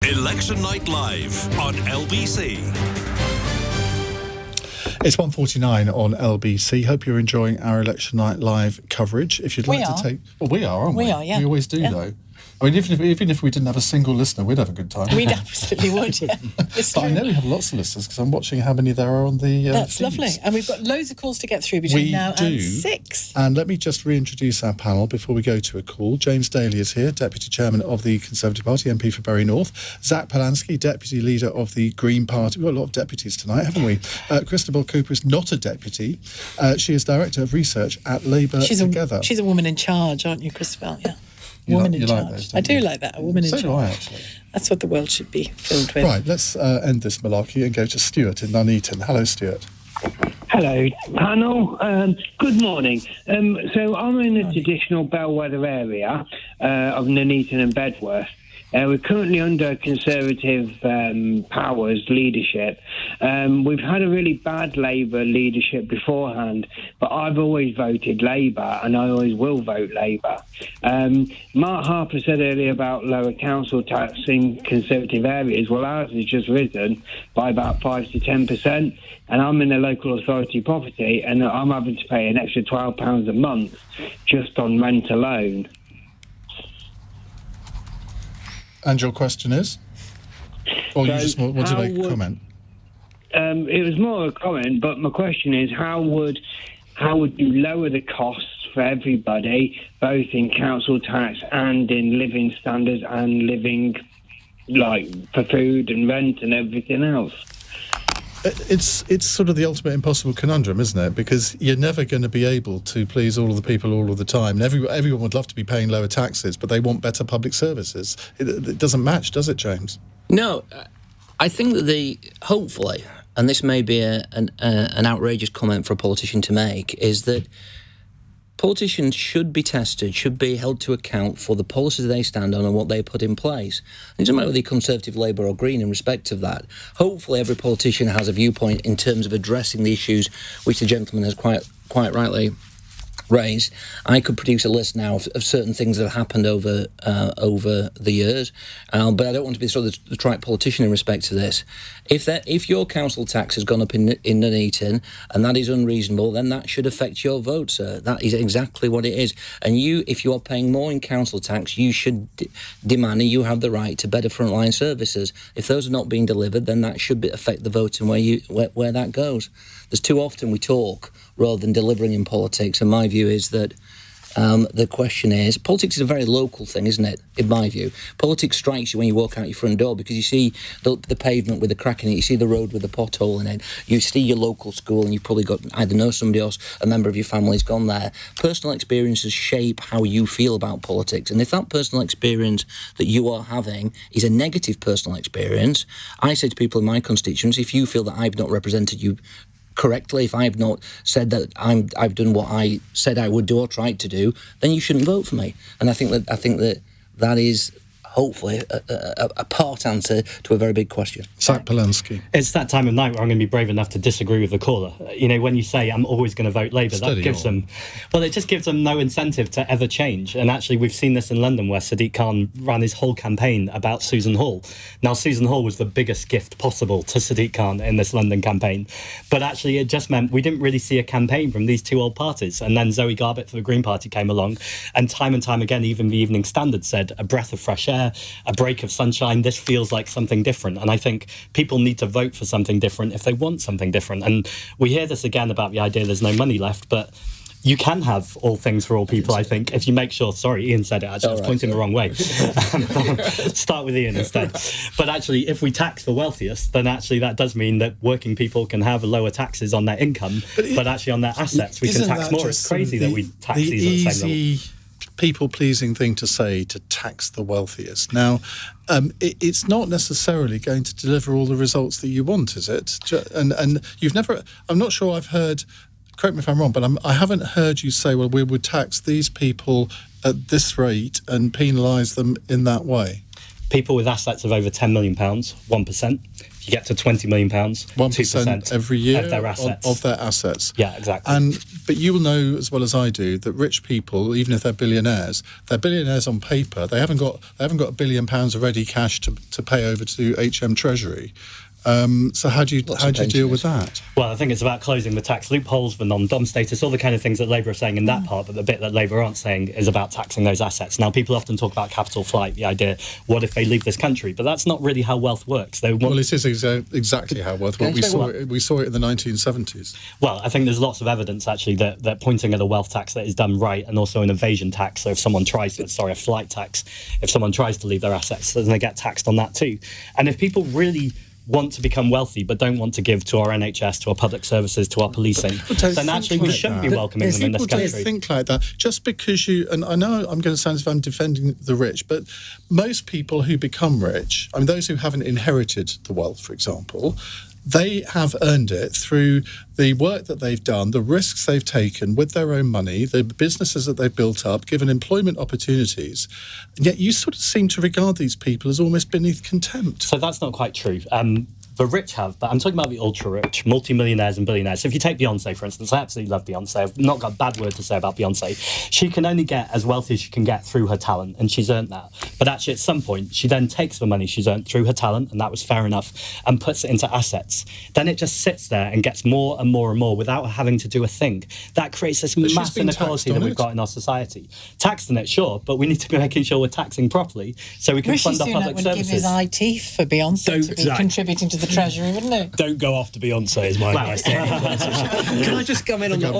Election Night Live on LBC. It's 1:49 on LBC. Hope you're enjoying our Election Night Live coverage. If you'd like to take... Well, we are, aren't we? We are, yeah. We always do, though. I mean, even if we didn't have a single listener, we'd have a good time. We'd absolutely would. But I know we have lots of listeners because I'm watching how many there are on the That's feeds. lovely. And we've got loads of calls to get through between now and 6. And let me just reintroduce our panel before we go to a call. James Daly is here, Deputy Chairman of the Conservative Party, MP for Bury North. Zach Polansky, Deputy Leader of the Green Party. We've got a lot of deputies tonight, haven't we? Christabel Cooper is not a deputy. She is Director of Research at Labour Together. She's a woman in charge, aren't you, Christabel? Yeah. Woman in charge. Like those, I do like that, a woman in charge. So do I, actually. That's what the world should be filled with. Right, let's end this malarkey and go to Stuart in Nuneaton. Hello, Stuart. Hello, panel. Good morning. So I'm in the traditional bellwether area of Nuneaton and Bedworth. We're currently under Conservative powers leadership. We've had a really bad Labour leadership beforehand, but I've always voted Labour and I always will vote Labour. Mark Harper said earlier about lower council tax in Conservative areas. Well, ours has just risen by about 5 to 10%, and I'm in a local authority property and I'm having to pay an extra £12 a month just on rent alone. And your question is? Or you just want to make a comment? It was more a comment, but my question is, how would you lower the costs for everybody, both in council tax and in living standards and living, like, for food and rent and everything else? It's sort of the ultimate impossible conundrum, isn't it? Because you're never going to be able to please all of the people all of the time. And everyone would love to be paying lower taxes, but they want better public services. It doesn't match, does it, James? No, I think that hopefully, and this may be an outrageous comment for a politician to make, is that politicians should be tested, should be held to account for the policies they stand on and what they put in place. It doesn't matter whether you're Conservative, Labour or Green in respect of that. Hopefully every politician has a viewpoint in terms of addressing the issues which the gentleman has quite rightly raised. I could produce a list now of certain things that have happened over the years, but I don't want to be sort of the trite politician in respect to this. If your council tax has gone up in Nuneaton and that is unreasonable, then that should affect your vote, sir. That is exactly what it is. And if you are paying more in council tax, you should demand and you have the right to better frontline services. If those are not being delivered, then that should affect the vote and where that goes. There's too often we talk rather than delivering in politics, and my view is that the question is, politics is a very local thing, isn't it, in my view? Politics strikes you when you walk out your front door because you see the pavement with the crack in it, you see the road with the pothole in it, you see your local school and you've probably got either know somebody else, a member of your family's gone there. Personal experiences shape how you feel about politics, and if that personal experience that you are having is a negative personal experience, I say to people in my constituency, if you feel that I've not represented you correctly, if I've not said that I've done what I said I would do or tried to do, then you shouldn't vote for me. And I think that is hopefully a part answer to a very big question. Zach Polansky. It's that time of night where I'm going to be brave enough to disagree with the caller. You know, when you say I'm always going to vote Labour, that gives them... Well, it just gives them no incentive to ever change. And actually, we've seen this in London where Sadiq Khan ran his whole campaign about Susan Hall. Now, Susan Hall was the biggest gift possible to Sadiq Khan in this London campaign. But actually, it just meant we didn't really see a campaign from these two old parties. And then Zoe Garbett for the Green Party came along. And time again, even the Evening Standard said, a breath of fresh air, a break of sunshine, this feels like something different. And I think people need to vote for something different if they want something different. And we hear this again about the idea there's no money left, but you can have all things for all people, I think, if you make sure... Sorry, Iain said it, actually. I was pointing the wrong way. Start with Iain instead. But actually, if we tax the wealthiest, then actually that does mean that working people can have lower taxes on their income, but actually on their assets we can tax more. It's crazy that we tax these at the same level. People-pleasing thing to say, to tax the wealthiest. Now, it's not necessarily going to deliver all the results that you want, is it? And you've never... I'm not sure I've heard... Correct me if I'm wrong, but I haven't heard you say, well, we would tax these people at this rate and penalise them in that way. People with assets of over £10 million, 1%. If you get to £20 million, 1% every year of their assets. Of their assets. Yeah, exactly. But you will know as well as I do that rich people, even if they're billionaires on paper. They haven't got £1 billion of ready cash to pay over to HM Treasury. So how do you deal with that? Well, I think it's about closing the tax loopholes, the non-dom status, all the kind of things that Labour are saying in that part, but the bit that Labour aren't saying is about taxing those assets. Now, people often talk about capital flight, the idea, what if they leave this country? But that's not really how wealth works. Well, it is exactly how wealth works. We saw it in the 1970s. Well, I think there's lots of evidence, actually, that pointing at a wealth tax that is done right, and also an evasion tax. So if someone tries to, a flight tax, if someone tries to leave their assets, then they get taxed on that too. And if people really want to become wealthy but don't want to give to our NHS, to our public services, to our policing, then actually we shouldn't be welcoming them in this country. People don't think like that. Just because and I know I'm going to sound as if I'm defending the rich, but most people who become rich, I mean those who haven't inherited the wealth, for example, they have earned it through the work that they've done, the risks they've taken with their own money, the businesses that they've built up, given employment opportunities. And yet you sort of seem to regard these people as almost beneath contempt. So that's not quite true. The rich have, but I'm talking about the ultra-rich, multi-millionaires and billionaires. So if you take Beyonce, for instance, I absolutely love Beyonce. I've not got a bad word to say about Beyonce. She can only get as wealthy as she can get through her talent, and she's earned that. But actually, at some point, she then takes the money she's earned through her talent, and that was fair enough, and puts it into assets. Then it just sits there and gets more and more and more without having to do a thing. That creates this mass inequality that we've got in our society. Taxed on it, sure, but we need to be making sure we're taxing properly so we can fund our public services. Rishi Sunak would give his eye teeth for Beyonce to be contributing to the Treasury, wouldn't it? Don't go after Beyonce, is my advice. Can I just come in on the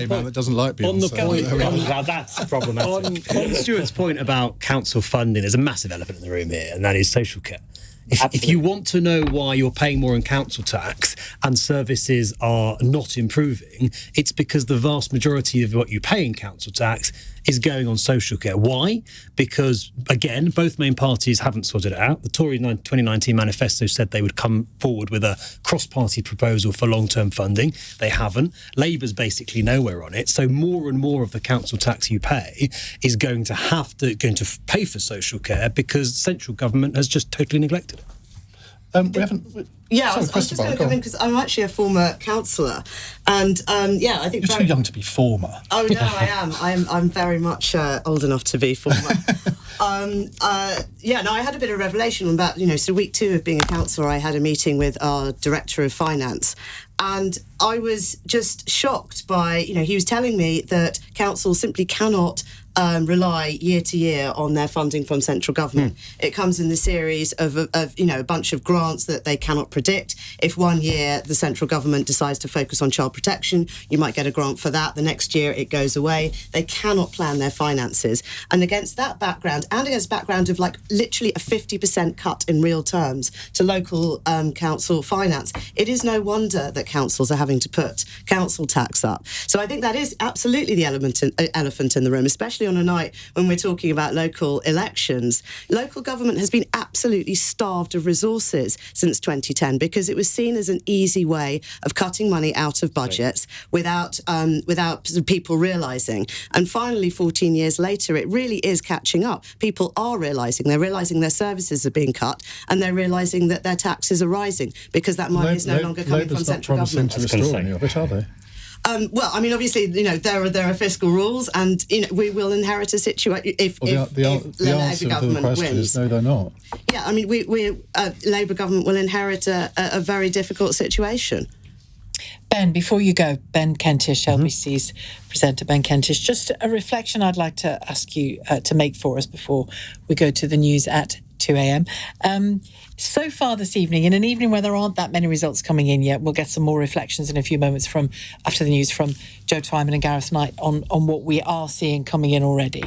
point that doesn't like Beyonce? On the point, now that's problematic. On Stuart's point about council funding, there's a massive elephant in the room here, and that is social care. If you want to know why you're paying more in council tax and services are not improving, it's because the vast majority of what you pay in council tax is going on social care. Why? Because, again, both main parties haven't sorted it out. The Tory 2019 manifesto said they would come forward with a cross-party proposal for long-term funding. They haven't. Labour's basically nowhere on it. So more and more of the council tax you pay is going to pay for social care because central government has just totally neglected it. We haven't... Yeah, I was just going to come in because I'm actually a former councillor, and I think you're too young to be former. Oh no, I am. I'm very much old enough to be former. I had a bit of revelation about so week 2 of being a councillor. I had a meeting with our director of finance, and I was just shocked by he was telling me that councils simply cannot rely year to year on their funding from central government. It comes in the series of a bunch of grants that they cannot predict. If one year the central government decides to focus on child protection, you might get a grant for that. The next year it goes away. They cannot plan their finances. And against that background, and against the background of literally a 50% cut in real terms to local council finance, it is no wonder that councils are having to put council tax up. So I think that is absolutely the elephant in the room, especially on a night when we're talking about local elections. Local government has been absolutely starved of resources since 2010 because it was seen as an easy way of cutting money out of budgets without people realising. And finally, 14 years later, it really is catching up. People are realising. They're realising their services are being cut, and they're realising that their taxes are rising because that money is no longer coming from central government. Labour's not promising to restore any of it, are they? Obviously, there are fiscal rules, and we will inherit a situation if the answer to the question is no, they're not. Yeah, Labour government will inherit a very difficult situation. Ben, before you go, Ben Kentish, LBC's presenter, Ben Kentish, just a reflection I'd like to ask you to make for us before we go to the news at 2 a.m. So far this evening, in an evening where there aren't that many results coming in yet, we'll get some more reflections in a few moments after the news from Joe Twyman and Gareth Knight on what we are seeing coming in already.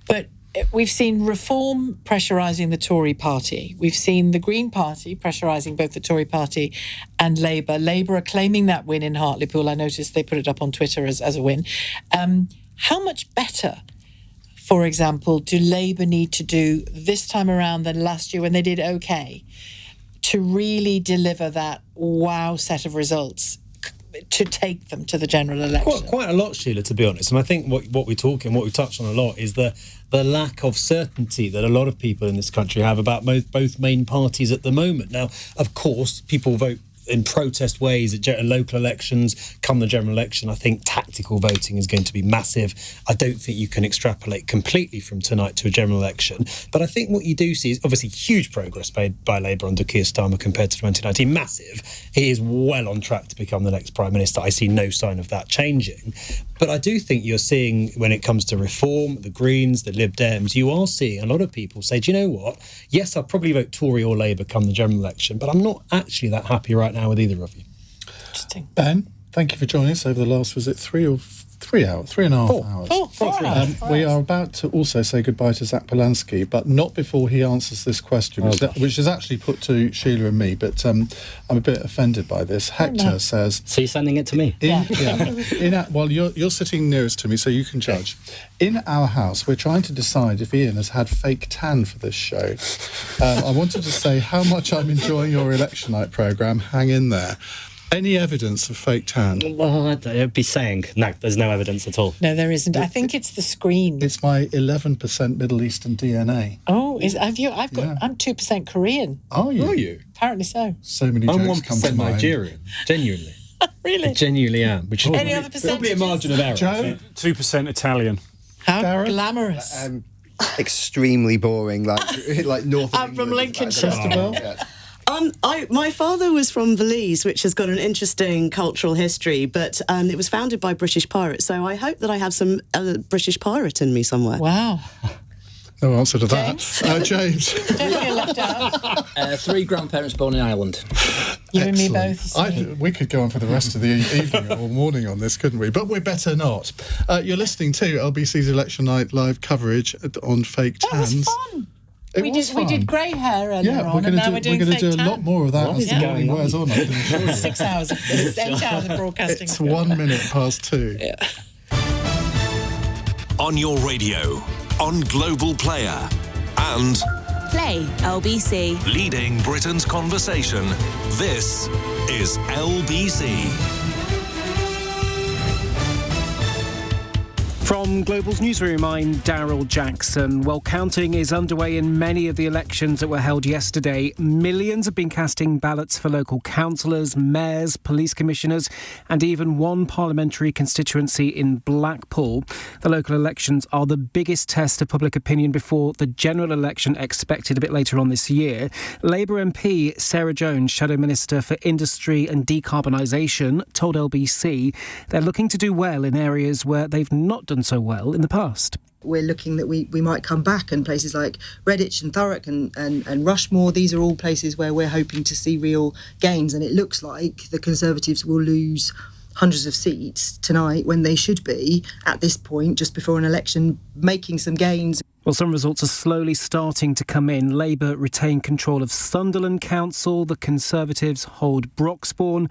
But we've seen Reform pressurising the Tory party. We've seen the Green Party pressurising both the Tory party and Labour. Labour are claiming that win in Hartlepool. I noticed they put it up on Twitter as a win. How much better, for example, do Labour need to do this time around than last year when they did okay to really deliver that wow set of results to take them to the general election? Quite a lot, Sheila, to be honest. And I think what we've touched on a lot is the lack of certainty that a lot of people in this country have about both main parties at the moment. Now, of course, people vote in protest ways at local elections. Come the general election, I think tactical voting is going to be massive. I don't think you can extrapolate completely from tonight to a general election. But I think what you do see is obviously huge progress made by Labour under Keir Starmer compared to 2019. Massive. He is well on track to become the next Prime Minister. I see no sign of that changing. But I do think you're seeing, when it comes to reform, the Greens, the Lib Dems, you are seeing a lot of people say, do you know what? Yes, I'll probably vote Tory or Labour come the general election, but I'm not actually that happy right now with either of you. Interesting. Ben, thank you for joining us over the last, was it 3 and a half hours? Four hours. We are about to also say goodbye to Zach Polanski, but not before he answers this question, which is actually put to Sheila and me, but I'm a bit offended by this. Hector says... So you're sending it to me? Well, you're sitting nearest to me, so you can judge. In our house, we're trying to decide if Iain has had fake tan for this show. I wanted to say how much I'm enjoying your election night programme. Hang in there. Any evidence of fake tan? Well, I'd be saying, no, there's no evidence at all. No, there isn't. I think it's the screen. It's my 11% Middle Eastern DNA. Oh, I'm 2% Korean. Are you? Are you? Apparently so. So many jokes come to mind. I'm 1% Nigerian. Genuinely. Really? I genuinely am. Which is Any other percentages? Probably a margin of error. Joe? 2% Italian. How glamorous. Extremely boring, like north of I'm from Lincolnshire. My father was from Belize, which has got an interesting cultural history, but it was founded by British pirates, so I hope that I have some British pirate in me somewhere. Wow. No answer to that. James? Don't feel left out. 3 grandparents born in Ireland. You and me both. We could go on for the rest of the evening or morning on this, couldn't we? But we're better not. You're listening to LBC's Election Night live coverage on fake tans. That was fun. We did grey hair earlier on, and now we're doing going to fake do a tan. lot more of that as the morning wears on. 6 hours. 8 hours of broadcasting. It's 1 minute past 2. Yeah. On your radio, on Global Player, and Play LBC. leading Britain's conversation. This is LBC. From Global's newsroom, I'm Daryl Jackson. Well, counting is underway in many of the elections that were held yesterday. Millions have been casting ballots for local councillors, mayors, police commissioners, and even one parliamentary constituency in Blackpool. The local elections are the biggest test of public opinion before the general election expected a bit later on this year. Labour MP Sarah Jones, Shadow Minister for Industry and Decarbonisation, told LBC they're looking to do well in areas where they've not done so well in the past. We're looking that we might come back, and places like Redditch and Thurrock and Rushmore, these are all places where we're hoping to see real gains, and it looks like the Conservatives will lose hundreds of seats tonight when they should be, at this point, just before an election, making some gains. Well, some results are slowly starting to come in. Labour retain control of Sunderland Council, the Conservatives hold Broxbourne.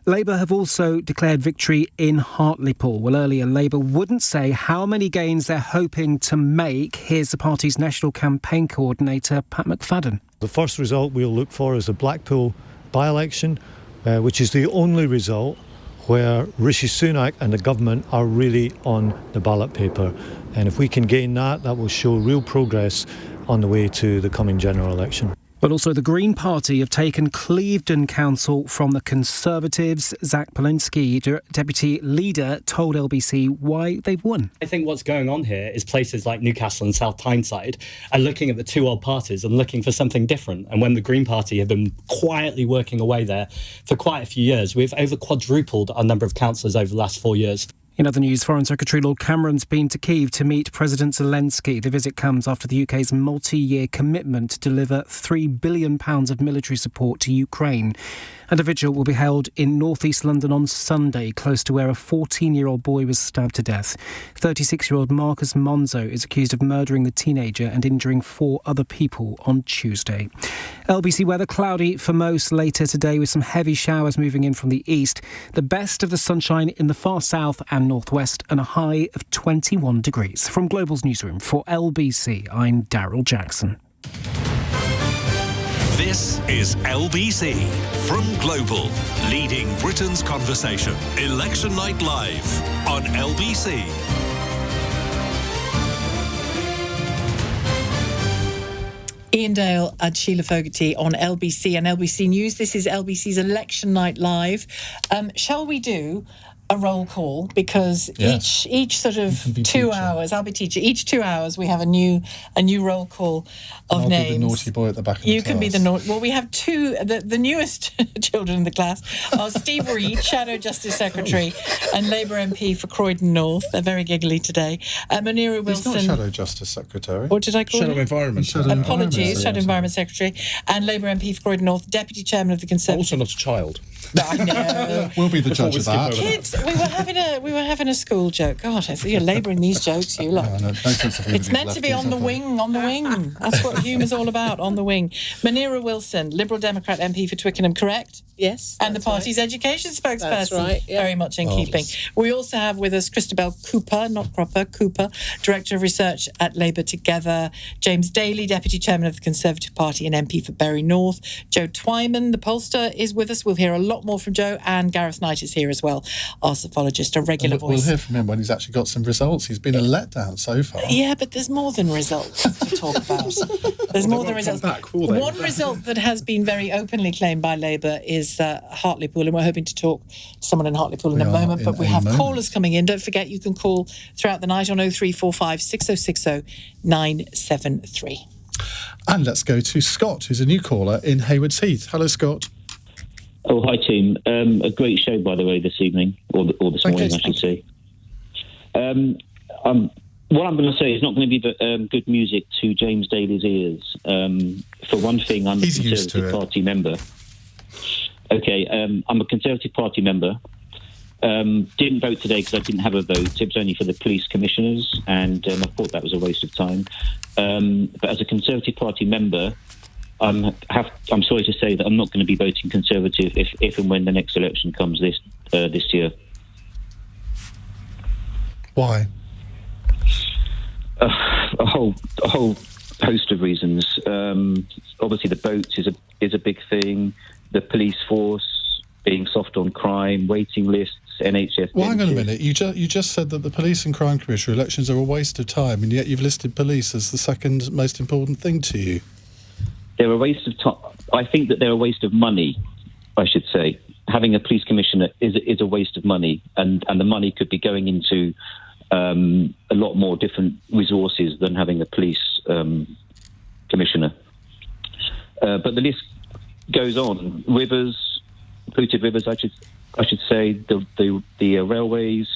Labour have also declared victory in Hartlepool. Well, earlier, Labour wouldn't say how many gains they're hoping to make. Here's the party's national campaign coordinator, Pat McFadden. The first result we'll look for is the Blackpool by-election, which is the only result where Rishi Sunak and the government are really on the ballot paper. And if we can gain that, that will show real progress on the way to the coming general election. But also the Green Party have taken Clevedon Council from the Conservatives. Zach Polanski, Deputy Leader, told LBC why they've won. I think what's going on here is places like Newcastle and South Tyneside are looking at the two old parties and looking for something different. And when the Green Party have been quietly working away there for quite a few years, we've over quadrupled our number of councillors over the last 4 years. In other news, Foreign Secretary Lord Cameron's been to Kyiv to meet President Zelensky. The visit comes after the UK's multi-year commitment to deliver £3 billion of military support to Ukraine. And a vigil will be held in north-east London on Sunday, close to where a 14-year-old boy was stabbed to death. 36-year-old Marcus Monzo is accused of murdering the teenager and injuring 4 other people on Tuesday. LBC weather cloudy for most later today with some heavy showers moving in from the east. The best of the sunshine in the far south and northwest and a high of 21 degrees. From Global's newsroom for LBC, I'm Daryl Jackson. This is LBC from Global, leading Britain's conversation. Election Night Live on LBC. Iain Dale and Shelagh Fogarty on LBC and LBC News. This is LBC's Election Night Live. Shall we do a roll call? Because each sort of 2 hours, I'll be teacher. Each 2 hours we have a new roll call of I'll names. be the naughty boy at the back of the You class. can be the naughty. Well, we have two. The newest children in the class are Steve Reid, Shadow Justice Secretary, and Labour MP for Croydon North. They're very giggly today. Munira Wilson. He's not Shadow Justice Secretary. What did I call him? Environment. Apologies, Shadow Environment Secretary, and Labour MP for Croydon North, Deputy Chairman of the Conservative. Also not a child. I know. We'll be the judge of that. Kids, we were having a school joke. God, I see you're labouring these jokes, you lot. No sense of humour It's meant to be on the wing, on the wing. That's what humour's all about, on the wing. Munira Wilson, Liberal Democrat MP for Twickenham, correct? Yes. And the party's education spokesperson. That's right, yeah. Very much in keeping. We also have with us Christabel Cooper, not Cropper, Cooper, Director of Research at Labour Together, James Daly, Deputy Chairman of the Conservative Party and MP for Bury North, Joe Twyman, the pollster, is with us. We'll hear a lot more from Joe, and Gareth Knight is here as well, our psophologist, a regular voice. We'll hear from him when he's actually got some results. He's been a letdown so far. Yeah, but there's more than results to talk about. There's more than results. One result that has been very openly claimed by Labour is Hartlepool, and we're hoping to talk to someone in Hartlepool in a moment, but we have callers coming in. Don't forget, you can call throughout the night on 0345 6060 973. And let's go to Scott, who's a new caller in Haywards Heath. Hello, Scott. Oh, hi, team. A great show, by the way, this evening, or this morning, I should say. What I'm going to say is not going to be good music to James Daly's ears. For one thing, I'm a Conservative Party member. Okay, I'm a Conservative Party member. Didn't vote today because I didn't have a vote. It was only for the police commissioners, and I thought that was a waste of time. But as a Conservative Party member, I'm sorry to say that I'm not going to be voting Conservative if and when the next election comes this year. Why? A whole host of reasons. Obviously, the vote is a big thing. The police force being soft on crime, waiting lists, NHS. Well, hang on a minute. You just said that the Police and Crime Commissioner elections are a waste of time, and yet you've listed police as the second most important thing to you. They're a waste of time. I think that they're a waste of money, I should say. Having a police commissioner is a waste of money, and the money could be going into a lot more different resources than having a police commissioner. But the list goes on. Rivers, polluted rivers, I should say, the railways.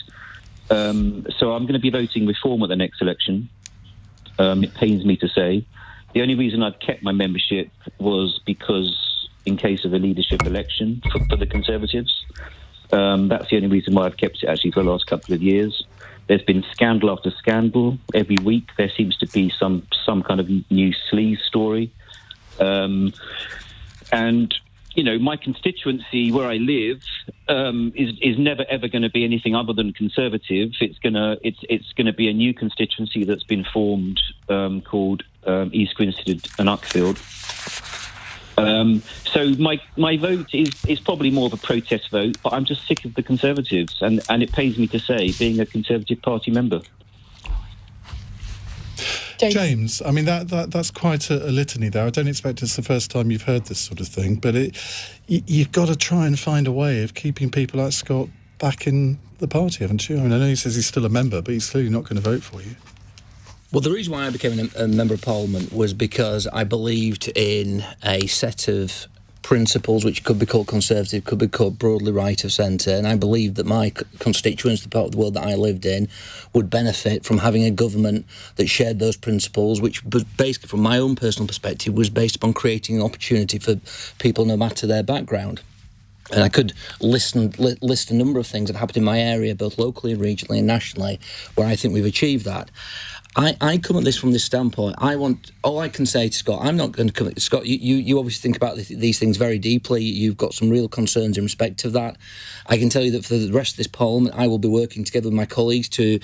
So I'm going to be voting Reform at the next election. It pains me to say. The only reason I've kept my membership was because in case of a leadership election for the Conservatives. That's the only reason why I've kept it actually for the last couple of years. There's been scandal after scandal. Every week there seems to be some kind of new sleaze story. And, you know, my constituency where I live is never ever going to be anything other than Conservative. It's gonna be a new constituency that's been formed called East Grinstead and Uckfield. So my vote is probably more of a protest vote, but I'm just sick of the Conservatives, and it pains me to say, being a Conservative Party member. James, I mean that's quite a litany there. I don't expect it's the first time you've heard this sort of thing, but you've got to try and find a way of keeping people like Scott back in the party, haven't you? I mean, I know he says he's still a member, but he's clearly not going to vote for you. Well, the reason why I became a member of Parliament was because I believed in a set of principles which could be called conservative, could be called broadly right of centre, and I believed that my constituents, the part of the world that I lived in, would benefit from having a government that shared those principles, which basically, from my own personal perspective, was based upon creating an opportunity for people no matter their background. And I could list a number of things that happened in my area, both locally and regionally and nationally, where I think we've achieved that. I come at this from this standpoint. All I can say to Scott, I'm not going to come... Scott, you obviously think about these things very deeply. You've got some real concerns in respect of that. I can tell you that for the rest of this Parliament, I will be working together with my colleagues to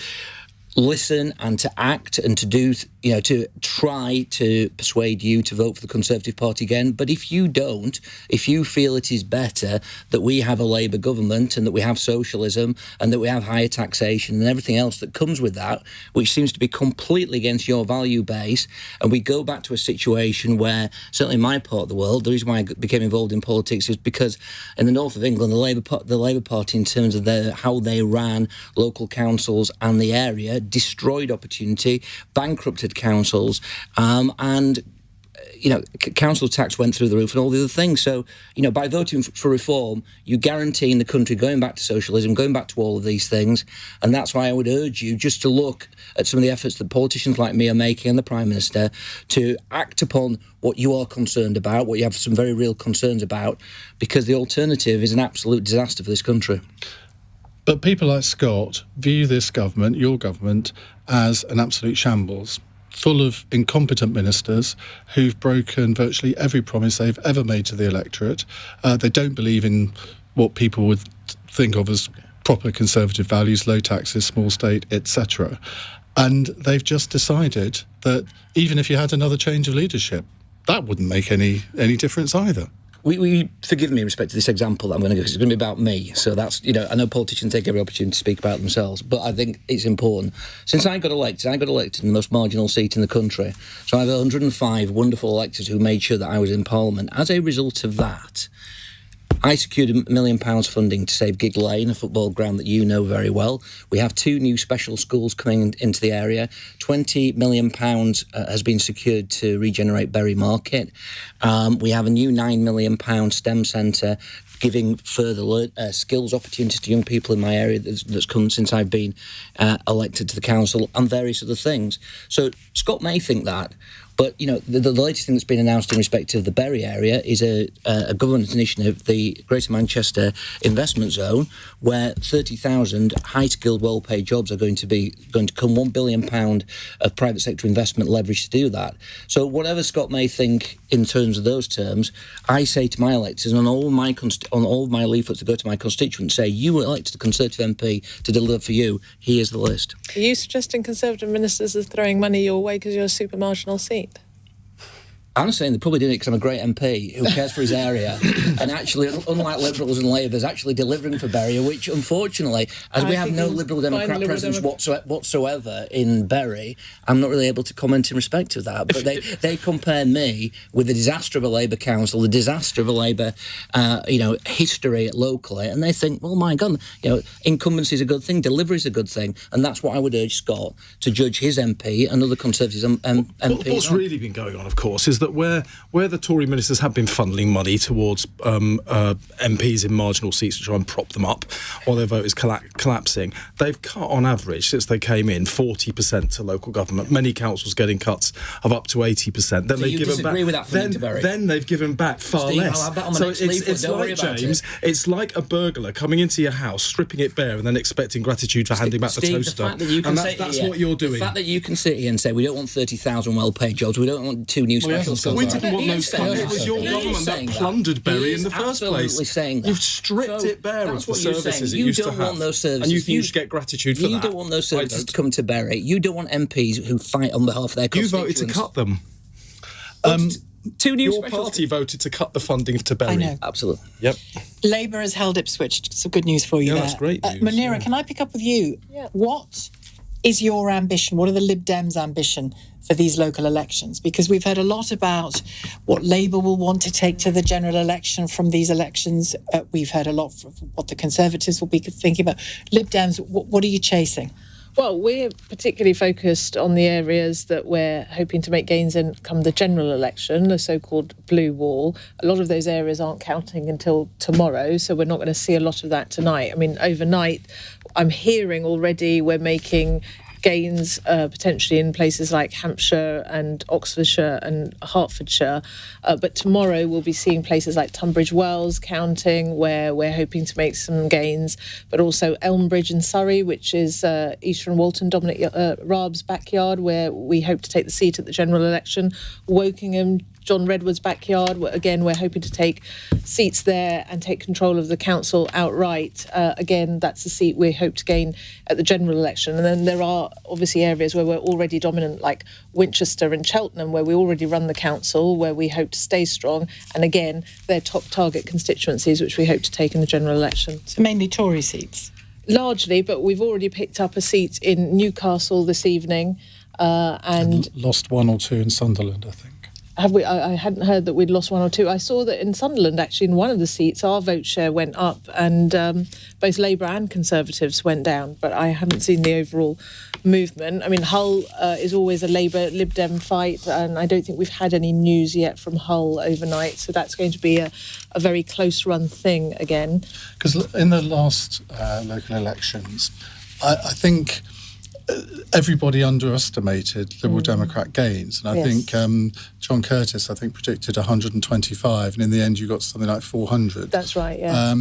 listen and to act and to do, to try to persuade you to vote for the Conservative Party again. But if you don't, if you feel it is better that we have a Labour government and that we have socialism and that we have higher taxation and everything else that comes with that, which seems to be completely against your value base, and we go back to a situation where, certainly in my part of the world, the reason why I became involved in politics is because in the north of England, the Labour Party, in terms of how they ran local councils and the area, destroyed opportunity, bankrupted councils, and council tax went through the roof and all the other things. So, by voting for reform, you guarantee in the country going back to socialism, going back to all of these things. And that's why I would urge you just to look at some of the efforts that politicians like me are making and the Prime Minister to act upon what you are concerned about, what you have some very real concerns about, because the alternative is an absolute disaster for this country. But people like Scott view this government, your government, as an absolute shambles, full of incompetent ministers who've broken virtually every promise they've ever made to the electorate. They don't believe in what people would think of as proper Conservative values, low taxes, small state, etc. And they've just decided that even if you had another change of leadership, that wouldn't make any difference either. We forgive me in respect to this example that I'm going to give, because it's going to be about me. So that's, I know politicians take every opportunity to speak about themselves, but I think it's important. Since I got elected in the most marginal seat in the country. So I have 105 wonderful electors who made sure that I was in Parliament. As a result of that, I secured £1 million funding to save Gig Lane, a football ground that you know very well. We have 2 new special schools coming into the area. £20 million has been secured to regenerate Bury Market. We have a new £9 million STEM centre giving further skills opportunities to young people in my area that's come since I've been elected to the council, and various other things. So Scott may think that, but the latest thing that's been announced in respect of the Bury area is a government initiative, the Greater Manchester Investment Zone, where 30,000 high-skilled, well-paid jobs are going to come. £1 billion of private sector investment leverage to do that. So whatever Scott may think in terms of those terms, I say to my electors, and on all of my leaflets that go to my constituents, say, you were elected a Conservative MP to deliver for you. Here's the list. Are you suggesting Conservative ministers are throwing money your way because you're a super marginal seat? I'm saying they probably did it because I'm a great MP who cares for his area, and actually, unlike Liberals and Labours, actually delivering for Bury, which unfortunately, as we have no Liberal Democrat presence whatsoever in Bury, I'm not really able to comment in respect of that. But they compare me with the disaster of a Labour council, the disaster of a Labour, history locally, and they think, well, my God, incumbency is a good thing, delivery is a good thing, and that's what I would urge Scott to judge his MP and other Conservatives MPs. What's really been going on, of course, is that where the Tory ministers have been funneling money towards MPs in marginal seats to try and prop them up while their vote is collapsing, they've cut on average since they came in 40% to local government. Many councils getting cuts of up to 80%. Then so you disagree with that funding to Bury? Then they've given back far less. So it's like, James, it's like a burglar coming into your house, stripping it bare, and then expecting gratitude for handing back the toaster. That's what you're doing. The fact that you can sit here and say we don't want 30,000 well-paid jobs, we don't want 2 new special schools. We didn't want those. It was your government that plundered Bury in the first place. Saying that. You've stripped it bare of the services it used to have. Want those services. And you think you should get gratitude for that. You don't want those services to come to Bury. You don't want MPs who fight on behalf of their constituents. You voted to cut them. 2 new Your party voted to cut the funding to Bury. I know. Absolutely. Yep. Labour has held Ipswich. Some good news for you there. That's great news. Munira, can I pick up with you? Yeah. What is your ambition? What are the Lib Dems' ambition for these local elections? Because we've heard a lot about what Labour will want to take to the general election from these elections. We've heard a lot from what the Conservatives will be thinking about. Lib Dems, what are you chasing? Well, we're particularly focused on the areas that we're hoping to make gains in come the general election, the so-called blue wall. A lot of those areas aren't counting until tomorrow, so we're not going to see a lot of that tonight. I mean, overnight, I'm hearing already we're making gains potentially in places like Hampshire and Oxfordshire and Hertfordshire. But tomorrow we'll be seeing places like Tunbridge Wells counting, where we're hoping to make some gains, but also Elmbridge in Surrey, which is Easter and Walton, Dominic Raab's backyard, where we hope to take the seat at the general election. Wokingham, John Redwood's backyard. Again, we're hoping to take seats there and take control of the council outright. Again, that's a seat we hope to gain at the general election. And then there are obviously areas where we're already dominant, like Winchester and Cheltenham, where we already run the council, where we hope to stay strong. And again, they're top target constituencies, which we hope to take in the general election. So mainly Tory seats? Largely, but we've already picked up a seat in Newcastle this evening. And lost one or two in Sunderland, I think. Have we? I hadn't heard that we'd lost one or two. I saw that in Sunderland, actually, in one of the seats, our vote share went up and both Labour and Conservatives went down, but I haven't seen the overall movement. I mean, Hull is always a Labour-Lib Dem fight, and I don't think we've had any news yet from Hull overnight, so that's going to be a very close-run thing again. Because in the last local elections, I think everybody underestimated Liberal Democrat gains. And I think John Curtis, predicted 125, and in the end you got something like 400. That's right, yeah.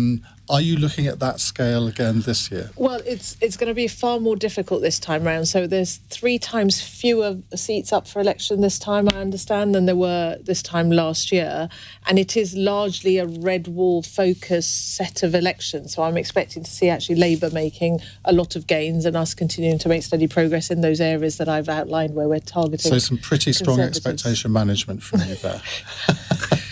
Are you looking at that scale again this year? Well, it's going to be far more difficult this time round. So there's 3 times fewer seats up for election this time, I understand, than there were this time last year. And it is largely a red wall focused set of elections. So I'm expecting to see actually Labour making a lot of gains and us continuing to make steady progress in those areas that I've outlined where we're targeting. So some pretty strong expectation management from you there.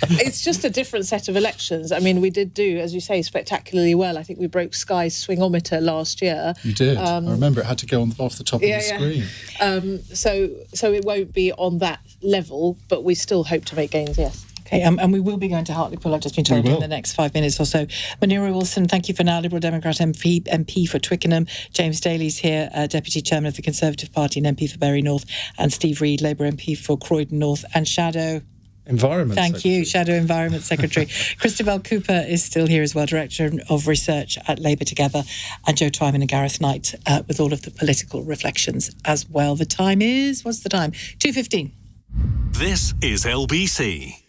It's just a different set of elections. I mean, we did do, as you say, spectacularly well. I think we broke Sky's swingometer last year. You did. I remember it had to go off the top of the screen. So it won't be on that level, but we still hope to make gains, yes. Okay, and we will be going to Hartlepool, I've just been told, in the next 5 minutes or so. Munira Wilson, thank you for now, Liberal Democrat MP for Twickenham. James Daly's here, Deputy Chairman of the Conservative Party and MP for Bury North, and Steve Reid, Labour MP for Croydon North, and Shadow Environment Thank Secretary. you, Shadow Environment Secretary. Christabel Cooper is still here as well, Director of Research at Labour Together, and Joe Twyman and Gareth Knight with all of the political reflections as well. The time is, what's the time? 2:15. This is LBC.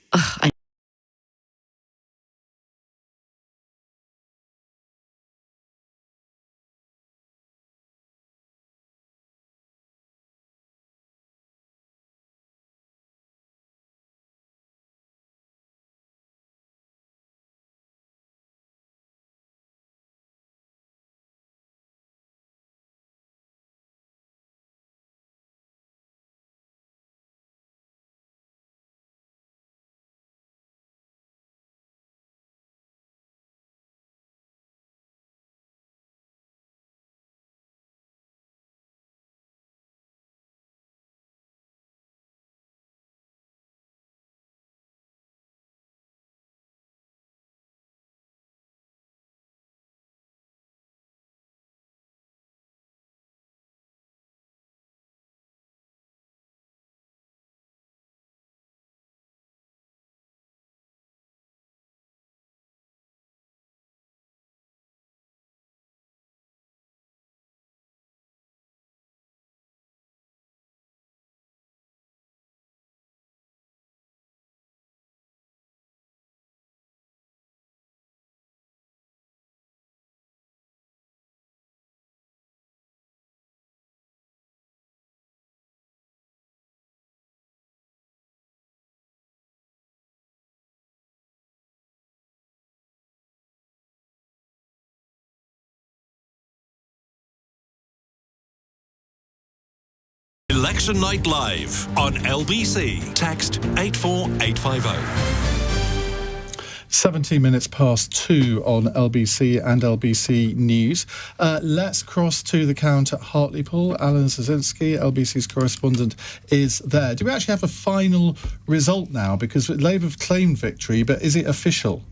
Election Night Live on LBC. Text 84850. 17 minutes past 2 on LBC and LBC News. Let's cross to the count at Hartlepool. Alan Zazinski, LBC's correspondent, is there. Do we actually have a final result now? Because Labour have claimed victory, but is it official?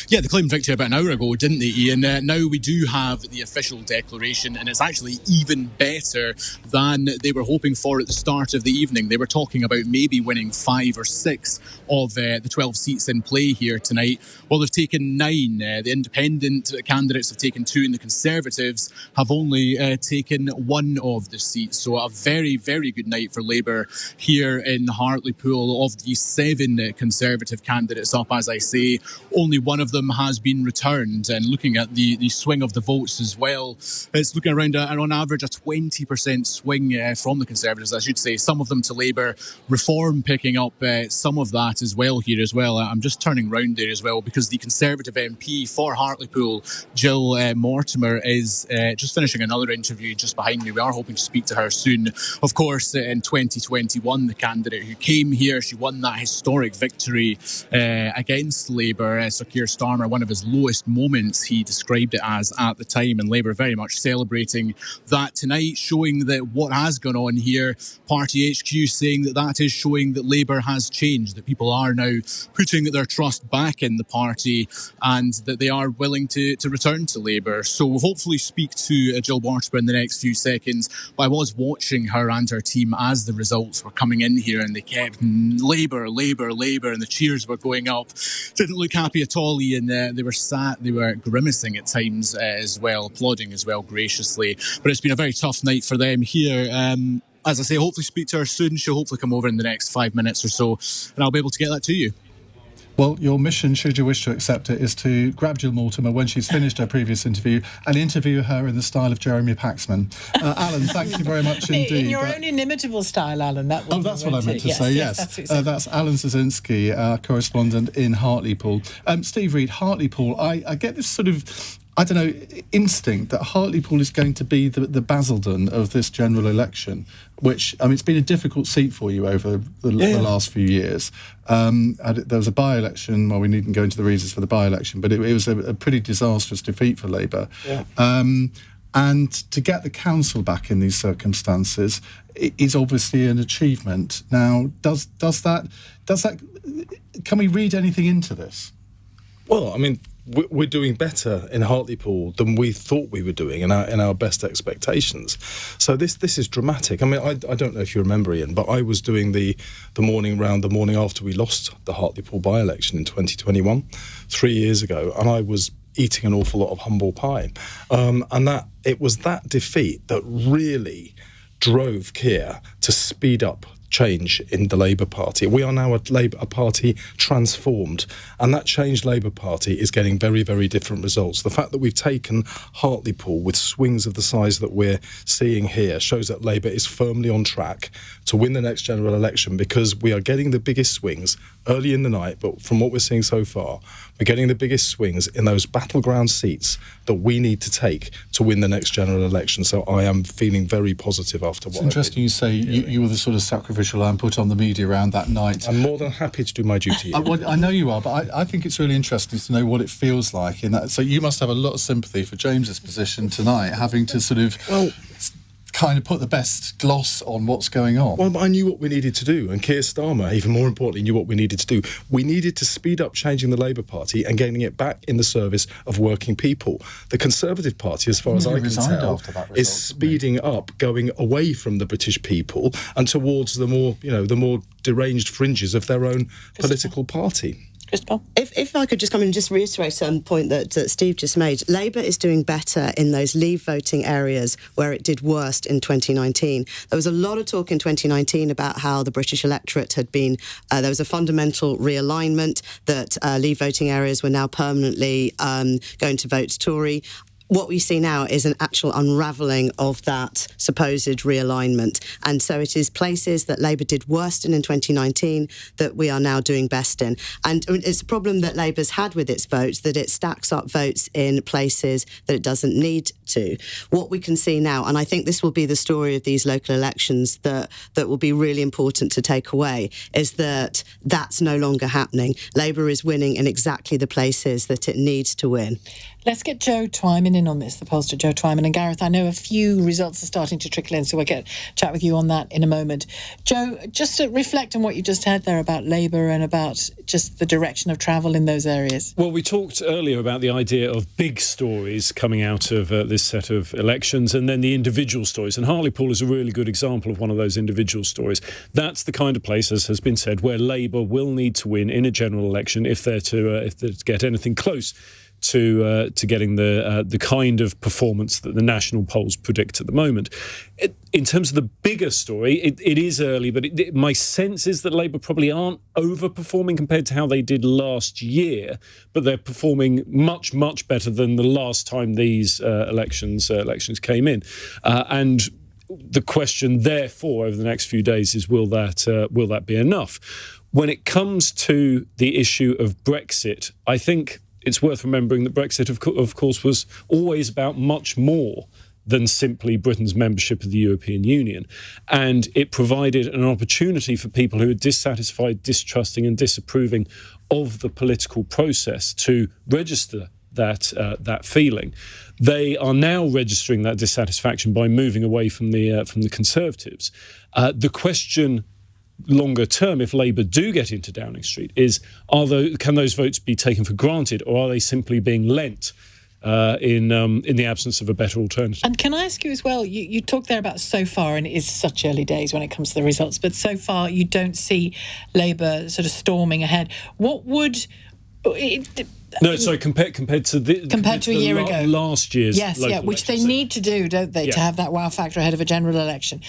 Yeah, they claimed victory about an hour ago, didn't they, Iain? Now we do have the official declaration, and it's actually even better than they were hoping for at the start of the evening. They were talking about maybe winning 5 or 6 of the 12 seats in play here tonight. Well, they've taken 9. The independent candidates have taken 2, and the Conservatives have only taken 1 of the seats. So a very, very good night for Labour here in Hartlepool. Of the 7 Conservative candidates up, as I say, only one one of them has been returned. And looking at the swing of the votes as well, it's looking around on average a 20% swing from the Conservatives, I should say. Some of them to Labour. Reform picking up some of that as well here as well. I'm just turning round there as well because the Conservative MP for Hartlepool, Jill Mortimer, is just finishing another interview just behind me. We are hoping to speak to her soon. Of course, in 2021, the candidate who came here, she won that historic victory against Labour. Sir Keir Starmer, one of his lowest moments, he described it as at the time, and Labour very much celebrating that tonight, showing that what has gone on here, Party HQ saying that is showing that Labour has changed, that people are now putting their trust back in the party and that they are willing to return to Labour. So we'll hopefully speak to Jill Mortimer in the next few seconds. But I was watching her and her team as the results were coming in here, and they kept Labour, Labour, Labour, and the cheers were going up. Didn't look happy at all, Iain. They were sat, they were grimacing at times as well, applauding as well graciously. But it's been a very tough night for them here. As I say, hopefully speak to her soon. She'll hopefully come over in the next 5 minutes or so, and I'll be able to get that to you. Well, your mission, should you wish to accept it, is to grab Jill Mortimer when she's finished her previous interview and interview her in the style of Jeremy Paxman. Alan, thank you very much indeed. In your own inimitable style, Alan. That's what I meant to say, yes. That's Alan Zazinski, our correspondent in Hartlepool. Steve Reed, Hartlepool, I get this sort of, I don't know, instinct that Hartlepool is going to be the Basildon of this general election, which, I mean, it's been a difficult seat for you over the last few years. There was a by-election, well, we needn't go into the reasons for the by-election, but it was a pretty disastrous defeat for Labour. Yeah. And to get the council back in these circumstances is obviously an achievement. Now, does that, can we read anything into this? Well, I mean, we're doing better in Hartlepool than we thought we were doing in our best expectations. So this is dramatic. I mean, I don't know if you remember, Iain, but I was doing the morning round the morning after we lost the Hartlepool by-election in 2021, 3 years ago, and I was eating an awful lot of humble pie. And that it was that defeat that really drove Keir to speed up change in the Labour Party. We are now a party transformed, and that changed Labour Party is getting very, very different results. The fact that we've taken Hartlepool with swings of the size that we're seeing here shows that Labour is firmly on track to win the next general election, because we are getting the biggest swings early in the night, but from what we're seeing so far, we're getting the biggest swings in those battleground seats that we need to take to win the next general election. So I am feeling very positive after what. It's interesting you say you were the sort of sacrificial lamb put on the media around that night. I'm more than happy to do my duty. I know you are, but I think it's really interesting to know what it feels like in that. So you must have a lot of sympathy for James's position tonight, having to sort of kind of put the best gloss on what's going on. Well, but I knew what we needed to do, and Keir Starmer, even more importantly, knew what we needed to do. We needed to speed up changing the Labour Party and getting it back in the service of working people. The Conservative Party, as far as I can tell, is speeding up, going away from the British people and towards the more deranged fringes of their own political party. If I could just come in and just reiterate some point that Steve just made, Labour is doing better in those leave voting areas where it did worst in 2019. There was a lot of talk in 2019 about how the British electorate had been, there was a fundamental realignment, that leave voting areas were now permanently going to vote Tory. What we see now is an actual unravelling of that supposed realignment. And so it is places that Labour did worst in 2019 that we are now doing best in. And it's a problem that Labour's had with its votes, that it stacks up votes in places that it doesn't need to. What we can see now, and I think this will be the story of these local elections that will be really important to take away, is that that's no longer happening. Labour is winning in exactly the places that it needs to win. Let's get Joe Twyman in on this, the pollster Joe Twyman. And Gareth, I know a few results are starting to trickle in, so we'll chat with you on that in a moment. Joe, just to reflect on what you just heard there about Labour and about just the direction of travel in those areas. Well, we talked earlier about the idea of big stories coming out of this set of elections, and then the individual stories. And Hartlepool is a really good example of one of those individual stories. That's the kind of place, as has been said, where Labour will need to win in a general election if they're to get anything close to getting the kind of performance that the national polls predict at the moment. In terms of the bigger story, it is early, but my sense is that Labour probably aren't overperforming compared to how they did last year, but they're performing much, much better than the last time these elections came in. And the question, therefore, over the next few days is will that be enough? When it comes to the issue of Brexit, I think it's worth remembering that Brexit, of course, was always about much more than simply Britain's membership of the European Union. And it provided an opportunity for people who are dissatisfied, distrusting and disapproving of the political process to register that feeling. They are now registering that dissatisfaction by moving away from the Conservatives. The question longer term, if Labour do get into Downing Street, is can those votes be taken for granted, or are they simply being lent in the absence of a better alternative? And can I ask you as well, you talked there about so far, and it is such early days when it comes to the results, but so far you don't see Labour sort of storming ahead. What would... No, sorry, compared to a year ago, last year's local which they need to do, don't they, to have that wow factor ahead of a general election.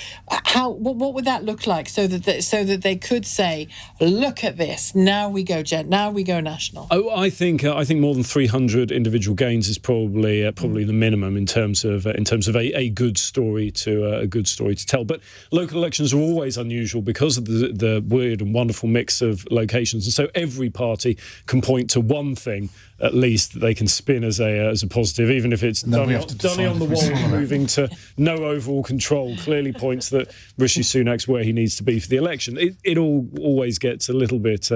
What would that look like so that they could say, look at this, now we go national? Oh, I think more than 300 individual gains is probably the minimum in terms of a good story to tell. But local elections are always unusual because of the weird and wonderful mix of locations, and so every party can point to one thing at least that they can spin as a positive, even if it's Dunny on the wall moving to no overall control, clearly points that Rishi Sunak's where he needs to be for the election. It all always gets a little bit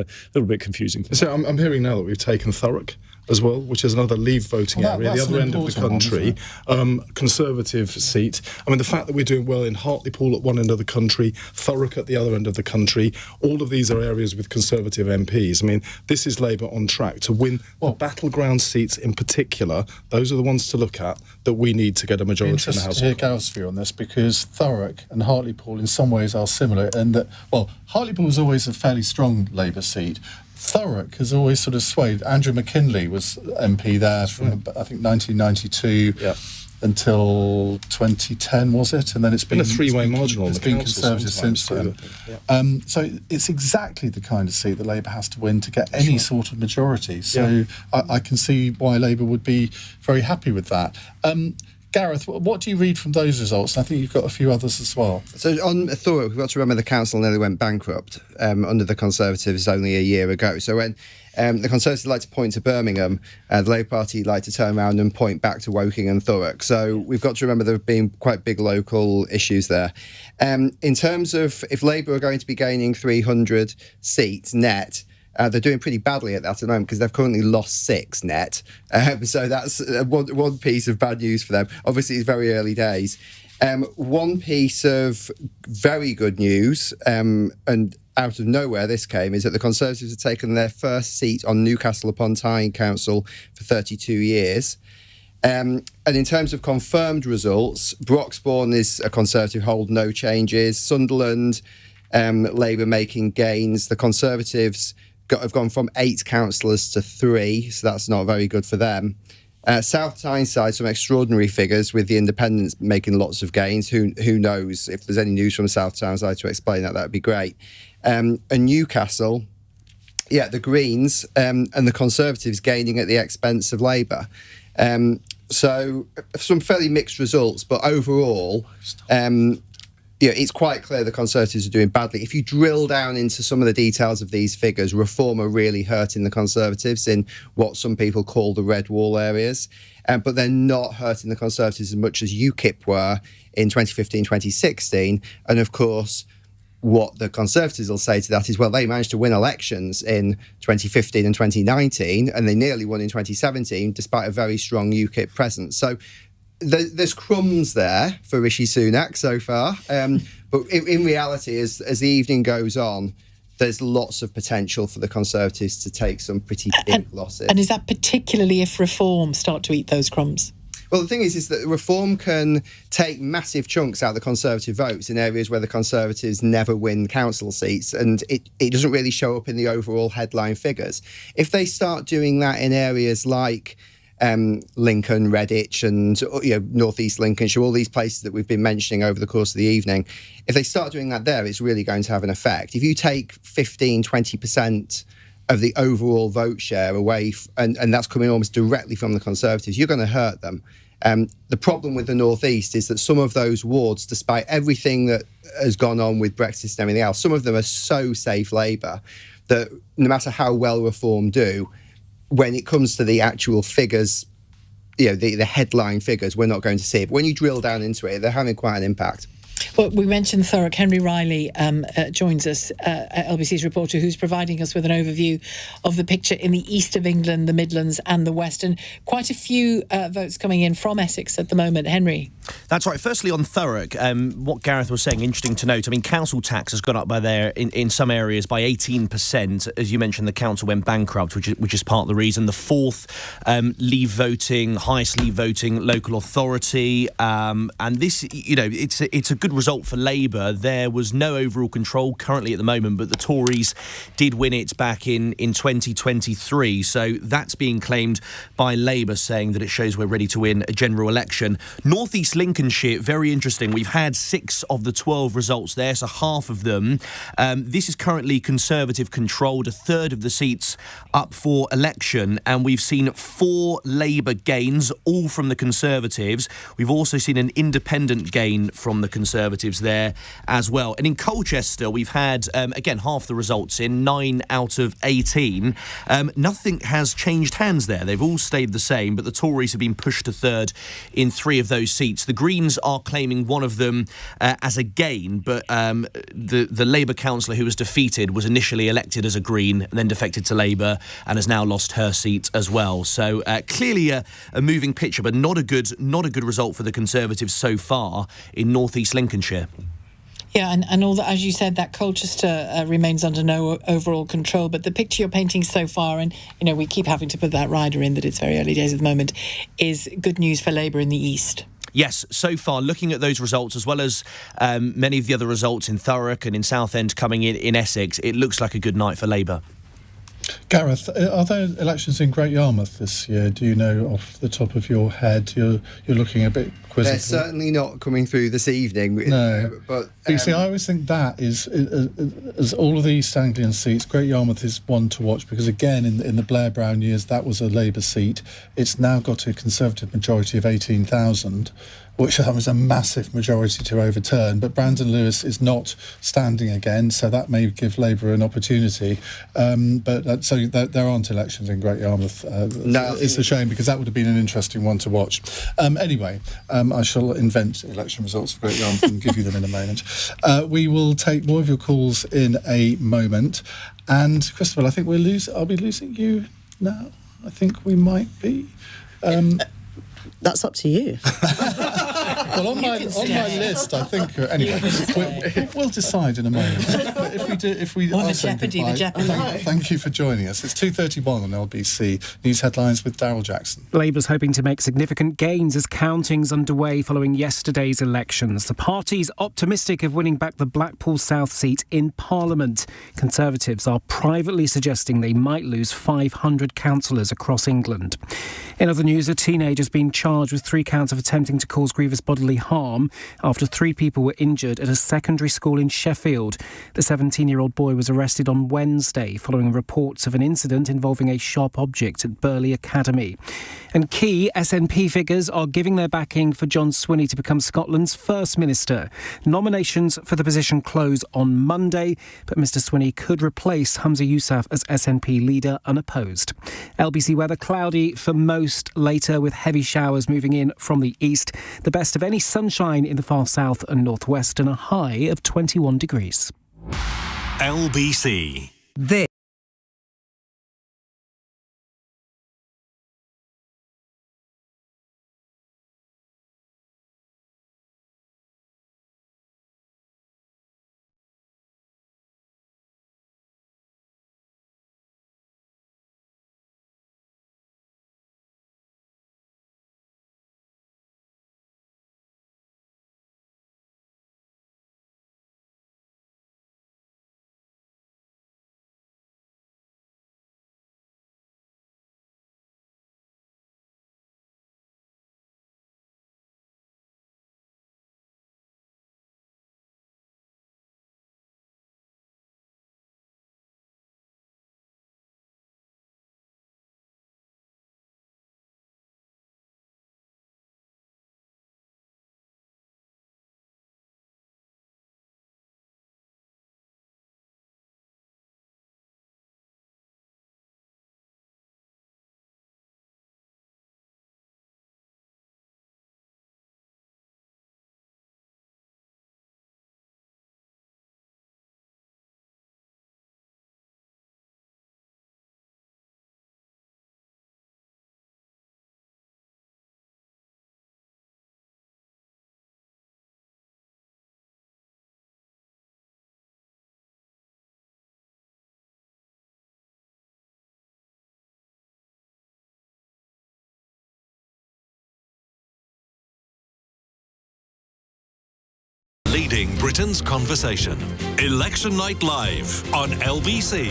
confusing. So I'm hearing now that we've taken Thurrock as well, which is another Leave voting area, the other end of the country, Conservative seat. I mean, the fact that we're doing well in Hartlepool at one end of the country, Thurrock at the other end of the country, all of these are areas with Conservative MPs. I mean, this is Labour on track to win the battleground seats in particular. Those are the ones to look at that we need to get a majority in the House. To hear Gareth's view on this, because Thurrock and Hartlepool in some ways are similar, and that, Hartlepool was always a fairly strong Labour seat. Thurrock has always sort of swayed. Andrew McKinley was MP there from, I think, 1992 until 2010, was it? And then it's been a three-way marginal. It's been Conservative since then. So it's exactly the kind of seat that Labour has to win to get any sort of majority. So I can see why Labour would be very happy with that. Gareth, what do you read from those results? And I think you've got a few others as well. So on Thurrock, we've got to remember the council nearly went bankrupt under the Conservatives only a year ago. So when the Conservatives like to point to Birmingham, the Labour Party like to turn around and point back to Woking and Thurrock. So we've got to remember there have been quite big local issues there. In terms of if Labour are going to be gaining 300 seats net, they're doing pretty badly at that at the moment because they've currently lost 6 net. So that's one piece of bad news for them. Obviously, it's very early days. One piece of very good news, and out of nowhere this came, is that the Conservatives have taken their first seat on Newcastle upon Tyne Council for 32 years. And in terms of confirmed results, Broxbourne is a Conservative hold, no changes. Sunderland, Labour making gains. The Conservatives have gone from 8 councillors to 3, so that's not very good for them. South Tyneside, some extraordinary figures with the independents making lots of gains. Who knows if there's any news from South Tyneside to explain that would be great. And Newcastle, the Greens and the Conservatives gaining at the expense of Labour. So some fairly mixed results, but overall, it's quite clear the Conservatives are doing badly. If you drill down into some of the details of these figures, Reform are really hurting the Conservatives in what some people call the red wall areas. But they're not hurting the Conservatives as much as UKIP were in 2015, 2016. And of course, what the Conservatives will say to that is, well, they managed to win elections in 2015 and 2019, and they nearly won in 2017, despite a very strong UKIP presence. So there's crumbs there for Rishi Sunak so far, but in reality, as the evening goes on, there's lots of potential for the Conservatives to take some pretty big losses. And is that particularly if Reform start to eat those crumbs? Well, the thing is that Reform can take massive chunks out of the Conservative votes in areas where the Conservatives never win council seats, and it doesn't really show up in the overall headline figures. If they start doing that in areas like Lincoln, Redditch, and North East Lincolnshire, all these places that we've been mentioning over the course of the evening. If they start doing that there, it's really going to have an effect. If you take 15-20% of the overall vote share away, and that's coming almost directly from the Conservatives, you're going to hurt them. The problem with the North East is that some of those wards, despite everything that has gone on with Brexit and everything else, some of them are so safe Labour that no matter how well Reform do, when it comes to the actual figures, the headline figures, we're not going to see it. But when you drill down into it, they're having quite an impact. Well, we mentioned Thurrock. Henry Riley joins us, LBC's reporter, who's providing us with an overview of the picture in the east of England, the Midlands and the West, and quite a few votes coming in from Essex at the moment. Henry? That's right. Firstly, on Thurrock, what Gareth was saying, interesting to note. I mean, council tax has gone up by there in some areas by 18%. As you mentioned, the council went bankrupt, which is part of the reason. The fourth highest leave voting local authority. And this, it's a good result for Labour. There was no overall control currently at the moment, but the Tories did win it back in 2023. So that's being claimed by Labour, saying that it shows we're ready to win a general election. North East Lincolnshire, very interesting. We've had 6 of the 12 results there, so half of them. This is currently Conservative controlled, a third of the seats up for election, and we've seen 4 Labour gains, all from the Conservatives. We've also seen an independent gain from the Conservatives there as well. And in Colchester, we've had, again, half the results in, 9 out of 18. Nothing has changed hands there. They've all stayed the same, but the Tories have been pushed to third in 3 of those seats. The Greens are claiming one of them as a gain, but the Labour councillor who was defeated was initially elected as a Green and then defected to Labour and has now lost her seat as well. So clearly a moving picture, but not a good result for the Conservatives so far in North East Lincolnshire. Yeah, and all that, as you said, that Colchester remains under no overall control. But the picture you're painting so far, and we keep having to put that rider in that it's very early days at the moment, is good news for Labour in the East. Yes, so far, looking at those results, as well as many of the other results in Thurrock and in Southend coming in Essex, it looks like a good night for Labour. Gareth, are there elections in Great Yarmouth this year? Do you know off the top of your head? You're looking a bit quizzical. They're certainly not coming through this evening. No, but you see, I always think that is as all of the East Anglian seats, Great Yarmouth is one to watch because, again, in the Blair Brown years, that was a Labour seat. It's now got a Conservative majority of 18,000. Which was a massive majority to overturn. But Brandon Lewis is not standing again, so that may give Labour an opportunity. So there aren't elections in Great Yarmouth. No, it's a shame because that would have been an interesting one to watch. Anyway, I shall invent election results for Great Yarmouth and give you them in a moment. We will take more of your calls in a moment. And Christopher, I think I'll be losing you now. I think we might be. That's up to you. Well, on my list, I think. Anyway, we'll decide in a moment. If we the Jeopardy. Thank you for joining us. It's 2:31 on LBC News Headlines with Daryl Jackson. Labour's hoping to make significant gains as counting's underway following yesterday's elections. The party's optimistic of winning back the Blackpool South seat in Parliament. Conservatives are privately suggesting they might lose 500 councillors across England. In other news, a teenager has been charged with 3 counts of attempting to cause grievous bodily harm after 3 people were injured at a secondary school in Sheffield. The 17-year-old boy was arrested on Wednesday following reports of an incident involving a sharp object at Burley Academy. And key SNP figures are giving their backing for John Swinney to become Scotland's First Minister. Nominations for the position close on Monday, but Mr Swinney could replace Humza Yousaf as SNP leader unopposed. LBC weather cloudy for most, later with heavy showers moving in from the east. The best of any sunshine in the far south and northwest and a high of 21 degrees. LBC. This Leading Britain's conversation. Election Night Live on LBC.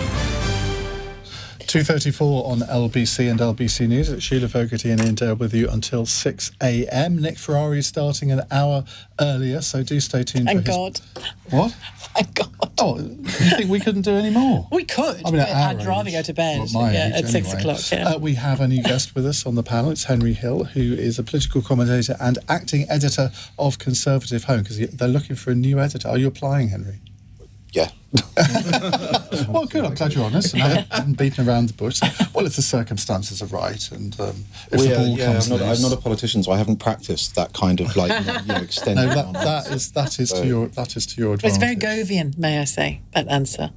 2:34 on LBC and LBC News. It's Shelagh Fogarty and Iain with you until 6 a.m. Nick Ferrari is starting an hour earlier, so do stay tuned. Thank God. What? Thank God. Oh, you think we couldn't do any more? We could. I mean, at our I'd rather age, go to bed. well, my age, at 6 anyway. o'clock. Yeah. We have a new guest with us on the panel. It's Henry Hill, who is a political commentator and acting editor of Conservative Home, because they're looking for a new editor. Are you applying, Henry? Yeah. Well, good. I'm glad you're honest and haven't beaten around the bush. Well, if the circumstances are right and if the ball comes loose. I'm not a politician, so I haven't practiced that kind of extended. No, that is to your advantage. It's very Govian, may I say, that answer.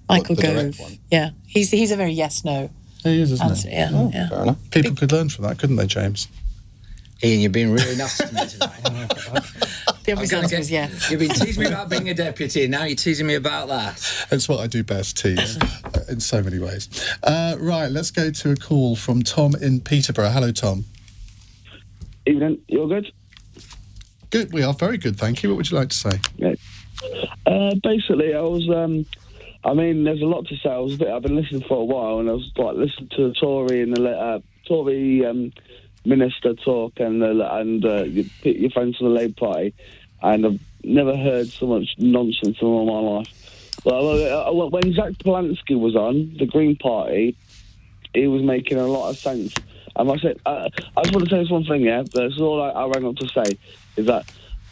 Michael Gove. Yeah, he's a very yes/no. He is, isn't answer. he? Yeah. Fair enough. People could learn from that, couldn't they, James? Iain, you're being really nasty to me tonight. The obvious answer is yes. You've been teasing me about being a deputy, and now you're teasing me about that. It's what I do best, tease, in so many ways. Right, let's go to a call from Tom in Peterborough. Hello, Tom. Evening, you all good? Good, we are very good, thank you. What would you like to say? Yeah. Basically, I was, there's a lot to say. I've been listening for a while, and I was listening to the Tory and the Tory minister talk and your friends from the Labour Party, and I've never heard so much nonsense in all my life. Well, when Zach Polanski was on the Green Party, he was making a lot of sense. And I said, I just want to say this one thing, yeah. That's all I rang up to say is that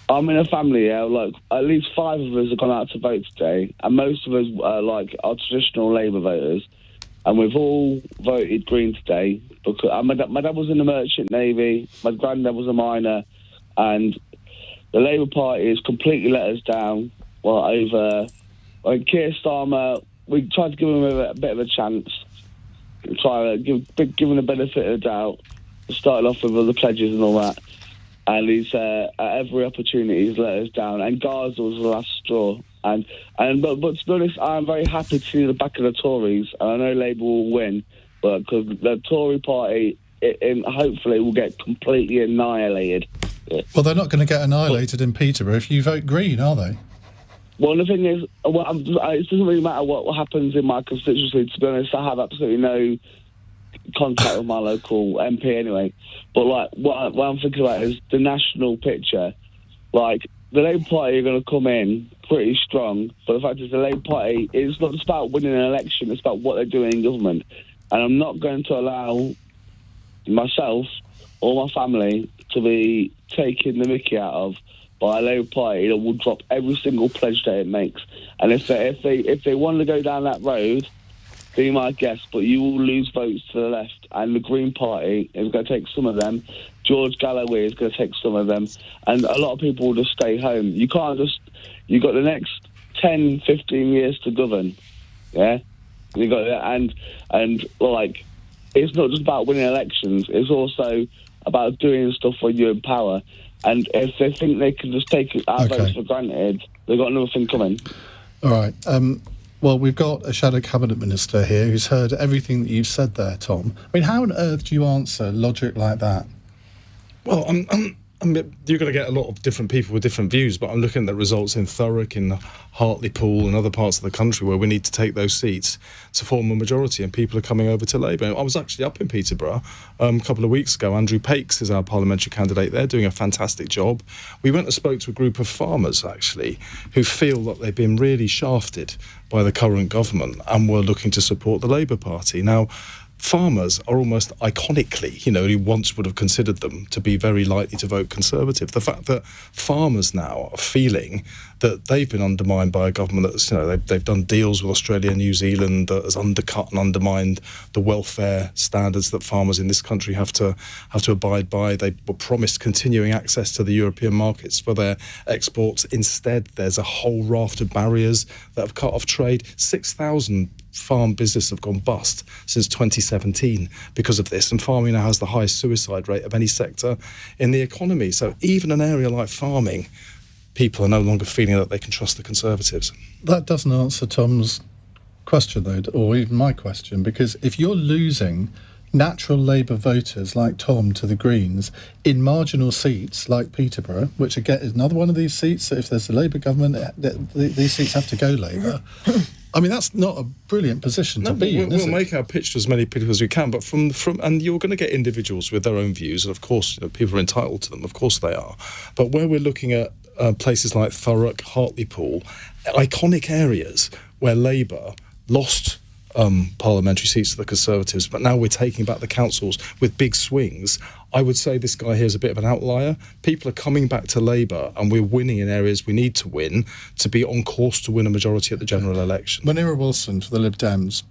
I'm in a family, yeah. At least 5 of us have gone out to vote today, and most of us are traditional Labour voters. And we've all voted Green today because my dad was in the Merchant Navy, my granddad was a miner, and the Labour Party has completely let us down. Keir Starmer, we tried to give him a bit of a chance, try to give him the benefit of the doubt. Started off with all the pledges and all that, and he's at every opportunity he's let us down. And Gaza was the last straw. But to be honest, I'm very happy to see the back of the Tories, and I know Labour will win, but because the Tory party, hopefully, will get completely annihilated. Well, they're not going to get annihilated in Peterborough if you vote Green, are they? Well, the thing is, it doesn't really matter what happens in my constituency. To be honest, I have absolutely no contact with my local MP anyway. But what I'm thinking about is the national picture. The Labour Party are going to come in pretty strong, but the fact is the Labour Party, it's not just about winning an election, it's about what they're doing in government. And I'm not going to allow myself or my family to be taken the mickey out of by a Labour Party that will drop every single pledge that it makes. And if they want to go down that road, be my guest, but you will lose votes to the left, and the Green Party is going to take some of them. George Galloway is going to take some of them, and a lot of people will just stay home. You can't just... You've got the next 10, 15 years to govern, yeah? You got and it's not just about winning elections, it's also about doing stuff when you're in power. And if they think they can just take our votes for granted, they've got another thing coming. All right. Well, we've got a shadow cabinet minister here who's heard everything that you've said there, Tom. I mean, how on earth do you answer logic like that? Well, you're going to get a lot of different people with different views, but I'm looking at the results in Thurrock, in Hartlepool and other parts of the country where we need to take those seats to form a majority, and people are coming over to Labour. I was actually up in Peterborough a couple of weeks ago. Andrew Pakes is our parliamentary candidate. They're doing a fantastic job. We went and spoke to a group of farmers, actually, who feel that they've been really shafted by the current government and were looking to support the Labour Party. Now, farmers are almost iconically, who once would have considered them to be very likely to vote Conservative. The fact that farmers now are feeling that they've been undermined by a government that's, they've done deals with Australia and New Zealand that has undercut and undermined the welfare standards that farmers in this country have to abide by. They were promised continuing access to the European markets for their exports. Instead, there's a whole raft of barriers that have cut off trade. 6,000 farm business have gone bust since 2017 because of this, and farming now has the highest suicide rate of any sector in the economy. So even an area like farming, people are no longer feeling that they can trust the Conservatives. That doesn't answer Tom's question, though, or even my question, because if you're losing natural Labour voters like Tom to the Greens in marginal seats like Peterborough, which again is another one of these seats that if there's a Labour government, these seats have to go Labour. I mean, that's not a brilliant position to be in, We'll make our pitch to as many people as we can, but from and you're going to get individuals with their own views, and of course, people are entitled to them. Of course, they are. But where we're looking at places like Thurrock, Hartlepool, iconic areas where Labour lost parliamentary seats to the Conservatives, but now we're taking back the councils with big swings. I would say this guy here is a bit of an outlier. People are coming back to Labour and we're winning in areas we need to win to be on course to win a majority at the general election. Munira Wilson for the Lib Dems.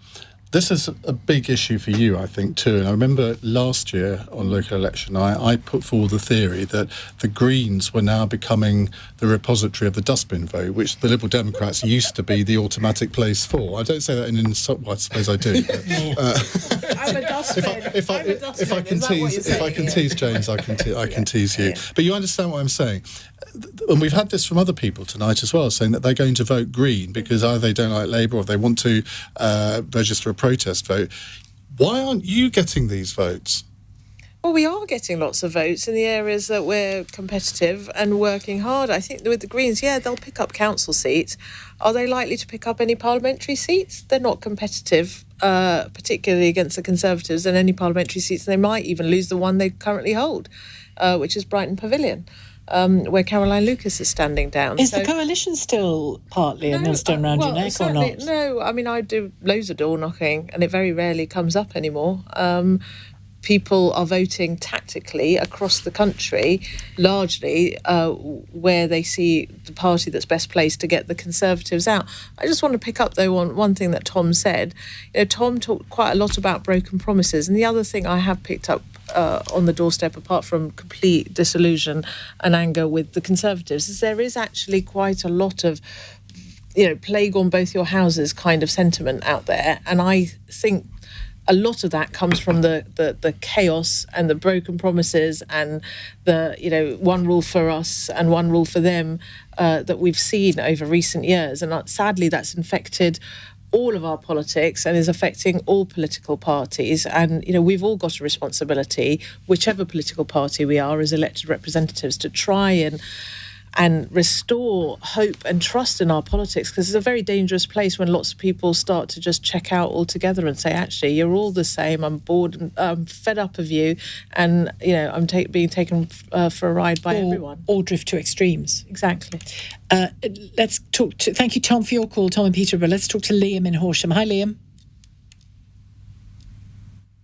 This is a big issue for you, I think, too. And I remember last year on local election, I put forward the theory that the Greens were now becoming the repository of the dustbin vote, which the Liberal Democrats used to be the automatic place for. I don't say that in an insult. Well, I suppose I do. But, I'm a dustbin. If I can tease James, I can tease you. But you understand what I'm saying. And we've had this from other people tonight as well, saying that they're going to vote Green because either they don't like Labour or they want to register a protest vote. Why aren't you getting these votes? Well, we are getting lots of votes in the areas that we're competitive and working hard. I think with the Greens, they'll pick up council seats. Are they likely to pick up any parliamentary seats? They're not competitive, particularly against the Conservatives, in any parliamentary seats. They might even lose the one they currently hold, which is Brighton Pavilion. Where Caroline Lucas is standing down. Is the coalition still partly a millstone round your neck or not? No, I mean, I do loads of door knocking and it very rarely comes up anymore. People are voting tactically across the country, largely where they see the party that's best placed to get the Conservatives out. I just want to pick up, though, on one thing that Tom said. Tom talked quite a lot about broken promises, and the other thing I have picked up on the doorstep, apart from complete disillusion and anger with the Conservatives, is there is actually quite a lot of plague on both your houses kind of sentiment out there, and I think a lot of that comes from the chaos and the broken promises and the one rule for us and one rule for them that we've seen over recent years, and sadly that's infected all of our politics and is affecting all political parties. And we've all got a responsibility, whichever political party we are as elected representatives, to try and restore hope and trust in our politics, because it's a very dangerous place when lots of people start to just check out altogether and say, actually, you're all the same, I'm bored, and I'm fed up of you, and I'm being taken for a ride by everyone. Or drift to extremes. Exactly. Let's talk to, thank you, Tom, for your call, Tom in Peterborough. Let's talk to Liam in Horsham. Hi, Liam.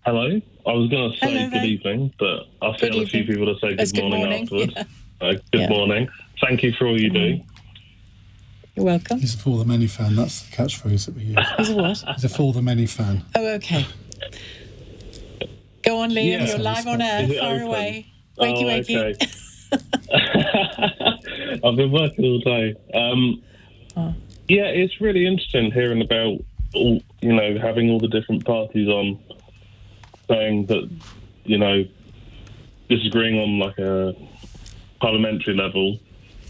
Hello. I was going to say good evening, but I feel a few people to say good morning afterwards. Good morning. Thank you for all you do. You're welcome. He's a For the Many fan. That's the catchphrase that we use. He's a what? He's a For the Many fan. Oh, okay. Go on, Liam. You're live on air. Far away. Wakey. I've been working all day. Yeah, it's really interesting hearing about all, having all the different parties on saying that, disagreeing on like a parliamentary level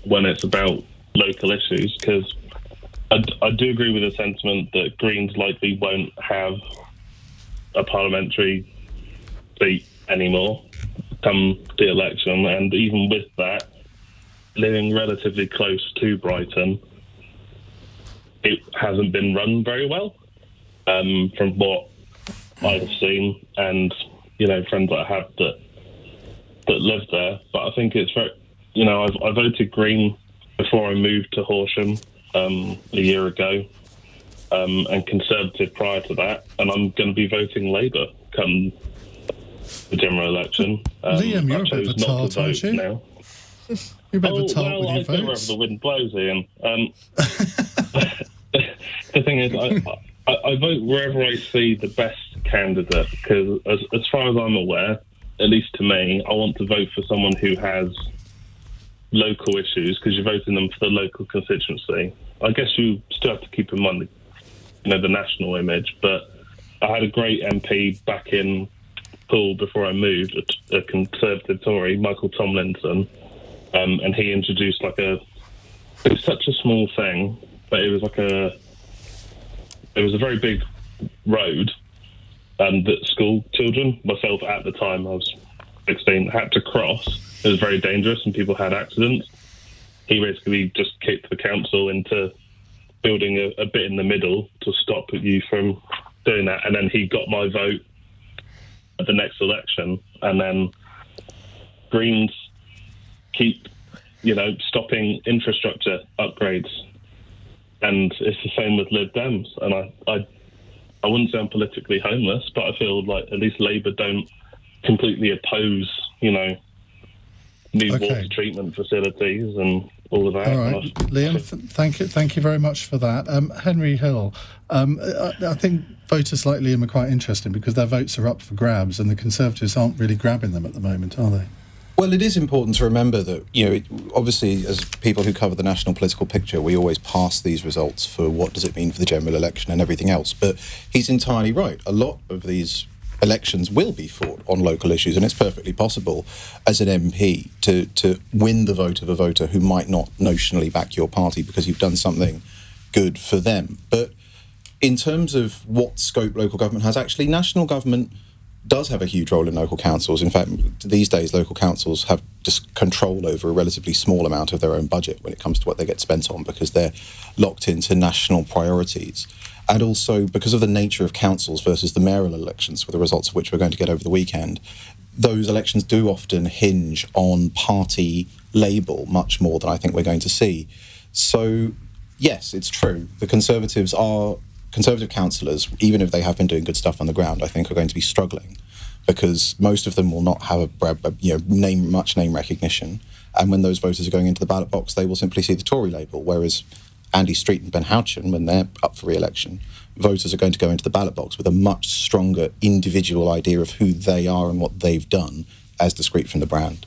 when it's about local issues, because I do agree with the sentiment that Greens likely won't have a parliamentary seat anymore come the election, and even with that, living relatively close to Brighton, it hasn't been run very well from what I have seen, and friends that I have that live there. But I think it's very, I voted Green before I moved to Horsham a year ago, and Conservative prior to that, and I'm going to be voting Labour come the general election. Liam, you're a bit of a tart, aren't you? Now. You're a bit of a tart with your votes. I go wherever the wind blows, Iain. The thing is, I vote wherever I see the best candidate, because as far as I'm aware, at least to me, I want to vote for someone who has local issues, because you're voting them for the local constituency. I guess you still have to keep in mind the national image, but I had a great MP back in Poole before I moved, a Conservative Tory, Michael Tomlinson, and he introduced it was such a small thing, but it was a very big road, and that school children, myself at the time, I was 16, had to cross. It was very dangerous and people had accidents. He basically just kicked the council into building a bit in the middle to stop you from doing that. And then he got my vote at the next election. And then Greens keep, stopping infrastructure upgrades. And it's the same with Lib Dems. And I wouldn't say I'm politically homeless, but I feel like at least Labour don't completely oppose, new water treatment facilities and all of that. All right, Liam, thank you very much for that. Henry Hill, I think voters like Liam are quite interesting because their votes are up for grabs and the Conservatives aren't really grabbing them at the moment, are they? Well, it is important to remember that, obviously, as people who cover the national political picture, we always pass these results for what does it mean for the general election and everything else. But he's entirely right. A lot of these elections will be fought on local issues, and it's perfectly possible as an MP to win the vote of a voter who might not notionally back your party because you've done something good for them. But in terms of what scope local government has, actually, national government does have a huge role in local councils. In fact, these days, local councils have just control over a relatively small amount of their own budget when it comes to what they get spent on because they're locked into national priorities. And also, because of the nature of councils versus the mayoral elections, with the results of which we're going to get over the weekend, those elections do often hinge on party label much more than I think we're going to see. So, yes, it's true. The Conservative councillors, even if they have been doing good stuff on the ground, I think are going to be struggling because most of them will not have much name recognition. And when those voters are going into the ballot box, they will simply see the Tory label, whereas Andy Street and Ben Houchen, when they're up for re-election, voters are going to go into the ballot box with a much stronger individual idea of who they are and what they've done as discrete from the brand.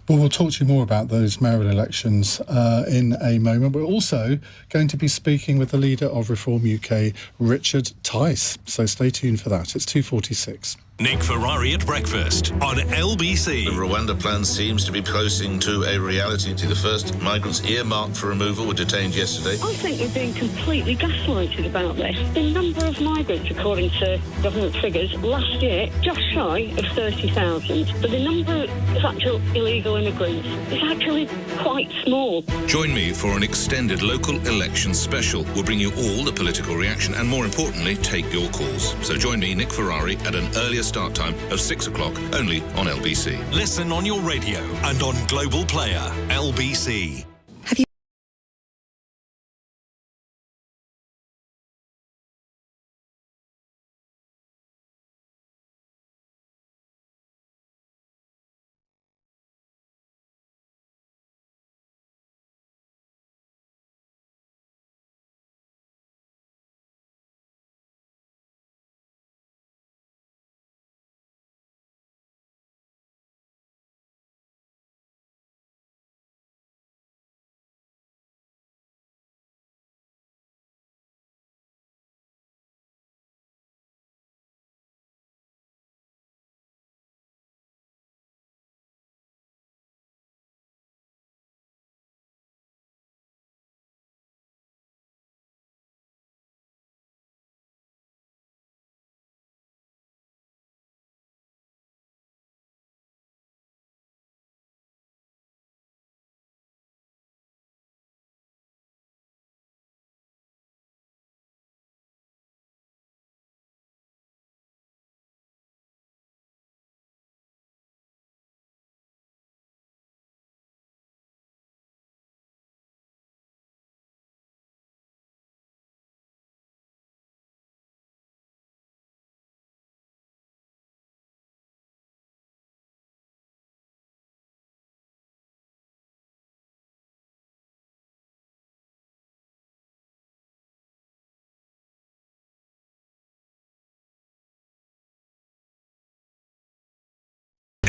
Well, we'll talk to you more about those mayoral elections in a moment. We're also going to be speaking with the leader of Reform UK, Richard Tice. So stay tuned for that. It's 2:46. Nick Ferrari at breakfast on LBC. The Rwanda plan seems to be closing to a reality. The first migrants earmarked for removal were detained yesterday. I think we're being completely gaslighted about this. The number of migrants, according to government figures, last year, just shy of 30,000. But the number of actual illegal immigrants is actually quite small. Join me for an extended local election special. We'll bring you all the political reaction and, more importantly, take your calls. So join me, Nick Ferrari, at an earlier start time of 6 o'clock, only on LBC. Listen on your radio and on Global Player, LBC.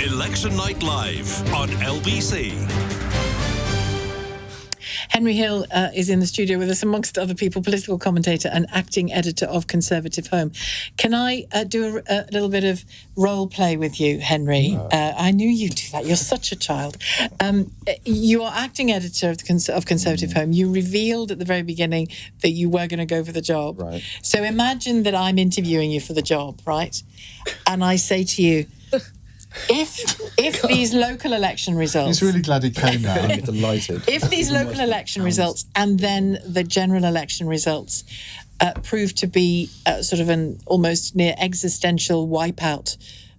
Election Night Live on LBC. Henry Hill is in the studio with us, amongst other people, political commentator and acting editor of Conservative Home. Can I do a little bit of role play with you, Henry? I knew you'd do that. You're such a child. You are acting editor of Conservative Home. You revealed at the very beginning that you were going to go for the job. Right. So imagine that I'm interviewing you for the job, right? And I say to you, if these local election results... He's really glad he came now. I'm delighted. If these local election results and then the general election results prove to be sort of an almost near existential wipeout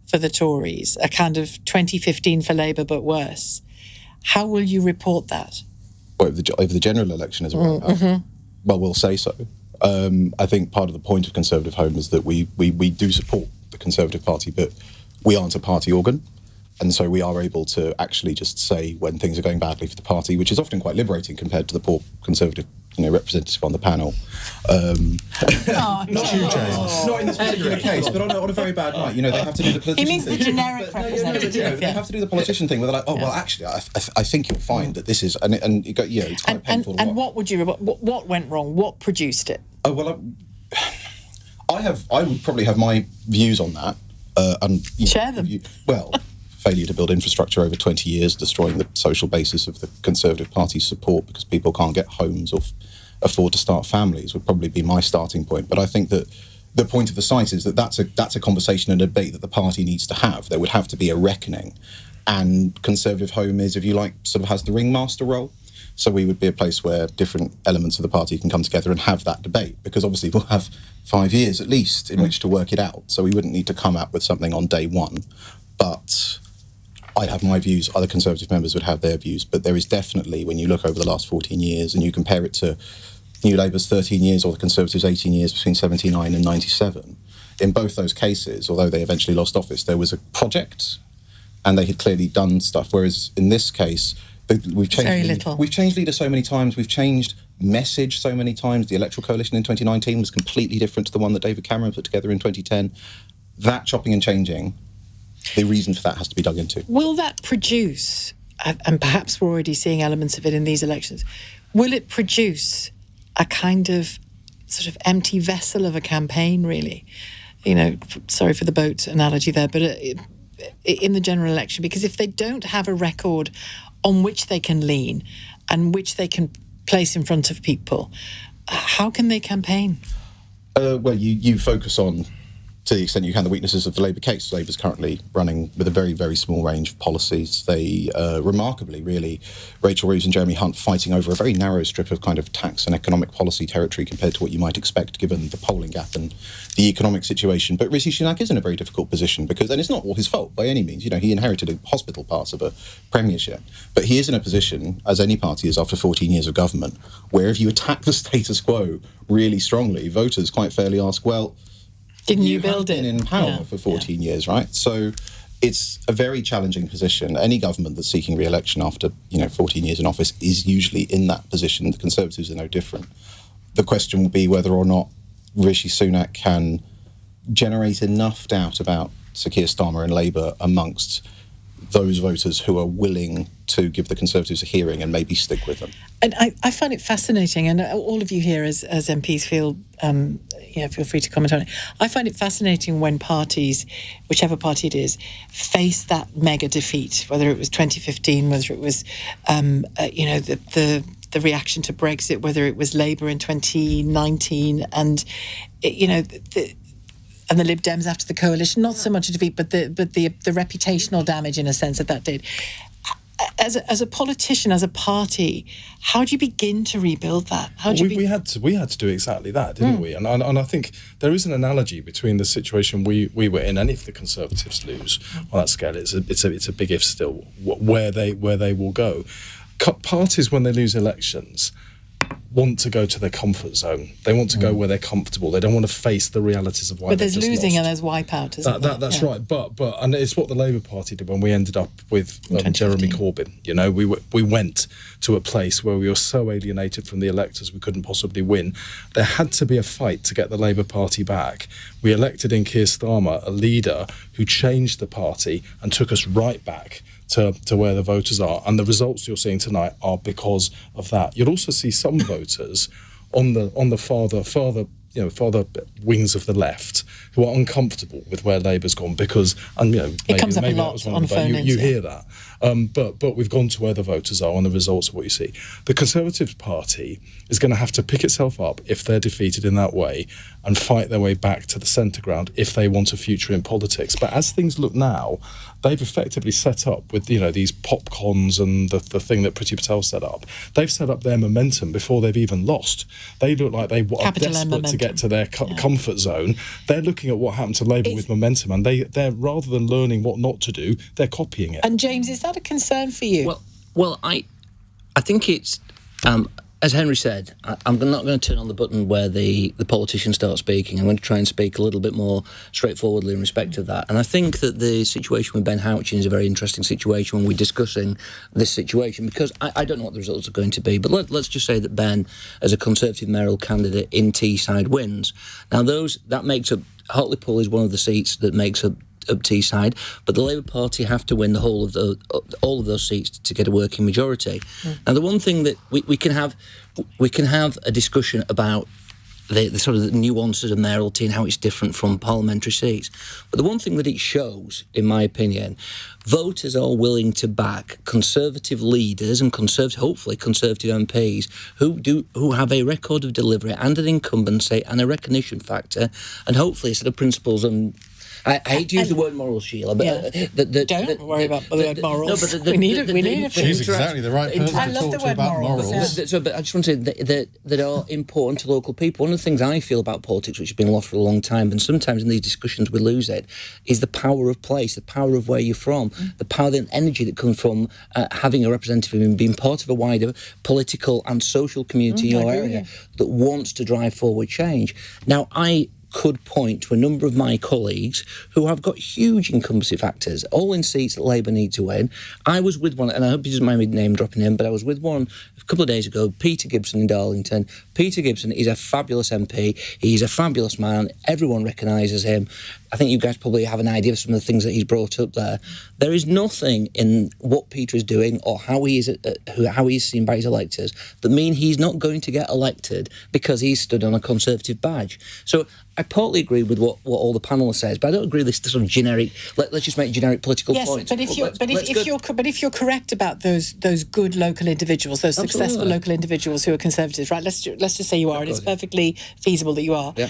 for the Tories, a kind of 2015 for Labour but worse, how will you report that? Well, over the general election as well. Mm-hmm. Well, we'll say so. I think part of the point of Conservative Home is that we do support the Conservative Party, but we aren't a party organ, and so we are able to actually just say when things are going badly for the party, which is often quite liberating compared to the poor Conservative representative on the panel. Not you, James. Not in this particular case, but on a very bad night. They have to do the politician thing. He means the generic representative. They have to do the politician thing where they're like, well, actually, I think you'll find that this is... And it's quite painful. And what would you... What went wrong? What produced it? Oh, well, I would probably have my views on that. Share them. Failure to build infrastructure over 20 years, destroying the social basis of the Conservative Party's support because people can't get homes or afford to start families would probably be my starting point. But I think that the point of the site is that that's a conversation and a debate that the party needs to have. There would have to be a reckoning. And Conservative Home is, if you like, sort of has the ringmaster role. So we would be a place where different elements of the party can come together and have that debate, because obviously we'll have 5 years at least in which to work it out. So we wouldn't need to come up with something on day one. But I have my views, other Conservative members would have their views. But there is definitely, when you look over the last 14 years and you compare it to New Labour's 13 years or the Conservatives' 18 years between 79 and 97, in both those cases, although they eventually lost office, there was a project and they had clearly done stuff. Whereas in this case... We've changed leader so many times. We've changed message so many times. The electoral coalition in 2019 was completely different to the one that David Cameron put together in 2010. That chopping and changing, the reason for that has to be dug into. Will that produce, and perhaps we're already seeing elements of it in these elections, will it produce a kind of sort of empty vessel of a campaign, really? Sorry for the boat analogy there, but in the general election, because if they don't have a record on which they can lean and which they can place in front of people, how can they campaign? Well, you focus on, to the extent you can, the weaknesses of the Labour case. Labour's currently running with a very, very small range of policies. They, remarkably, really, Rachel Reeves and Jeremy Hunt fighting over a very narrow strip of kind of tax and economic policy territory compared to what you might expect given the polling gap and the economic situation. But Rishi Sunak is in a very difficult position because, and it's not all his fault by any means, he inherited a hospital pass of a premiership, but he is in a position, as any party is after 14 years of government, where if you attack the status quo really strongly, voters quite fairly ask, well, didn't you build it? In power for 14 years, right? So it's a very challenging position. Any government that's seeking re-election after 14 years in office is usually in that position. The Conservatives are no different. The question will be whether or not Rishi Sunak can generate enough doubt about Sir Keir Starmer and Labour amongst those voters who are willing to give the Conservatives a hearing and maybe stick with them. And I find it fascinating, and all of you here as MPs feel free to comment on it. I find it fascinating when parties, whichever party it is, face that mega defeat, whether it was 2015, whether it was, the reaction to Brexit, whether it was Labour in 2019, and, and the Lib Dems after the coalition, not so much a defeat, but the reputational damage, in a sense, that did. As a politician, as a party, how do you begin to rebuild that? We had to do exactly that, didn't we? And I think there is an analogy between the situation we were in, and if the Conservatives lose on that scale, it's a big if still where they will go. Parties, when they lose elections, want to go to their comfort zone. They want to go where they're comfortable. They don't want to face the realities of why. But there's losing lost. and there's wipeout, isn't there? That's right. But and it's what the Labour Party did when we ended up with Jeremy Corbyn. We went to a place where we were so alienated from the electors we couldn't possibly win. There had to be a fight to get the Labour Party back. We elected in Keir Starmer a leader who changed the party and took us right back to where the voters are, and the results you're seeing tonight are because of that. You'll also see some voters on the farther wings of the left who are uncomfortable with where Labour's gone because, and it comes up a lot on phone-ins. You hear that, but we've gone to where the voters are, and the results of what you see. The Conservative Party is going to have to pick itself up if they're defeated in that way and fight their way back to the centre ground if they want a future in politics. But as things look now, they've effectively set up with these popcons and the thing that Priti Patel set up. They've set up their momentum before they've even lost. They look like they are desperate to get to their comfort zone. They're looking at what happened to Labour with momentum, and they're rather than learning what not to do, they're copying it. And James, is that a concern for you? Well, I think it's. As Henry said, I'm not going to turn on the button where the politicians start speaking. I'm going to try and speak a little bit more straightforwardly in respect of that. And I think that the situation with Ben Houchin is a very interesting situation when we're discussing this situation, because I don't know what the results are going to be. But let's just say that Ben, as a Conservative mayoral candidate in Teesside, wins. Now, that makes up... Hartlepool is one of the seats that makes up Teesside, but the Labour Party have to win the whole of all of those seats to get a working majority. Now, the one thing that we can have a discussion about the sort of the nuances of mayoralty and how it's different from parliamentary seats. But the one thing that it shows, in my opinion, voters are willing to back Conservative leaders and hopefully Conservative MPs who have a record of delivery and an incumbency and a recognition factor, and hopefully a set of principles and. I hate to use the word moral, Sheila, but don't worry about the word morals. We need a She's exactly the right person to talk to about morals. But I just want to say that are important to local people. One of the things I feel about politics, which has been lost for a long time, and sometimes in these discussions we lose it, is the power of place, the power of where you're from, the power and energy that comes from having a representative and being part of a wider political and social community in your area that wants to drive forward change. Now, I could point to a number of my colleagues who have got huge incumbency factors, all in seats that Labour need to win. I was with one, and I hope he doesn't mind me name dropping him, but I was with one a couple of days ago, Peter Gibson in Darlington. Peter Gibson is a fabulous MP. He's a fabulous man. Everyone recognises him. I think you guys probably have an idea of some of the things that he's brought up there. There is nothing in what Peter is doing or how he is seen by his electors that mean he's not going to get elected because he's stood on a Conservative badge. So I partly agree with what all the panel says, but I don't agree with this sort of generic. Let's just make generic political points. Yes, but if you're correct about those good local individuals, those successful local individuals who are Conservatives, right? Let's just say you are, and it's perfectly feasible that you are. Yeah.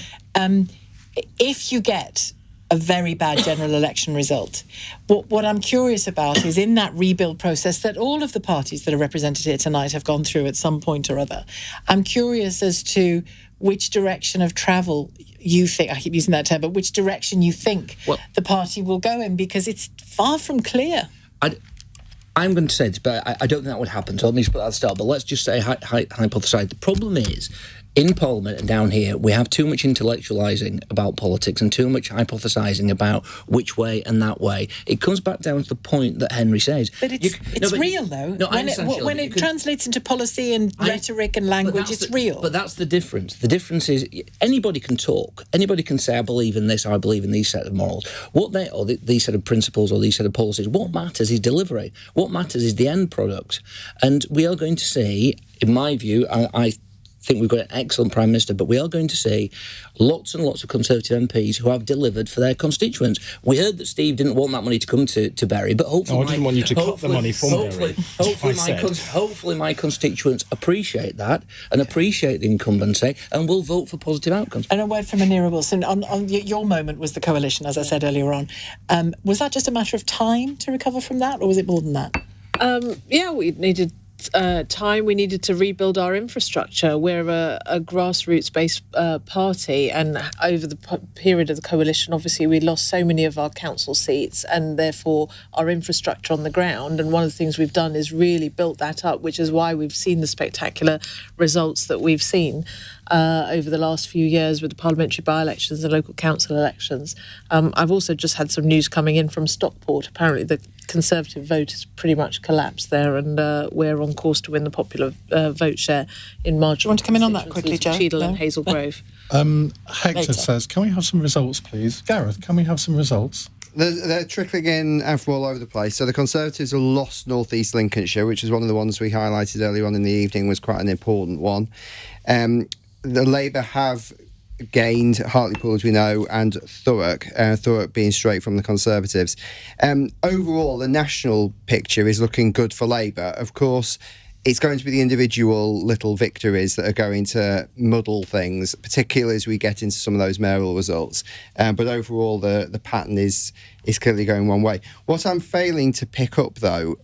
If you get a very bad general election result, what I'm curious about is in that rebuild process that all of the parties that are represented here tonight have gone through at some point or other. I'm curious as to which direction of travel you think, I keep using that term, but which direction you think the party will go in, because it's far from clear. I'm going to say this, but I don't think that would happen, so let me just put that at the start. But let's just say, hypothesise. The problem is, in Parliament and down here, we have too much intellectualising about politics and too much hypothesising about which way and that way. It comes back down to the point that Henry says. But it's real, though. No, when it translates into policy and rhetoric and language, it's real. But that's the difference. The difference is anybody can talk. Anybody can say, I believe in this, or I believe in these set of morals. These set of principles or these set of policies. What matters is delivery. What matters is the end product. And we are going to see, in my view, I think we've got an excellent Prime Minister, but we are going to see lots and lots of Conservative MPs who have delivered for their constituents. We heard that Steve didn't want that money to come to Bury, but hopefully... No, I didn't want you to cut the money from Bury. Hopefully my constituents appreciate that and appreciate the incumbency and will vote for positive outcomes. And a word from Anira Wilson. On your moment was the coalition, as I said earlier on. Was that just a matter of time to recover from that, or was it more than that? We needed time. We needed to rebuild our infrastructure. We're a grassroots-based party, and over the period of the coalition, obviously, we lost so many of our council seats and therefore our infrastructure on the ground. And one of the things we've done is really built that up, which is why we've seen the spectacular results that we've seen over the last few years with the parliamentary by-elections and local council elections. I've also just had some news coming in from Stockport. Apparently the Conservative vote has pretty much collapsed there, and we're on course to win the popular vote share in marginal. Do you want to come in on that quickly, Joe? Cheadle and Hazel Grove. Hector says, can we have some results, please? Gareth, can we have some results? They're trickling in from all over the place. So the Conservatives have lost North East Lincolnshire, which is one of the ones we highlighted earlier on in the evening, was quite an important one. The Labour have gained Hartlepool, as we know, and Thurrock, Thurrock being straight from the Conservatives. Overall, the national picture is looking good for Labour. Of course, it's going to be the individual little victories that are going to muddle things, particularly as we get into some of those mayoral results. But overall, the pattern is clearly going one way. What I'm failing to pick up, though,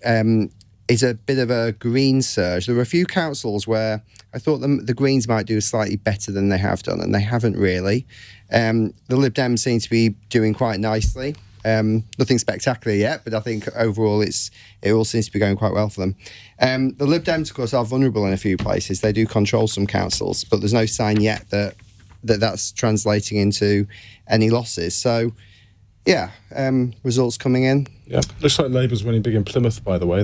is a bit of a green surge. There were a few councils where I thought the Greens might do slightly better than they have done, and they haven't really. The Lib Dems seem to be doing quite nicely. Nothing spectacular yet, but I think overall it all seems to be going quite well for them. The Lib Dems, of course, are vulnerable in a few places. They do control some councils, but there's no sign yet that's translating into any losses. So, yeah, results coming in. Yeah, looks like Labour's winning big in Plymouth, by the way.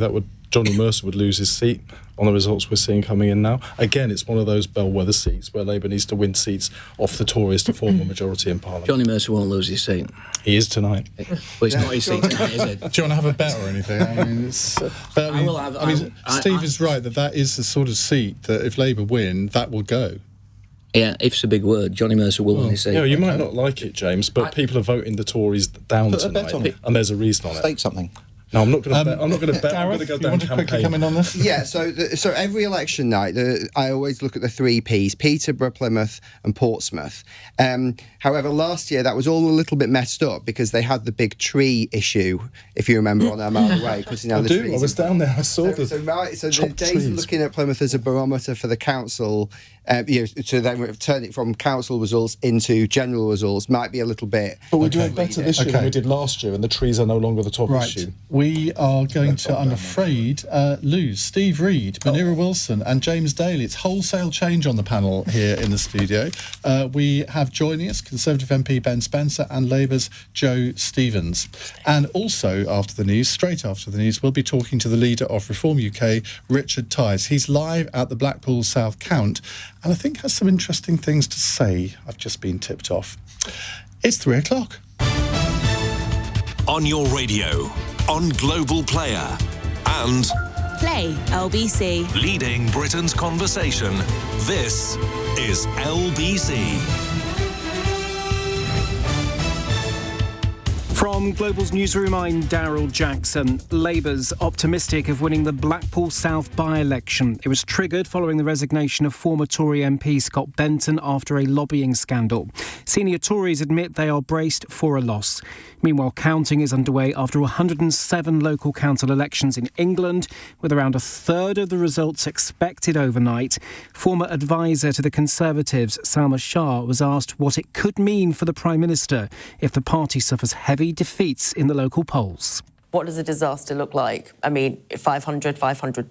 Johnny Mercer would lose his seat on the results we're seeing coming in now. Again, it's one of those bellwether seats where Labour needs to win seats off the Tories to form a majority in Parliament. Johnny Mercer won't lose his seat. He is tonight. Well, it's not his seat tonight, is it? Do you want to have a bet or anything? Steve is right that is the sort of seat that if Labour win, that will go. Yeah, if's a big word. Johnny Mercer will win his seat. You might not like it, James, but people are voting the Tories down tonight, and there's a reason on it. Stake something. No, I'm not going to bet. I'm not going to bet. I'm going to go down campaign. Quickly come in on this? Yeah, so every election night, I always look at the 3 Ps: Peterborough, Plymouth and Portsmouth. However, last year that was all a little bit messed up because they had the big tree issue, if you remember, on our mile away. I was down there. I saw the days looking at Plymouth as a barometer for the council, to then turn it from council results into general results might be a little bit. But we're doing better this year than we did last year, and the trees are no longer the top issue. We are going to, I'm afraid, lose Steve Reed, Munira Wilson and James Daly. It's wholesale change on the panel here in the studio. We have joining us Conservative MP Ben Spencer and Labour's Joe Stevens. And also straight after the news, we'll be talking to the leader of Reform UK, Richard Tice. He's live at the Blackpool South Count and I think has some interesting things to say. I've just been tipped off. It's 3 o'clock. On your radio, on Global Player, and Play LBC. Leading Britain's conversation. This is LBC. From Global's newsroom, I'm Daryl Jackson. Labour's optimistic of winning the Blackpool South by-election. It was triggered following the resignation of former Tory MP Scott Benton after a lobbying scandal. Senior Tories admit they are braced for a loss. Meanwhile, counting is underway after 107 local council elections in England, with around a third of the results expected overnight. Former advisor to the Conservatives, Salma Shah, was asked what it could mean for the Prime Minister if the party suffers heavy defeats in the local polls. What does a disaster look like? I mean, 500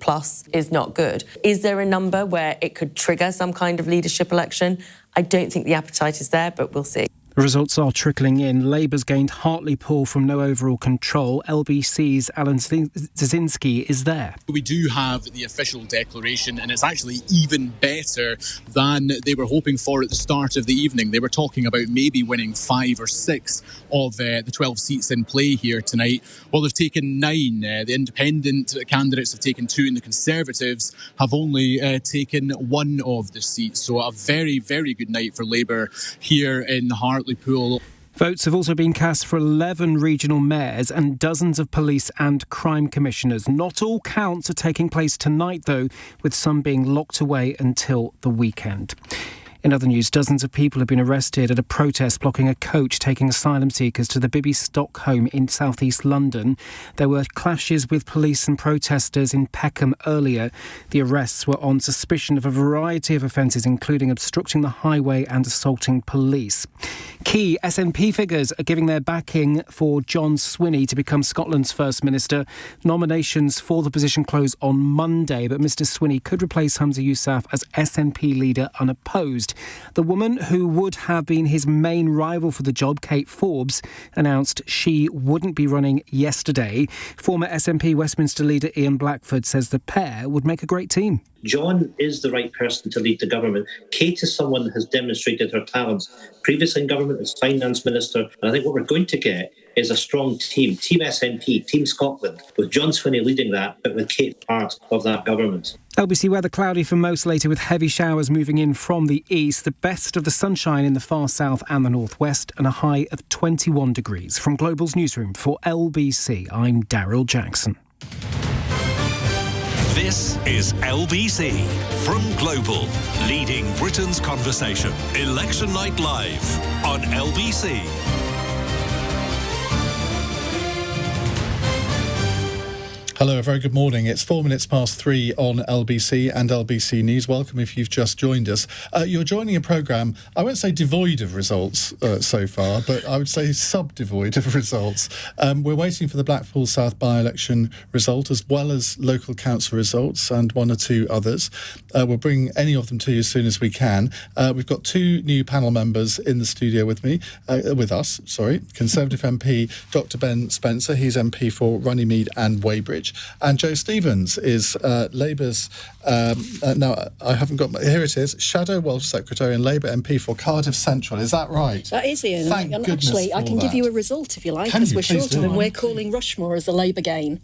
plus is not good. Is there a number where it could trigger some kind of leadership election? I don't think the appetite is there, but we'll see. The results are trickling in. Labour's gained Hartlepool from no overall control. LBC's Alan Zazinski is there. We do have the official declaration, and it's actually even better than they were hoping for at the start of the evening. They were talking about maybe winning 5 or 6 of the 12 seats in play here tonight. Well, they've taken 9. The independent candidates have taken 2, and the Conservatives have only taken 1 of the seats. So a very, very good night for Labour here in Hartlepool. Votes have also been cast for 11 regional mayors and dozens of police and crime commissioners. Not all counts are taking place tonight, though, with some being locked away until the weekend. In other news, dozens of people have been arrested at a protest blocking a coach taking asylum seekers to the Bibby Stock home in south-east London. There were clashes with police and protesters in Peckham earlier. The arrests were on suspicion of a variety of offences, including obstructing the highway and assaulting police. Key SNP figures are giving their backing for John Swinney to become Scotland's First Minister. Nominations for the position close on Monday, but Mr Swinney could replace Humza Yousaf as SNP leader unopposed. The woman who would have been his main rival for the job, Kate Forbes, announced she wouldn't be running yesterday. Former SNP Westminster leader Iain Blackford says the pair would make a great team. John is the right person to lead the government. Kate is someone that has demonstrated her talents previously in government as finance minister. And I think what we're going to get is a strong team, Team SNP, Team Scotland, with John Swinney leading that, but with Kate part of that government. LBC weather cloudy for most later with heavy showers moving in from the east. The best of the sunshine in the far south and the northwest and a high of 21 degrees. From Global's newsroom for LBC, I'm Daryl Jackson. This is LBC from Global, leading Britain's conversation. Election Night Live on LBC. Hello, a very good morning. It's 3:04 on LBC and LBC News. Welcome if you've just joined us. You're joining a programme, I won't say devoid of results so far, but I would say sub-devoid of results. We're waiting for the Blackpool South by-election result as well as local council results and one or two others. We'll bring any of them to you as soon as we can. We've got two new panel members in the studio with us. Conservative MP Dr Ben Spencer, he's MP for Runnymede and Weybridge. And Joe Stevens is Labour's, now I haven't got, here it is, Shadow Welsh Secretary and Labour MP for Cardiff Central. Is that right? That is, Iain. Thank goodness actually, I can give you a result if you like, because we're short of them. We're calling Rushmore as a Labour gain.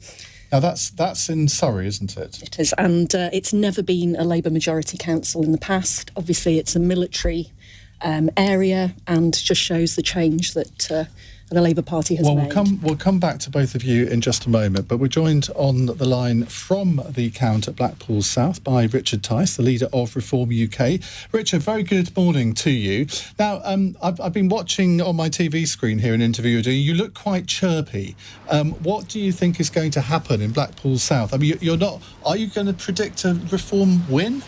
Now that's in Surrey, isn't it? It is, and it's never been a Labour majority council in the past. Obviously, it's a military area and just shows the change that the Labour Party has made. We'll come back to both of you in just a moment, but we're joined on the line from the count at Blackpool South by Richard Tice, the leader of Reform UK. Richard, very good morning to you. Now, I've been watching on my TV screen here an interview you're doing. You look quite chirpy. What do you think is going to happen in Blackpool South? I mean, you're not. Are you going to predict a Reform win?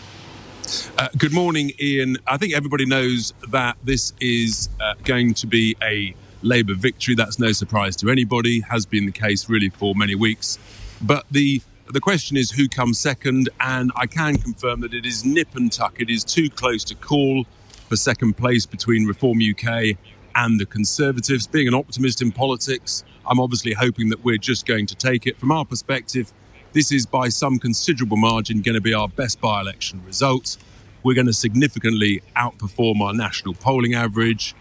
Good morning, Iain. I think everybody knows that this is going to be a Labour victory. That's no surprise to anybody, has been the case really for many weeks. But the question is who comes second, and I can confirm that it is nip and tuck. It is too close to call for second place between Reform UK and the Conservatives. Being an optimist in politics, I'm obviously hoping that we're just going to take it. From our perspective, this is by some considerable margin going to be our best by-election result. We're going to significantly outperform our national polling average.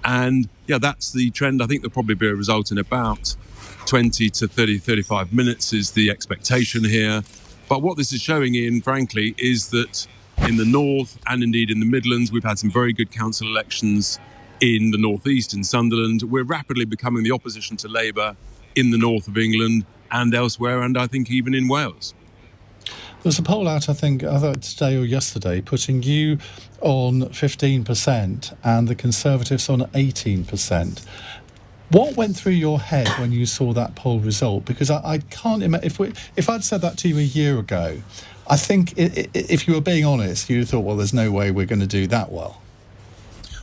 And yeah, that's the trend. I think there'll probably be a result in about 20 to 30, 35 minutes is the expectation here. But what this is showing, Iain, frankly, is that in the north and indeed in the Midlands, we've had some very good council elections in the northeast, in Sunderland. We're rapidly becoming the opposition to Labour in the north of England and elsewhere, and I think even in Wales. There's a poll out, I think, either today or yesterday, putting you on 15% and the Conservatives on 18%. What went through your head when you saw that poll result? Because I can't imagine, if I'd said that to you a year ago, I think if you were being honest, you'd have thought, well, there's no way we're going to do that well.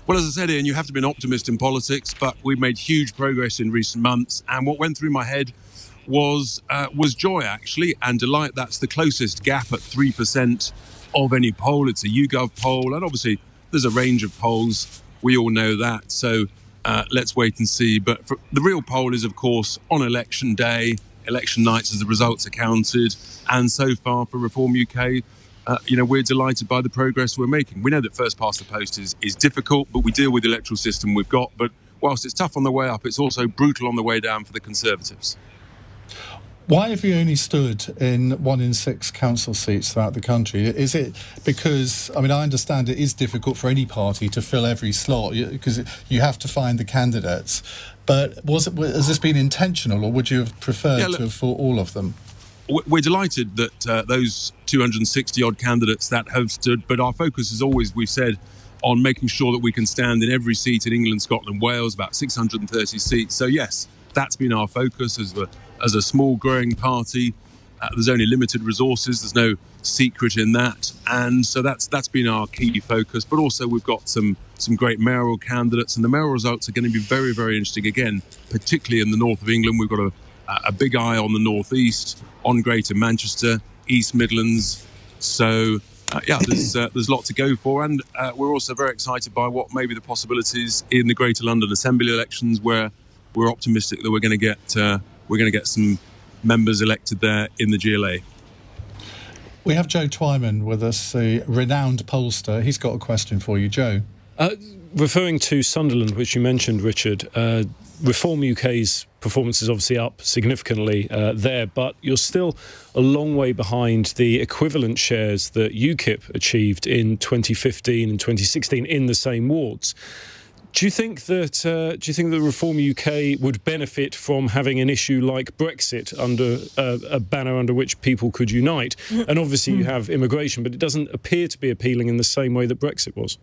Well, as I said, Iain, you have to be an optimist in politics, but we've made huge progress in recent months. And what went through my head was joy, actually, and delight. That's the closest gap at 3% of any poll. It's a YouGov poll, and obviously there's a range of polls. We all know that, so let's wait and see. But the real poll is, of course, on election day, election nights as the results are counted. And so far for Reform UK, we're delighted by the progress we're making. We know that first past the post is difficult, but we deal with the electoral system we've got. But whilst it's tough on the way up, it's also brutal on the way down for the Conservatives. Why have you only stood in 1 in 6 council seats throughout the country? Is it because, I understand it is difficult for any party to fill every slot because you have to find the candidates, but has this been intentional, or would you have preferred to have fought all of them? We're delighted that those 260-odd candidates that have stood, but our focus is always, we've said, on making sure that we can stand in every seat in England, Scotland, Wales, about 630 seats. So yes, that's been our focus as a small growing party. There's only limited resources. There's no secret in that. And so that's been our key focus. But also we've got some great mayoral candidates, and the mayoral results are going to be very, very interesting again, particularly in the north of England. We've got a big eye on the northeast, on Greater Manchester, East Midlands. So there's a lot to go for. And we're also very excited by what may be the possibilities in the Greater London Assembly elections, where we're optimistic that we're going to get some members elected there in the GLA. We have Joe Twyman with us, the renowned pollster. He's got a question for you, Joe. Referring to Sunderland, which you mentioned, Richard, Reform UK's performance is obviously up significantly there, but you're still a long way behind the equivalent shares that UKIP achieved in 2015 and 2016 in the same wards. Do you think that Reform UK would benefit from having an issue like Brexit under a banner under which people could unite? And obviously you have immigration, but it doesn't appear to be appealing in the same way that Brexit was.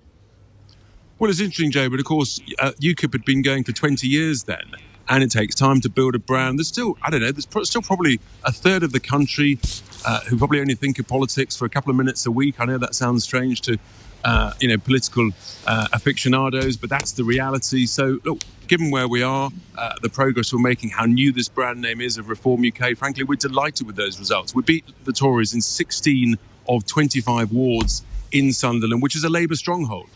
Well, it's interesting, Joe, but of course, UKIP had been going for 20 years then, and it takes time to build a brand. There's still, there's still probably a third of the country who probably only think of politics for a couple of minutes a week. I know that sounds strange to, political aficionados, but that's the reality. So, look, given where we are, the progress we're making, how new this brand name is of Reform UK, frankly, we're delighted with those results. We beat the Tories in 16 of 25 wards in Sunderland, which is a Labour stronghold.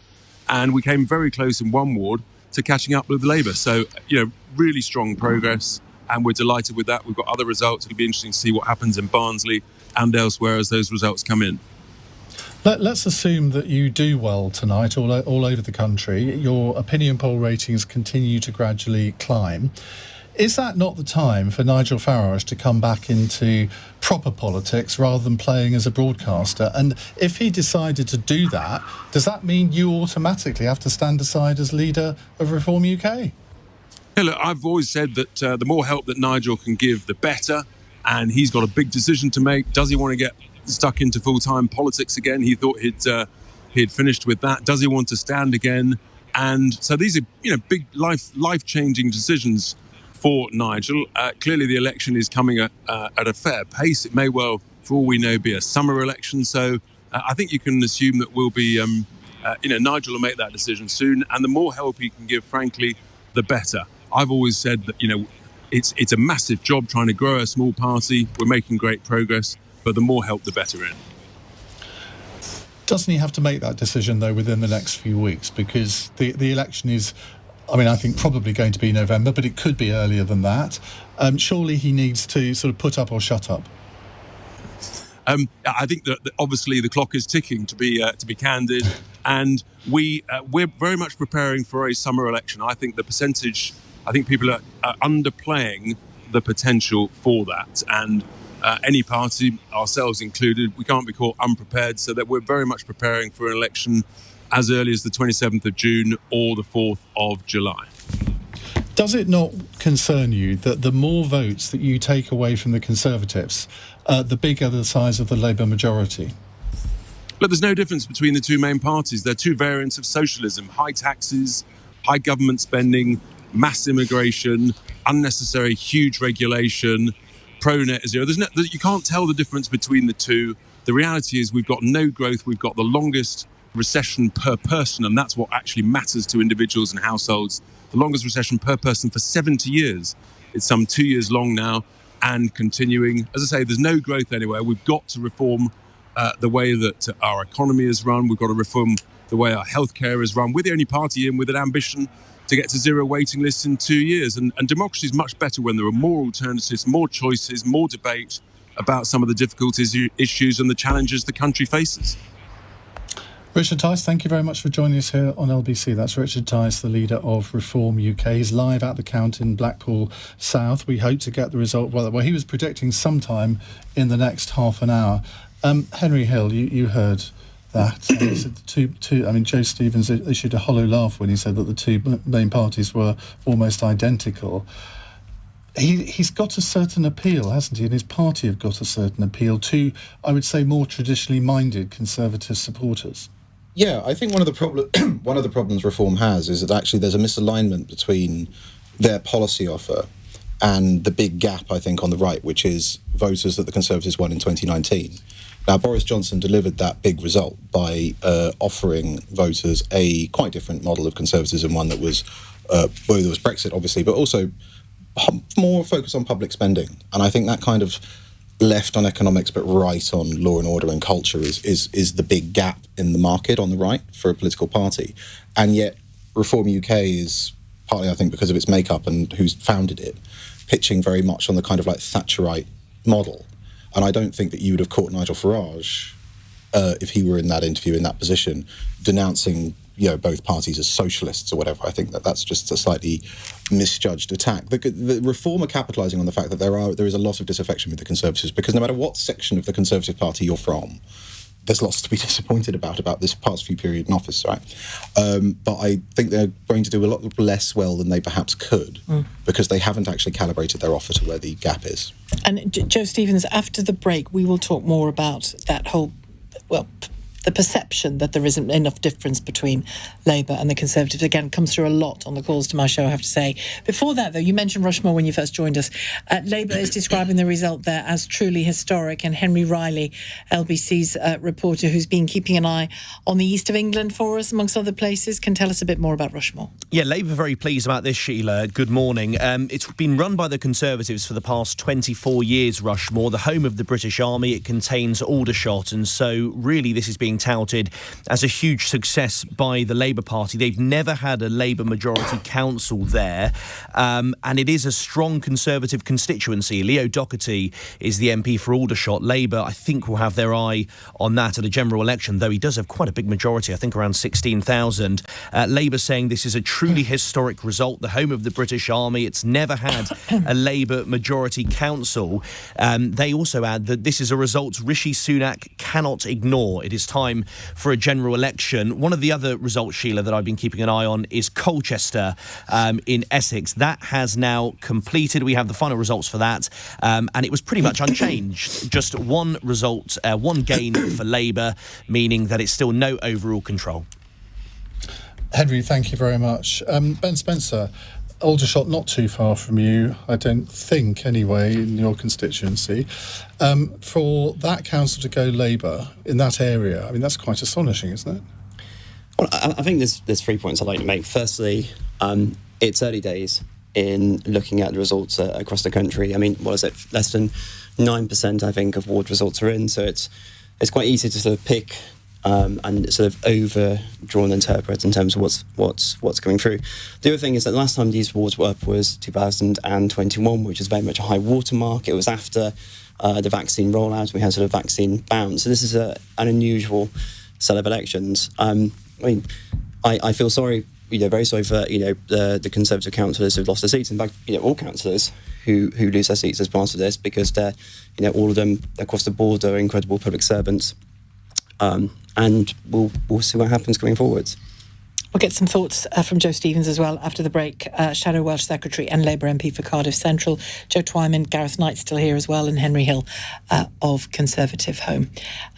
And we came very close in one ward to catching up with Labour. So, really strong progress, and we're delighted with that. We've got other results. It'll be interesting to see what happens in Barnsley and elsewhere as those results come in. Let's assume that you do well tonight all over the country. Your opinion poll ratings continue to gradually climb. Is that not the time for Nigel Farage to come back into proper politics rather than playing as a broadcaster? And if he decided to do that, does that mean you automatically have to stand aside as leader of Reform UK? Yeah, look, I've always said that the more help that Nigel can give, the better. And he's got a big decision to make. Does he want to get stuck into full-time politics again? He thought he'd finished with that. Does he want to stand again? And so these are, big life-changing decisions for Nigel. Clearly the election is coming at a fair pace. It may well, for all we know, be a summer election. So I think you can assume that we'll be, Nigel will make that decision soon. And the more help he can give, frankly, the better. I've always said that, it's a massive job trying to grow a small party. We're making great progress, but the more help, the better in. Doesn't he have to make that decision, though, within the next few weeks? Because the election is, I think probably going to be November, but it could be earlier than that. Surely he needs to sort of put up or shut up. I think that obviously the clock is ticking, to be candid, and we're very much preparing for a summer election. I think people are underplaying the potential for that, and any party, ourselves included, we can't be caught unprepared. So that we're very much preparing for an election as early as the 27th of June or the 4th of July. Does it not concern you that the more votes that you take away from the Conservatives, the bigger the size of the Labour majority? But there's no difference between the two main parties. They're two variants of socialism: high taxes, high government spending, mass immigration, unnecessary huge regulation, pro-net zero. You can't tell the difference between the two. The reality is we've got no growth. We've got the longest recession per person, and that's what actually matters to individuals and households. The longest recession per person for 70 years. It's some 2 years long now and continuing. As I say, there's no growth anywhere. We've got to reform the way that our economy is run. We've got to reform the way our healthcare is run. We're the only party in with an ambition to get to zero waiting lists in 2 years. And democracy is much better when there are more alternatives, more choices, more debate about some of the difficulties, issues and the challenges the country faces. Richard Tice, thank you very much for joining us here on LBC. That's Richard Tice, the leader of Reform UK. He's live at the count in Blackpool South. We hope to get the result. Well, he was predicting sometime in the next half an hour. Henry Hill, you heard that. He said Joe Stevens issued a hollow laugh when he said that the two main parties were almost identical. He's got a certain appeal, hasn't he? And his party have got a certain appeal to, I would say, more traditionally minded Conservative supporters. Yeah, I think one of the problems Reform has is that actually there's a misalignment between their policy offer and the big gap, I think, on the right, which is voters that the Conservatives won in 2019. Now, Boris Johnson delivered that big result by offering voters a quite different model of conservatism, one that was, there was Brexit, obviously, but also more focus on public spending. And I think that kind of left on economics but right on law and order and culture is the big gap in the market on the right for a political party. And yet Reform UK is, partly I think because of its makeup and who's founded it, pitching very much on the kind of like Thatcherite model. And I don't think that you would have caught Nigel Farage, if he were in that interview, in that position, denouncing both parties as socialists or whatever. I think that that's just a slightly misjudged attack. The Reform are capitalising on the fact that there is a lot of disaffection with the Conservatives, because no matter what section of the Conservative Party you're from, there's lots to be disappointed about this past few period in office, right? But I think they're going to do a lot less well than they perhaps could, because they haven't actually calibrated their offer to where the gap is. And Joe Stevens, after the break, we will talk more about that whole, the perception that there isn't enough difference between Labour and the Conservatives. Again, comes through a lot on the calls to my show, I have to say. Before that, though, you mentioned Rushmore when you first joined us. Labour is describing the result there as truly historic, and Henry Riley, LBC's reporter, who's been keeping an eye on the east of England for us, amongst other places, can tell us a bit more about Rushmore. Yeah, Labour very pleased about this, Sheila. Good morning. It's been run by the Conservatives for the past 24 years, Rushmore, the home of the British Army. It contains Aldershot, and so really this is being touted as a huge success by the Labour Party. They've never had a Labour majority council there, and it is a strong Conservative constituency. Leo Doherty is the MP for Aldershot. Labour, I think, will have their eye on that at a general election, though he does have quite a big majority, I think around 16,000. Labour saying this is a truly historic result, the home of the British Army. It's never had a Labour majority council. They also add that this is a result Rishi Sunak cannot ignore. It is time for a general election. One of the other results, Sheila, that I've been keeping an eye on is Colchester in Essex. That has now completed. We have the final results for that, and it was pretty much unchanged. Just one result, one gain for Labour, meaning that it's still no overall control. Henry, thank you very much. Ben Spencer, Aldershot not too far from you, I don't think, anyway, in your constituency. For that council to go Labour in that area, I mean, that's quite astonishing, isn't it? Well, I think there's 3 points I'd like to make. Firstly, it's early days in looking at the results across the country. I mean, what is it? Less than 9%, I think, of ward results are in, so it's quite easy to sort of pick and sort of overdraw and interpret in terms of what's coming through. The other thing is that the last time these wards were up was 2021, which is very much a high watermark. It was after the vaccine rollout. We had sort of vaccine bounce. So this is an unusual set of elections. I mean, I feel sorry, very sorry for the Conservative councillors who've lost their seats. In fact, all councillors who lose their seats as part of this, because they're all of them across the board are incredible public servants. And we'll see what happens going forwards. We'll get some thoughts from Joe Stevens as well after the break. Shadow Welsh Secretary and Labour MP for Cardiff Central. Joe Twyman, Gareth Knight's still here as well, and Henry Hill of Conservative Home,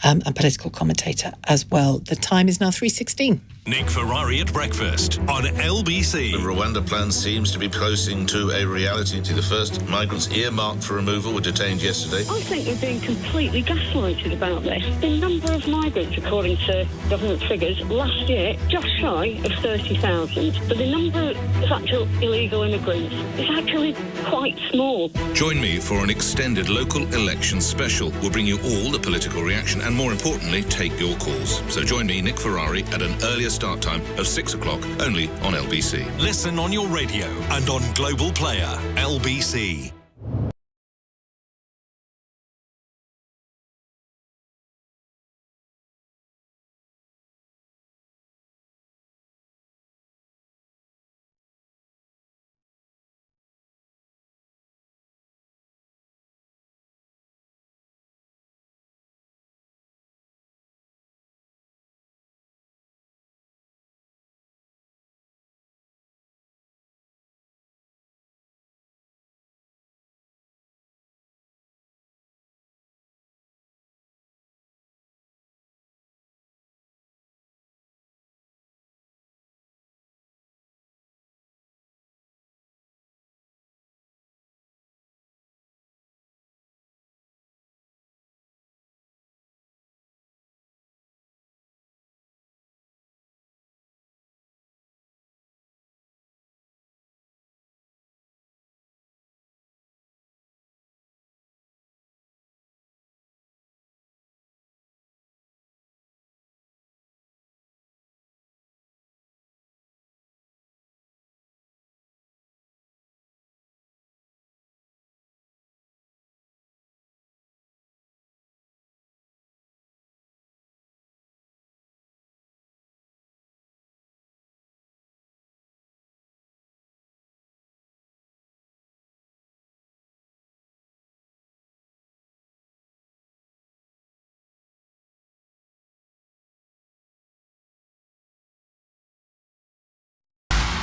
and political commentator as well. The time is now 3:16. Nick Ferrari at breakfast on LBC. The Rwanda plan seems to be closing to a reality. The first migrants earmarked for removal were detained yesterday. I think we're being completely gaslighted about this. The number of migrants, according to government figures, last year, just shy of 30,000. But the number of actual illegal immigrants is actually quite small. Join me for an extended local election special. We'll bring you all the political reaction and, more importantly, take your calls. So join me, Nick Ferrari, at an earlier start time of 6 o'clock, only on LBC. Listen on your radio and on Global Player, LBC.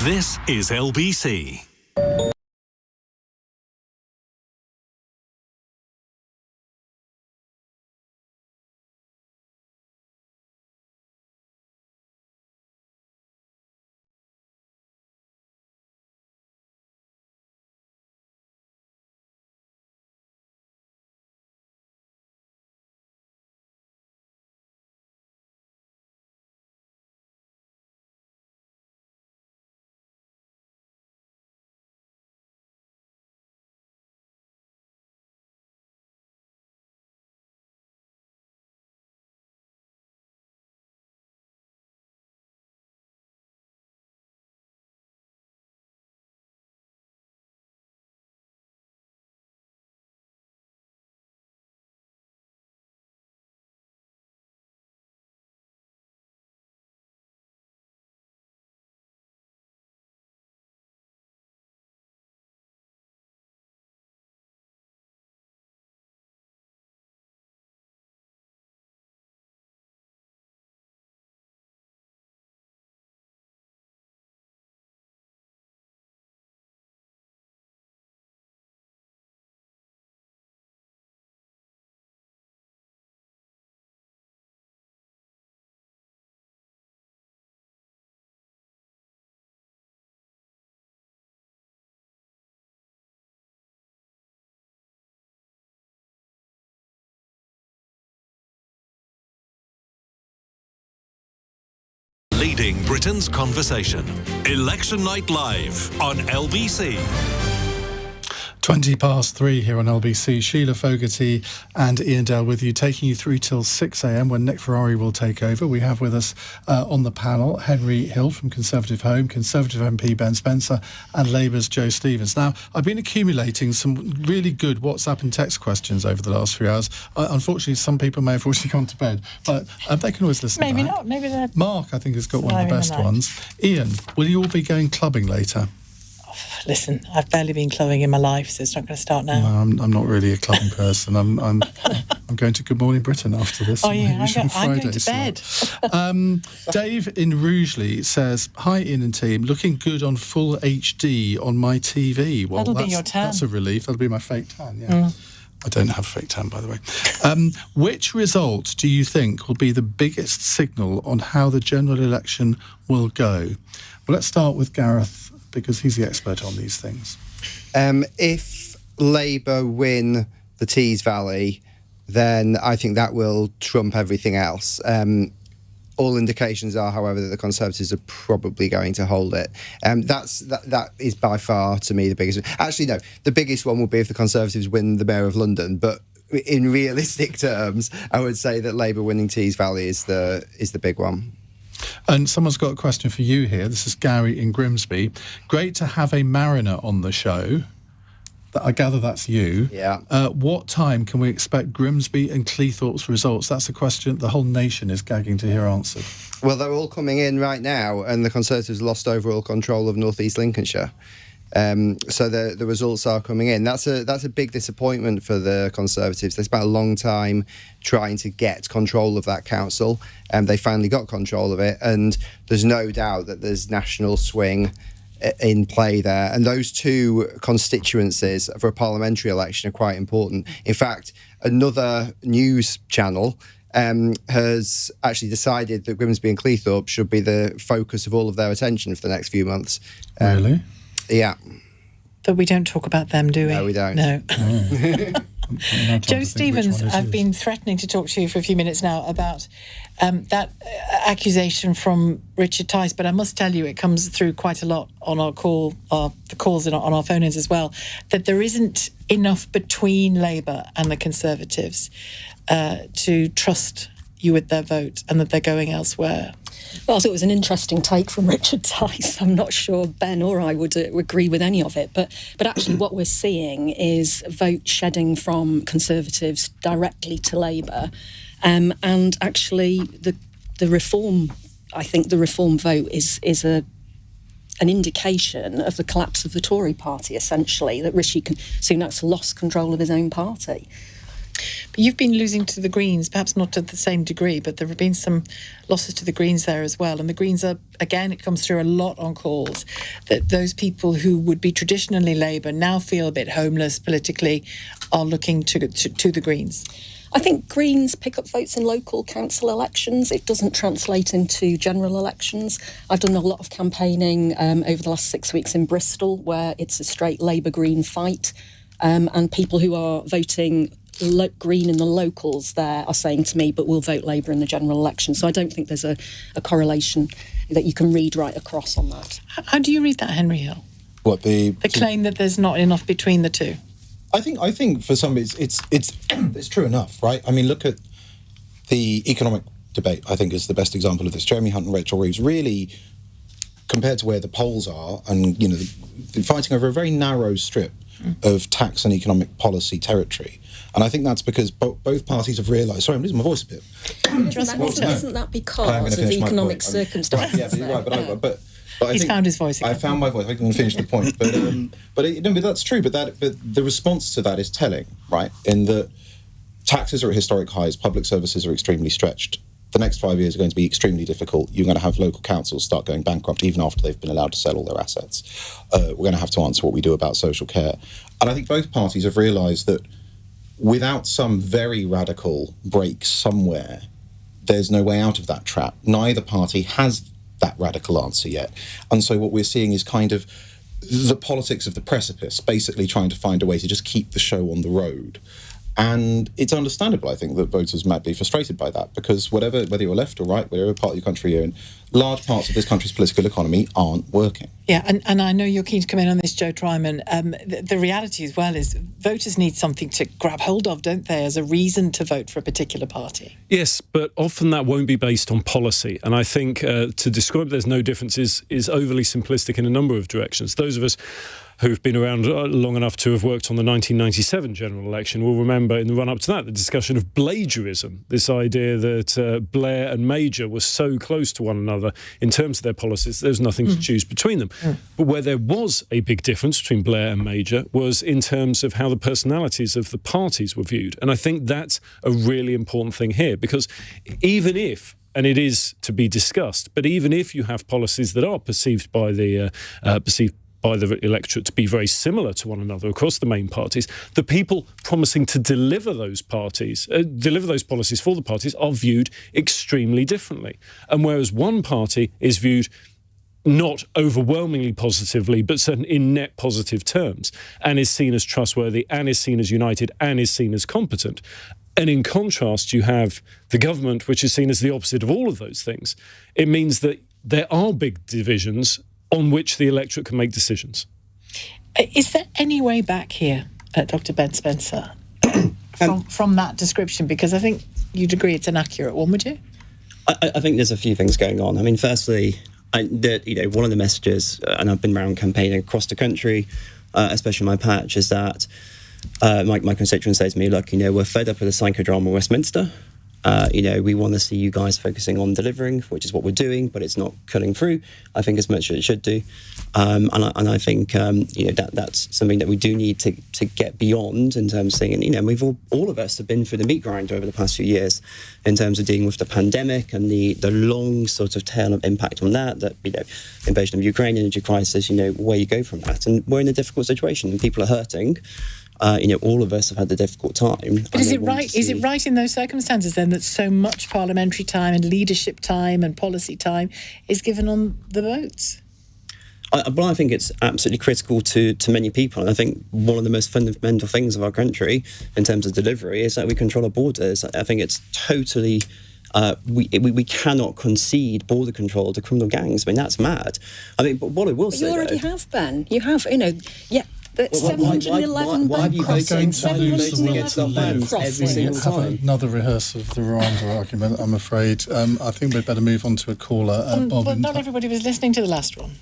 This is LBC. Leading Britain's conversation. Election Night Live on LBC. 3:20 here on LBC. Shelagh Fogarty and Iain Dale with you, taking you through till 6 a.m. when Nick Ferrari will take over. We have with us on the panel Henry Hill from Conservative Home, Conservative MP Ben Spencer, and Labour's Joe Stevens. Now, I've been accumulating some really good WhatsApp and text questions over the last few hours. Unfortunately, some people may have already gone to bed, but they can always listen Maybe back. not. Maybe they're... Mark, I think, has got one of the best ones. Iain, will you all be going clubbing later? Listen, I've barely been clubbing in my life, so it's not going to start now. No, I'm not really a clubbing person. I'm going to Good Morning Britain after this. Oh yeah, I'm going to bed. Dave in Rugeley says, "Hi Iain and team, looking good on full HD on my TV." Well, that'll be your tan. That's a relief. That'll be my fake tan. Yeah. I don't have fake tan, by the way. Which result do you think will be the biggest signal on how the general election will go? Well, let's start with Gareth, because he's the expert on these things. If Labour win the Tees Valley, then I think that will trump everything else. All indications are, however, that the Conservatives are probably going to hold it. That is by far, to me, the biggest. Actually, no, the biggest one will be if the Conservatives win the Mayor of London. But in realistic terms, I would say that Labour winning Tees Valley is the big one. And someone's got a question for you here. This is Gary in Grimsby. Great to have a mariner on the show. I gather that's you. Yeah. What time can we expect Grimsby and Cleethorpes results? That's a question the whole nation is gagging to hear answered. Well, they're all coming in right now, and the Conservatives lost overall control of North East Lincolnshire. So the results are coming in. That's a big disappointment for the Conservatives. They spent a long time trying to get control of that council, and they finally got control of it. And there's no doubt that there's national swing in play there. And those two constituencies for a parliamentary election are quite important. In fact, another news channel has actually decided that Grimsby and Cleethorpes should be the focus of all of their attention for the next few months. Really? Yeah. But we don't talk about them, do we? No, we don't. No. No. Joe Stevens, I've been threatening to talk to you for a few minutes now about that accusation from Richard Tice, but I must tell you it comes through quite a lot on our call, the calls on our phone-ins as well, that there isn't enough between Labour and the Conservatives to trust you with their vote and that they're going elsewhere. Well, I thought it was an interesting take from Richard Tice. I'm not sure Ben or I would agree with any of it, but actually what we're seeing is vote shedding from Conservatives directly to Labour, and actually the reform. I think the reform vote is an indication of the collapse of the Tory party. Essentially, that Rishi Sunak's lost control of his own party. You've been losing to the Greens, perhaps not to the same degree, but there have been some losses to the Greens there as well. And the Greens are, again, it comes through a lot on calls that those people who would be traditionally Labour now feel a bit homeless politically are looking to the Greens. I think Greens pick up votes in local council elections. It doesn't translate into general elections. I've done a lot of campaigning over the last 6 weeks in Bristol, where it's a straight Labour-Green fight, and people who are voting Green in the locals there are saying to me, but we'll vote Labour in the general election. So I don't think there's a correlation that you can read right across on that. How do you read that, Henry Hill? What, the claim that there's not enough between the two? I think for some it's true enough, right? I mean, look at the economic debate. I think is the best example of this. Jeremy Hunt and Rachel Reeves really, compared to where the polls are, and they're fighting over a very narrow strip of tax and economic policy territory. And I think that's because both parties have realised. Sorry, I'm losing my voice a bit. Isn't that because of economic circumstances? Yeah, you're right, but I He's think found his voice again. I found my voice. I can finish the point, but that's true. But the response to that is telling, right? In that taxes are at historic highs, public services are extremely stretched. The next 5 years are going to be extremely difficult. You're going to have local councils start going bankrupt even after they've been allowed to sell all their assets. We're going to have to answer what we do about social care. And I think both parties have realised that without some very radical break somewhere, there's no way out of that trap. Neither party has that radical answer yet. And so what we're seeing is kind of the politics of the precipice, basically trying to find a way to just keep the show on the road. And it's understandable, I think, that voters might be frustrated by that, because whether you're left or right, whatever part of your country you're in, large parts of this country's political economy aren't working. Yeah, and I know you're keen to come in on this, Joe Tryman. The reality as well is voters need something to grab hold of, don't they, as a reason to vote for a particular party? Yes, but often that won't be based on policy. And I think to describe there's no difference is overly simplistic in a number of directions. Those of us who've been around long enough to have worked on the 1997 general election will remember in the run-up to that the discussion of plagiarism, this idea that Blair and Major were so close to one another in terms of their policies, there's nothing to choose between them. But where there was a big difference between Blair and Major was in terms of how the personalities of the parties were viewed. And I think that's a really important thing here, because even if, and it is to be discussed, but even if you have policies that are perceived by the electorate to be very similar to one another across the main parties, the people promising to deliver those policies for the parties are viewed extremely differently. And whereas one party is viewed not overwhelmingly positively, but certainly in net positive terms, and is seen as trustworthy, and is seen as united, and is seen as competent. And in contrast, you have the government, which is seen as the opposite of all of those things. It means that there are big divisions on which the electorate can make decisions. Is there any way back here, Dr. Ben Spencer, from that description? Because I think you'd agree it's an accurate one, would you? I think there's a few things going on. I mean, firstly, one of the messages, and I've been around campaigning across the country, especially my patch, is that my constituents say to me, look, we're fed up with the psychodrama Westminster. We want to see you guys focusing on delivering, which is what we're doing, but it's not cutting through, I think, as much as it should do. And I think, that's something that we do need to get beyond in terms of saying, and we've all of us have been through the meat grinder over the past few years in terms of dealing with the pandemic and the long sort of tail of impact on that, invasion of Ukraine, energy crisis, where you go from that. And we're in a difficult situation and people are hurting. All of us have had a difficult time. But is it right? Is it right in those circumstances then that so much parliamentary time and leadership time and policy time is given on the votes? I think it's absolutely critical to many people. And I think one of the most fundamental things of our country in terms of delivery is that we control our borders. I think it's totally... we cannot concede border control to criminal gangs. I mean, that's mad. I mean, but what I will say, you already have, Ben. You have, yeah. 711 bank crossings. 711 bank crossings. Have another rehearsal of the Rwanda argument, I'm afraid. I think we'd better move on to a caller. Bob, but not everybody was listening to the last one.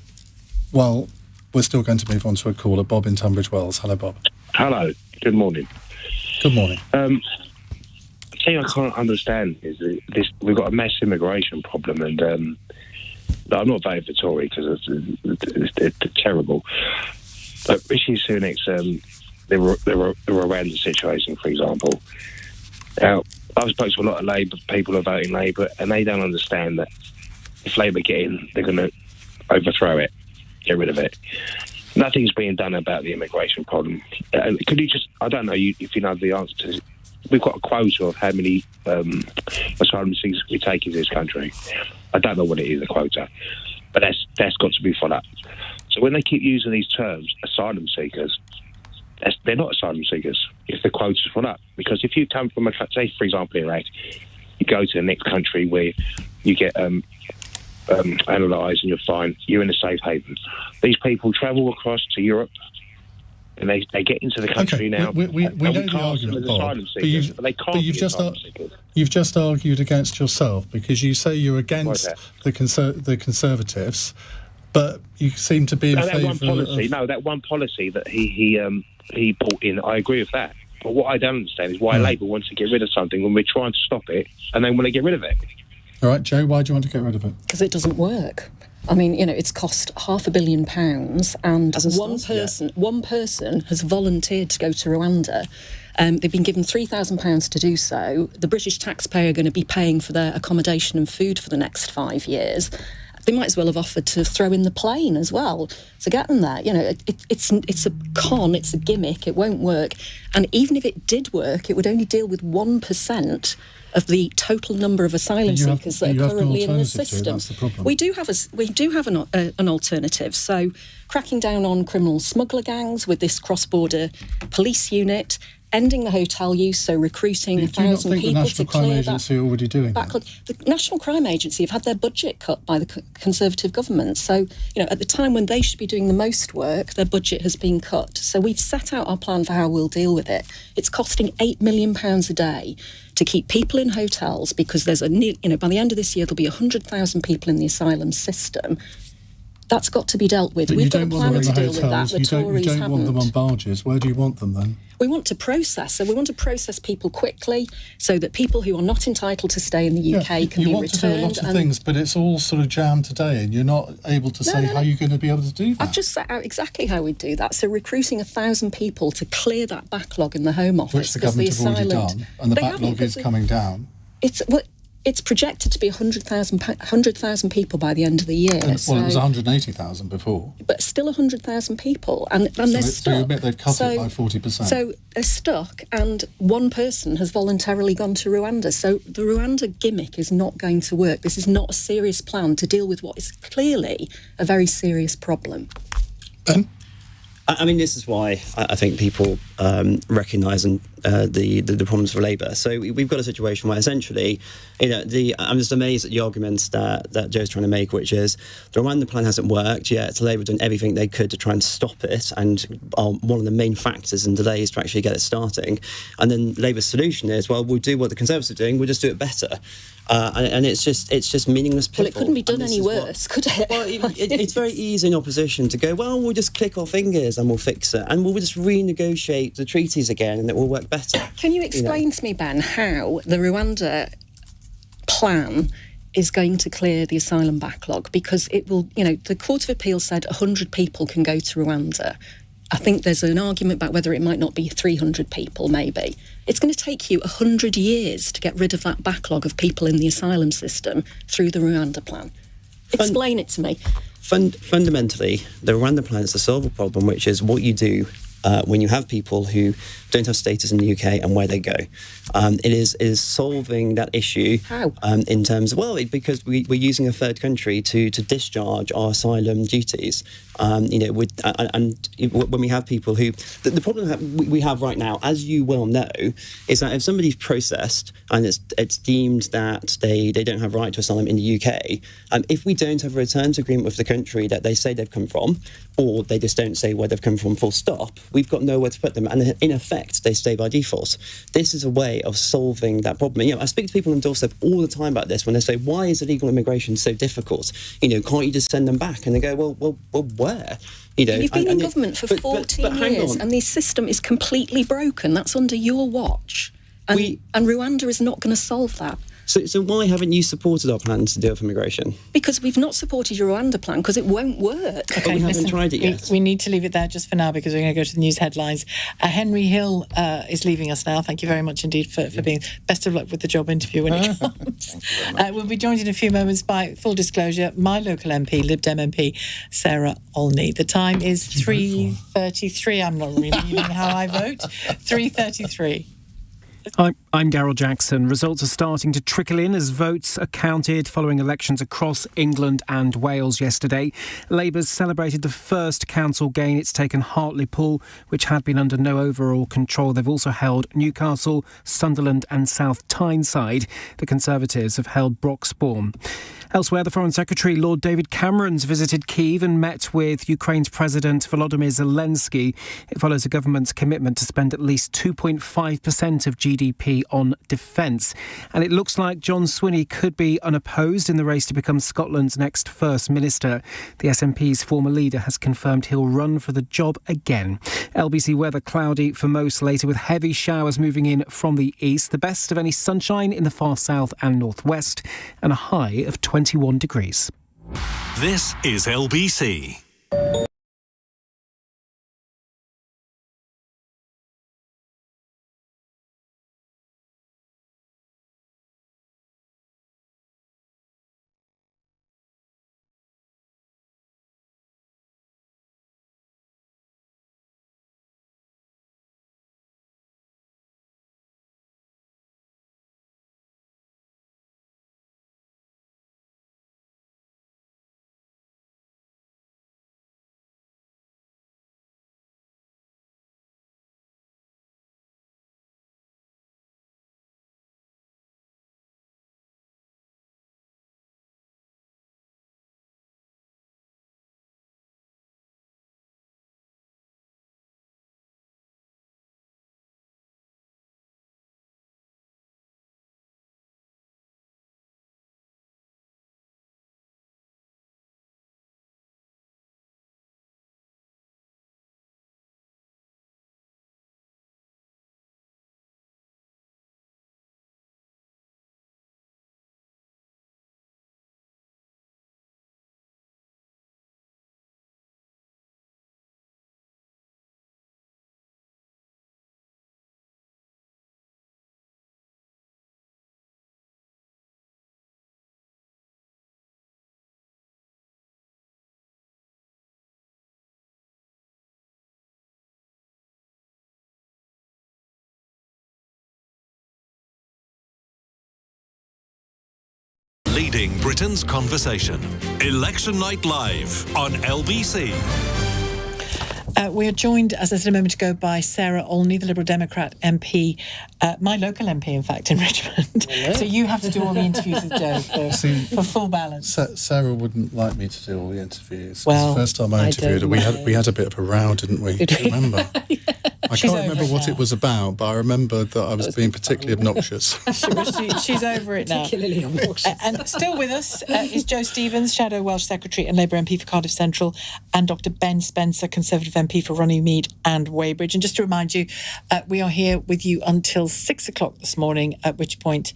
Well, we're still going to move on to a caller. Bob in Tunbridge Wells. Hello, Bob. Hello. Good morning. Good morning. The thing I can't understand is that we've got a mass immigration problem, and I'm not voting for Tory because it's terrible. But Rishi Sunak's, they were around the situation, for example. Now, I've spoken to a lot of Labour people who are voting Labour, and they don't understand that if Labour get in, they're going to overthrow it, get rid of it. Nothing's being done about the immigration problem. Could you just, I don't know if you know the answer to this. We've got a quota of how many asylum seekers we take into this country. I don't know what it is, the quota, but that's got to be followed up. So when they keep using these terms, asylum seekers, they're not asylum seekers if the quota's full up. Because if you come from say, for example, Iraq, you go to the next country where you get analysed and you're fine, you're in a safe haven. These people travel across to Europe and they get into the country now. We know the argument, Bob, but you've just argued against yourself because you say you're against the Conservatives, but you seem to be in favour of... that one policy that he brought in, I agree with that. But what I don't understand is why Labour wants to get rid of something when we're trying to stop it and they want to get rid of it. All right, Joe, why do you want to get rid of it? Because it doesn't work. I mean, it's cost £500 million, and one person has volunteered to go to Rwanda. They've been given £3,000 to do so. The British taxpayer are going to be paying for their accommodation and food for the next 5 years. They might as well have offered to throw in the plane as well to get them there. It's a con, it's a gimmick, it won't work. And even if it did work, it would only deal with 1% of the total number of asylum seekers that are currently in the system. We do have an alternative. So cracking down on criminal smuggler gangs with this cross-border police unit, ending the hotel use, so recruiting 1,000 people to clear that. The National Crime Agency are already doing that? The National Crime Agency have had their budget cut by the Conservative government. So, at the time when they should be doing the most work, their budget has been cut. So we've set out our plan for how we'll deal with it. It's costing £8 million a day to keep people in hotels because there's by the end of this year, there'll be 100,000 people in the asylum system. That's got to be dealt with. We've got a plan to deal with that. The Tories haven't. You don't want them on barges. Where do you want them then? We want to process. So we want to process people quickly so that people who are not entitled to stay in the UK can be returned. You want to do a lot of things, but it's all sort of jammed today and you're not able to say how you're going to be able to do that. I've just set out exactly how we'd do that. So recruiting 1,000 people to clear that backlog in the Home Office. Which the government have already done, and the backlog is coming down. It's projected to be 100,000 people by the end of the year. It was 180,000 before. But still 100,000 people. And they're stuck. So you admit they've cut it by 40%. So they're stuck, and one person has voluntarily gone to Rwanda. So the Rwanda gimmick is not going to work. This is not a serious plan to deal with what is clearly a very serious problem. I mean, this is why I think people recognise the problems for Labour. So we've got a situation where essentially, I'm just amazed at the arguments that Joe's trying to make, which is the Rwanda plan hasn't worked yet. Labour done everything they could to try and stop it, and are one of the main factors in delays to actually get it starting. And then Labour's solution is, well, we'll do what the Conservatives are doing. We'll just do it better. And it's just meaningless piffle. Well, it couldn't be done any worse, could it? Well, it's very easy in opposition to go, well, we'll just click our fingers and we'll fix it, and we'll just renegotiate the treaties again, and it will work better. Can you explain to me, Ben, how the Rwanda plan is going to clear the asylum backlog? Because it will, the Court of Appeal said 100 people can go to Rwanda. I think there's an argument about whether it might not be 300 people, maybe. It's going to take you 100 years to get rid of that backlog of people in the asylum system through the Rwanda plan. Explain it to me. Fundamentally, the Rwanda plan is to solve a problem, which is what you do when you have people who don't have status in the UK and where they go. It is solving that issue. How? In terms of, because we're using a third country to discharge our asylum duties. When we have people who... The problem that we have right now, as you well know, is that if somebody's processed and it's deemed that they don't have right to asylum in the UK, if we don't have a returns agreement with the country that they say they've come from, or they just don't say where they've come from full stop, we've got nowhere to put them. And in effect, they stay by default. This is a way of solving that problem. I speak to people on doorstep all the time about this when they say, why is illegal immigration so difficult? Can't you just send them back? And they go, well, where? You've been in government for 14 years, and the system is completely broken. That's under your watch. And Rwanda is not going to solve that. So why haven't you supported our plan to deal with immigration? Because we've not supported your Rwanda plan because it won't work. Okay, we haven't tried it yet. We need to leave it there just for now because we're going to go to the news headlines. Henry Hill is leaving us now. Thank you very much indeed for being. Best of luck with the job interview when it comes. We'll be joined in a few moments by, full disclosure, my local MP, Lib Dem MP, Sarah Olney. The time is 3:33. I'm not revealing how I vote. 3:33. I'm Daryl Jackson. Results are starting to trickle in as votes are counted following elections across England and Wales yesterday. Labour's celebrated the first council gain it's taken Hartlepool, which had been under no overall control. They've also held Newcastle, Sunderland and South Tyneside. The Conservatives have held Broxbourne. Elsewhere, the Foreign Secretary, Lord David Cameron's visited Kyiv and met with Ukraine's President Volodymyr Zelensky. It follows a government's commitment to spend at least 2.5% of GDP on defence. And it looks like John Swinney could be unopposed in the race to become Scotland's next First Minister. The SNP's former leader has confirmed he'll run for the job again. LBC weather cloudy for most later with heavy showers moving in from the east. The best of any sunshine in the far south and northwest and a high of 21 degrees. This is LBC. Leading Britain's conversation. Election Night Live on LBC. We are joined, as I said a moment ago, by Sarah Olney, the Liberal Democrat MP, my local MP, in fact, in Richmond. So you have to do all the interviews with Joe for full balance. Sarah wouldn't like me to do all the interviews. Well, the first time I interviewed her, we had a bit of a row, didn't we? Do you remember? I can't remember what it was about, but I remember that I was being particularly obnoxious. She's over it now. Particularly obnoxious. And still with us is Joe Stevens, Shadow Welsh Secretary and Labour MP for Cardiff Central, and Dr Ben Spencer, Conservative MP for Runnymede and Weybridge. And just to remind you, we are here with you until 6 o'clock this morning, at which point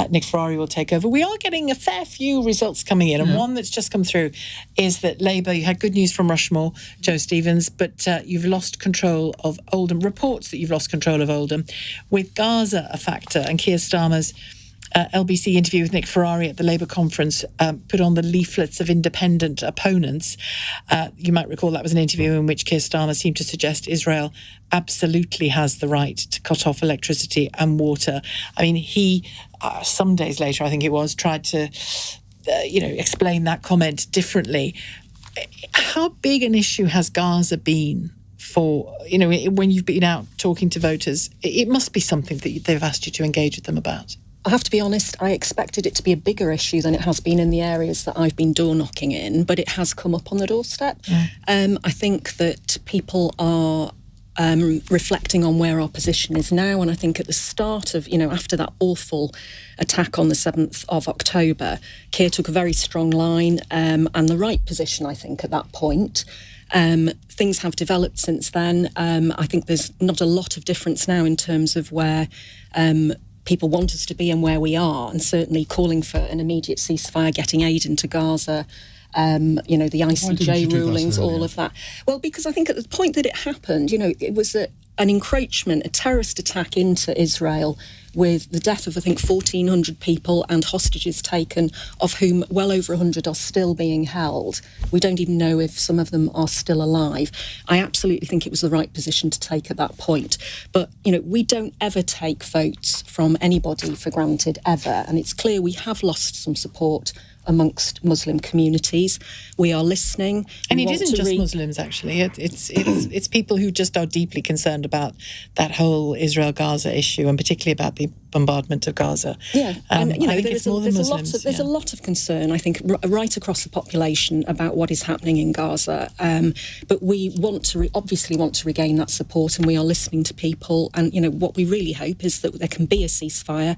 Nick Ferrari will take over. We are getting a fair few results coming in, and one that's just come through is that Labour, you had good news from Rushmore, Joe Stevens, but you've lost control of Oldham. Reports that you've lost control of Oldham, with Gaza a factor, and Keir Starmer's LBC interview with Nick Ferrari at the Labour conference put on the leaflets of independent opponents. You might recall that was an interview in which Keir Starmer seemed to suggest Israel absolutely has the right to cut off electricity and water. I mean, he, some days later, I think it was, tried to, explain that comment differently. How big an issue has Gaza been for, when you've been out talking to voters? It must be something that they've asked you to engage with them about. I have to be honest, I expected it to be a bigger issue than it has been in the areas that I've been door knocking in, but it has come up on the doorstep. I think that people are reflecting on where our position is now, and I think at the start of, after that awful attack on the 7th of October, Keir took a very strong line and the right position, I think, at that point. Things have developed since then. I think there's not a lot of difference now in terms of where people want us to be and where we are, and certainly calling for an immediate ceasefire, getting aid into Gaza, the ICJ rulings, all of that. Well, because I think at the point that it happened, it was an encroachment, a terrorist attack into Israel with the death of, I think, 1,400 people and hostages taken, of whom well over 100 are still being held. We don't even know if some of them are still alive. I absolutely think it was the right position to take at that point. But, we don't ever take votes from anybody for granted, ever. And it's clear we have lost some support amongst Muslim communities. We are listening. And it isn't just Muslims, actually. It's people who just are deeply concerned about that whole Israel-Gaza issue, and particularly about the bombardment of Gaza. Yeah, there's a lot of concern, I think, right across the population about what is happening in Gaza. But we obviously want to regain that support, and we are listening to people. And, what we really hope is that there can be a ceasefire,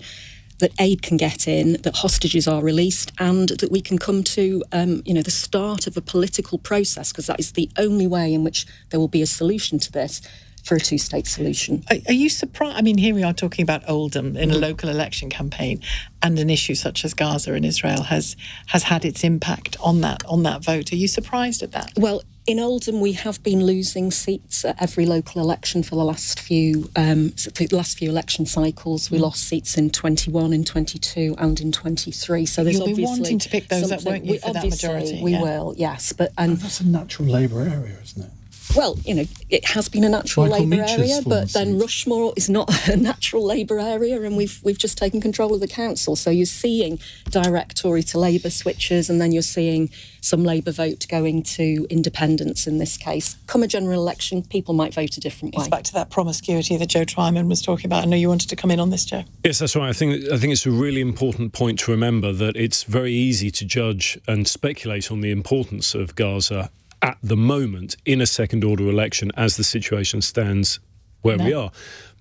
that aid can get in, that hostages are released, and that we can come to, the start of a political process, because that is the only way in which there will be a solution to this, for a two-state solution. Are you surprised? I mean, here we are talking about Oldham in a local election campaign, and an issue such as Gaza and Israel has had its impact on that vote. Are you surprised at that? Well, in Oldham, we have been losing seats at every local election for the last few election cycles. We lost seats in 21, in 22, and in 23. So there's You'll be wanting to pick those up, won't you, for that majority? We will, yes. But that's a natural Labour area, isn't it? Well, it has been a natural Labour area, but then Rushmore is not a natural Labour area, and we've just taken control of the council. So you're seeing direct Tory to Labour switches, and then you're seeing some Labour vote going to independents in this case. Come a general election, people might vote a different way. It's back to that promiscuity that Joe Twyman was talking about. I know you wanted to come in on this, Joe. Yes, that's right. I think it's a really important point to remember that it's very easy to judge and speculate on the importance of Gaza at the moment in a second-order election as the situation stands where we are.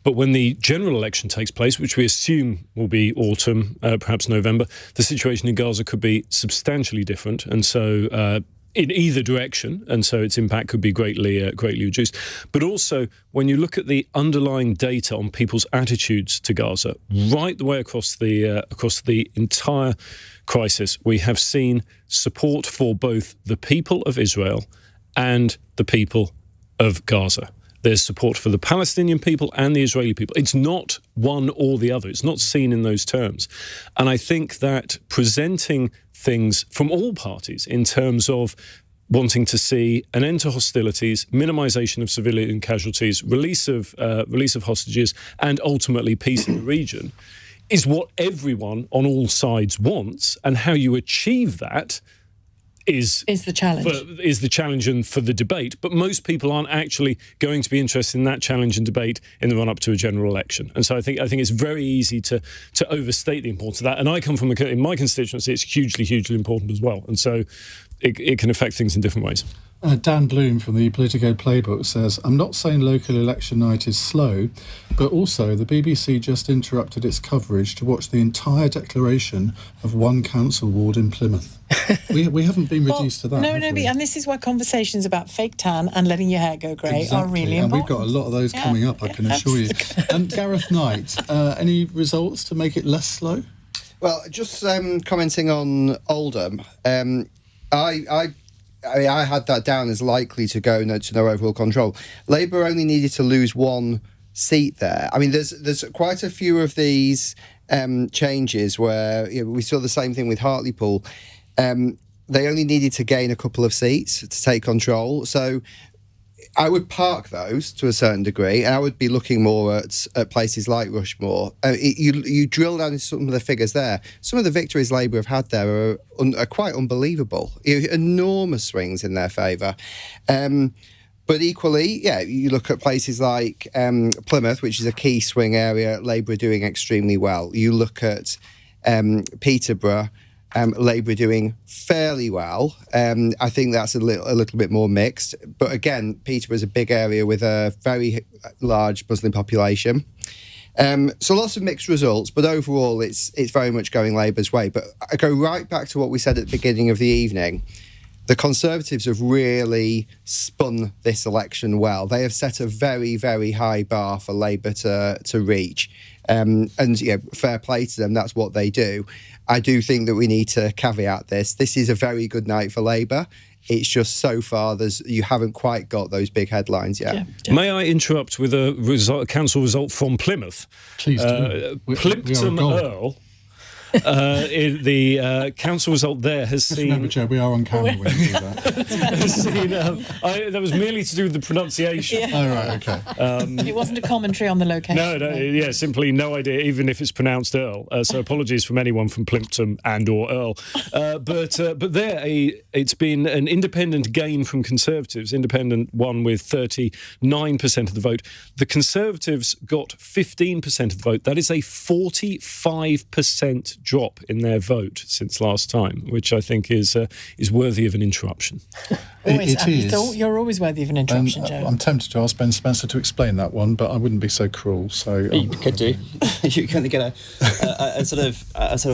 But when the general election takes place, which we assume will be autumn, perhaps November, the situation in Gaza could be substantially different, and so in either direction, and so its impact could be greatly reduced. But also, when you look at the underlying data on people's attitudes to Gaza, right the way across the entire crisis, we have seen support for both the people of Israel and the people of Gaza. There's support for the Palestinian people and the Israeli people. It's not one or the other. It's not seen in those terms. And I think that presenting things from all parties in terms of wanting to see an end to hostilities, minimisation of civilian casualties, release of hostages, and ultimately peace in the region is what everyone on all sides wants, and how you achieve that is the challenge. Is the challenge and for the debate. But most people aren't actually going to be interested in that challenge and debate in the run-up to a general election. And so I think it's very easy to overstate the importance of that. And I come from in my constituency, it's hugely, hugely important as well. And so it can affect things in different ways. Dan Bloom from the Politico Playbook says, I'm not saying local election night is slow, but also the BBC just interrupted its coverage to watch the entire declaration of one council ward in Plymouth. We haven't been reduced to that. No, and this is why conversations about fake tan and letting your hair go grey are really important. And we've got a lot of those coming up, I can assure you. And Gareth Knight, any results to make it less slow? Well, just commenting on Oldham, I had that down as likely to go to no overall control. Labour only needed to lose one seat there. I mean, there's quite a few of these changes where we saw the same thing with Hartlepool. They only needed to gain a couple of seats to take control. So I would park those to a certain degree, and I would be looking more at places like Rushmore. You drill down into some of the figures there. Some of the victories Labour have had there are quite unbelievable. Enormous swings in their favour. But equally, you look at places like Plymouth, which is a key swing area. Labour are doing extremely well. You look at Peterborough. Labour doing fairly well. I think that's a little bit more mixed. But again, Peterborough is a big area with a very large Muslim population. So lots of mixed results, but overall it's very much going Labour's way. But I go right back to what we said at the beginning of the evening. The Conservatives have really spun this election well. They have set a very, very high bar for Labour to reach. And fair play to them, that's what they do. I do think that we need to caveat this. This is a very good night for Labour. It's just so far you haven't quite got those big headlines yet. Yeah. May I interrupt with a council result from Plymouth? Please do. Plimpton Earl. The council result there has seen. Remember, Joe, we are on camera when you do that. That was merely to do with the pronunciation. Yeah. Oh, right, okay. It wasn't a commentary on the location. No, simply no idea, even if it's pronounced Earl. So apologies from anyone from Plimpton and/or Earl. But there, it's been an independent gain from Conservatives. Independent won with 39% of the vote. The Conservatives got 15% of the vote. That is a 45% drop in their vote since last time, which I think is worthy of an interruption. It is. You're always worthy of an interruption, Joe. I'm tempted to ask Ben Spencer to explain that one, but I wouldn't be so cruel. So you could do. You're going to get a sort of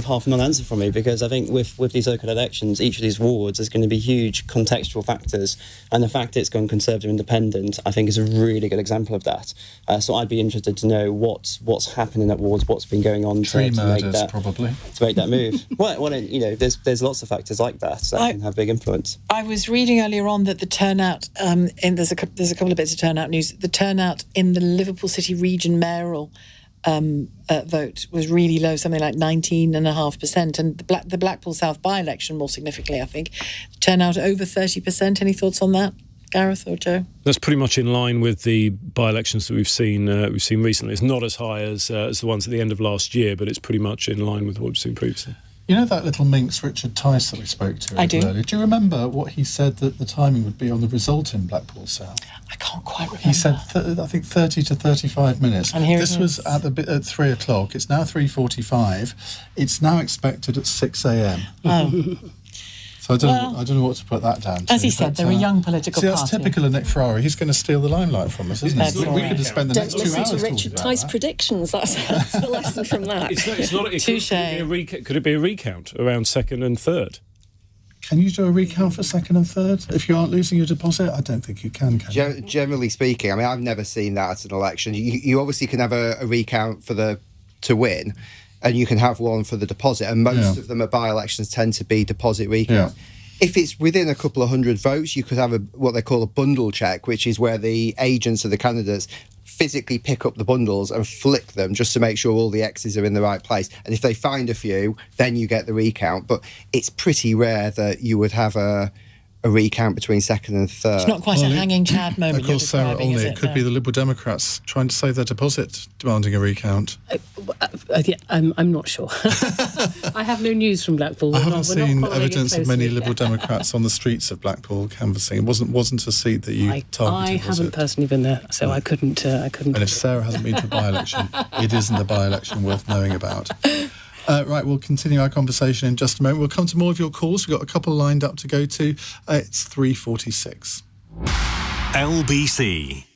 half a non-answer from me, because I think with these local elections, each of these wards is going to be huge contextual factors, and the fact it's gone Conservative Independent, I think, is a really good example of that. So I'd be interested to know what's happening at wards, what's been going on to make that move. well, there's lots of factors like that can have big influence. I was reading earlier on that the turnout, there's a couple of bits of turnout news. The turnout in the Liverpool City region mayoral vote was really low, something like 19.5%, and the Blackpool South by-election, more significantly, I think, turnout over 30%. Any thoughts on that, Gareth or Joe? That's pretty much in line with the by-elections that we've seen recently. It's not as high as the ones at the end of last year, but it's pretty much in line with what we've seen previously. You know that little minx, Richard Tice, that we spoke to earlier? Do you remember what he said that the timing would be on the result in Blackpool South? I can't quite remember. He said, I think, 30 to 35 minutes. And here this was at 3 o'clock. It's now 3:45. It's now expected at 6 a.m. Oh. So I don't know what to put that down to. As he said, they're a young political party. That's typical of Nick Ferrari. He's going to steal the limelight from us, isn't he? We could have spent the next 2 hours Don't listen to Richard Tice predictions. That's the lesson from that. Could it be a recount around second and third? Can you do a recount for second and third if you aren't losing your deposit? I don't think you can you? Generally speaking, I mean, I've never seen that at an election. You obviously can have a recount to win, and you can have one for the deposit, and most of them at by-elections tend to be deposit recounts. Yeah. If it's within a couple of hundred votes, you could have what they call a bundle check, which is where the agents of the candidates physically pick up the bundles and flick them just to make sure all the X's are in the right place. And if they find a few, then you get the recount. But it's pretty rare that you would have a recount between second and third. It's not quite a hanging Chad moment. Of course, Sarah Olney, it could be the Liberal Democrats trying to save their deposit, demanding a recount. I'm not sure. I have no news from Blackpool. I haven't seen evidence of many Liberal Democrats on the streets of Blackpool canvassing. It wasn't a seat that you targeted. I haven't personally been there, so I couldn't. And if Sarah hasn't been to a by-election, it isn't a by-election worth knowing about. Right, we'll continue our conversation in just a moment. We'll come to more of your calls. We've got a couple lined up to go to. It's 3:46. LBC.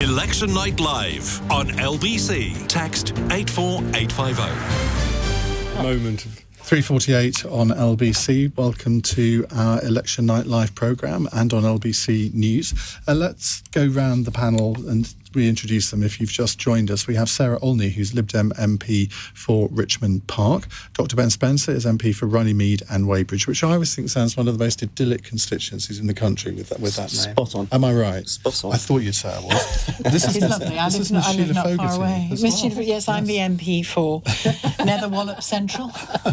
Election Night Live on LBC. Text 84850. Moment of 3:48 on LBC. Welcome to our Election Night Live programme and on LBC News. Let's go round the panel and reintroduce them if you've just joined us. We have Sarah Olney, who's Lib Dem MP for Richmond Park. Dr Ben Spencer is MP for Runnymede and Weybridge, which I always think sounds one of the most idyllic constituencies in the country with that name. Spot on. Am I right? Spot on. I thought you'd say I was. This He's lovely. I live not far away. Yes, I'm the MP for Netherwallop Central.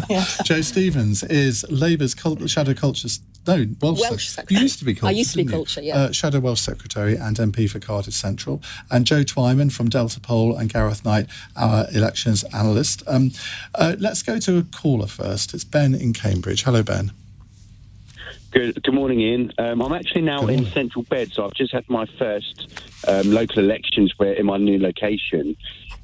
Yes. Joe Stevens is Labour's Shadow Culture... No, Welsh Secretary. You used to be Culture. I used to be Culture, yeah. Shadow Welsh Secretary and MP for Cardiff Central. And Joe Twyman from Delta Poll and Gareth Knight, our elections analyst. Let's go to a caller first. It's Ben in Cambridge. Hello, Ben. Good morning, Ian. I'm actually now in Central Bed, so I've just had my first local elections in my new location.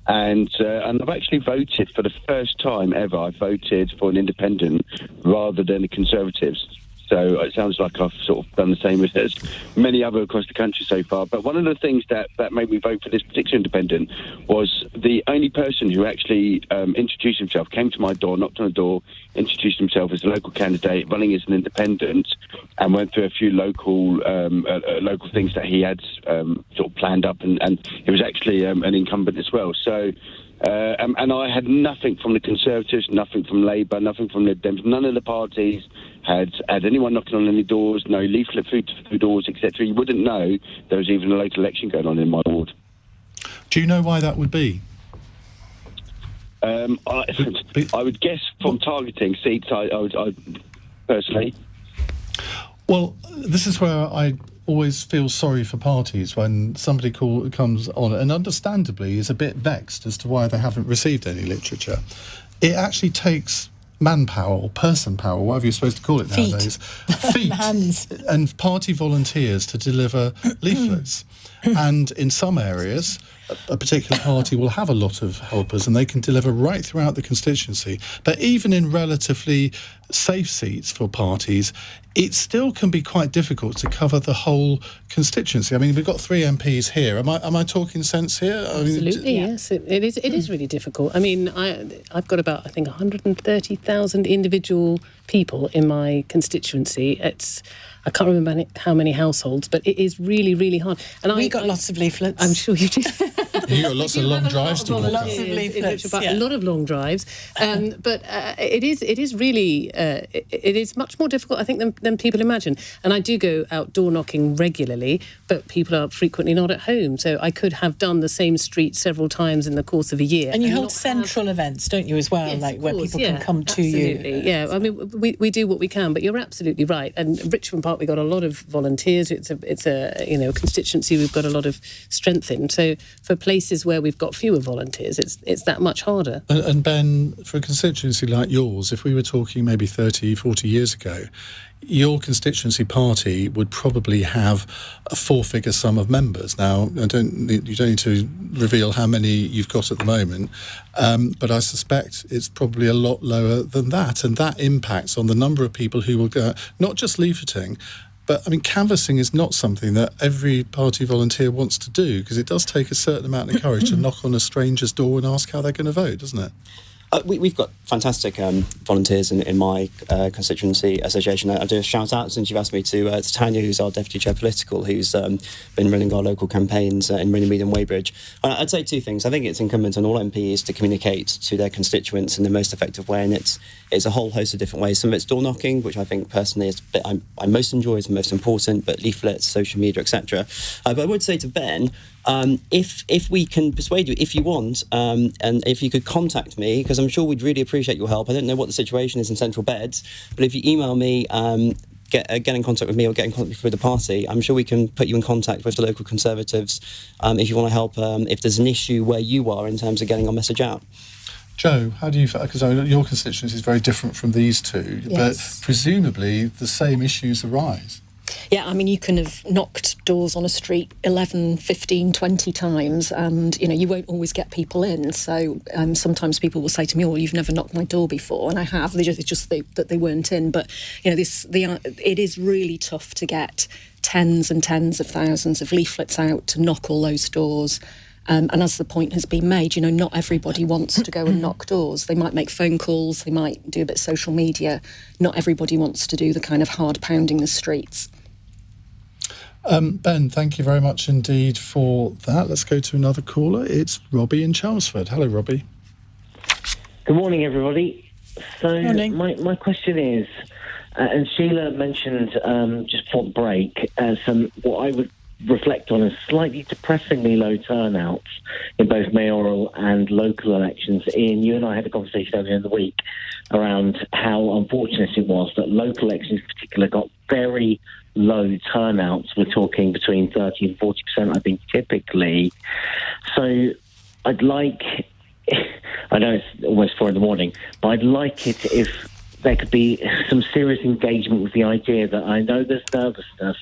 And I've actually voted for the first time ever. I voted for an independent rather than the Conservatives. So it sounds like I've sort of done the same as many other across the country so far. But one of the things that made me vote for this particular independent was the only person who actually introduced himself, came to my door, knocked on the door, introduced himself as a local candidate, running as an independent, and went through a few local things that he had sort of planned up. And he was actually an incumbent as well. So... and I had nothing from the Conservatives, nothing from Labour, nothing from the Dems. None of the parties had anyone knocking on any doors, no leaflet through doors, etc. You wouldn't know there was even a local election going on in my ward. Do you know why that would be? I would guess from targeting seats, I would personally. Well, this is where I always feel sorry for parties when somebody comes on and understandably is a bit vexed as to why they haven't received any literature. It actually takes manpower or person power, whatever you're supposed to call it nowadays, feet hands, and party volunteers to deliver leaflets. And in some areas, a particular party will have a lot of helpers and they can deliver right throughout the constituency. But even in relatively safe seats for parties, it still can be quite difficult to cover the whole constituency. I mean, we've got 3 MPs here. Am I talking sense here? Absolutely, yes. It is really difficult. I mean, I've got about, I think, 130,000 individual people in my constituency. I can't remember how many households, but it is really, really hard. And we got lots of leaflets. I'm sure you did. You got lots of long drives to walk. Lots of leaflets. A lot of long drives, but it is really it is much more difficult, I think, than people imagine. And I do go out door knocking regularly, but people are frequently not at home. So I could have done the same street several times in the course of a year. And you hold central events, don't you, as well, yes, like where people can come to absolutely, you. Yeah, I mean, we do what we can, but you're absolutely right. And Richmond Park, we got a lot of volunteers. It's a constituency we've got a lot of strength in. So for places where we've got fewer volunteers, it's that much harder. And Ben, for a constituency like yours, if we were talking maybe 30, 40 years ago, your constituency party would probably have a 4-figure sum of members. Now, you don't need to reveal how many you've got at the moment, but I suspect it's probably a lot lower than that, and that impacts on the number of people who will go, not just leafleting, but, I mean, canvassing is not something that every party volunteer wants to do, because it does take a certain amount of courage to knock on a stranger's door and ask how they're going to vote, doesn't it? We've got fantastic volunteers in my constituency association. I'll do a shout out, since you've asked me, to Tanya, who's our Deputy Chair Political, who's been running our local campaigns in Runnymede and Weybridge. I'd say 2 things. I think it's incumbent on all MPs to communicate to their constituents in the most effective way, and it's a whole host of different ways. Some of it's door knocking, which I think personally is the bit I most enjoy, is the most important, but leaflets, social media, etc. But I would say to Ben, if we can persuade you, if you want, and if you could contact me, because I'm sure we'd really appreciate your help. I don't know what the situation is in Central Beds, but if you email me, get in contact with me or get in contact with the party, I'm sure we can put you in contact with the local Conservatives if you want to help, if there's an issue where you are in terms of getting our message out. Joe, how do you feel? Because your constituency is very different from these two, yes, but presumably the same issues arise. Yeah, I mean, you can have knocked doors on a street 11, 15, 20 times and, you won't always get people in. So sometimes people will say to me, oh, you've never knocked my door before. And I have. It's just that they weren't in. But, it is really tough to get tens and tens of thousands of leaflets out to knock all those doors. And as the point has been made, not everybody wants to go and knock doors. They might make phone calls, they might do a bit of social media. Not everybody wants to do the kind of hard pounding the streets. Ben, thank you very much indeed for that. Let's go to another caller. It's Robbie in Chelmsford. Hello, Robbie. Good morning, everybody. So Morning. my question is, and Sheila mentioned just before the break, what I would reflect on as slightly depressingly low turnouts in both mayoral and local elections. Iain, you and I had a conversation earlier in the week around how unfortunate it was that local elections in particular got very low turnouts. We're talking between 30 and 40%, I think, typically. So I'd like, I know it's almost 4 a.m, but I'd like it if there could be some serious engagement with the idea that I know there's nervousness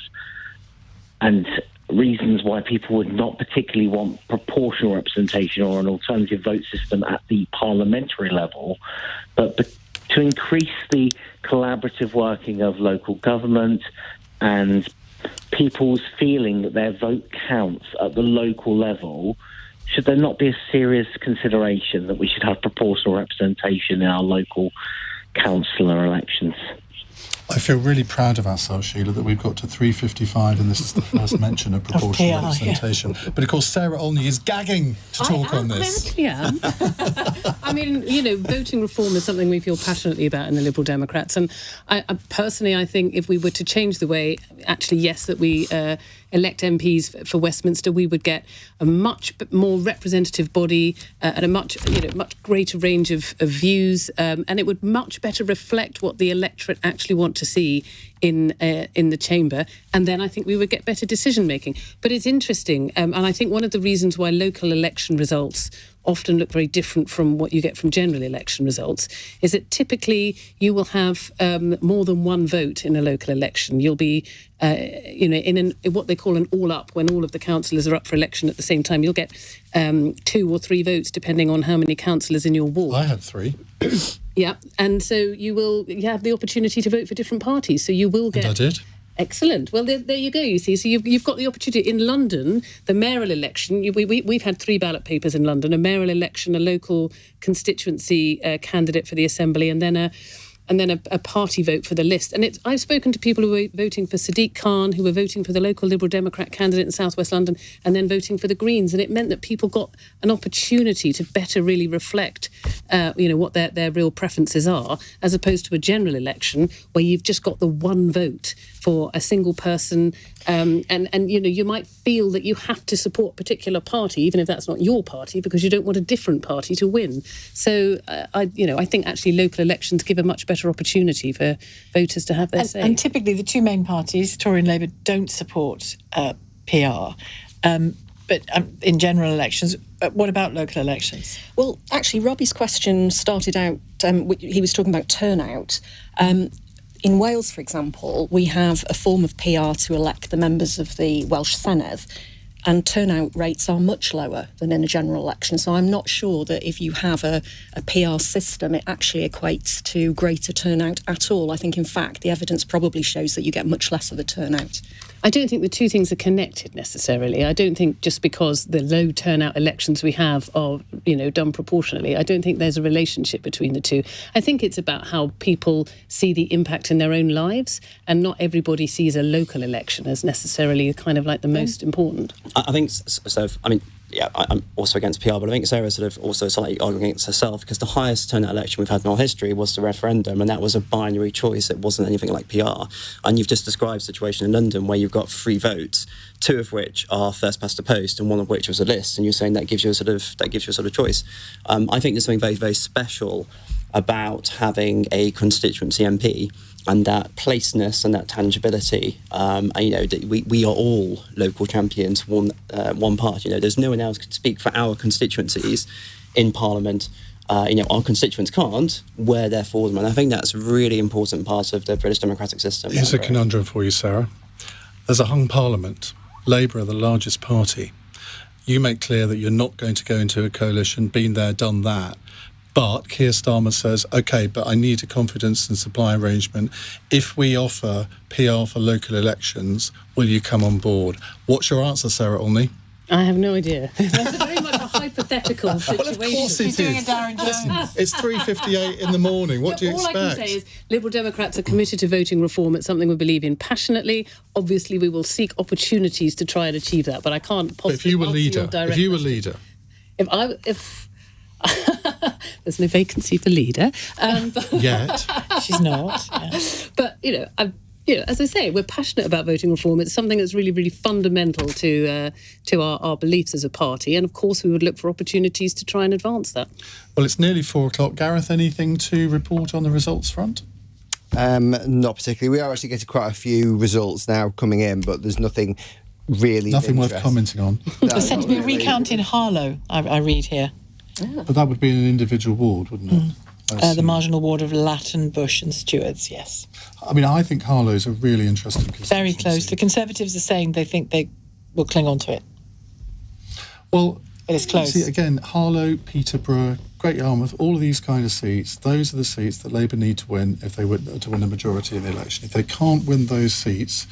and reasons why people would not particularly want proportional representation or an alternative vote system at the parliamentary level, but to increase the collaborative working of local government and people's feeling that their vote counts at the local level. Should there not be a serious consideration that we should have proportional representation in our local councillor elections? I feel really proud of ourselves, Sheila, that we've got to 3:55 and this is the first mention of proportional representation. Yeah. But of course, Sarah Olney is gagging to talk on this. I actually am. I mean, voting reform is something we feel passionately about in the Liberal Democrats. And I personally, I think if we were to change the way, actually, yes, that we elect MPs for Westminster, we would get a much more representative body and a much greater range of views, and it would much better reflect what the electorate actually want to see in the chamber, and then I think we would get better decision making. But it's interesting, and I think one of the reasons why local election results often look very different from what you get from general election results is that typically you will have more than one vote in a local election. You'll be in what they call an all-up, when all of the councillors are up for election at the same time. You'll get 2 or 3 votes depending on how many councillors in your ward. I had 3. Yeah, and so you have the opportunity to vote for different parties. So you will get. And I did. Excellent. Well, there you go, you see. So you've got the opportunity. In London, the mayoral election, we've had 3 ballot papers in London, a mayoral election, a local constituency candidate for the Assembly, and then a party vote for the list. And I've spoken to people who were voting for Sadiq Khan, who were voting for the local Liberal Democrat candidate in South West London, and then voting for the Greens. And it meant that people got an opportunity to better really reflect, what their real preferences are, as opposed to a general election where you've just got the one vote for a single person. And you might feel that you have to support a particular party, even if that's not your party, because you don't want a different party to win. So, I think actually local elections give a much better opportunity for voters to have their say. And typically the 2 main parties, Tory and Labour, don't support PR. But in general elections, what about local elections? Well, actually, Robbie's question started out, he was talking about turnout. In Wales, for example, we have a form of PR to elect the members of the Welsh Senedd, and turnout rates are much lower than in a general election. So I'm not sure that if you have a PR system, it actually equates to greater turnout at all. I think, in fact, the evidence probably shows that you get much less of a turnout. I don't think the two things are connected necessarily. I don't think just because the low turnout elections we have are, done proportionally, I don't think there's a relationship between the two. I think it's about how people see the impact in their own lives, and not everybody sees a local election as necessarily kind of like the most important. I think so. I'm also against PR, but I think Sarah's sort of also slightly arguing against herself, because the highest turnout election we've had in our history was the referendum, and that was a binary choice. It wasn't anything like PR. And you've just described a situation in London where you've got 3 votes, 2 of which are first past the post, and 1 of which was a list. And you're saying that gives you a sort of choice. I think there's something very, very special about having a constituency MP, and that placeness and that tangibility. We are all local champions, one part. There's no one else can speak for our constituencies in Parliament. Our constituents can't. We're there for them, and I think that's a really important part of the British democratic system. Here's a conundrum for you, Sarah. There's a hung Parliament. Labour are the largest party. You make clear that you're not going to go into a coalition, been there, done that. But Keir Starmer says, OK, but I need a confidence and supply arrangement. If we offer PR for local elections, will you come on board? What's your answer, Sarah Olney? I have no idea. That's very much a hypothetical situation. Well, of course it is. Doing a Darren Jones. It's 3:58 in the morning. What do you expect? All I can say is Liberal Democrats are committed to voting reform. It's something we believe in passionately. Obviously, we will seek opportunities to try and achieve that, but I can't possibly answer your direct If you were question. leader. If there's no vacancy for leader. Yet. She's not. Yeah. But, as I say, we're passionate about voting reform. It's something that's really, really fundamental to our beliefs as a party. And, of course, we would look for opportunities to try and advance that. Well, it's nearly 4:00. Gareth, anything to report on the results front? Not particularly. We are actually getting quite a few results now coming in, but there's nothing really Nothing of worth interest. commenting on. There's said to be a recount in Harlow, I read here. But that would be in an individual ward, wouldn't it? The marginal ward of Latton, Bush and Stewards, yes. I mean, I think Harlow's a really interesting constituency. Very close. The Conservatives are saying they think they will cling on to it. Well, but it's close. See, again, Harlow, Peterborough, Great Yarmouth, all of these kind of seats, those are the seats that Labour need to win if they were to win a majority in the election. If they can't win those seats,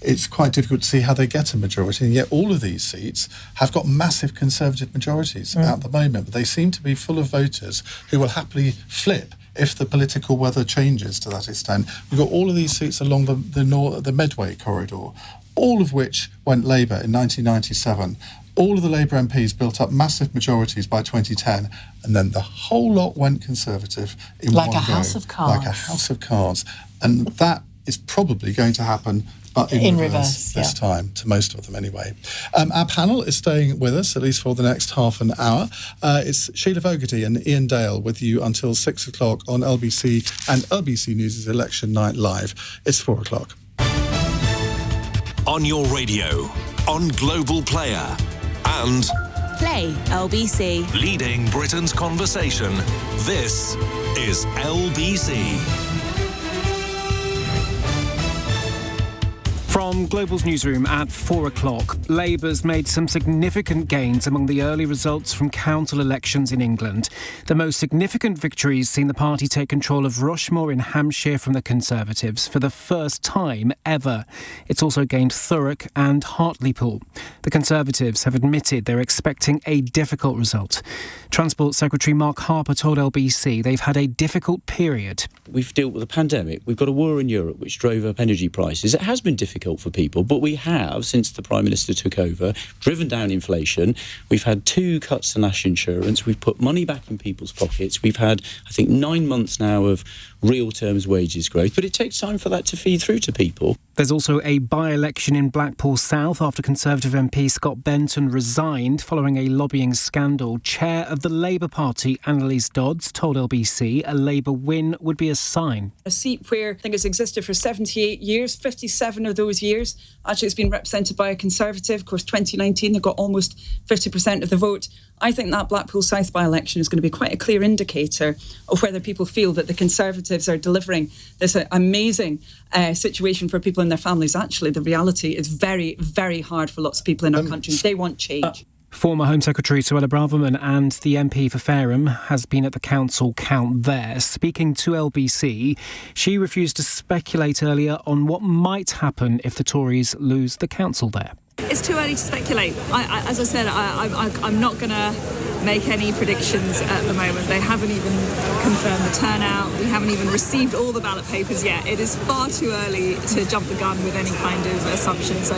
it's quite difficult to see how they get a majority, and yet all of these seats have got massive Conservative majorities at the moment, but they seem to be full of voters who will happily flip if the political weather changes to that extent. We've got all of these seats along the Medway corridor, all of which went Labour in 1997. All of the Labour MPs built up massive majorities by 2010, and then the whole lot went Conservative in one go. Like a house of cards. Like a house of cards. And that is probably going to happen, but in reverse this time, to most of them anyway. Our panel is staying with us, at least for the next half an hour. It's Shelagh Fogarty and Iain Dale with you until 6:00 on LBC and LBC News' Election Night Live. It's 4:00. On your radio, on Global Player, and Play LBC. leading Britain's conversation. This is LBC. From Global's newsroom at 4:00, Labour's made some significant gains among the early results from council elections in England. The most significant victories seen the party take control of Rushmore in Hampshire from the Conservatives for the first time ever. It's also gained Thurrock and Hartlepool. The Conservatives have admitted they're expecting a difficult result. Transport Secretary Mark Harper told LBC they've had a difficult period. We've dealt with a pandemic. We've got a war in Europe which drove up energy prices. It has been difficult for people, but we have, since the Prime Minister took over, driven down inflation. We've had 2 cuts to national insurance. We've put money back in people's pockets. We've had, I think, 9 months now of real terms wages growth, but it takes time for that to feed through to people. There's also a by-election in Blackpool South after Conservative MP Scott Benton resigned following a lobbying scandal. Chair of the Labour Party, Annalise Dodds, told LBC a Labour win would be a sign. A seat where I think it's existed for 78 years, 57 of those years actually it's been represented by a Conservative. Of course, 2019 they got almost 50% of the vote. I think that Blackpool South by-election is going to be quite a clear indicator of whether people feel that the Conservatives are delivering this amazing situation for people and their families. Actually, the reality is very, very hard for lots of people in our country. They want change. Former Home Secretary Suella Braverman and the MP for Fareham has been at the council count there. Speaking to LBC, she refused to speculate earlier on what might happen if the Tories lose the council there. It's too early to speculate. As I said, I'm not going to make any predictions at the moment. They haven't even confirmed the turnout. We haven't even received all the ballot papers yet. It is far too early to jump the gun with any kind of assumption. So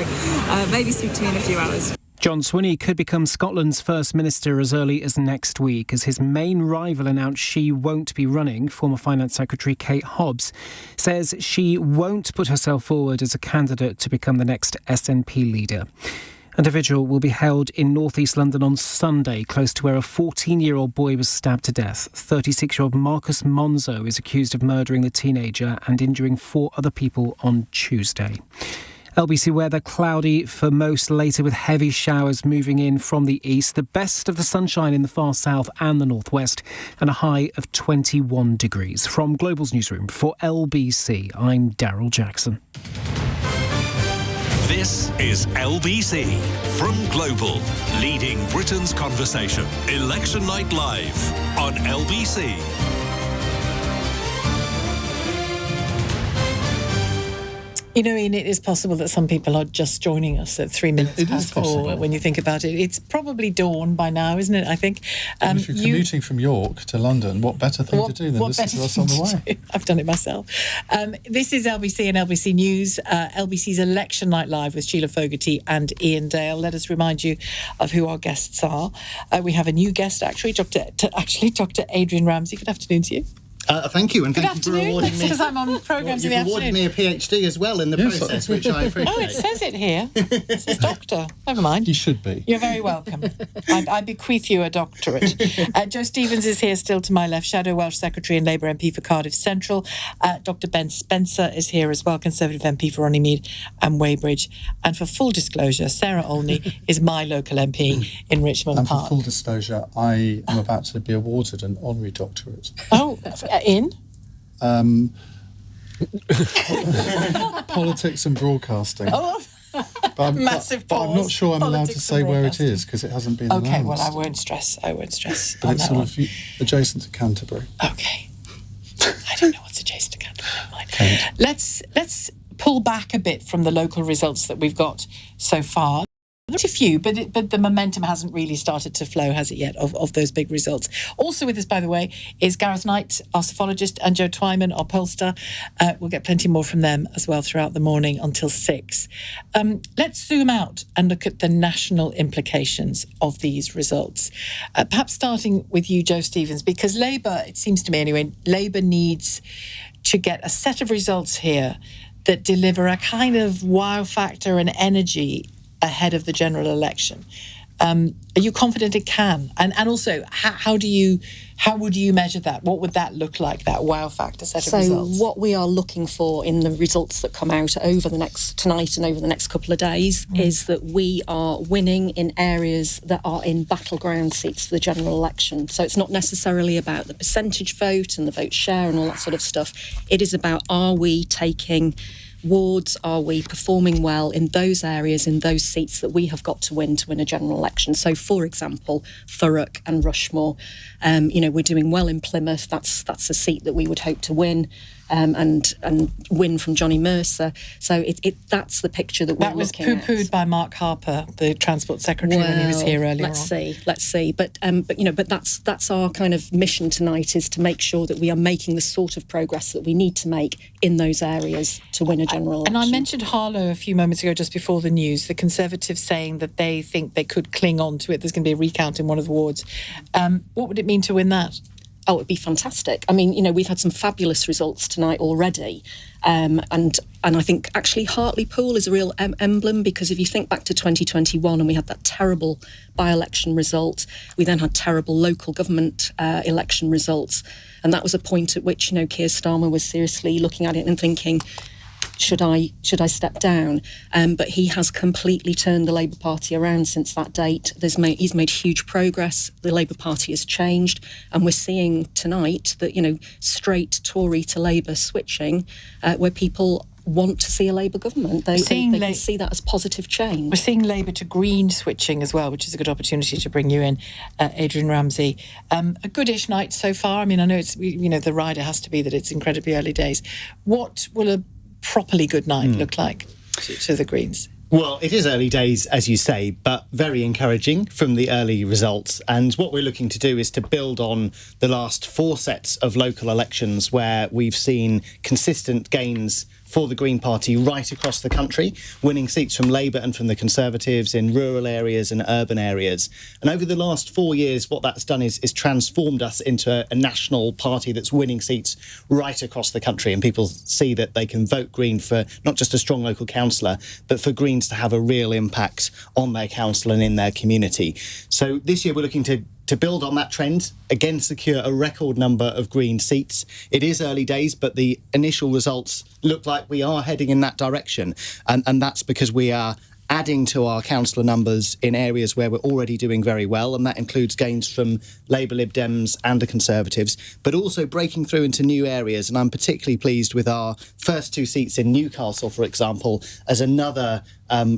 maybe speak to me in a few hours. John Swinney could become Scotland's First Minister as early as next week, as his main rival announced she won't be running. Former Finance Secretary Kate Hobbs says she won't put herself forward as a candidate to become the next SNP leader. And a vigil will be held in North East London on Sunday, close to where a 14-year-old boy was stabbed to death. 36-year-old Marcus Monzo is accused of murdering the teenager and injuring 4 other people on Tuesday. LBC weather cloudy for most, later with heavy showers moving in from the east. The best of the sunshine in the far south and the northwest, and a high of 21 degrees. From Global's newsroom for LBC, I'm Daryl Jackson. This is LBC from Global, leading Britain's conversation. Election Night Live on LBC. You know, Iain, it is possible that some people are just joining us at 3 minutes past 4 when you think about it. It's probably dawn by now, isn't it, I think? And if you're commuting from York to London, what better thing to do than listen to us on the way? I've done it myself. This is LBC and LBC News, LBC's Election Night Live with Shelagh Fogarty and Iain Dale. Let us remind you of who our guests are. We have a new guest, actually, Dr. Adrian Ramsey. Good afternoon to you. Thank you, and thank you for awarding me. Because I'm on programmes in the afternoon. You've awarded me a PhD as well in the process, which I appreciate. Oh, it says it here. It says doctor. Never mind. You should be. You're very welcome. I bequeath you a doctorate. Joe Stevens is here still to my left, Shadow Welsh Secretary and Labour MP for Cardiff Central. Dr. Ben Spencer is here as well, Conservative MP for Runnymede and Weybridge. And for full disclosure, Sarah Olney is my local MP in Richmond And Park. for full disclosure, I am about to be awarded an honorary doctorate. Oh, in? Politics and broadcasting. Oh, massive but I'm not sure I'm allowed to Politics say and where it broadcasting. is because it hasn't been announced. Okay, well, I won't stress. But on it's that sort one. of adjacent to Canterbury. Okay. I don't know what's adjacent to Canterbury. Never mind. Let's pull back a bit from the local results that we've got so far. Not a few, but the momentum hasn't really started to flow, has it yet, of those big results. Also with us, by the way, is Gareth Knight, our psephologist, and Joe Twyman, our pollster. We'll get plenty more from them as well throughout the morning until 6. Let's zoom out and look at the national implications of these results. Perhaps starting with you, Joe Stevens, because Labour, it seems to me anyway, Labour needs to get a set of results here that deliver a kind of wow factor and energy ahead of the general election. Are you confident it can? And also, how would you measure that? What would that look like, that wow factor set of results? So what we are looking for in the results that come out over tonight and over the next couple of days is that we are winning in areas that are in battleground seats for the general election. So it's not necessarily about the percentage vote and the vote share and all that sort of stuff. It is about, are we taking wards, are we performing well in those areas, in those seats that we have got to win a general election? So, for example, Thurrock and Rushmore, we're doing well in Plymouth. That's a seat that we would hope to win. And win from Johnny Mercer. So that's the picture that we're looking at. That was poo-pooed by Mark Harper, the Transport Secretary, when he was here earlier Let's see. But that's our kind of mission tonight, is to make sure that we are making the sort of progress that we need to make in those areas to win a general election. And I mentioned Harlow a few moments ago, just before the news, the Conservatives saying that they think they could cling on to it. There's going to be a recount in one of the wards. What would it mean to win that? Oh, it'd be fantastic. I mean, we've had some fabulous results tonight already. And I think actually Hartlepool is a real emblem, because if you think back to 2021 and we had that terrible by-election result, we then had terrible local government election results. And that was a point at which, Keir Starmer was seriously looking at it and thinking, should I step down? But he has completely turned the Labour Party around since that date. He's made huge progress. The Labour Party has changed, and we're seeing tonight that straight Tory to Labour switching, where people want to see a Labour government. They can see that as positive change. We're seeing Labour to Green switching as well, which is a good opportunity to bring you in, Adrian Ramsey. A goodish night so far. I mean, I know it's the rider has to be that it's incredibly early days. What will a properly good night look like to the Greens? Well, it is early days, as you say, but very encouraging from the early results. And what we're looking to do is to build on the last 4 sets of local elections where we've seen consistent gains for the Green Party right across the country, winning seats from Labour and from the Conservatives in rural areas and urban areas. And over the last 4 years, what that's done is transformed us into a national party that's winning seats right across the country. And people see that they can vote Green for not just a strong local councillor, but for Greens to have a real impact on their council and in their community. So this year we're looking to build on that trend, again secure a record number of Green seats. It is early days, but the initial results look like we are heading in that direction. And that's because we are adding to our councillor numbers in areas where we're already doing very well, and that includes gains from Labour, Lib Dems and the Conservatives, but also breaking through into new areas. And I'm particularly pleased with our first 2 seats in Newcastle, for example, as another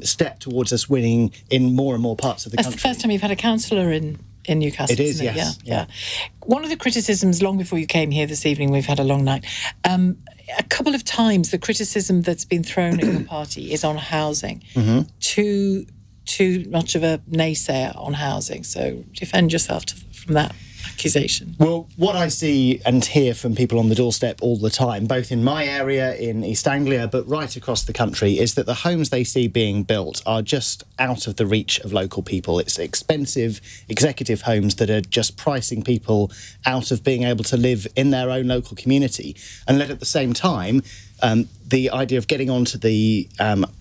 step towards us winning in more and more parts of the country. That's the first time you've had a councillor in Newcastle. It is, isn't it? yes. Yeah. One of the criticisms, long before you came here this evening, we've had a long night, a couple of times the criticism that's been thrown at your party is on housing. Mm-hmm. Too much of a naysayer on housing. So defend yourself from that accusation. Well, what I see and hear from people on the doorstep all the time, both in my area, in East Anglia, but right across the country, is that the homes they see being built are just out of the reach of local people. It's expensive executive homes that are just pricing people out of being able to live in their own local community. And yet at the same time, the idea of getting onto the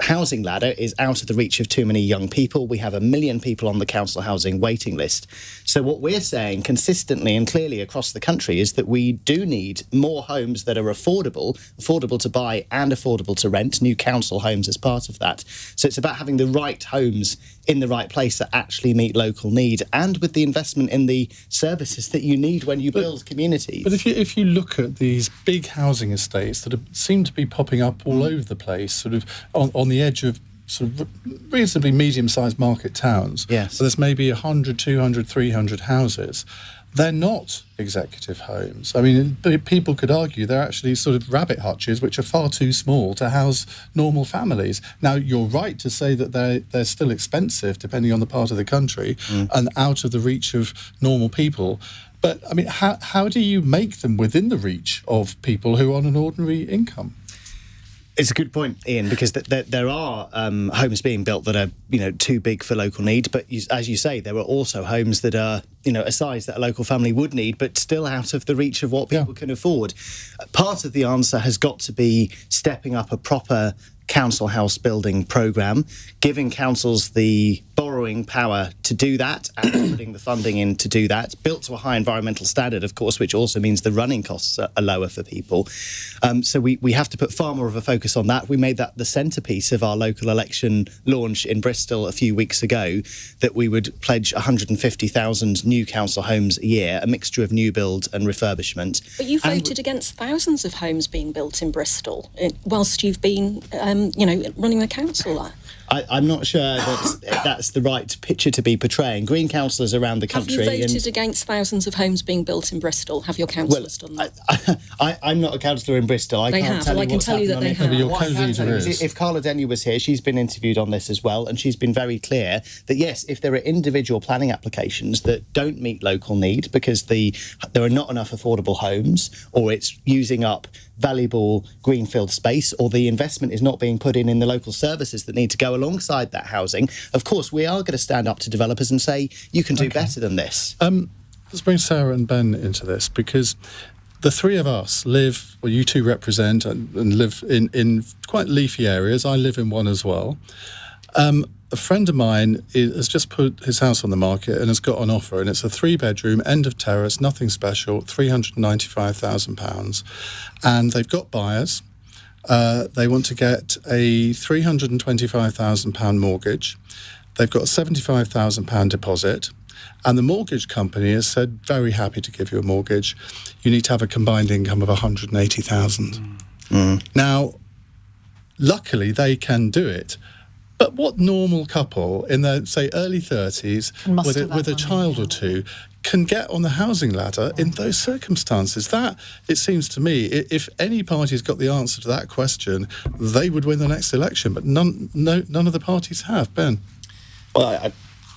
housing ladder is out of the reach of too many young people. We have 1 million people on the council housing waiting list. So what we're saying consistently and clearly across the country is that we do need more homes that are affordable to buy and affordable to rent, new council homes as part of that. So it's about having the right homes in the right place that actually meet local need, and with the investment in the services that you need when you build communities. But if you look at these big housing estates that seem to be popping up all over the place, sort of on the edge of sort of reasonably medium-sized market towns. Yes. So there's maybe 100, 200, 300 houses. They're not executive homes. I mean, people could argue they're actually sort of rabbit hutches, which are far too small to house normal families. Now, you're right to say that they're still expensive, depending on the part of the country, and out of the reach of normal people. But, I mean, how do you make them within the reach of people who are on an ordinary income? It's a good point, Iain, because there are homes being built that are, too big for local need. But as you say, there are also homes that are, a size that a local family would need, but still out of the reach of what people can afford. Part of the answer has got to be stepping up a proper council house building programme, giving councils the borrowing power to do that and putting the funding in to do that, built to a high environmental standard, of course, which also means the running costs are lower for people. So we have to put far more of a focus on that. We made that the centrepiece of our local election launch in Bristol a few weeks ago, that we would pledge 150,000 new council homes a year, a mixture of new build and refurbishment. But you voted against thousands of homes being built in Bristol whilst you've been running the council there. I'm not sure that that's the right picture to be portraying. Green councillors around the country... Have you voted against thousands of homes being built in Bristol? Have your councillors done that? I'm not a councillor in Bristol. I can tell you that they have. What I can tell you is, if Carla Denny was here, she's been interviewed on this as well, and she's been very clear that, yes, if there are individual planning applications that don't meet local need because there are not enough affordable homes, or it's using up valuable greenfield space, or the investment is not being put in the local services that need to go alongside that housing, of course we are going to stand up to developers and say, you can do better than this. Let's bring Sarah and Ben into this, because the three of us live, well, you two represent and live in quite leafy areas. I live in one as well. A friend of mine has just put his house on the market and has got an offer, and it's a 3-bedroom, end of terrace, nothing special, £395,000. And they've got buyers. They want to get a £325,000 mortgage. They've got a £75,000 deposit. And the mortgage company has said, very happy to give you a mortgage. You need to have a combined income of £180,000. Now, luckily, they can do it. But what normal couple in their, say, early 30s with a child or two can get on the housing ladder in those circumstances? That, it seems to me, if any party's got the answer to that question, they would win the next election. But none of the parties have. Ben? Well,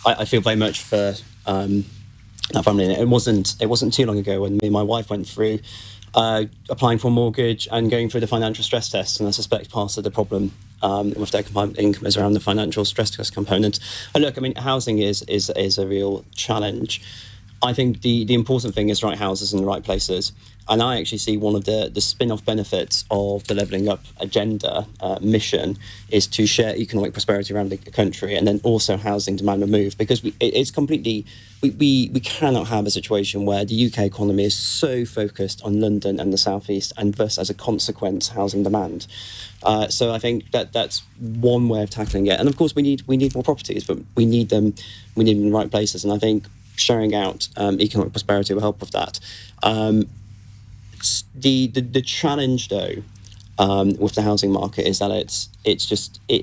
I feel very much for that family. It wasn't too long ago when me and my wife went through applying for a mortgage and going through the financial stress test, and I suspect part of the problem with their combined income is around the financial stress test component. And look, I mean, housing is a real challenge. I think the important thing is right houses in the right places. And I actually see one of the spin-off benefits of the Levelling Up agenda mission is to share economic prosperity around the country, and then also housing demand will move, because we cannot have a situation where the UK economy is so focused on London and the South East, and thus, as a consequence, housing demand. So I think that's one way of tackling it. And of course, we need more properties, but we need them in the right places. And I think sharing out economic prosperity will help with that. The challenge, though, with the housing market is that it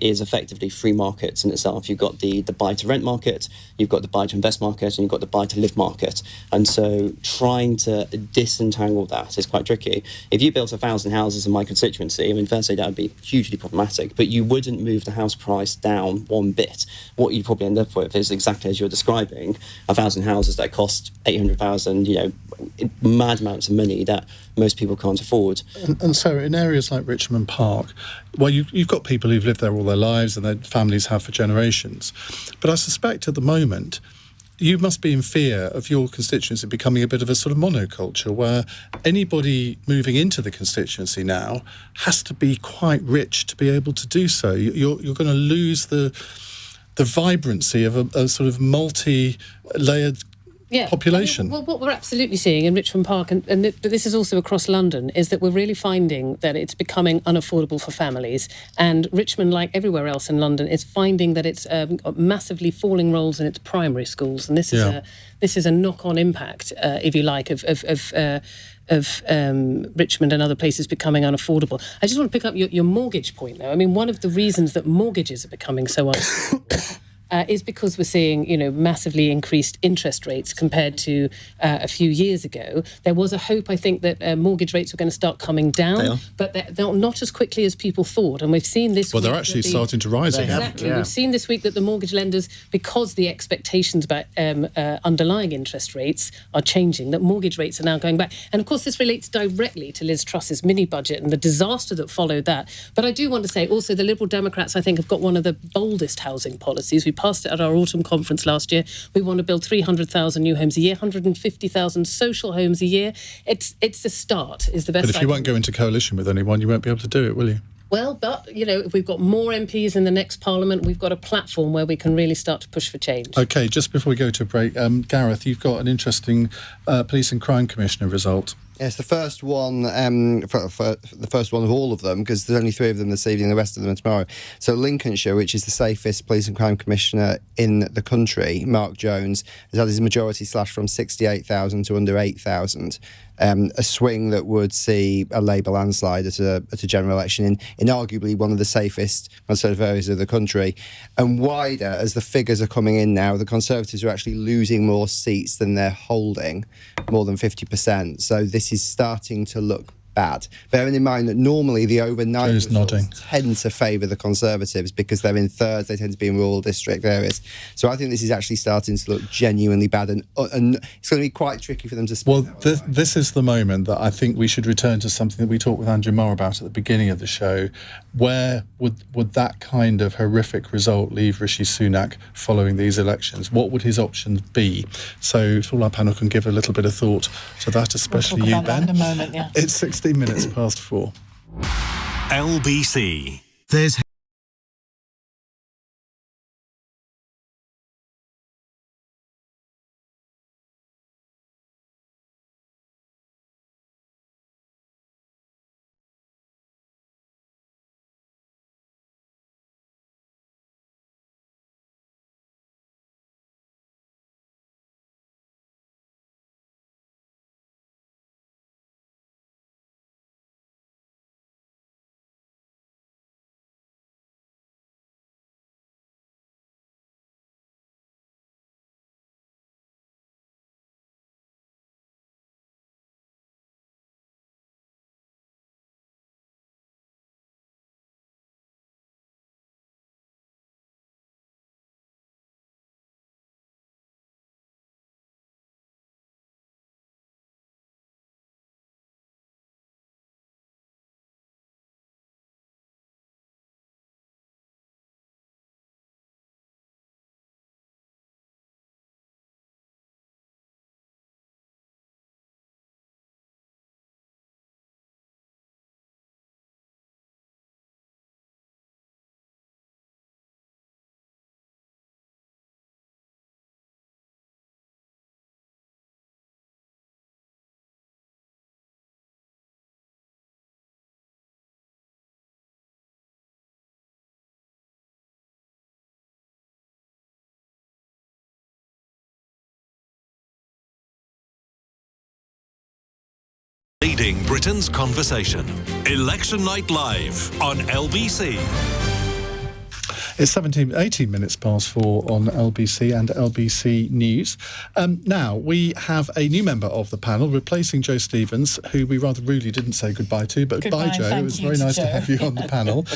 is effectively free markets in itself. You've got the buy to rent market, you've got the buy to invest market, and you've got the buy to live market. And so trying to disentangle that is quite tricky. If you built 1,000 houses in my constituency, I mean, firstly, that would be hugely problematic, but you wouldn't move the house price down one bit. What you'd probably end up with is exactly as you're describing, 1,000 houses that cost 800,000, mad amounts of money that most people can't afford. And so in areas like Richmond Park, well, you've got people who've lived there all their lives and their families have for generations. But I suspect at the moment, you must be in fear of your constituency becoming a bit of a sort of monoculture, where anybody moving into the constituency now has to be quite rich to be able to do so. You're going to lose the vibrancy of a sort of multi-layered population. Well, what we're absolutely seeing in Richmond Park, but this is also across London, is that we're really finding that it's becoming unaffordable for families. And Richmond, like everywhere else in London, is finding that it's massively falling roles in its primary schools. And this is a knock-on impact, if you like, of Richmond and other places becoming unaffordable. I just want to pick up your mortgage point, though. I mean, one of the reasons that mortgages are becoming so unaffordable is because we're seeing, massively increased interest rates compared to a few years ago. There was a hope, I think, that mortgage rates were going to start coming down, but they're not as quickly as people thought. And we've seen this week... Well, they're actually starting to rise again. Exactly. Yeah. We've seen this week that the mortgage lenders, because the expectations about underlying interest rates are changing, that mortgage rates are now going back. And of course, this relates directly to Liz Truss's mini-budget and the disaster that followed that. But I do want to say, also, the Liberal Democrats, I think, have got one of the boldest housing policies. We passed it at our autumn conference last year. We want to build 300,000 new homes a year, 150,000 social homes a year. It's a start, is the best. But if you won't go into coalition with anyone, you won't be able to do it, will you? Well, but, if we've got more MPs in the next Parliament, we've got a platform where we can really start to push for change. OK, just before we go to a break, Gareth, you've got an interesting Police and Crime Commissioner result. Yes, the first one, the first one of all of them, because there's only 3 of them this evening, the rest of them are tomorrow. So Lincolnshire, which is the safest police and crime commissioner in the country, Mark Jones, has had his majority slashed from 68,000 to under 8,000. A swing that would see a Labour landslide at a general election in arguably one of the safest Conservative areas of the country. And wider, as the figures are coming in now, the Conservatives are actually losing more seats than they're holding, more than 50%. So this is starting to look bad. Bearing in mind that normally the overnight results tend to favour the Conservatives because they're in thirds, they tend to be in rural district areas. So I think this is actually starting to look genuinely bad, and it's going to be quite tricky for them to split. Well, this is the moment that I think we should return to something that we talked with Andrew Marr about at the beginning of the show. Where would that kind of horrific result leave Rishi Sunak following these elections? What would his options be? So if all our panel can give a little bit of thought to that, especially you, Ben. In a moment, yeah. It's 16 minutes past 4. LBC. There's leading Britain's conversation. Election Night Live on LBC. It's 18 minutes past 4 on LBC and LBC News. Now, we have a new member of the panel replacing Joe Stevens, who we rather rudely didn't say goodbye to. But goodbye, Joe. It was very nice to have you on the panel.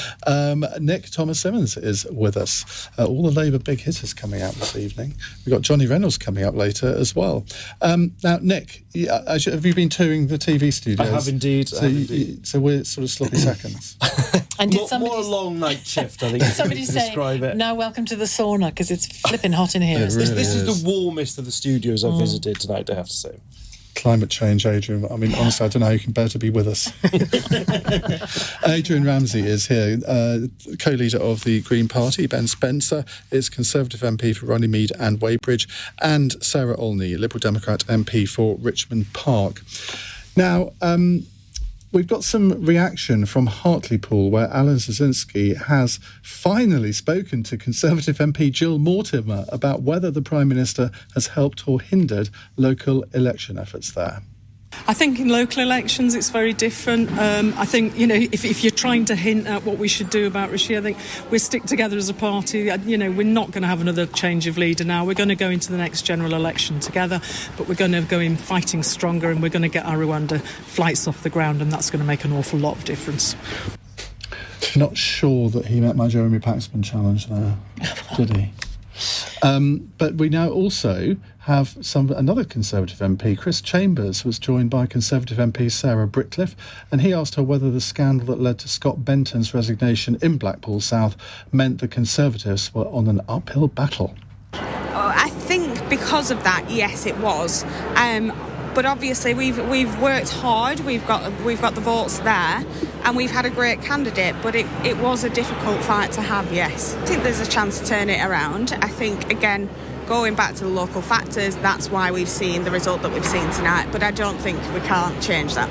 Nick Thomas-Simmons is with us. All the Labour big hitters coming out this evening. We've got Johnny Reynolds coming up later as well. Now, Nick, have you been touring the TV studios? I have indeed. So we're sort of sloppy seconds. And did somebody... More a long night shift, I think. Did somebody say, now welcome to the sauna, because it's flipping hot in here. This is the warmest of the studios I've visited tonight, I have to say. Climate change, Adrian. I mean, honestly, I don't know how you can bear to be with us. Adrian Ramsey is here, co-leader of the Green Party. Ben Spencer is Conservative MP for Runnymede and Weybridge, and Sarah Olney, Liberal Democrat MP for Richmond Park. Now, we've got some reaction from Hartlepool, where Alan Szynski has finally spoken to Conservative MP Jill Mortimer about whether the Prime Minister has helped or hindered local election efforts there. I think in local elections it's very different. I think, if you're trying to hint at what we should do about Rishi, I think we stick together as a party. We're not going to have another change of leader now. We're going to go into the next general election together, but we're going to go in fighting stronger, and we're going to get our Rwanda flights off the ground, and that's going to make an awful lot of difference. Not sure that he met my Jeremy Paxman challenge there, did he? But we now also have another Conservative MP, Chris Chambers, was joined by Conservative MP Sarah Brickliffe, and he asked her whether the scandal that led to Scott Benton's resignation in Blackpool South meant the Conservatives were on an uphill battle. I think because of that, yes, it was. But obviously we've worked hard, we've got the votes there, and we've had a great candidate, but it was a difficult fight to have, yes. I think there's a chance to turn it around. I think, again, going back to the local factors, that's why we've seen the result that we've seen tonight, but I don't think we can't change that.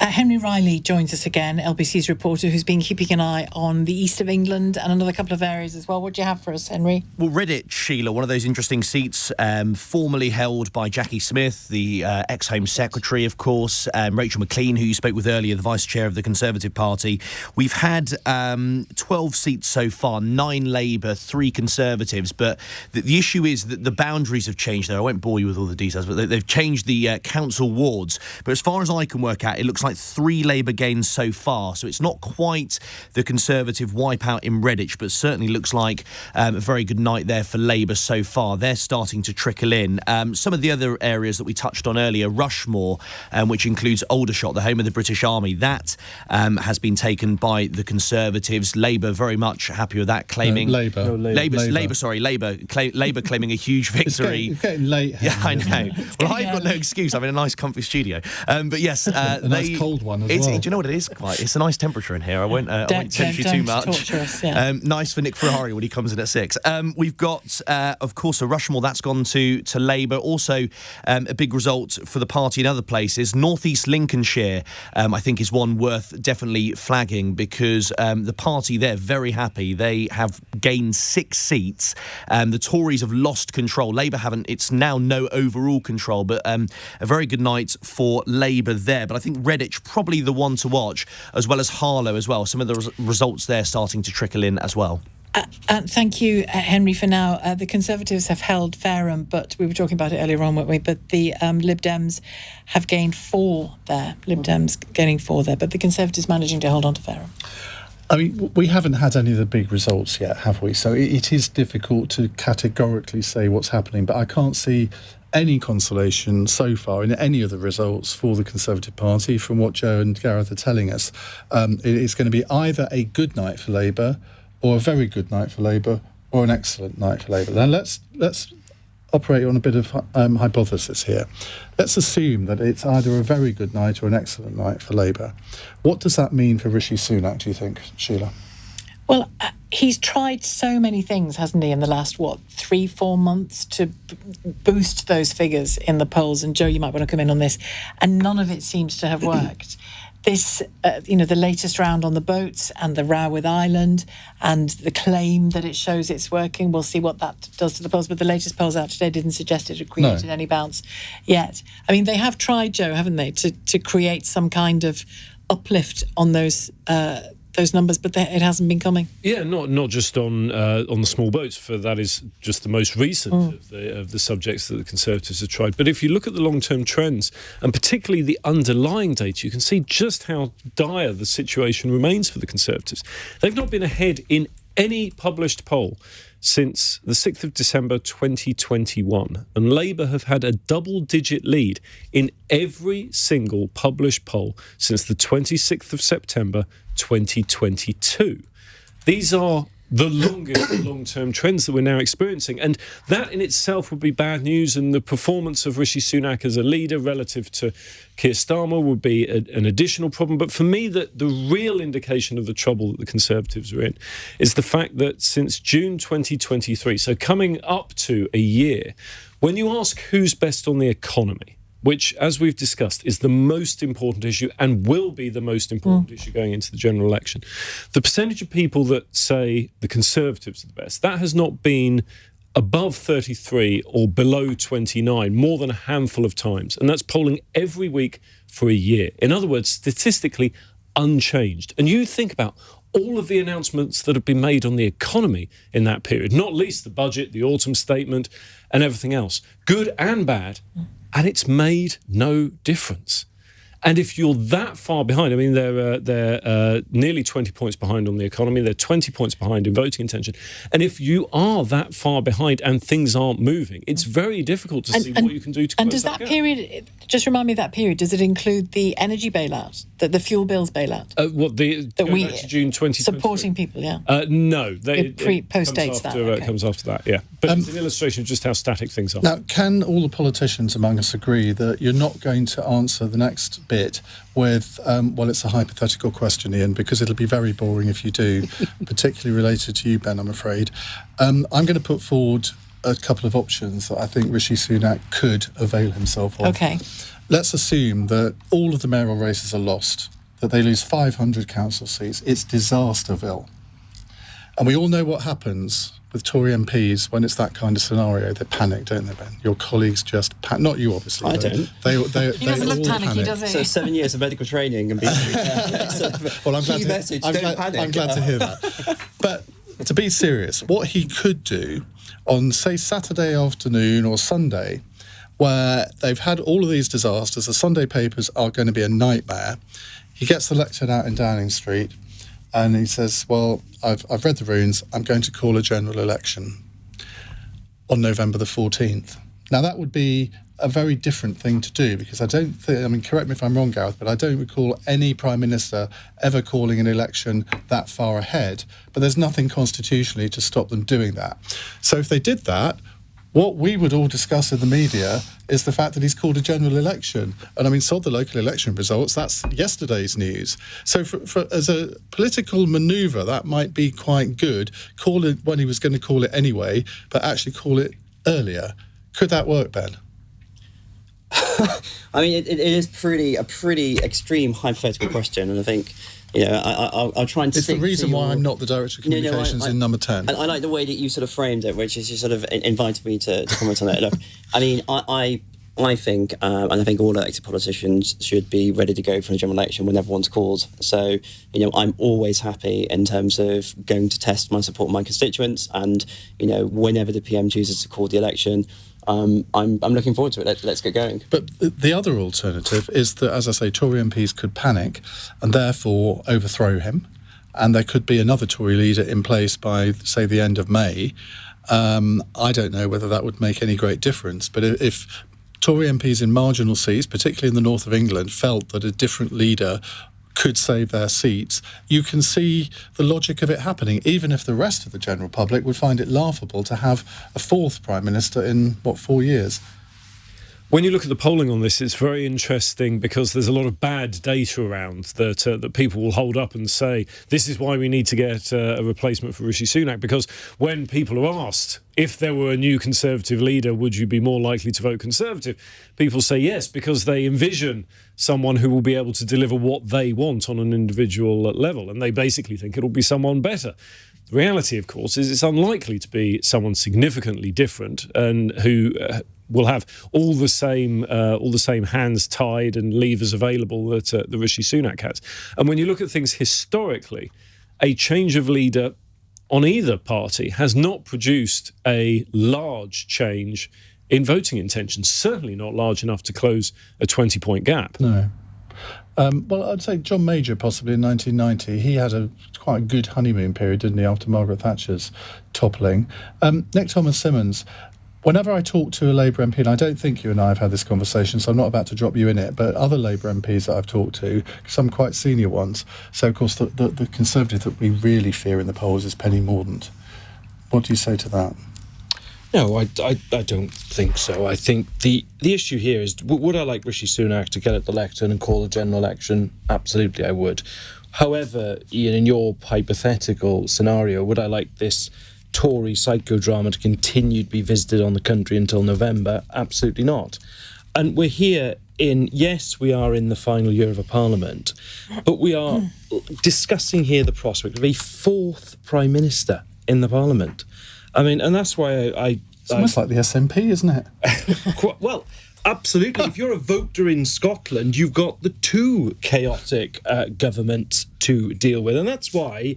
Henry Riley joins us again, LBC's reporter, who's been keeping an eye on the east of England and another couple of areas as well. What do you have for us, Henry? Well, Redditch, Sheila, one of those interesting seats formerly held by Jackie Smith, the ex-Home Secretary, of course, Rachel McLean, who you spoke with earlier, the Vice Chair of the Conservative Party. We've had 12 seats so far, 9 Labour, 3 Conservatives, but the issue is that the boundaries have changed there. I won't bore you with all the details, but they've changed the council wards. But as far as I can work out, it looks like 3 Labour gains so far, so it's not quite the Conservative wipeout in Redditch, but certainly looks like a very good night there for Labour so far. They're starting to trickle in. Some of the other areas that we touched on earlier, Rushmore, which includes Aldershot, the home of the British Army, that has been taken by the Conservatives. Labour very much happy with that, claiming... Labour claiming a huge victory. It's getting late. Yeah, I know. Well, I've got no excuse. I'm in a nice, comfy studio. But yes, a nice cold one as well. Do you know what it is? It's a nice temperature in here. I won't tempt you too much. Torture us, yeah. Nice for Nick Ferrari when he comes in at 6. We've got, of course, a Rushmore that's gone to Labour. Also, a big result for the party in other places. North East Lincolnshire, I think, is one worth definitely flagging, because the party there very happy. They have gained 6 seats. The Tories have lost control. Labour haven't. It's now no overall control, but a very good night for Labour there. But I think Redditch probably the one to watch, as well as Harlow as well. Some of the results there starting to trickle in as well. Thank you, Henry, for now. The Conservatives have held Fareham, but we were talking about it earlier on, weren't we? But the Lib Dems have gained 4 there. Lib Dems gaining 4 there, but the Conservatives managing to hold on to Fareham. I mean, we haven't had any of the big results yet, have we? So it is difficult to categorically say what's happening, but I can't see any consolation so far in any of the results for the Conservative Party from what Joe and Gareth are telling us. It's going to be either a good night for Labour, or a very good night for Labour, or an excellent night for Labour. Now let's operate on a bit of hypothesis here. Let's assume that it's either a very good night or an excellent night for Labour. What does that mean for Rishi Sunak, do you think, Sheila? Well, he's tried so many things, hasn't he, in the last, 3-4 months to boost those figures in the polls. And Joe, you might want to come in on this. And none of it seems to have worked. this, the latest round on the boats and the row with Ireland and the claim that it shows it's working. We'll see what that does to the polls. But the latest polls out today didn't suggest it had created any bounce yet. I mean, they have tried, Joe, haven't they, to create some kind of uplift on those numbers, but it hasn't been coming. Yeah, not just on the small boats, for that is just the most recent of the subjects that the Conservatives have tried. But if you look at the long-term trends, and particularly the underlying data, you can see just how dire the situation remains for the Conservatives. They've not been ahead in any published poll since the 6th of December 2021, and Labour have had a double-digit lead in every single published poll since the 26th of September 2022. These are the longest long-term trends that we're now experiencing, and that in itself would be bad news, and the performance of Rishi Sunak as a leader relative to Keir Starmer would be an additional problem. But for me, the real indication of the trouble that the Conservatives are in is the fact that since June 2023, so coming up to a year, when you ask who's best on the economy, which, as we've discussed, is the most important issue and will be the most important issue going into the general election, the percentage of people that say the Conservatives are the best, that has not been above 33 or below 29 more than a handful of times. And that's polling every week for a year. In other words, statistically unchanged. And you think about all of the announcements that have been made on the economy in that period, not least the budget, the autumn statement, and everything else, good and bad, and it's made no difference. And if you're that far behind, I mean, they're nearly 20 points behind on the economy. They're 20 points behind in voting intention. And if you are that far behind and things aren't moving, it's very difficult to see what you can do to close And does that period, just remind me of that period, does it include the energy bailout, the fuel bills bailout? Going back to June 2020? Supporting people, yeah. No. It post-dates that. It comes after that, yeah. But it's an illustration of just how static things are. Now, can all the politicians among us agree that you're not going to answer the next bit with, it's a hypothetical question, Iain, because it'll be very boring if you do, particularly related to you, Ben, I'm afraid. I'm going to put forward a couple of options that I think Rishi Sunak could avail himself of. Okay. Let's assume that all of the mayoral races are lost, that they lose 500 council seats. It's Disasterville. And we all know what happens with Tory MPs when it's that kind of scenario. They panic, don't they, Ben? Your colleagues just panic. Not you, obviously. I don't. They He doesn't look all panicky, does he? So 7 years of medical training and being well, I'm glad to hear that. But to be serious, what he could do on, say, Saturday afternoon or Sunday, where they've had all of these disasters, the Sunday papers are going to be a nightmare. He gets the lectern out in Downing Street and he says, well, I've read the runes, I'm going to call a general election on November the 14th. Now, that would be a very different thing to do, because I don't think, I mean, correct me if I'm wrong, Gareth, but I don't recall any Prime Minister ever calling an election that far ahead. But there's nothing constitutionally to stop them doing that. So if they did that, what we would all discuss in the media is the fact that he's called a general election. And I mean, sod the local election results, that's yesterday's news. So as a political manoeuvre, that might be quite good. Call it when he was going to call it anyway, but actually call it earlier. Could that work, Ben? I mean, it is a pretty extreme hypothetical question, and I think, I'll try and. It's the reason why I'm not the Director of Communications in Number 10. I like the way that you sort of framed it, which is you sort of invited me to comment on it. Look, I mean, I think, and I think all elected politicians should be ready to go for a general election whenever one's called. So, I'm always happy in terms of going to test my support of my constituents, and whenever the PM chooses to call the election. I'm looking forward to it. Let's get going. But the other alternative is that, as I say, Tory MPs could panic and therefore overthrow him, and there could be another Tory leader in place by, say, the end of May. I don't know whether that would make any great difference, but if Tory MPs in marginal seats, particularly in the north of England, felt that a different leader could save their seats, you can see the logic of it happening, even if the rest of the general public would find it laughable to have a fourth Prime Minister in, 4 years? When you look at the polling on this, it's very interesting because there's a lot of bad data around that people will hold up and say, this is why we need to get a replacement for Rishi Sunak, because when people are asked if there were a new Conservative leader, would you be more likely to vote Conservative? People say yes, because they envision someone who will be able to deliver what they want on an individual level, and they basically think it'll be someone better. The reality, of course, is it's unlikely to be someone significantly different and who will have all the same hands tied and levers available that the Rishi Sunak has. And when you look at things historically, a change of leader on either party has not produced a large change in voting intentions, certainly not large enough to close a 20-point gap. No. Well, I'd say John Major, possibly in 1990, he had quite a good honeymoon period, didn't he, after Margaret Thatcher's toppling. Nick Thomas-Symonds, whenever I talk to a Labour MP, and I don't think you and I have had this conversation, so I'm not about to drop you in it, but other Labour MPs that I've talked to, some quite senior ones, so of course the Conservative that we really fear in the polls is Penny Mordaunt. What do you say to that? No, I don't think so. I think the issue here is, would I like Rishi Sunak to get at the lectern and call a general election? Absolutely, I would. However, Iain, in your hypothetical scenario, would I like this Tory psychodrama to continue to be visited on the country until November? Absolutely not. And we're here yes, we are in the final year of a parliament, but we are discussing here the prospect of a fourth Prime Minister in the parliament. I mean, and that's why it's almost like the SNP, isn't it? Well, absolutely. If you're a voter in Scotland, you've got the two chaotic governments to deal with. And that's why,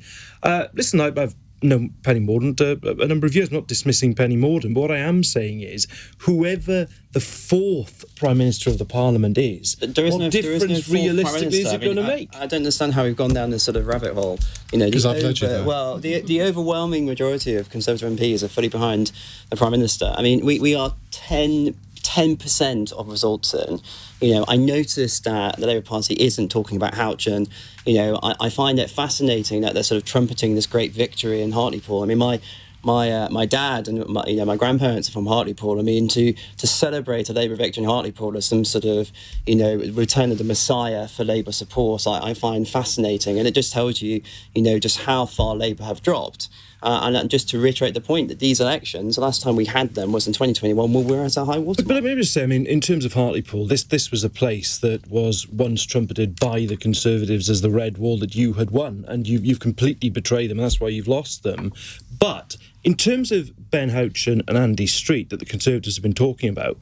listen, I've known Penny Mordaunt a number of years, not dismissing Penny Mordaunt, but what I am saying is, whoever the fourth Prime Minister of the Parliament is, what difference realistically is it going to make? I don't understand how we've gone down this sort of rabbit hole. The overwhelming majority of Conservative MPs are fully behind the Prime Minister. I mean, we are 10% of results in. I noticed that the Labour Party isn't talking about Houchin. I find it fascinating that they're sort of trumpeting this great victory in Hartlepool. I mean, my dad and my grandparents are from Hartlepool. I mean, to celebrate a Labour victory in Hartlepool as some sort of return of the Messiah for Labour support, I find fascinating, and it just tells you just how far Labour have dropped. And just to reiterate the point that these elections, the last time we had them was in 2021, when we were at our high water. But let me just say, I mean, in terms of Hartlepool, this was a place that was once trumpeted by the Conservatives as the red wall that you had won, and you've completely betrayed them, and that's why you've lost them. But in terms of Ben Houchin and Andy Street that the Conservatives have been talking about,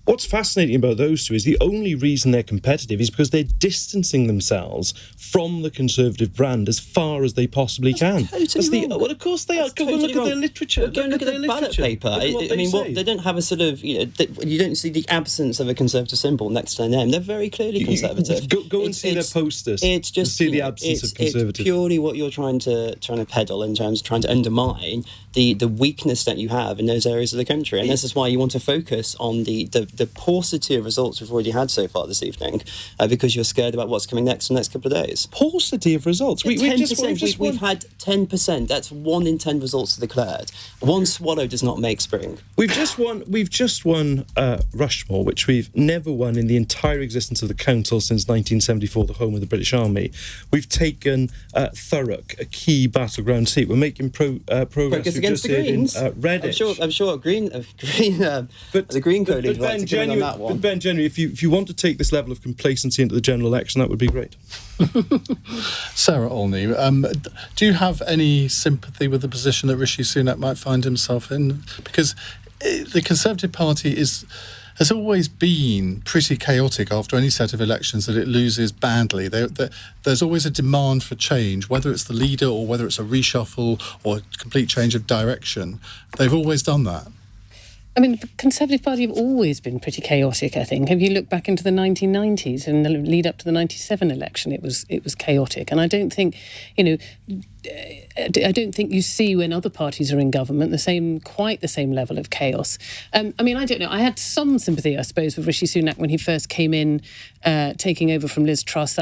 what's fascinating about those two is the only reason they're competitive is because they're distancing themselves from the Conservative brand as far as they possibly can. Totally well, of course they are. Go and look at their literature. Go and look at their ballot paper. They don't have a sort of, you don't see the absence of a Conservative symbol next to their name. They're very clearly Conservative. Go and see their posters. It's just see the absence of Conservative. It's purely what you're trying to peddle in terms of trying to undermine the weakness that you have in those areas of the country, and this is why you want to focus on the paucity of results we've already had so far this evening, because you're scared about what's coming next in the next couple of days. Paucity of results? We've had 10%. That's 1 in 10 results declared. One swallow does not make spring. We've just won Rushmore, which we've never won in the entire existence of the council since 1974, the home of the British Army. We've taken Thurrock, a key battleground seat. We're making progress against the Greens. Reddish. I'm sure the Green Code would like to come in on that one. But Ben, generally, if you want to take this level of complacency into the general election, that would be great. Sarah Olney, do you have any sympathy with the position that Rishi Sunak might find himself in? Because the Conservative Party has always been pretty chaotic after any set of elections that it loses badly. There's always a demand for change, whether it's the leader or whether it's a reshuffle or a complete change of direction. They've always done that. I mean, the Conservative Party have always been pretty chaotic, I think. If you look back into the 1990s and the lead up to the 97 election, it was chaotic. And I don't think, I don't think you see when other parties are in government quite the same level of chaos. I mean, I don't know. I had some sympathy, I suppose, with Rishi Sunak when he first came in, taking over from Liz Truss.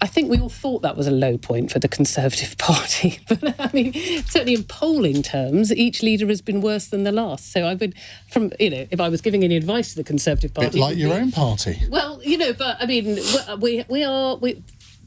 I think we all thought that was a low point for the Conservative Party. But I mean, certainly in polling terms, each leader has been worse than the last. So I would, if I was giving any advice to the Conservative Party... A bit like your own party. Well, but I mean, we are...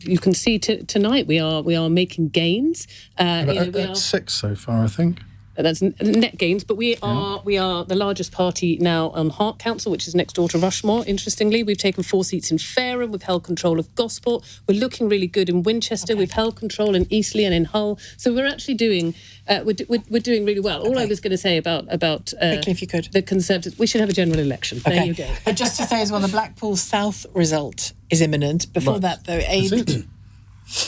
You can see tonight we are making gains. At 6 so far, I think. That's net gains, but we are the largest party now on Hart Council, which is next door to Rushmore. Interestingly, we've taken 4 seats in Fareham. We've held control of Gosport. We're looking really good in Winchester. Okay. We've held control in Eastleigh and in Hull. So we're actually doing we're doing really well. All I was going to say about quickly, if you could, the Conservatives, we should have a general election. Okay. There you go. But just to say as well, the Blackpool South result is imminent. Before that, though,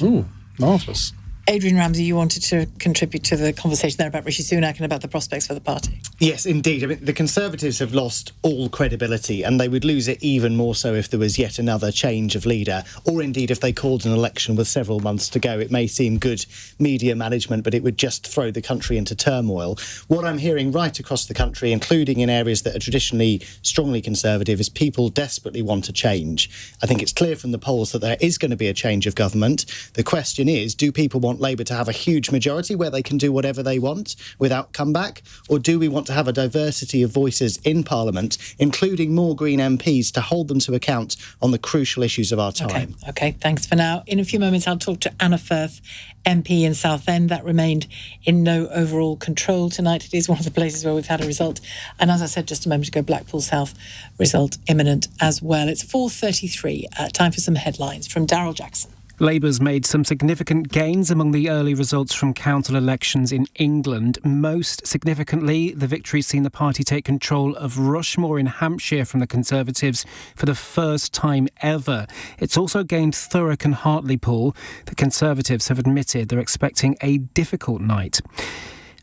Ooh, marvellous. Adrian Ramsey, you wanted to contribute to the conversation there about Rishi Sunak and about the prospects for the party. Yes, indeed. I mean, the Conservatives have lost all credibility, and they would lose it even more so if there was yet another change of leader, or indeed if they called an election with several months to go. It may seem good media management, but it would just throw the country into turmoil. What I'm hearing right across the country, including in areas that are traditionally strongly Conservative, is people desperately want to change. I think it's clear from the polls that there is going to be a change of government. The question is, do people want Labour to have a huge majority where they can do whatever they want without comeback, or do we want to have a diversity of voices in Parliament, including more Green MPs to hold them to account on the crucial issues of our time? Okay, thanks for now. In a few moments, I'll talk to Anna Firth, MP in Southend. That remained in no overall control tonight. It is one of the places where we've had a result. And as I said just a moment ago, Blackpool South result imminent as well. It's 4:33. Time for some headlines from Daryl Jackson. Labour's made some significant gains among the early results from council elections in England. Most significantly, the victory's seen the party take control of Rushmore in Hampshire from the Conservatives for the first time ever. It's also gained Thurrock and Hartlepool. The Conservatives have admitted they're expecting a difficult night.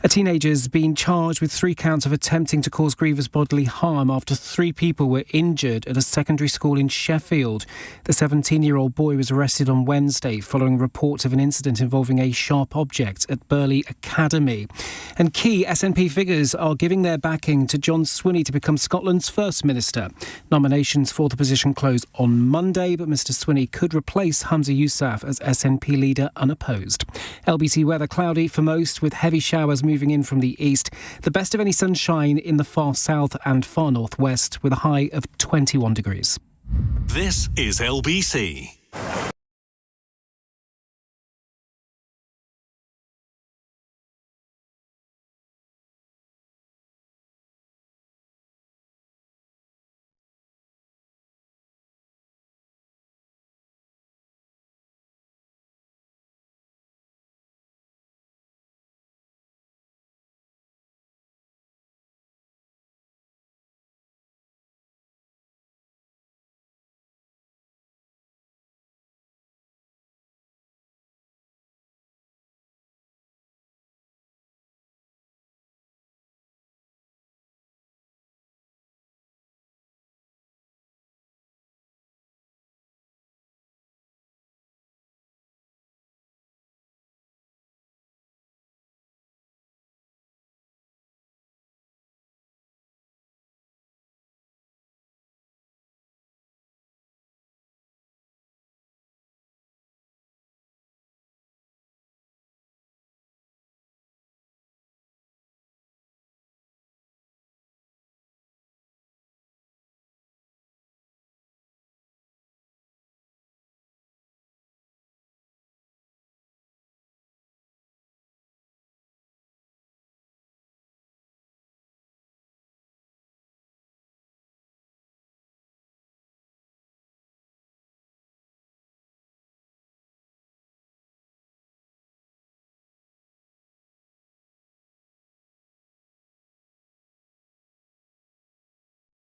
A teenager's been charged with 3 counts of attempting to cause grievous bodily harm after 3 people were injured at a secondary school in Sheffield. The 17-year-old boy was arrested on Wednesday following reports of an incident involving a sharp object at Burley Academy. And key SNP figures are giving their backing to John Swinney to become Scotland's First Minister. Nominations for the position close on Monday, but Mr Swinney could replace Humza Yousaf as SNP leader unopposed. LBC weather cloudy for most, with heavy showers moving in from the east. The best of any sunshine in the far south and far northwest, with a high of 21 degrees. This is LBC.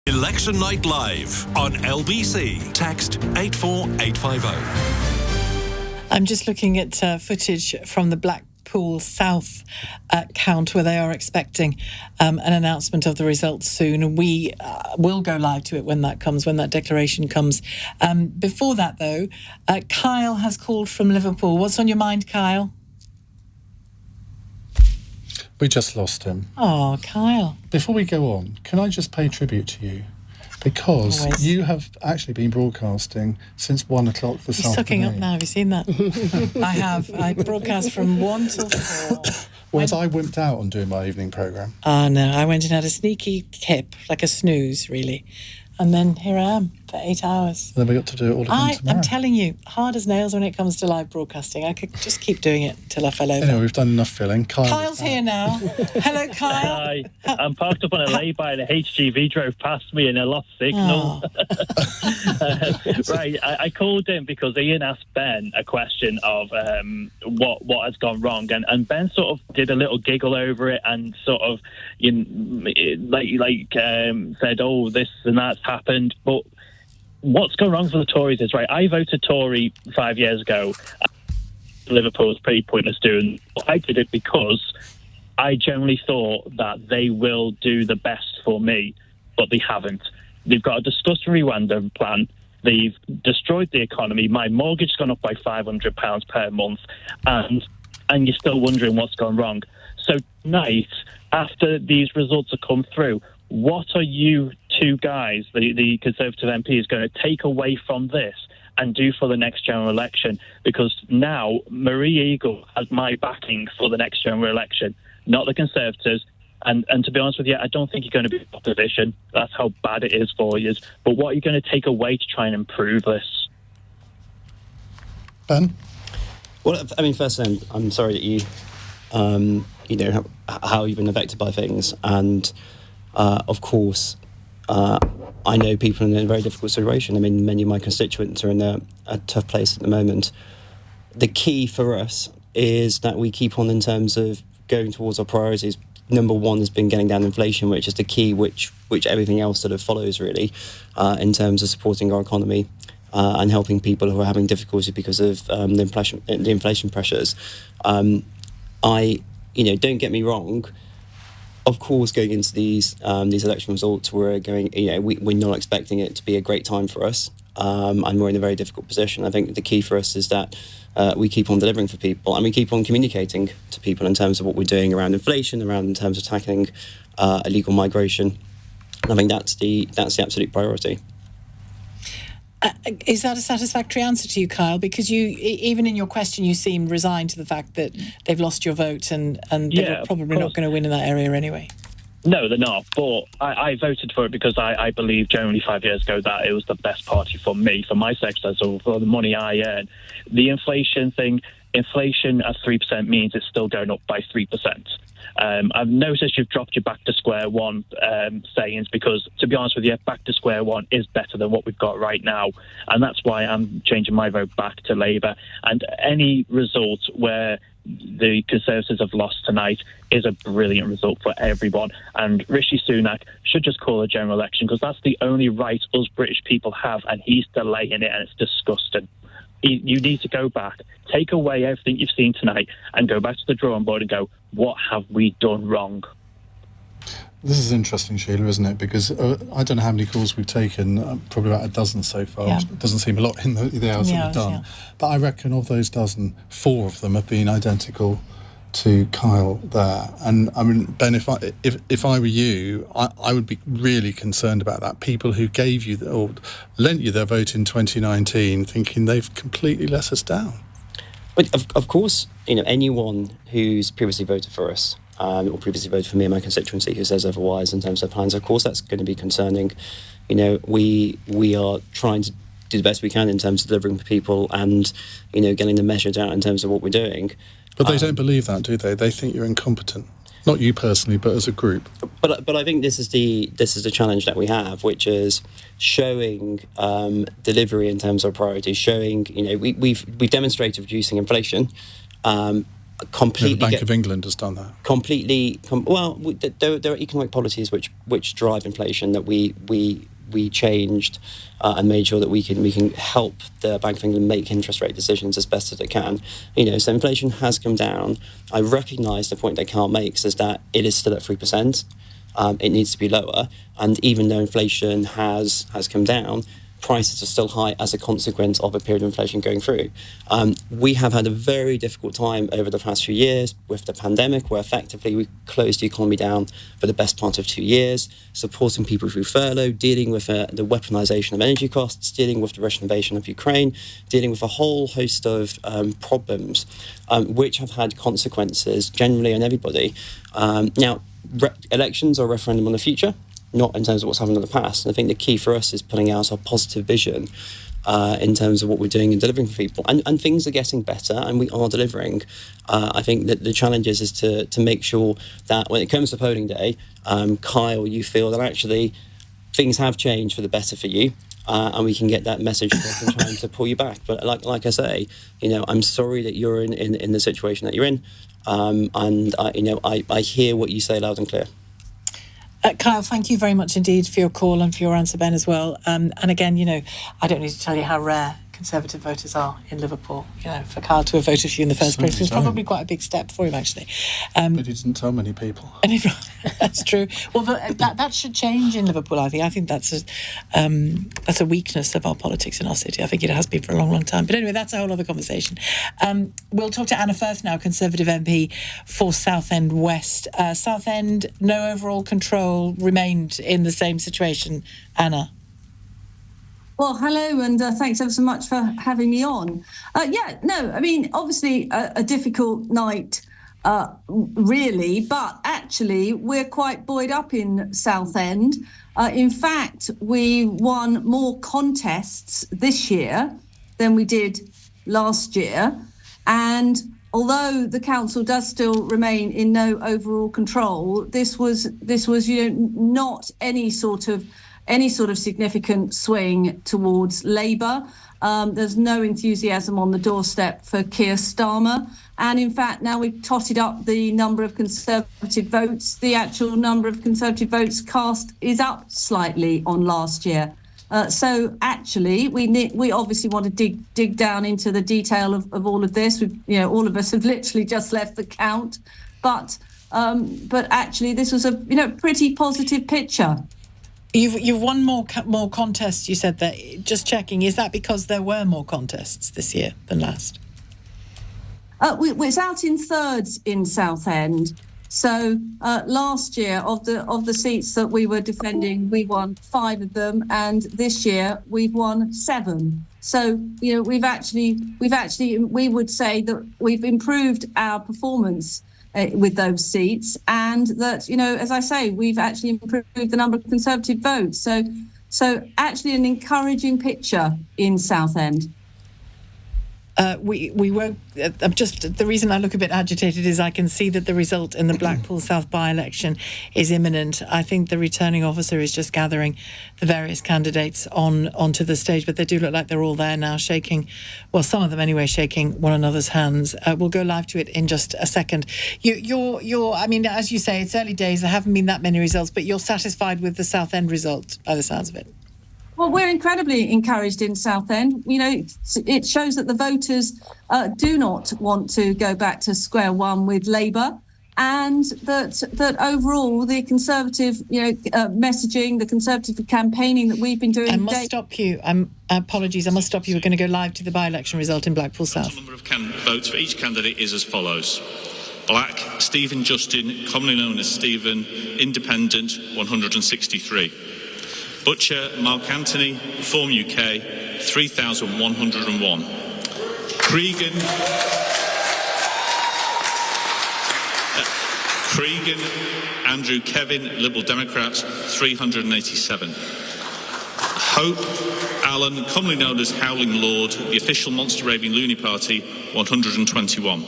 Election Night Live on LBC. Text 84850. I'm just looking at footage from the Blackpool South count, where they are expecting an announcement of the results soon, and we will go live to it when that comes, when that declaration comes. Before that, though, Kyle has called from Liverpool. What's on your mind, Kyle? We just lost him. Oh, Kyle. Before we go on, can I just pay tribute to you? Because Always. you have actually been broadcasting since 1 o'clock this He's sucking up now. Have you seen that? I have. I broadcast from 1 till 4. Whereas I wimped out on doing my evening programme. Oh, no. I went and had a sneaky kip, like a snooze, really. And then here I am for 8 hours. Then we got to do it all again tomorrow. I'm telling you, hard as nails when it comes to live broadcasting. I could just keep doing it until I fell over. Anyway, we've done enough filling. Kyle's here now. Hello, Kyle. Hi. I'm parked up on a lay-by and a HGV drove past me and I lost signal. Right, I called in because Iain asked Ben a question of what has gone wrong, and Ben sort of did a little giggle over it and sort of said, "Oh, this and that's happened." But what's gone wrong for the Tories is, right, I voted Tory 5 years ago. Liverpool's pretty pointless doing. I did it because I generally thought that they will do the best for me, but they haven't. They've got a disgusting Rwanda plan. They've destroyed the economy. My mortgage has gone up by £500 per month, and you're still wondering what's gone wrong. So tonight, after these results have come through, what are you two guys, the Conservative MPs, going to take away from this and do for the next general election? Because now Marie Eagle has my backing for the next general election, not the Conservatives. And to be honest with you, I don't think you're going to be in opposition. That's how bad it is for you. But what are you going to take away to try and improve this? Ben? Well, I mean, first thing, I'm sorry that you know, how you've been affected by things. And, of course, I know people in a very difficult situation. I mean, many of my constituents are in a tough place at the moment. The key for us is that we keep on in terms of going towards our priorities. Number one has been getting down inflation, which is the key, which everything else sort of follows, really, in terms of supporting our economy and helping people who are having difficulty because of the inflation pressures. Don't get me wrong. Of course, going into these election results, we're not expecting it to be a great time for us, and we're in a very difficult position. I think the key for us is that we keep on delivering for people, and we keep on communicating to people in terms of what we're doing around inflation, in terms of tackling illegal migration. I think that's the absolute priority. Is that a satisfactory answer to you, Kyle? Because you, even in your question, you seem resigned to the fact that they've lost your vote and they're probably not going to win in that area anyway. No, they're not. But I voted for it because I believe generally 5 years ago that it was the best party for me, for my sector, so for the money I earn. The inflation thing, inflation at 3% means it's still going up by 3%. I've noticed you've dropped your back to square one sayings because, to be honest with you, back to square one is better than what we've got right now. And that's why I'm changing my vote back to Labour. And any result where the Conservatives have lost tonight is a brilliant result for everyone. And Rishi Sunak should just call a general election because that's the only right us British people have, and he's delaying it, and it's disgusting. You need to go back, take away everything you've seen tonight, and go back to the drawing board and go, what have we done wrong? This is interesting, Sheila, isn't it? Because I don't know how many calls we've taken, probably about a dozen so far. Yeah. It doesn't seem a lot in the hours that we've done. Yeah. But I reckon of those dozen, 4 of them have been identical to Kyle there. And I mean, Ben, if I were you, I would be really concerned about that. People who gave you or lent you their vote in 2019 thinking they've completely let us down. But of course, anyone who's previously voted for us or previously voted for me and my constituency who says otherwise in terms of plans, of course that's going to be concerning. We are trying to do the best we can in terms of delivering for people and, getting the measures out in terms of what we're doing. But they don't believe that, do they? They think you're incompetent. Not you personally, but as a group. But I think this is the challenge that we have, which is showing delivery in terms of priorities. Showing, we've demonstrated reducing inflation. Completely. The Bank of England has done that. Completely. There are economic policies which drive inflation that we changed and made sure that we can help the Bank of England make interest rate decisions as best as it can. So inflation has come down. I recognise the point that Carl makes is that it is still at 3%. It needs to be lower. And even though inflation has come down, prices are still high as a consequence of a period of inflation going through. We have had a very difficult time over the past few years with the pandemic, where effectively we closed the economy down for the best part of 2 years, supporting people through furlough, dealing with the weaponisation of energy costs, dealing with the Russian invasion of Ukraine, dealing with a whole host of problems which have had consequences generally on everybody. Now, elections are a referendum on the future, not in terms of what's happened in the past. And I think the key for us is putting out our positive vision in terms of what we're doing and delivering for people. And things are getting better, and we are delivering. I think that the challenge is to make sure that when it comes to polling day, Kyle, you feel that actually things have changed for the better for you, and we can get that message across and trying to pull you back. But like I say, I'm sorry that you're in the situation that you're in, and I hear what you say loud and clear. Kyle, thank you very much indeed for your call and for your answer, Ben, as well. And again, I don't need to tell you how rare Conservative voters are in Liverpool. For Kyle to have voted for you in the first place was probably quite a big step for him, actually. But he didn't tell many people. That's true. Well, that should change in Liverpool, I think. I think that's a weakness of our politics in our city. I think it has been for a long, long time. But anyway, that's a whole other conversation. We'll talk to Anna Firth now, Conservative MP for Southend West. Southend, no overall control, remained in the same situation. Anna? Well, hello, and thanks ever so much for having me on. Obviously a difficult night, really, but actually we're quite buoyed up in Southend. In fact, we won more contests this year than we did last year. And although the council does still remain in no overall control, this was not any sort of significant swing towards Labour. There's no enthusiasm on the doorstep for Keir Starmer. And in fact, now we've totted up the number of Conservative votes. The actual number of Conservative votes cast is up slightly on last year. So actually, we obviously want to dig down into the detail of all of this. All of us have literally just left the count. But actually, this was a pretty positive picture. You've won more contests, you said that. Just checking, is that because there were more contests this year than last? It's out in thirds in Southend. So last year, of the seats that we were defending, we won 5 of them, and this year we've won 7. So we would say that we've improved our performance with those seats, and that, as I say, we've actually improved the number of Conservative votes. So actually an encouraging picture in Southend. We were the reason I look a bit agitated is I can see that the result in the Blackpool South by-election is imminent. I think the returning officer is just gathering the various candidates onto the stage, but they do look like they're all there now, shaking, well, some of them anyway, shaking one another's hands. We'll go live to it in just a second. As you say, it's early days. There haven't been that many results, but you're satisfied with the Southend result by the sounds of it. Well, we're incredibly encouraged in Southend. It shows that the voters do not want to go back to square one with Labour, and that overall the Conservative, messaging, the Conservative campaigning that we've been doing. I must stop you. Apologies, I must stop you. We're going to go live to the by-election result in Blackpool South. The number of votes for each candidate is as follows: Black, Stephen Justin, commonly known as Stephen, Independent, 163. Butcher, Mark Anthony, Reform UK, 3,101. Cregan, Andrew Kevin, Liberal Democrats, 387. Hope Allen, commonly known as Howling Lord, the official monster raving loony party, 121.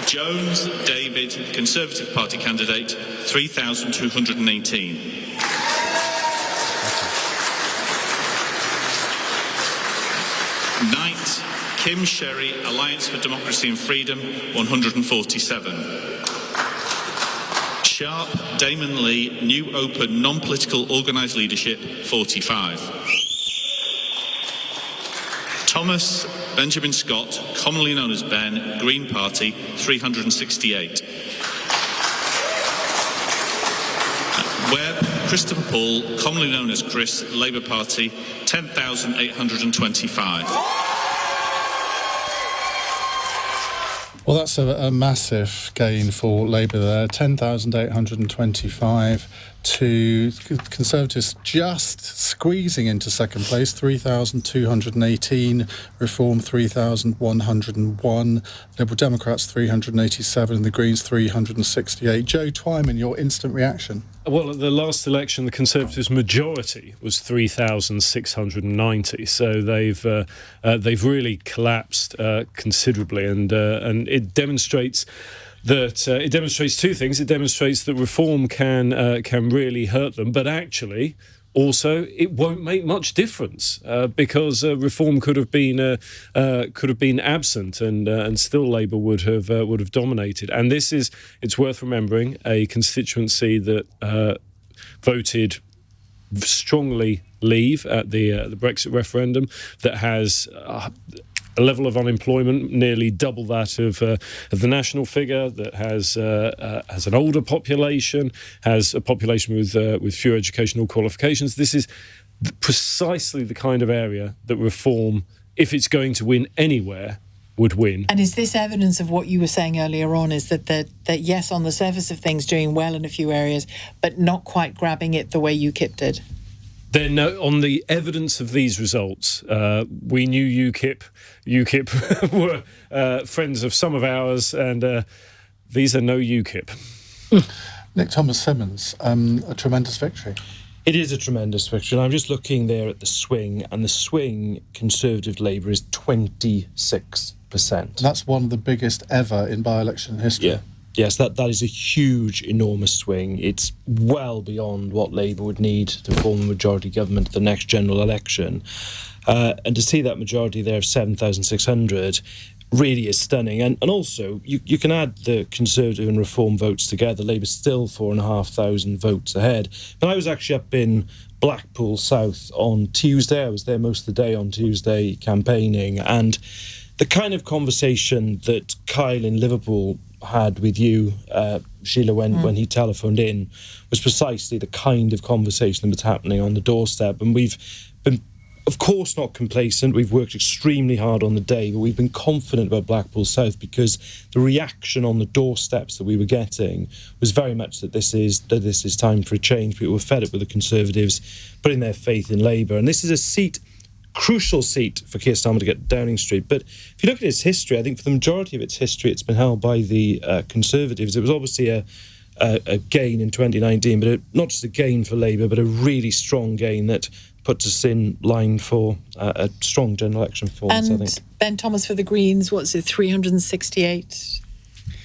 Jones David, Conservative Party candidate, 3,218. Knight Kim Sherry, Alliance for Democracy and Freedom, 147. Sharp Damon Lee, New Open Non-Political Organised Leadership, 45. Thomas Benjamin Scott, commonly known as Ben, Green Party, 368. Christopher Paul, commonly known as Chris, Labour Party, 10,825. Well, that's a massive gain for Labour there, 10,825 to Conservatives just squeezing into second place, 3,218, Reform 3,101, Liberal Democrats 387 and the Greens 368. Joe Twyman, your instant reaction? Well, at the last election, the Conservatives' majority was 3,690. So they've really collapsed considerably, and it demonstrates that it demonstrates two things. It demonstrates that reform can really hurt them, but actually, also, it won't make much difference because reform could have been absent, and still Labour would have dominated. And it's worth remembering, a constituency that voted strongly Leave at the Brexit referendum, that has a level of unemployment nearly double that of the national figure, that has an older population, has a population with fewer educational qualifications. This is precisely the kind of area that reform, if it's going to win anywhere, would win. And is this evidence of what you were saying earlier on, is that yes, on the surface of things, doing well in a few areas, but not quite grabbing it the way UKIP did? Then on the evidence of these results, we knew UKIP were friends of some of ours, and these are no UKIP. Nick Thomas-Symonds, a tremendous victory. It is a tremendous victory. And I'm just looking there at the swing, and the swing Conservative Labour is 26%. That's one of the biggest ever in by-election history. Yeah. Yes, that is a huge, enormous swing. It's well beyond what Labour would need to form a majority government at the next general election. And to see that majority there of 7,600 really is stunning. And also, you can add the Conservative and Reform votes together. Labour's still 4,500 votes ahead. But I was actually up in Blackpool South on Tuesday. I was there most of the day on Tuesday campaigning. And the kind of conversation that Kyle in Liverpool had with you, Sheila, when he telephoned in, was precisely the kind of conversation that was happening on the doorstep. And we've been, of course, not complacent. We've worked extremely hard on the day, but we've been confident about Blackpool South because the reaction on the doorsteps that we were getting was very much that this is time for a change. People were fed up with the Conservatives putting their faith in Labour, and this is a crucial seat for Keir Starmer to get Downing Street. But if you look at its history, I think for the majority of its history, it's been held by the Conservatives. It was obviously a gain in 2019, but not just a gain for Labour, but a really strong gain that puts us in line for a strong general election performance, I think. Ben Thomas for the Greens, what's it, 368?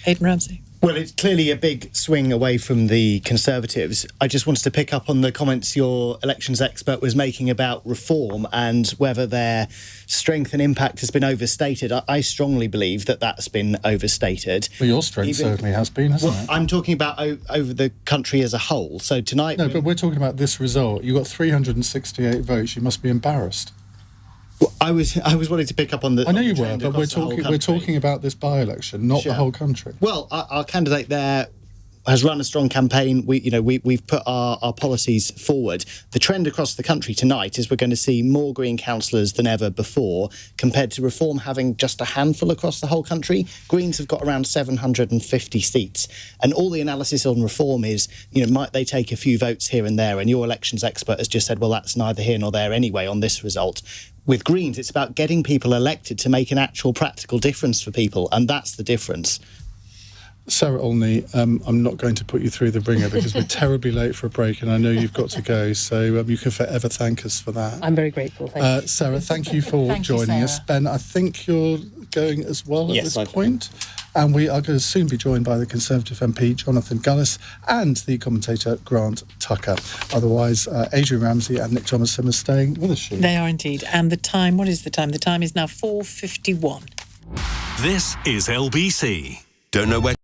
Aidan Ramsey. Well, it's clearly a big swing away from the Conservatives. I just wanted to pick up on the comments your elections expert was making about reform and whether their strength and impact has been overstated. I strongly believe that that's been overstated. Well, your strength certainly has been, hasn't it? I'm talking about over the country as a whole. So tonight... No, but we're talking about this result. You got 368 votes. You must be embarrassed. Well, I was wanting to pick up on the... I know you were, but we're talking about this by-election, not the whole country. Well, our candidate there has run a strong campaign. We've put our policies forward. The trend across the country tonight is we're going to see more Green councillors than ever before, compared to Reform having just a handful across the whole country. Greens have got around 750 seats. And all the analysis on Reform is, might they take a few votes here and there? And your elections expert has just said, well, that's neither here nor there anyway on this result. With Greens, it's about getting people elected to make an actual practical difference for people, and that's the difference. Sarah Olney, I'm not going to put you through the ringer because we're terribly late for a break and I know you've got to go, so you can forever thank us for that. I'm very grateful, thank you. Sarah, thank you for joining us. Ben, I think you're going as well at this point. And we are going to soon be joined by the Conservative MP, Jonathan Gullis, and the commentator, Grant Tucker. Otherwise, Adrian Ramsey and Nick Thomas-Symonds staying with us. They are indeed. And the time, what is the time? The time is now 4:51. This is LBC. Don't know where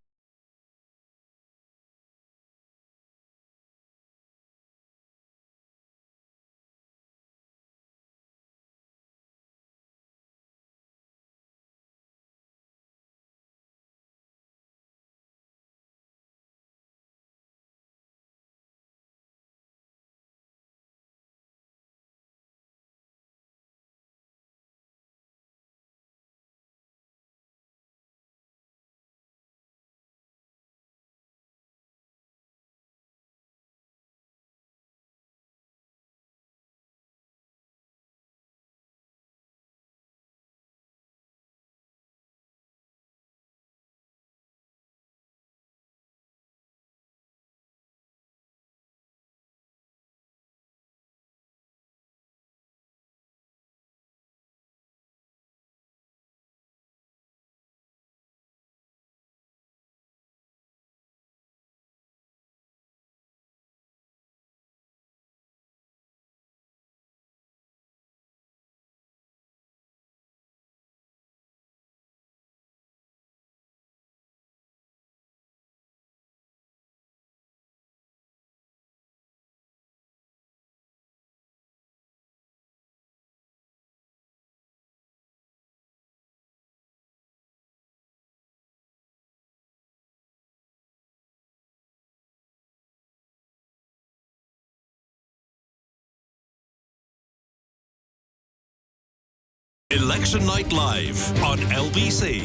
Election Night Live on LBC.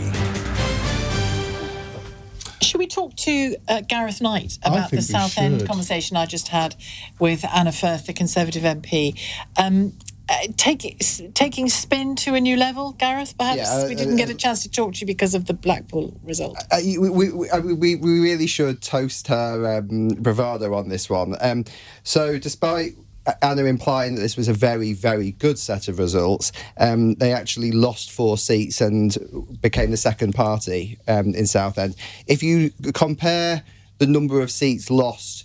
Should we talk to Gareth Knight about the Southend conversation I just had with Anna Firth, the Conservative MP? Taking spin to a new level, Gareth, perhaps? We didn't get a chance to talk to you because of the Blackpool result. We really should toast her bravado on this one. So despite Anna implying that this was a very, very good set of results, they actually lost 4 seats and became the second party in Southend. If you compare the number of seats lost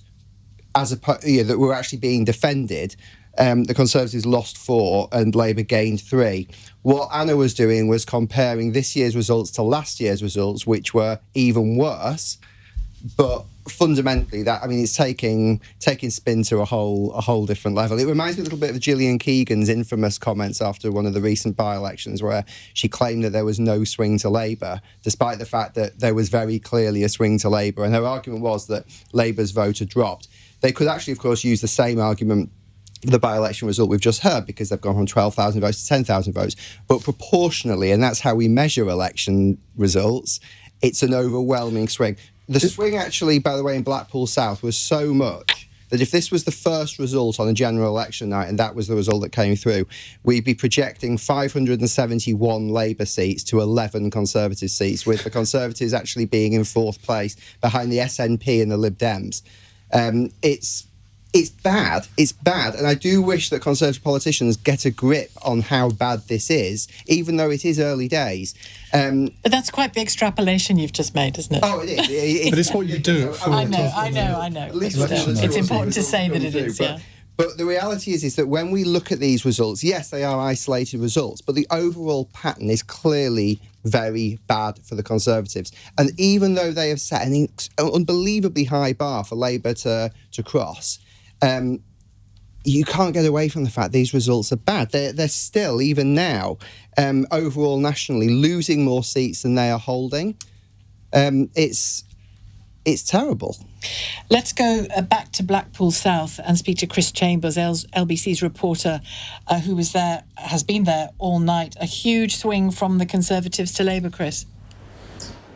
that were actually being defended, the Conservatives lost 4 and Labour gained 3. What Anna was doing was comparing this year's results to last year's results, which were even worse. But fundamentally, it's taking spin to a whole different level. It reminds me a little bit of Gillian Keegan's infamous comments after one of the recent by-elections, where she claimed that there was no swing to Labour, despite the fact that there was very clearly a swing to Labour. And her argument was that Labour's vote had dropped. They could actually, of course, use the same argument for the by-election result we've just heard, because they've gone from 12,000 votes to 10,000 votes. But proportionally, and that's how we measure election results, it's an overwhelming swing. The swing actually, by the way, in Blackpool South was so much that if this was the first result on a general election night and that was the result that came through, we'd be projecting 571 Labour seats to 11 Conservative seats, with the Conservatives actually being in 4th place behind the SNP and the Lib Dems. It's bad. It's bad. And I do wish that Conservative politicians get a grip on how bad this is, even though it is early days. But that's quite the extrapolation you've just made, isn't it? Oh, it is. But it's what you do. I know. It's important to say that it is, yeah. But the reality is that when we look at these results, yes, they are isolated results, but the overall pattern is clearly very bad for the Conservatives. And even though they have set an unbelievably high bar for Labour to cross, you can't get away from the fact these results are bad. They're still, even now, overall nationally, losing more seats than they are holding. It's terrible. Let's go back to Blackpool South and speak to Chris Chambers, LBC's reporter, who has been there all night. A huge swing from the Conservatives to Labour, Chris.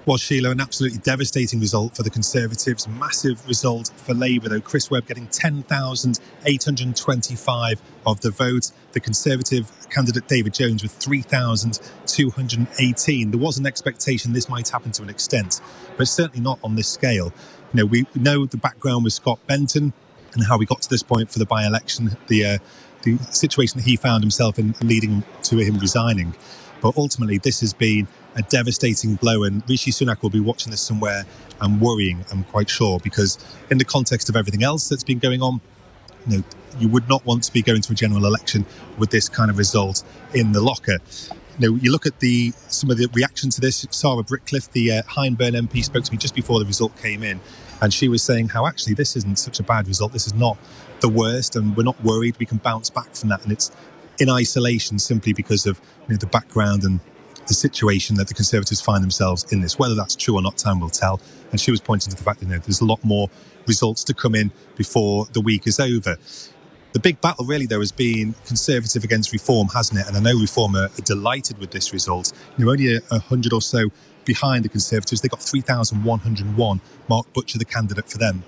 Well, Sheila, an absolutely devastating result for the Conservatives. Massive result for Labour, though. Chris Webb getting 10,825 of the vote. The Conservative candidate David Jones with 3,218. There was an expectation this might happen to an extent, but certainly not on this scale. We know the background with Scott Benton and how we got to this point for the by-election, the situation that he found himself in, leading to him resigning. But ultimately, this has been a devastating blow, and Rishi Sunak will be watching this somewhere and worrying, I'm quite sure, because in the context of everything else that's been going on, you would not want to be going to a general election with this kind of result in the locker. You look at some of the reaction to this. Sarah Brickcliffe, the Hyndburn MP, spoke to me just before the result came in, and she was saying how actually this isn't such a bad result. This is not the worst, and we're not worried. We can bounce back from that, and it's in isolation simply because of the background and the situation that the Conservatives find themselves in this. Whether that's true or not, time will tell. And she was pointing to the fact that there's a lot more results to come in before the week is over. The big battle really, though, has been Conservative against Reform, hasn't it? And I know Reform are delighted with this result. Only 100 or so behind the Conservatives. They got 3,101. Mark Butcher, the candidate for them.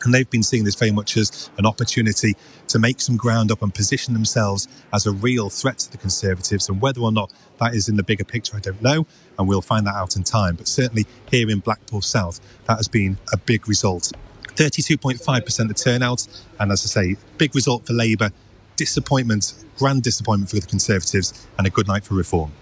And they've been seeing this very much as an opportunity to make some ground up and position themselves as a real threat to the Conservatives. And whether or not that is in the bigger picture, I don't know. And we'll find that out in time. But certainly here in Blackpool South, that has been a big result. 32.5% the turnout. And as I say, big result for Labour. Disappointment, grand disappointment for the Conservatives, and a good night for Reform.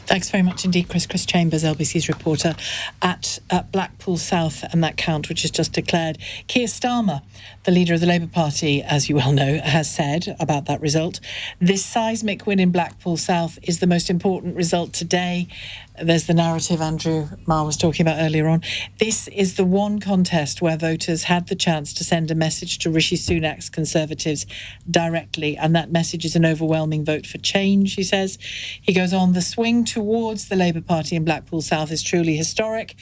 Thanks very much indeed, Chris. Chris Chambers, LBC's reporter at Blackpool South, and that count which is just declared. Keir Starmer, the leader of the Labour Party, as you well know, has said about that result, this seismic win in Blackpool South is the most important result today. There's the narrative Andrew Marr was talking about earlier on. This is the one contest where voters had the chance to send a message to Rishi Sunak's Conservatives directly, and that message is an overwhelming vote for change, he says. He goes on, the swing towards the Labour Party in Blackpool South is truly historic.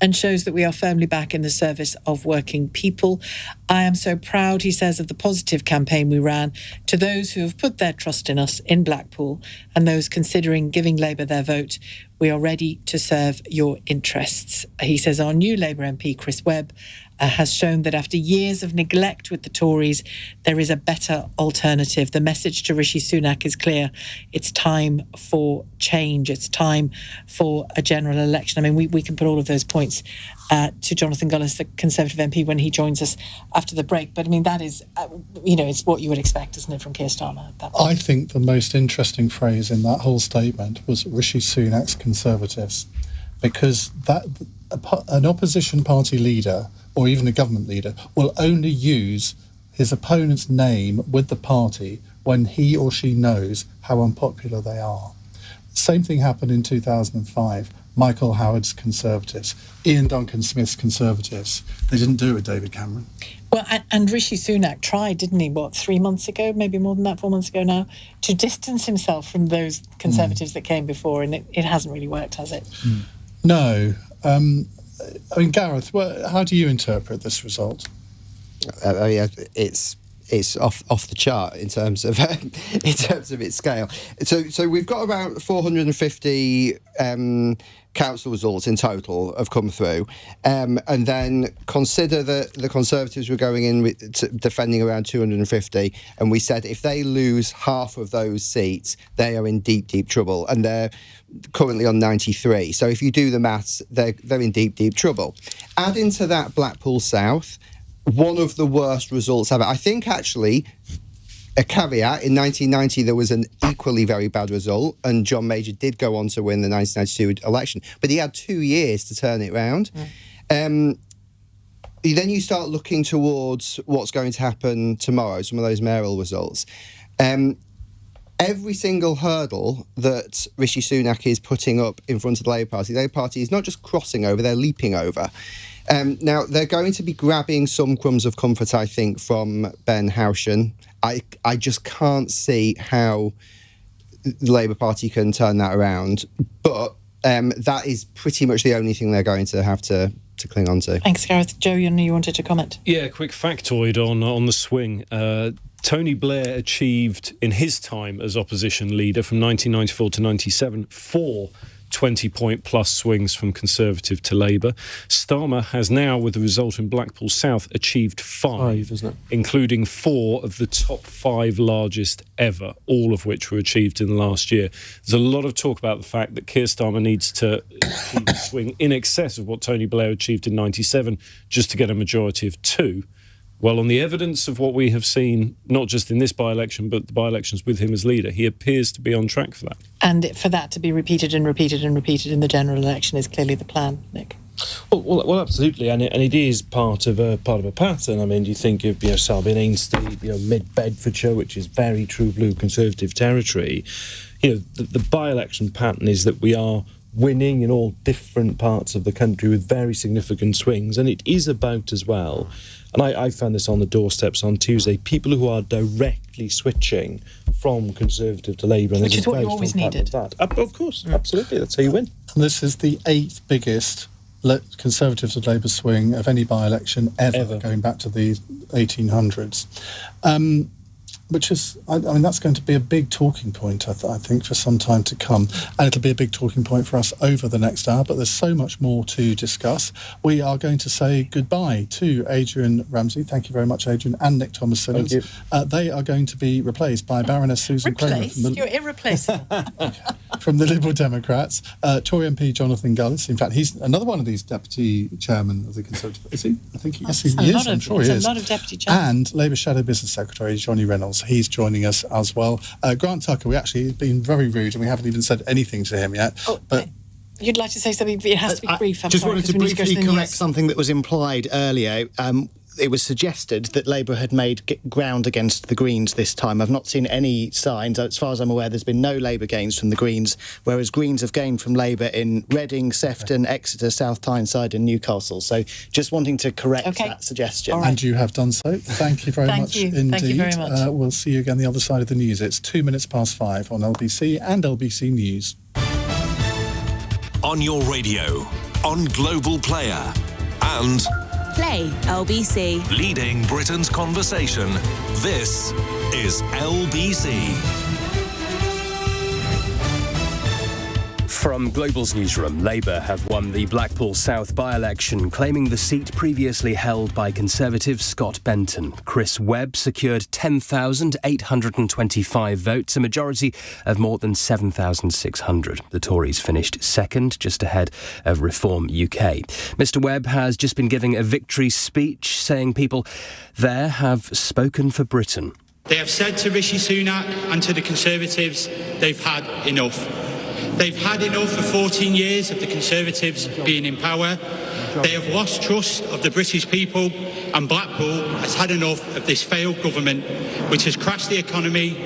and shows that we are firmly back in the service of working people. I am so proud, he says, of the positive campaign we ran. To those who have put their trust in us in Blackpool and those considering giving Labour their vote, we are ready to serve your interests. He says our new Labour MP, Chris Webb, has shown that after years of neglect with the Tories, there is a better alternative. The message to Rishi Sunak is clear. It's time for change. It's time for a general election. I mean, we can put all of those points to Jonathan Gullis, the Conservative MP, when he joins us after the break. But I mean, that is, it's what you would expect, isn't it, from Keir Starmer at that point? I think the most interesting phrase in that whole statement was Rishi Sunak's Conservatives, because an opposition party leader or even a government leader will only use his opponent's name with the party when he or she knows how unpopular they are. Same thing happened in 2005. Michael Howard's Conservatives, Iain Duncan Smith's Conservatives. They didn't do it with David Cameron. Well, and Rishi Sunak tried, didn't he, 3 months ago, maybe more than that, 4 months ago now, to distance himself from those Conservatives that came before, and it hasn't really worked, has it? No. I mean, Gareth, how do you interpret this result? It's off the chart in terms of its scale. So we've got about 450 council results in total have come through, and then consider that the Conservatives were going in defending around 250, and we said if they lose half of those seats, they are in deep trouble, and they're currently on 93. So if you do the maths, they're in deep trouble. Add into that Blackpool South, one of the worst results ever. I think actually a caveat, in 1990 there was an equally very bad result, and John Major did go on to win the 1992 election, but he had 2 years to turn it round. Then you start looking towards what's going to happen tomorrow, some of those mayoral results. Every single hurdle that Rishi Sunak is putting up in front of the Labour Party is not just crossing over, they're leaping over. Now, they're going to be grabbing some crumbs of comfort, I think, from Ben Houchen. I just can't see how the Labour Party can turn that around. But that is pretty much the only thing they're going to have to cling on to. Thanks, Gareth. Joe, you wanted to comment? Yeah, quick factoid on the swing. Tony Blair achieved, in his time as opposition leader from 1994 to 97, 4 20-point plus swings from Conservative to Labour. Starmer has now, with the result in Blackpool South, achieved 5, isn't it? Including 4 of the top 5 largest ever, all of which were achieved in the last year. There's a lot of talk about the fact that Keir Starmer needs to achieve a swing in excess of what Tony Blair achieved in 97 just to get a majority of 2. Well, on the evidence of what we have seen, not just in this by-election, but the by-elections with him as leader, he appears to be on track for that. And for that to be repeated and repeated and repeated in the general election is clearly the plan, Nick. Well, absolutely, and it is part of a pattern. I mean, you think of Selby and Ainsley, mid-Bedfordshire, which is very true blue Conservative territory. The by-election pattern is that we are winning in all different parts of the country with very significant swings, and it is about as well. And I found this on the doorsteps on Tuesday, people who are directly switching from Conservative to Labour. Which is what you always needed. Of course, absolutely. That's how you win. And this is the 8th biggest Conservative to Labour swing of any by-election ever. Going back to the 1800s. Which is, that's going to be a big talking point, I think, for some time to come. And it'll be a big talking point for us over the next hour, but there's so much more to discuss. We are going to say goodbye to Adrian Ramsey. Thank you very much, Adrian, and Nick Thomas-Simmons. They are going to be replaced by Baroness Susan Kramer. You're irreplaceable. From the Liberal Democrats, Tory MP Jonathan Gullis. In fact, he's another one of these deputy chairmen of the Conservative. Is he? I think he is. I'm sure he is. A lot of deputy chairmen. And Labour Shadow Business Secretary Johnny Reynolds. He's joining us as well. Grant Tucker, we actually have been very rude and we haven't even said anything to him yet. But you'd like to say something, but it has to be brief. I wanted to briefly correct something that was implied earlier. It was suggested that Labour had made ground against the Greens this time. I've not seen any signs. As far as I'm aware, there's been no Labour gains from the Greens, whereas Greens have gained from Labour in Reading, Sefton, Exeter, South Tyneside and Newcastle. So just wanting to correct that suggestion. Right. And you have done so. Thank you very much indeed. Thank you very much. We'll see you again the other side of the news. It's 5:02 on LBC and LBC News. On your radio, on Global Player. And Play LBC. leading Britain's conversation, this is LBC. From Global's newsroom, Labour have won the Blackpool South by-election, claiming the seat previously held by Conservative Scott Benton. Chris Webb secured 10,825 votes, a majority of more than 7,600. The Tories finished second, just ahead of Reform UK. Mr Webb has just been giving a victory speech, saying people there have spoken for Britain. They have said to Rishi Sunak and to the Conservatives they've had enough. They've had enough for 14 years of the Conservatives being in power. They have lost trust of the British people, and Blackpool has had enough of this failed government, which has crashed the economy,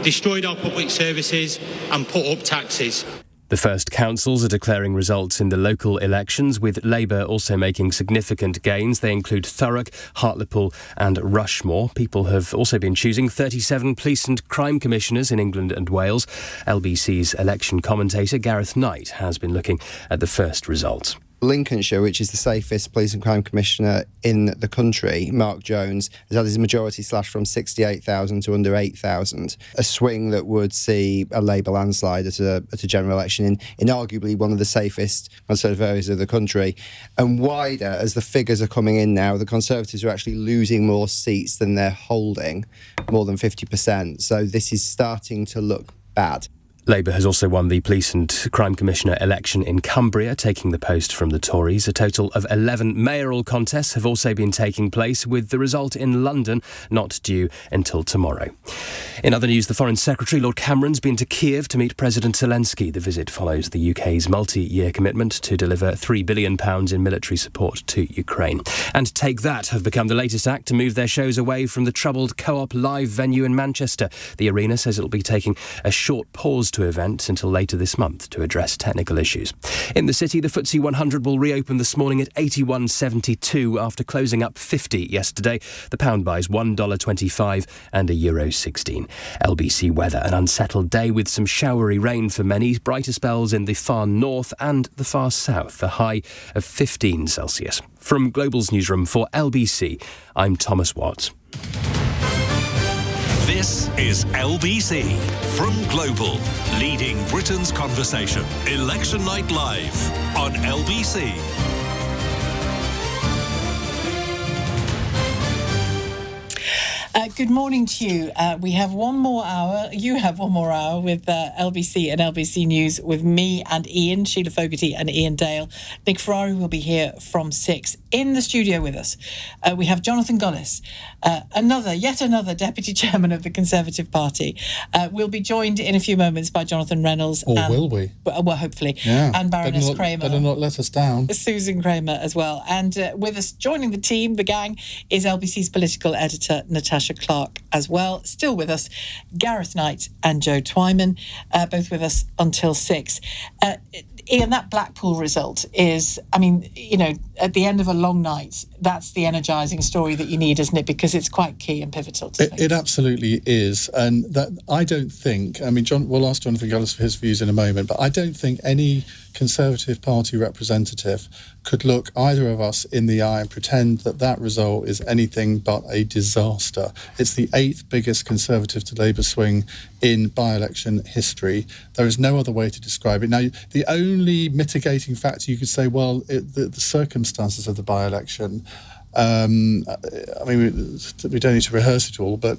destroyed our public services and put up taxes. The first councils are declaring results in the local elections, with Labour also making significant gains. They include Thurrock, Hartlepool and Rushmore. People have also been choosing 37 police and crime commissioners in England and Wales. LBC's election commentator Gareth Knight has been looking at the first results. Lincolnshire, which is the safest police and crime commissioner in the country, Mark Jones, has had his majority slashed from 68,000 to under 8,000. A swing that would see a Labour landslide at a general election in arguably one of the safest Conservative areas of the country. And wider, as the figures are coming in now, the Conservatives are actually losing more seats than they're holding, more than 50%. So this is starting to look bad. Labour has also won the Police and Crime Commissioner election in Cumbria, taking the post from the Tories. A total of 11 mayoral contests have also been taking place, with the result in London not due until tomorrow. In other news, the Foreign Secretary, Lord Cameron's been to Kiev to meet President Zelensky. The visit follows the UK's multi-year commitment to deliver £3 billion in military support to Ukraine. And Take That have become the latest act to move their shows away from the troubled Co-op Live venue in Manchester. The arena says it'll be taking a short pause to events until later this month to address technical issues. In the city, the FTSE 100 will reopen this morning at 81.72 after closing up 50 yesterday. The pound buys $1.25 and €1.16. LBC weather: an unsettled day with some showery rain for many. Brighter spells in the far north and the far south. A high of 15 Celsius. From Global's newsroom for LBC, I'm Thomas Watts. This is LBC from Global, leading Britain's conversation. Election Night Live on LBC. Good morning to you. We have one more hour. You have one more hour with LBC and LBC News with me and Iain, Shelagh Fogarty and Iain Dale. Nick Ferrari will be here from 6. In the studio with us, we have Jonathan Gullis, yet another Deputy Chairman of the Conservative Party. We'll be joined in a few moments by Jonathan Reynolds. Will we? Well, hopefully. Yeah. And Baroness Kramer. Better not let us down. Susan Kramer as well. And with us, joining the team, the gang, is LBC's political editor, Natasha Clark, as well. Still with us, Gareth Knight and Joe Twyman, both with us until 6. Iain, that Blackpool result is, at the end of a long night, that's the energising story that you need, isn't it? Because it's quite key and pivotal to things. It absolutely is. And that I don't think, we'll ask Jonathan Gullis for his views in a moment, but I don't think any Conservative Party representative could look either of us in the eye and pretend that result is anything but a disaster. It's the 8th biggest Conservative to Labour swing in by-election history. There is no other way to describe it. Now, the only mitigating factor you could say, the circumstances of the by-election, we don't need to rehearse it all, but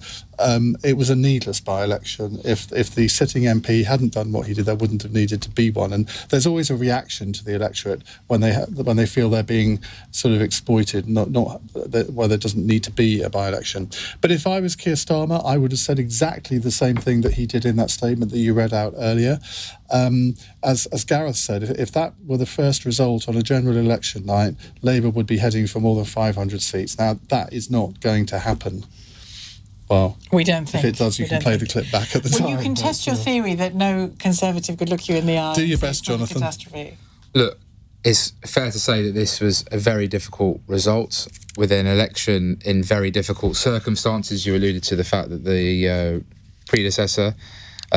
it was a needless by-election. If the sitting MP hadn't done what he did, there wouldn't have needed to be one. And there's always a reaction to the electorate when they feel they're being sort of exploited, not where there doesn't need to be a by-election. But if I was Keir Starmer, I would have said exactly the same thing that he did in that statement that you read out earlier. As Gareth said, if that were the first result on a general election night, Labour would be heading for more than 500 seats. Now, that is not going to happen. Well, we don't think. If it does, you can play the clip back at the time. Well, you can test your theory that no Conservative could look you in the eye. Do your best, Jonathan. Catastrophe. Look, it's fair to say that this was a very difficult result with an election in very difficult circumstances. You alluded to the fact that the predecessor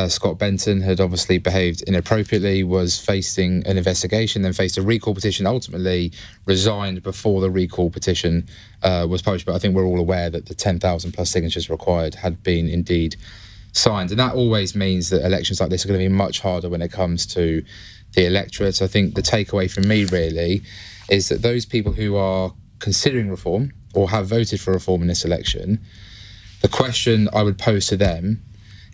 Scott Benton had obviously behaved inappropriately, was facing an investigation, then faced a recall petition, ultimately resigned before the recall petition was published. But I think we're all aware that the 10,000 plus signatures required had been indeed signed. And that always means that elections like this are going to be much harder when it comes to the electorate. I think the takeaway from me really is that those people who are considering reform or have voted for reform in this election, the question I would pose to them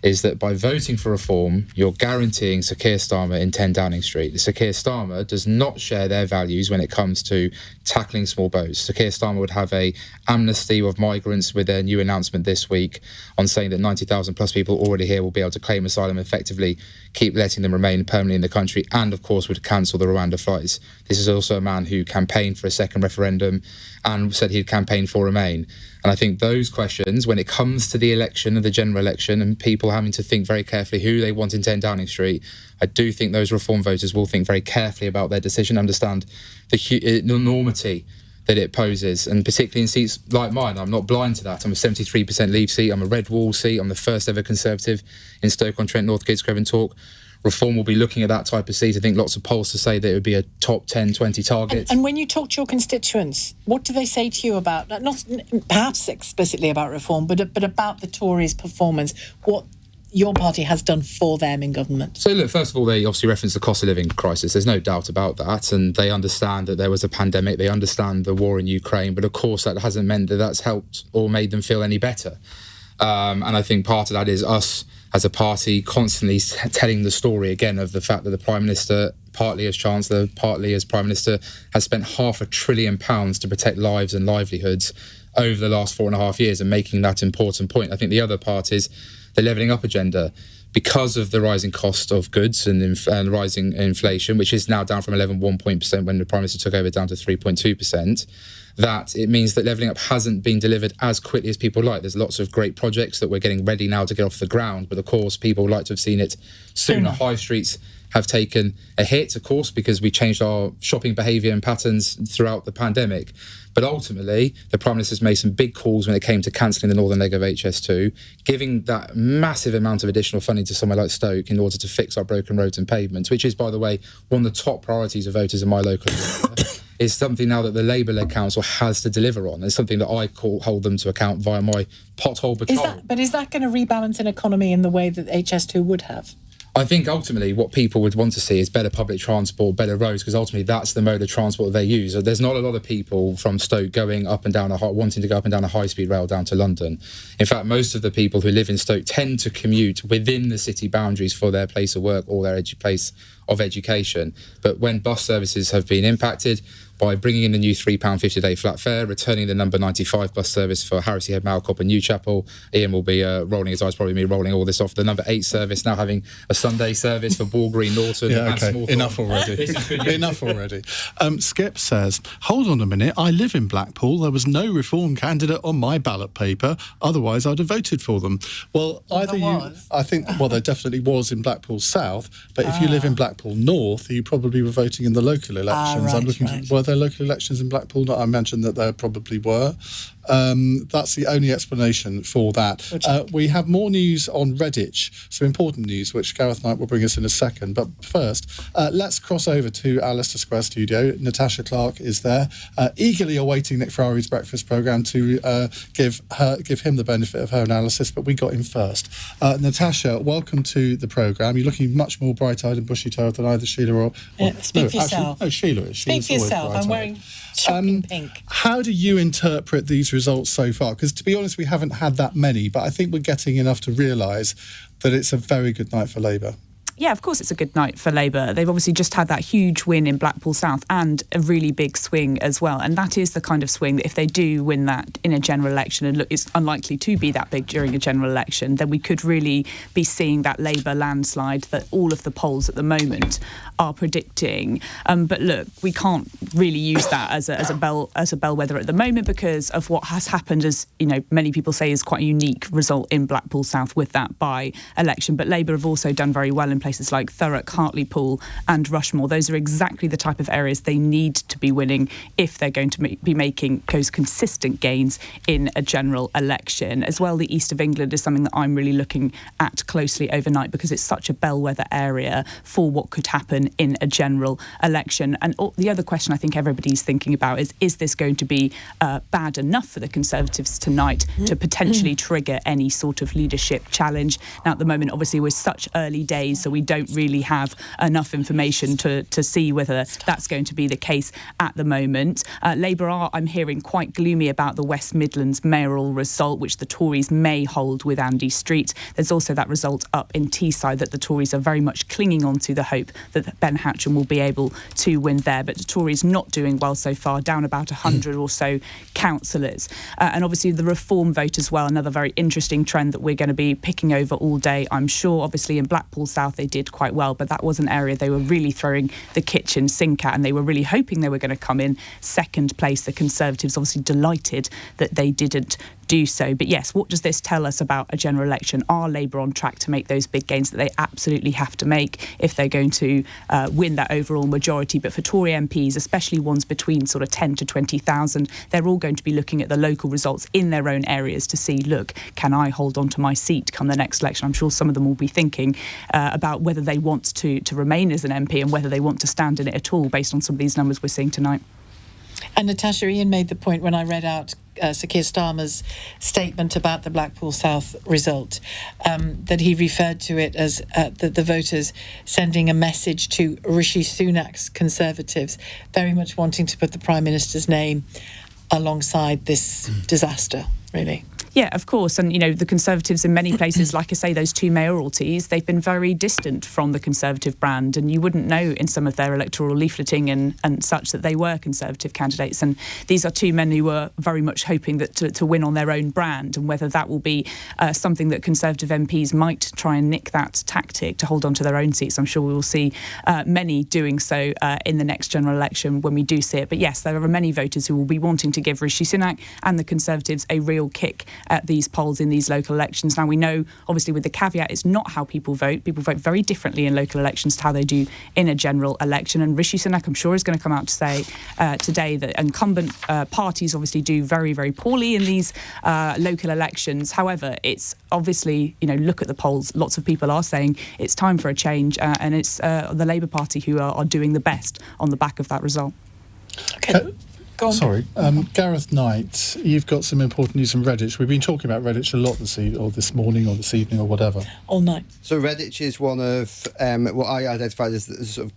is that by voting for reform, you're guaranteeing Sir Keir Starmer in 10 Downing Street. Sir Keir Starmer does not share their values when it comes to tackling small boats. Sir Keir Starmer would have a amnesty of migrants with their new announcement this week on saying that 90,000 plus people already here will be able to claim asylum, effectively keep letting them remain permanently in the country, and of course would cancel the Rwanda flights. This is also a man who campaigned for a second referendum and said he'd campaign for Remain. And I think those questions, when it comes to the election, of the general election, and people having to think very carefully who they want in 10 Downing Street, I do think those reform voters will think very carefully about their decision, understand the enormity that it poses, and particularly in seats like mine. I'm not blind to that. I'm a 73% Leave seat, I'm a Red Wall seat, I'm the first ever Conservative in Stoke-on-Trent, North Kidsgrove and Talk. Reform will be looking at that type of seat. I think lots of polls to say that it would be a top 10, 20 target. And when you talk to your constituents, what do they say to you about, not perhaps explicitly about reform, but about the Tories' performance, what your party has done for them in government? So look, first of all, they obviously reference the cost of living crisis. There's no doubt about that. And they understand that there was a pandemic. They understand the war in Ukraine. But of course, that hasn't meant that that's helped or made them feel any better. And I think part of that is us as a party constantly telling the story again of the fact that the Prime Minister, partly as Chancellor, partly as Prime Minister, has spent £500 billion to protect lives and livelihoods over the last 4.5 years, and making that important point. I think the other part is the levelling up agenda. Because of the rising cost of goods and rising inflation, which is now down from 11.1% when the Prime Minister took over down to 3.2%, that it means that levelling up hasn't been delivered as quickly as people like. There's lots of great projects that we're getting ready now to get off the ground, but of course people would like to have seen it sooner. High streets have taken a hit, of course, because we changed our shopping behaviour and patterns throughout the pandemic. But ultimately, the Prime Minister's made some big calls when it came to cancelling the northern leg of HS2, giving that massive amount of additional funding to somewhere like Stoke in order to fix our broken roads and pavements, which is, by the way, one of the top priorities of voters in my local area, is something now that the Labour-led council has to deliver on. It's something that I hold them to account via my pothole patrol. Is that going to rebalance an economy in the way that HS2 would have? I think ultimately what people would want to see is better public transport, better roads, because ultimately that's the mode of transport they use. There's not a lot of people from Stoke going up and down wanting to go up and down a high-speed rail down to London. In fact, most of the people who live in Stoke tend to commute within the city boundaries for their place of work or their place of education. But when bus services have been impacted by bringing in the new £3.50 a day flat fare, returning the number 95 bus service for Harrisey Head, Malcop and Newchapel. Iain will be rolling his eyes, probably me rolling all this off. The number 8 service now having a Sunday service for Ball Green, Norton and Smallthorne. Enough already. Enough already. Skip says, hold on a minute, I live in Blackpool. There was no reform candidate on my ballot paper. Otherwise, I'd have voted for them. Well, there definitely was in Blackpool South, but if you live in Blackpool North, you probably were voting in the local elections. Were there local elections in Blackpool? No, I mentioned that there probably were. That's the only explanation for that. We have more news on Redditch, some important news, which Gareth Knight will bring us in a second. But first, let's cross over to our Leicester Square studio. Natasha Clark is there, eagerly awaiting Nick Ferrari's breakfast programme to give him the benefit of her analysis, but we got him first. Natasha, welcome to the programme. You're looking much more bright-eyed and bushy-tailed than either Sheila or... Speak for yourself. No, Sheila is. Speak for yourself. I'm wearing shocking pink. How do you interpret these results so far? Because to be honest, we haven't had that many, but I think we're getting enough to realise that it's a very good night for Labour. Yeah, of course it's a good night for Labour. They've obviously just had that huge win in Blackpool South and a really big swing as well. And that is the kind of swing that if they do win that in a general election, and look, it's unlikely to be that big during a general election, then we could really be seeing that Labour landslide that all of the polls at the moment are predicting. But look, we can't really use that as a bellwether at the moment because of what has happened, as you know, many people say is quite a unique result in Blackpool South with that by-election. But Labour have also done very well in places like Thurrock, Hartlepool and Rushmore. Those are exactly the type of areas they need to be winning if they're going to be making those consistent gains in a general election. As well, the east of England is something that I'm really looking at closely overnight because it's such a bellwether area for what could happen in a general election. And the other question I think everybody's thinking about is this going to be bad enough for the Conservatives tonight to potentially trigger any sort of leadership challenge? Now, at the moment, obviously, we're such early days, so we don't really have enough information to see whether that's going to be the case at the moment. Labour are, I'm hearing, quite gloomy about the West Midlands mayoral result, which the Tories may hold with Andy Street. There's also that result up in Teesside that the Tories are very much clinging on to the hope that Ben Hatcham will be able to win there. But the Tories not doing well so far, down about 100 or so councillors. And obviously the Reform vote as well, another very interesting trend that we're going to be picking over all day, I'm sure. Obviously in Blackpool South they did quite well, but that was an area they were really throwing the kitchen sink at, and they were really hoping they were going to come in second place. The Conservatives obviously delighted that they didn't do so. But yes, what does this tell us about a general election? Are Labour on track to make those big gains that they absolutely have to make if they're going to win that overall majority? But for Tory MPs, especially ones between sort of 10 to 20,000, they're all going to be looking at the local results in their own areas to see, look, can I hold on to my seat come the next election? I'm sure some of them will be thinking about whether they want to remain as an MP and whether they want to stand in it at all based on some of these numbers we're seeing tonight. And Natasha, Iain made the point when I read out Sir Keir Starmer's statement about the Blackpool South result, that he referred to it as the voters sending a message to Rishi Sunak's Conservatives, very much wanting to put the Prime Minister's name alongside this disaster, really. Yeah, of course. And, you know, the Conservatives in many places, like I say, those two mayoralties, they've been very distant from the Conservative brand. And you wouldn't know in some of their electoral leafleting and such that they were Conservative candidates. And these are two men who were very much hoping that to win on their own brand. And whether that will be something that Conservative MPs might try and nick that tactic to hold on to their own seats, I'm sure we will see many doing so in the next general election when we do see it. But yes, there are many voters who will be wanting to give Rishi Sunak and the Conservatives a real kick at these polls in these local elections. Now, we know, obviously, with the caveat, it's not how people vote. People vote very differently in local elections to how they do in a general election. And Rishi Sunak, I'm sure, is going to come out to say today that incumbent parties obviously do very, very poorly in these local elections. However, it's obviously, you know, look at the polls. Lots of people are saying it's time for a change, and it's the Labour Party who are doing the best on the back of that result. Okay. Go on. Sorry, Gareth Knight, you've got some important news from Redditch. We've been talking about Redditch a lot this morning or this evening or whatever. All night. So Redditch is one of what I identified as the sort of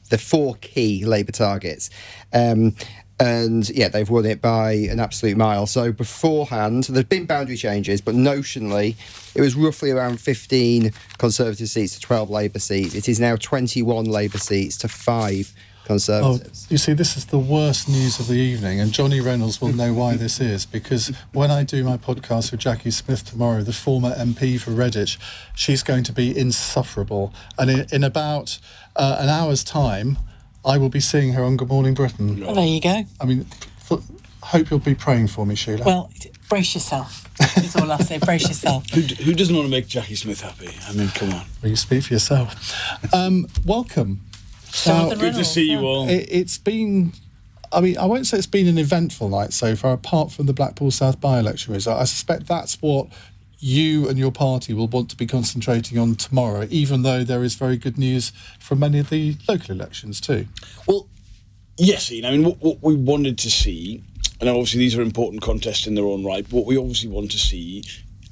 the four key Labour targets. And yeah, they've won it by an absolute mile. So beforehand, there's been boundary changes, but notionally, it was roughly around 15 Conservative seats to 12 Labour seats. It is now 21 Labour seats to 5 Conservatives. Oh, you see, this is the worst news of the evening, and Johnny Reynolds will know why this is, because when I do my podcast with Jackie Smith tomorrow, the former MP for Redditch, she's going to be insufferable. And in about an hour's time, I will be seeing her on Good Morning Britain. Well, there you go. I mean, hope you'll be praying for me, Sheila. Well, brace yourself. That's all I'll say. Brace yourself. Who doesn't want to make Jackie Smith happy? I mean, come on. Well, you speak for yourself. Welcome. Good to see you all. It's been, I mean, I won't say it's been an eventful night so far, apart from the Blackpool South by-election result. I suspect that's what you and your party will want to be concentrating on tomorrow, even though there is very good news from many of the local elections too. Well, yes, Iain. I mean, what we wanted to see, and obviously these are important contests in their own right, but what we obviously want to see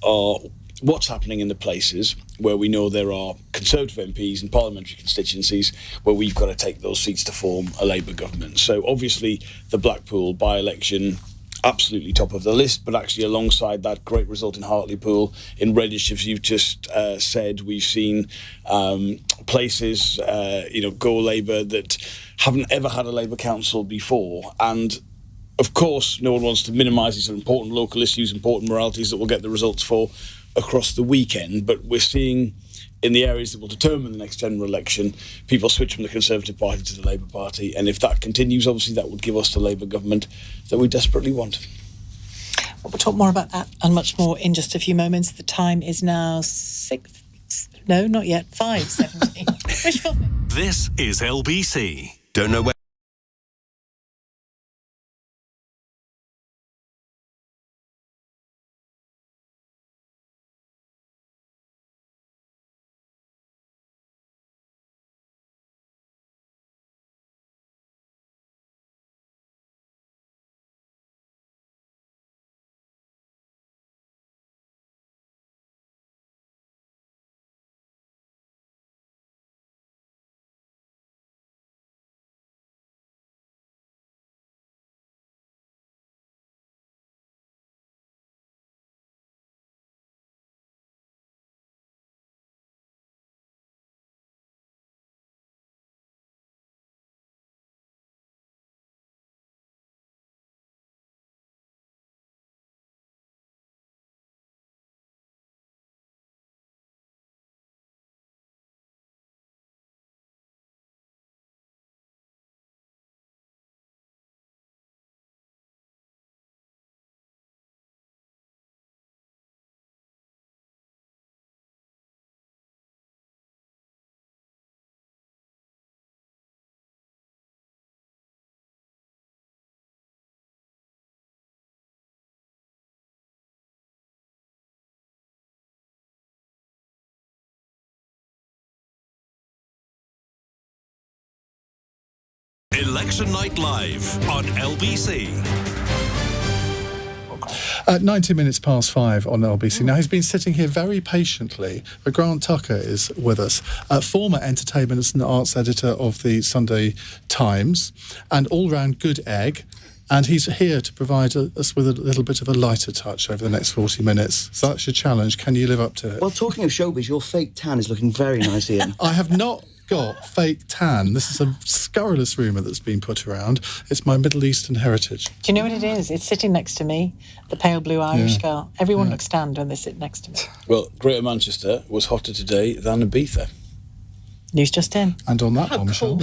are what's happening in the places where we know there are Conservative MPs in parliamentary constituencies where we've got to take those seats to form a Labour government. So obviously the Blackpool by-election, absolutely top of the list, but actually alongside that, great result in Hartlepool. In Redditch, as you've just said, we've seen places, go Labour that haven't ever had a Labour council before. And of course, no one wants to minimise these important local issues, important moralities that we'll get the results for across the weekend, but we're seeing in the areas that will determine the next general election, people switch from the Conservative Party to the Labour Party, and if that continues, obviously that would give us the Labour government that we desperately want. Well, we'll talk more about that and much more in just a few moments. The time is now 6 No, not yet. 5:17. Wishful. This is LBC. Don't know where. Election Night Live on LBC. 90 minutes past 5 on LBC. Now, he's been sitting here very patiently, but Grant Tucker is with us, former entertainment and arts editor of the Sunday Times, and all-round good egg, and he's here to provide us with a little bit of a lighter touch over the next 40 minutes. So that's your challenge. Can you live up to it? Well, talking of showbiz, your fake tan is looking very nice, Iain. I have not got fake tan. This is a scurrilous rumour that's been put around. It's my Middle Eastern heritage. Do you know what it is? It's sitting next to me, the pale blue Irish girl. Everyone looks tanned when they sit next to me. Well, Greater Manchester was hotter today than Ibiza. News just in. And on that bombshell.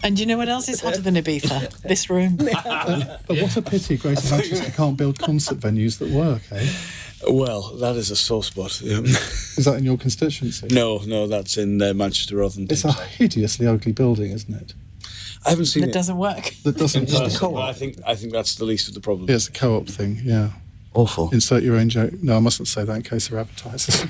And do you know what else is hotter than Ibiza? This room. But what a pity Greater Manchester can't build concert venues that work, eh? Well, that is a sore spot. Yeah. Is that in your constituency? No, that's in Manchester Rotherham. It's a hideously ugly building, isn't it? I haven't seen it. That doesn't work. That doesn't work. The co-op. I think that's the least of the problems. Yeah, it's a co-op thing, yeah. Awful. Insert your own joke. No, I mustn't say that in case they're advertisers.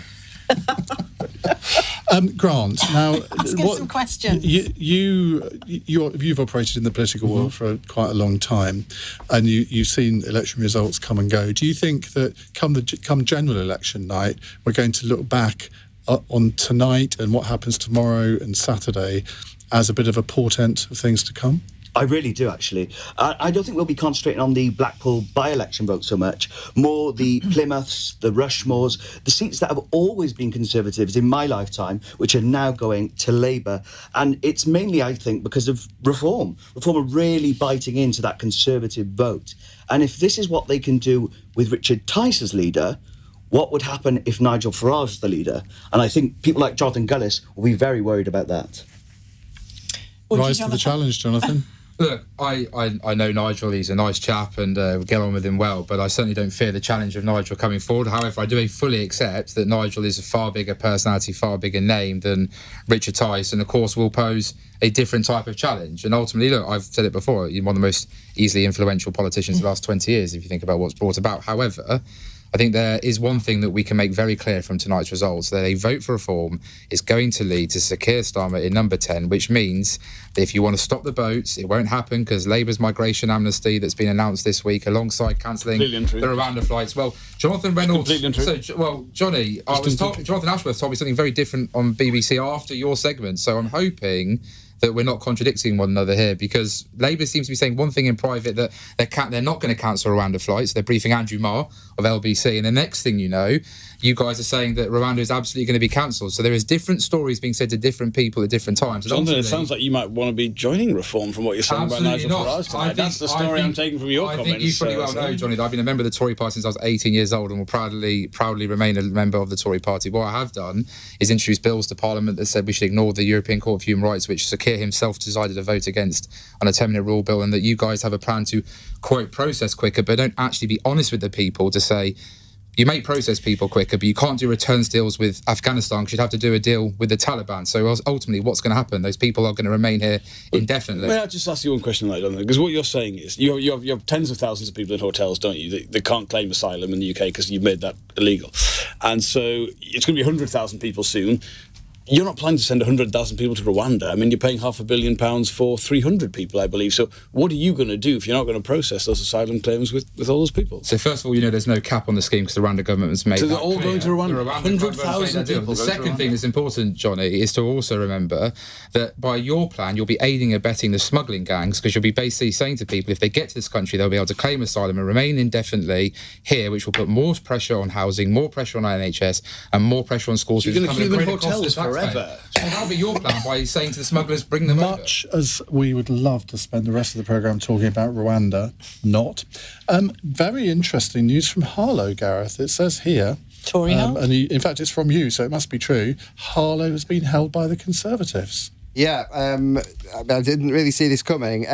Grant, now ask him some questions. You've operated in the political world for quite a long time, and you've seen election results come and go. Do you think that come general election night, we're going to look back on tonight and what happens tomorrow and Saturday as a bit of a portent of things to come? I really do, actually. I don't think we'll be concentrating on the Blackpool by-election vote so much. More the Plymouths, the Rushmores, the seats that have always been Conservatives in my lifetime, which are now going to Labour. And it's mainly, I think, because of Reform. Reform are really biting into that Conservative vote. And if this is what they can do with Richard Tice as leader, what would happen if Nigel Farage is the leader? And I think people like Jonathan Gullis will be very worried about that. Rise to the challenge, Jonathan. Look, I know Nigel, he's a nice chap and we'll get on with him well, but I certainly don't fear the challenge of Nigel coming forward. However, I do fully accept that Nigel is a far bigger personality, far bigger name than Richard Tice, and of course will pose a different type of challenge. And ultimately, look, I've said it before, you're one of the most easily influential politicians of the last 20 years, if you think about what's brought about. However, I think there is one thing that we can make very clear from tonight's results, that a vote for reform is going to lead to Sir Keir Starmer in number 10, which means that if you want to stop the boats, it won't happen because Labour's migration amnesty that's been announced this week, alongside cancelling the Rwanda flights. Well, Jonathan Reynolds... Johnny, Jonathan Ashworth told me something very different on BBC after your segment, so I'm hoping that we're not contradicting one another here, because Labour seems to be saying one thing in private, that they're not going to cancel Rwanda flights. They're briefing Andrew Marr of LBC, and the next thing you know, you guys are saying that Rwanda is absolutely going to be cancelled. So there is different stories being said to different people at different times. Jonathan, it sounds like you might want to be joining Reform from what you're saying about Nigel Farage tonight. That's the story I'm taking from your comments. I think you pretty well know, Johnny, that I've been a member of the Tory party since I was 18 years old and will proudly remain a member of the Tory party. What I have done is introduce bills to Parliament that said we should ignore the European Court of Human Rights, which Sir Keir himself decided to vote against on a 10-minute rule bill, and that you guys have a plan to, quote, process quicker, but don't actually be honest with the people to say, you may process people quicker, but you can't do returns deals with Afghanistan because you'd have to do a deal with the Taliban. So ultimately, what's going to happen? Those people are going to remain here indefinitely. May I just ask you one question like that? Because what you're saying is you have tens of thousands of people in hotels, don't you? They can't claim asylum in the UK because you've made that illegal. And so it's going to be 100,000 people soon. You're not planning to send 100,000 people to Rwanda. I mean, you're paying £500 million for 300 people, I believe. So what are you going to do if you're not going to process those asylum claims with all those people? So first of all, there's no cap on the scheme because the Rwanda government has made so that they're all clear. going to Rwanda? 100,000 people. The second thing that's important, Johnny, is to also remember that by your plan, you'll be aiding and abetting the smuggling gangs because you'll be basically saying to people, if they get to this country, they'll be able to claim asylum and remain indefinitely here, which will put more pressure on housing, more pressure on NHS, and more pressure on schools. You're going to keep them in hotels forever. That'll be your plan by saying to the smugglers, bring them Much as we would love to spend the rest of the programme talking about Rwanda, not. Very interesting news from Harlow, Gareth. It says here... Tory held? And in fact, it's from you, so it must be true. Harlow has been held by the Conservatives. Yeah, I didn't really see this coming.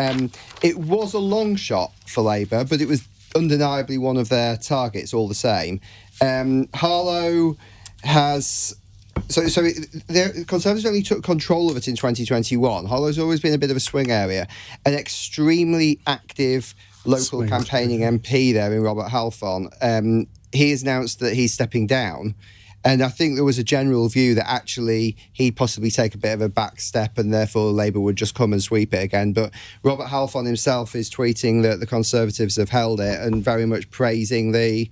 It was a long shot for Labour, but it was undeniably one of their targets all the same. Harlow has... the Conservatives only took control of it in 2021. Harlow's always been a bit of a swing area. An extremely active local campaigning MP there in Robert Halfon. He has announced that he's stepping down. And I think there was a general view that actually he'd possibly take a bit of a back step and therefore Labour would just come and sweep it again. But Robert Halfon himself is tweeting that the Conservatives have held it and very much praising the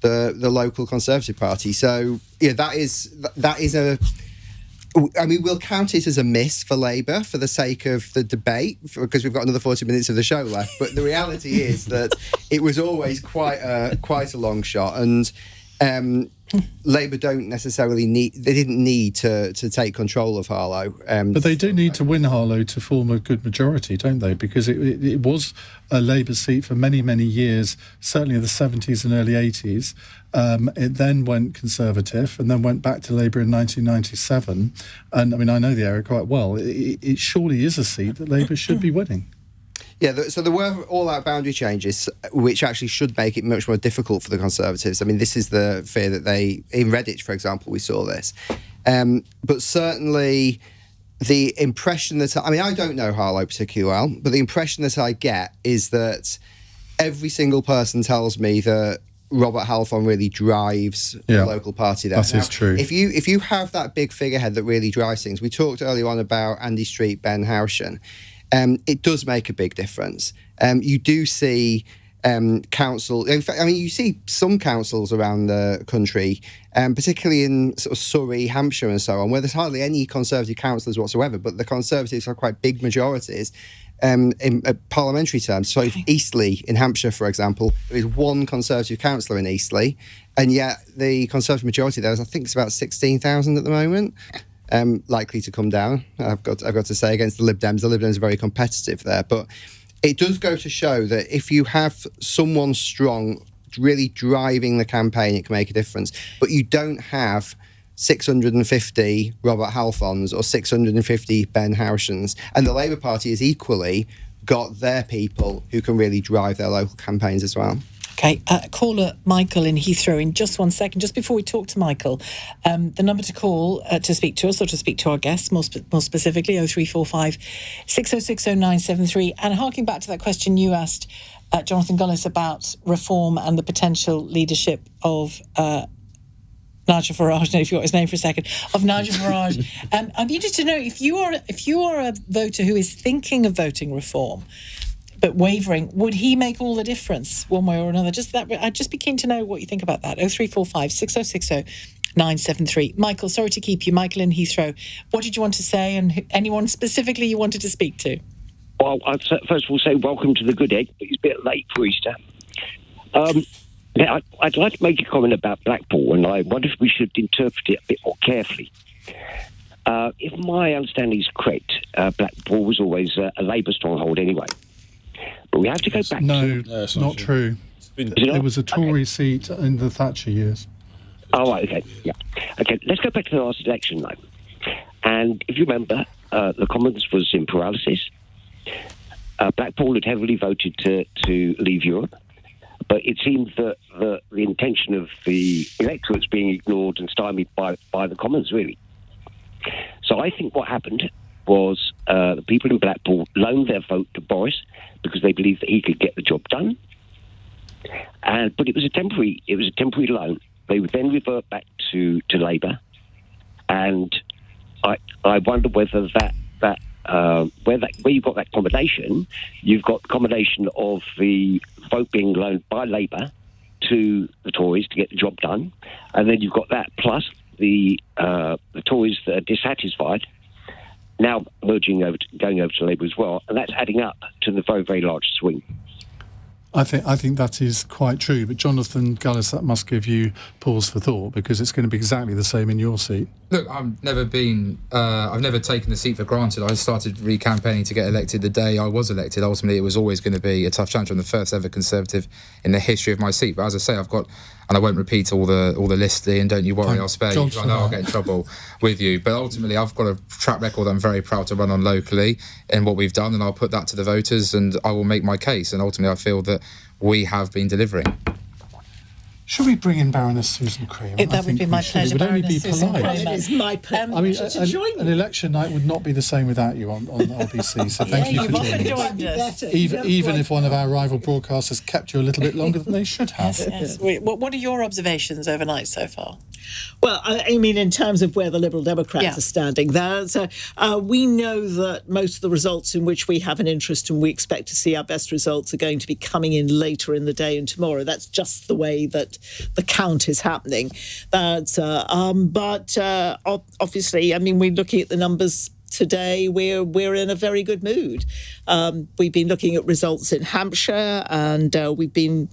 local Conservative Party. So yeah, that is a... I mean, we'll count it as a miss for Labour for the sake of the debate, because we've got another 40 minutes of the show left. But the reality is that it was always quite a long shot, and Labour don't necessarily didn't need to take control of Harlow. But they do need to win Harlow to form a good majority, don't they? Because it was a Labour seat for many, many years, certainly in the 70s and early 80s. It then went Conservative and then went back to Labour in 1997. And I mean, I know the area quite well. It surely is a seat that Labour should be winning. Yeah, so there were all-out boundary changes, which actually should make it much more difficult for the Conservatives. I mean, this is the fear that in Redditch, for example, we saw this. But certainly the impression that... I mean, I don't know Harlow particularly well, but the impression that I get is that every single person tells me that Robert Halfon really drives the local party there. That is true. If you have that big figurehead that really drives things... We talked earlier on about Andy Street, Ben Houchen. It does make a big difference. You do see council... In fact, I mean, you see some councils around the country, particularly in sort of Surrey, Hampshire and so on, where there's hardly any Conservative councillors whatsoever, but the Conservatives have quite big majorities in parliamentary terms. So Eastleigh in Hampshire, for example, there is one Conservative councillor in Eastleigh, and yet the Conservative majority there is, I think it's about 16,000 at the moment. Likely to come down, I've got to say, against the Lib Dems. The Lib Dems are very competitive there, but it does go to show that if you have someone strong really driving the campaign, it can make a difference. But you don't have 650 Robert Halfons or 650 Ben Houchens, and the Labour Party has equally got their people who can really drive their local campaigns as well. Okay, caller Michael in Heathrow in just 1 second. Just before we talk to Michael, the number to call to speak to us or to speak to our guests, more specifically, 0345 6060 973. And harking back to that question you asked, Jonathan Gullis, about reform and the potential leadership of Nigel Farage, no, if you got his name for a second, of Nigel Farage. I'm interested to know if you are a voter who is thinking of voting reform, but wavering, would he make all the difference one way or another? I'd just be keen to know what you think about that. 0345 6060 973. Michael, sorry to keep you. Michael in Heathrow. What did you want to say, and anyone specifically you wanted to speak to? Well, I'd first of all say welcome to the good egg, but it's a bit late for Easter. I'd like to make a comment about Blackpool, and I wonder if we should interpret it a bit more carefully. If my understanding is correct, Blackpool was always a Labour stronghold anyway. But we have to go back to... No, it's not true. It was a Tory seat in the Thatcher years. Oh, right, okay, yeah. Okay, let's go back to the last election, though. And if you remember, the Commons was in paralysis. Blackpool had heavily voted to leave Europe. But it seems that the intention of the electorate's being ignored and stymied by the Commons, really. So I think what happened was the people in Blackpool loaned their vote to Boris because they believed that he could get the job done. But it was a temporary loan. They would then revert back to Labour, and I wonder whether where you've got that combination, you've got combination of the vote being loaned by Labour to the Tories to get the job done, and then you've got that plus the Tories that are dissatisfied now going over to Labour as well, and that's adding up to the very, very large swing. I think that is quite true, but Jonathan Gullis, that must give you pause for thought, because it's going to be exactly the same in your seat. Look, I've never taken the seat for granted. I started re-campaigning to get elected the day I was elected. Ultimately, it was always going to be a tough challenge. I'm the first ever Conservative in the history of my seat. But as I say, I've got, and I won't repeat all the list, Ian, don't you worry, I'll spare you, because I know I'll get in trouble with you. But ultimately, I've got a track record I'm very proud to run on locally in what we've done, and I'll put that to the voters, and I will make my case. And ultimately, I feel that we have been delivering. Should we bring in Baroness Susan Cream? That would be my pleasure. It would only be Susan polite. Cream. It is my pleasure. I mean, an election night would not be the same without you on LBC, so thank you for joining us. Even if one of our rival broadcasters kept you a little bit longer than they should have. Yes. What are your observations overnight so far? Well, I mean, in terms of where the Liberal Democrats are standing, we know that most of the results in which we have an interest and we expect to see our best results are going to be coming in later in the day and tomorrow. That's just the way that the count is happening. But obviously, I mean, we're looking at the numbers today. We're in a very good mood. We've been looking at results in Hampshire, and we've been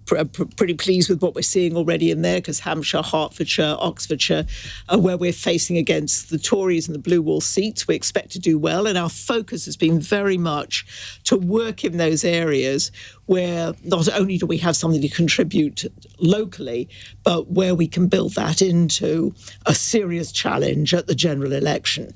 pretty pleased with what we're seeing already in there, because Hampshire, Hertfordshire, Oxfordshire, where we're facing against the Tories and the Blue Wall seats, we expect to do well. And our focus has been very much to work in those areas where not only do we have something to contribute locally, but where we can build that into a serious challenge at the general election.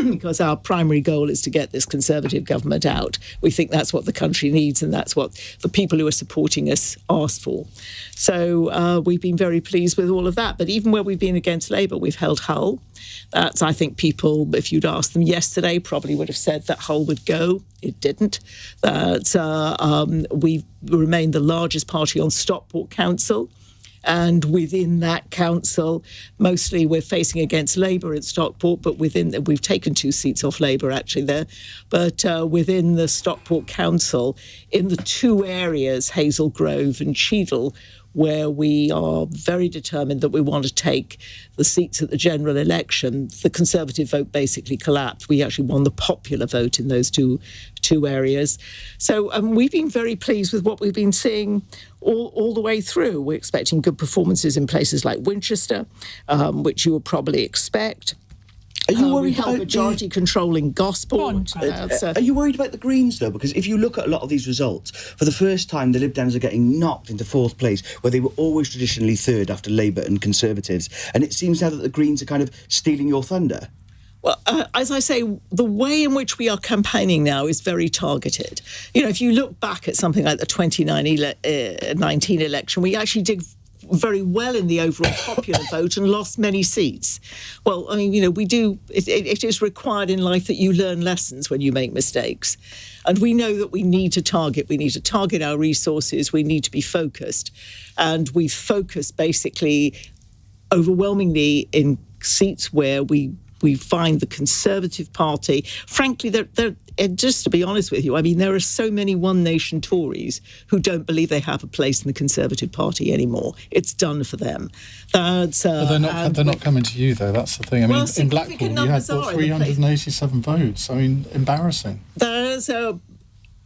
Because our primary goal is to get this Conservative government out. We think that's what the country needs, and that's what the people who are supporting us asked for. So we've been very pleased with all of that. But even where we've been against Labour, we've held Hull. That's, I think, people, if you'd asked them yesterday, probably would have said that Hull would go. It didn't. We've remained the largest party on Stockport Council. And within that council, mostly we're facing against Labour in Stockport, but we've taken 2 seats off Labour actually there. But within the Stockport Council, in the 2 areas, Hazel Grove and Cheadle, where we are very determined that we want to take the seats at the general election, the Conservative vote basically collapsed. We actually won the popular vote in those two areas. So we've been very pleased with what we've been seeing all the way through. We're expecting good performances in places like Winchester, which you would probably expect. Are you worried about about majority controlling Gosport? Are you worried about the Greens, though? Because if you look at a lot of these results, for the first time, the Lib Dems are getting knocked into 4th place, where they were always traditionally 3rd after Labour and Conservatives. And it seems now that the Greens are kind of stealing your thunder. Well, as I say, the way in which we are campaigning now is very targeted. You know, if you look back at something like the 2019 election, we actually did very well in the overall popular vote and lost many seats. Well, I mean, you know, we do, it is required in life that you learn lessons when you make mistakes. And we know that we need to target our resources, we need to be focused. And we focus basically overwhelmingly in seats where we find the Conservative Party, frankly, just to be honest with you, I mean, there are so many One Nation Tories who don't believe they have a place in the Conservative Party anymore. It's done for them. They're not coming to you, though. That's the thing. I mean, in Blackpool, you had 387 votes. I mean, embarrassing.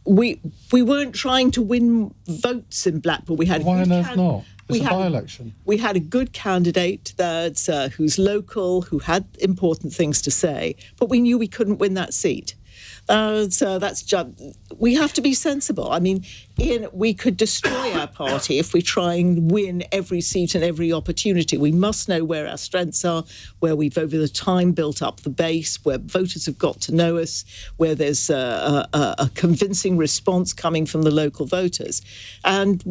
We weren't trying to win votes in Blackpool. We had why on earth not? It's a by-election. We had a good candidate who's local, who had important things to say, but we knew we couldn't win that seat. We have to be sensible. I mean, Iain, we could destroy our party if we try and win every seat and every opportunity. We must know where our strengths are, where we've over the time built up the base, where voters have got to know us, where there's a convincing response coming from the local voters. And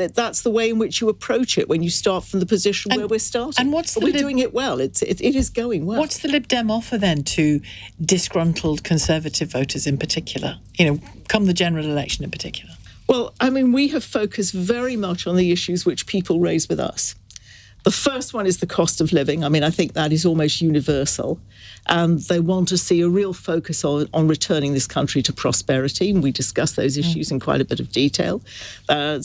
that's the way in which you approach it when you start from the position where we're starting. And we're doing it well. It is going well. What's the Lib Dem offer then to disgruntled Conservative voters in particular? Come the general election in particular. Well, I mean, we have focused very much on the issues which people raise with us. The first one is the cost of living. I mean, I think that is almost universal. And they want to see a real focus on returning this country to prosperity. And we discuss those issues in quite a bit of detail. There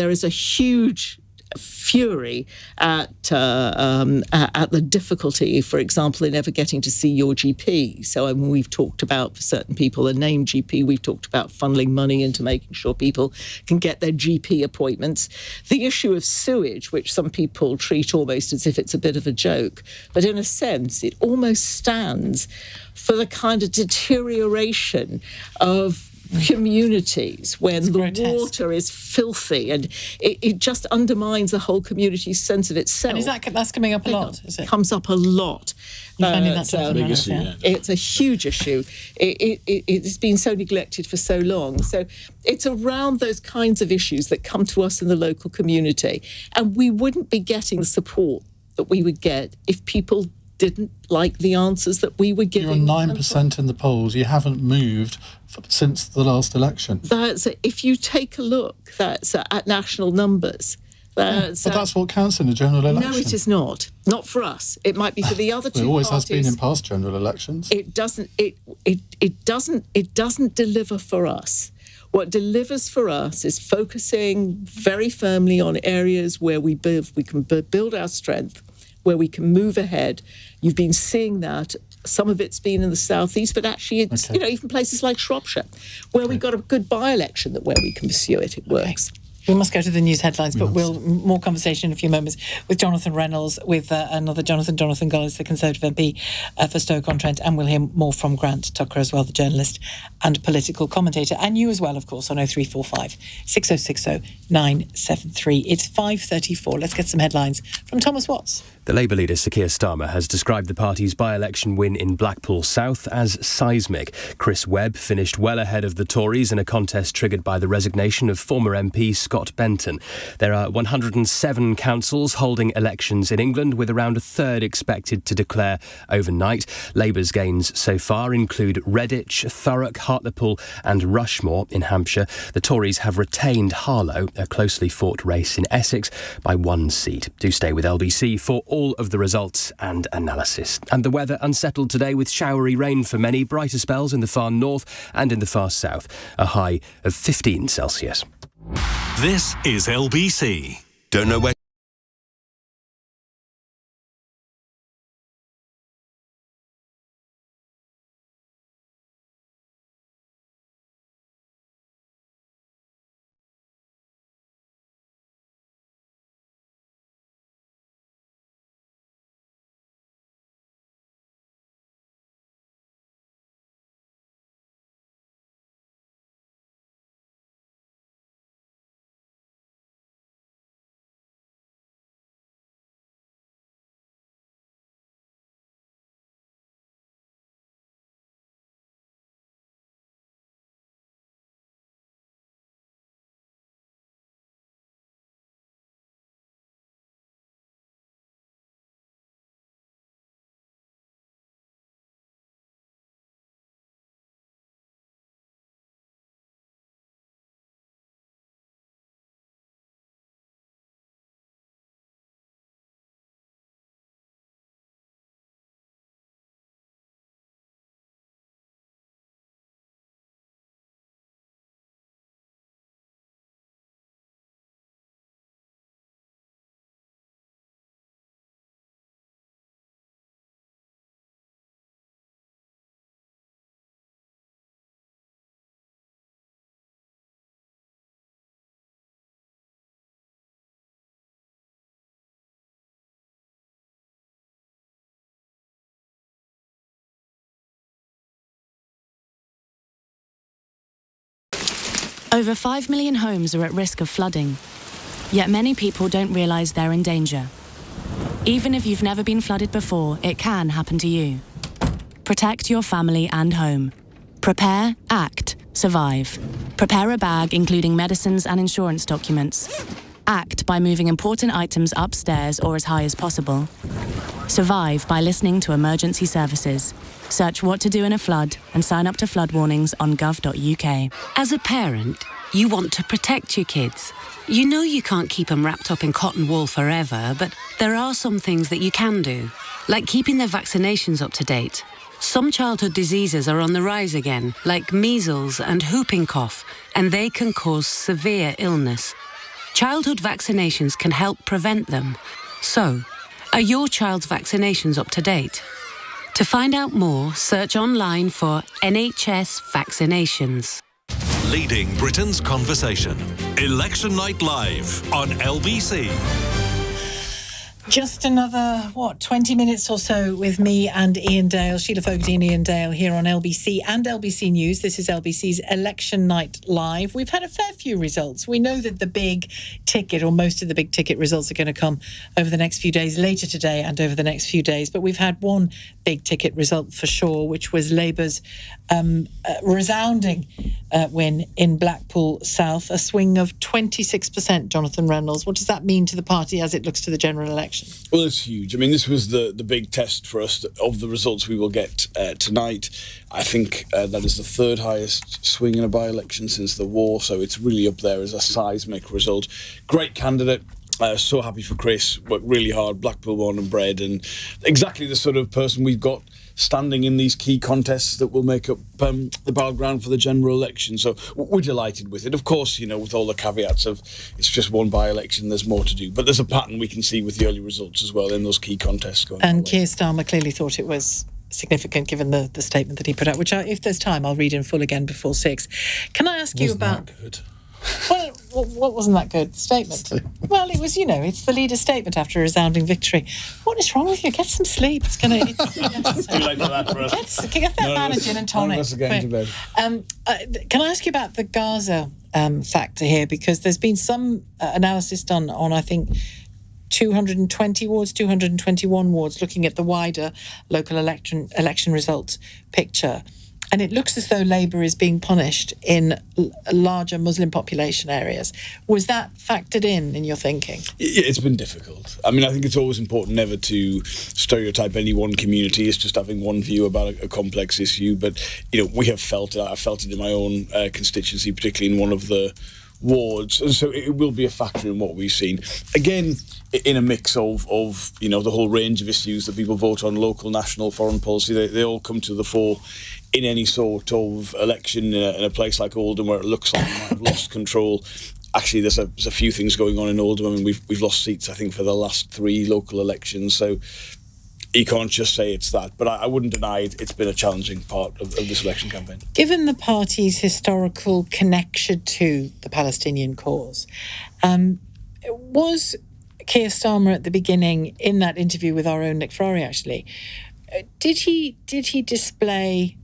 is a huge fury at the difficulty, for example, in ever getting to see your GP. So we've talked about, for certain people, a named GP. We've talked about funneling money into making sure people can get their GP appointments. The issue of sewage, which some people treat almost as if it's a bit of a joke, but in a sense, it almost stands for the kind of deterioration of communities when the water is filthy, and it just undermines the whole community's sense of itself. And that's coming up a lot, is it? Comes up a lot. You're finding that's a big issue, yeah. It's a huge issue. It's been so neglected for so long. So it's around those kinds of issues that come to us in the local community. And we wouldn't be getting the support that we would get if people didn't like the answers that we were giving. You're on 9% in the polls. You haven't moved since the last election. If you take a look, at national numbers. But that's what counts in a general election. No, it is not. Not for us. It might be for the other two It always parties. has been in past general elections. It doesn't. It doesn't deliver for us. What delivers for us is focusing very firmly on areas where we can build our strength, where we can move ahead. You've been seeing that. Some of it's been in the southeast, but actually it's even places like Shropshire, where we've got a good by-election where we can pursue it. It works. We must go to the news headlines, but we'll more conversation in a few moments with Jonathan Reynolds, with another Jonathan Gollis, the Conservative MP for Stoke-on-Trent, and we'll hear more from Grant Tucker as well, the journalist and political commentator, and you as well, of course, on 0345 6060 973. It's 5:34. Let's get some headlines from Thomas Watts. The Labour leader Sir Keir Starmer has described the party's by-election win in Blackpool South as seismic. Chris Webb finished well ahead of the Tories in a contest triggered by the resignation of former MP Scott Benton. There are 107 councils holding elections in England, with around a third expected to declare overnight. Labour's gains so far include Redditch, Thurrock, Hartlepool and Rushmore in Hampshire. The Tories have retained Harlow, a closely fought race in Essex, by one seat. Do stay with LBC for all of the results and analysis. And the weather unsettled today with showery rain for many, brighter spells in the far north and in the far south. A high of 15 Celsius. This is LBC. Don't know where Over 5 million homes are at risk of flooding, yet many people don't realise they're in danger. Even if you've never been flooded before, it can happen to you. Protect your family and home. Prepare, act, survive. Prepare a bag including medicines and insurance documents. Act by moving important items upstairs or as high as possible. Survive by listening to emergency services. Search what to do in a flood and sign up to flood warnings on gov.uk. As a parent, you want to protect your kids. You know you can't keep them wrapped up in cotton wool forever, but there are some things that you can do, like keeping their vaccinations up to date. Some childhood diseases are on the rise again, like measles and whooping cough, and they can cause severe illness. Childhood vaccinations can help prevent them. So, are your child's vaccinations up to date? To find out more, search online for NHS vaccinations. Leading Britain's conversation. Election Night Live on LBC. Just another, 20 minutes or so with me and Iain Dale, Shelagh Fogarty and Iain Dale here on LBC and LBC News. This is LBC's Election Night Live. We've had a fair few results. We know that the big ticket, or most of the big ticket results, are going to come over the next few days, later today and over the next few days. But we've had one big ticket result for sure, which was Labour's resounding win in Blackpool South, a swing of 26%, Jonathan Reynolds. What does that mean to the party as it looks to the general election? Well, it's huge. I mean, this was the big test for us of the results we will get tonight. I think that is the third highest swing in a by-election since the war, so it's really up there as a seismic result. Great candidate. So happy for Chris. Worked really hard, Blackpool born and bred, and exactly the sort of person we've got standing in these key contests that will make up the battleground for the general election. So we're delighted with it. Of course, with all the caveats of it's just one by-election, there's more to do. But there's a pattern we can see with the early results as well in those key contests going on. And Keir Starmer clearly thought it was significant given the statement that he put out, which if there's time, I'll read in full again before 6. Can I ask you about... That good? Well, what wasn't that good? Statement. Well, it was, it's the leader's statement after a resounding victory. What is wrong with you? Get some sleep. It's going to... It's too late for that for us. Get that man a gin and tonic. Going to bed. Can I ask you about the Gaza factor here? Because there's been some analysis done on, I think, 220 wards, 221 wards, looking at the wider local election results picture. And it looks as though Labour is being punished in larger Muslim population areas. Was that factored in your thinking? Yeah, it's been difficult. I mean, I think it's always important never to stereotype any one community as just having one view about a complex issue. But, we have felt it. I felt it in my own constituency, particularly in one of the wards. And so it will be a factor in what we've seen. Again, in a mix of the whole range of issues that people vote on, local, national, foreign policy, they all come to the fore in any sort of election in a place like Oldham where it looks like we might have lost control. Actually, there's a few things going on in Oldham. I mean, we've lost seats, I think, for the last 3 local elections. So you can't just say it's that. But I wouldn't deny it's been a challenging part of this election campaign. Given the party's historical connection to the Palestinian cause, was Keir Starmer at the beginning, in that interview with our own Nick Ferrari, actually, did he display,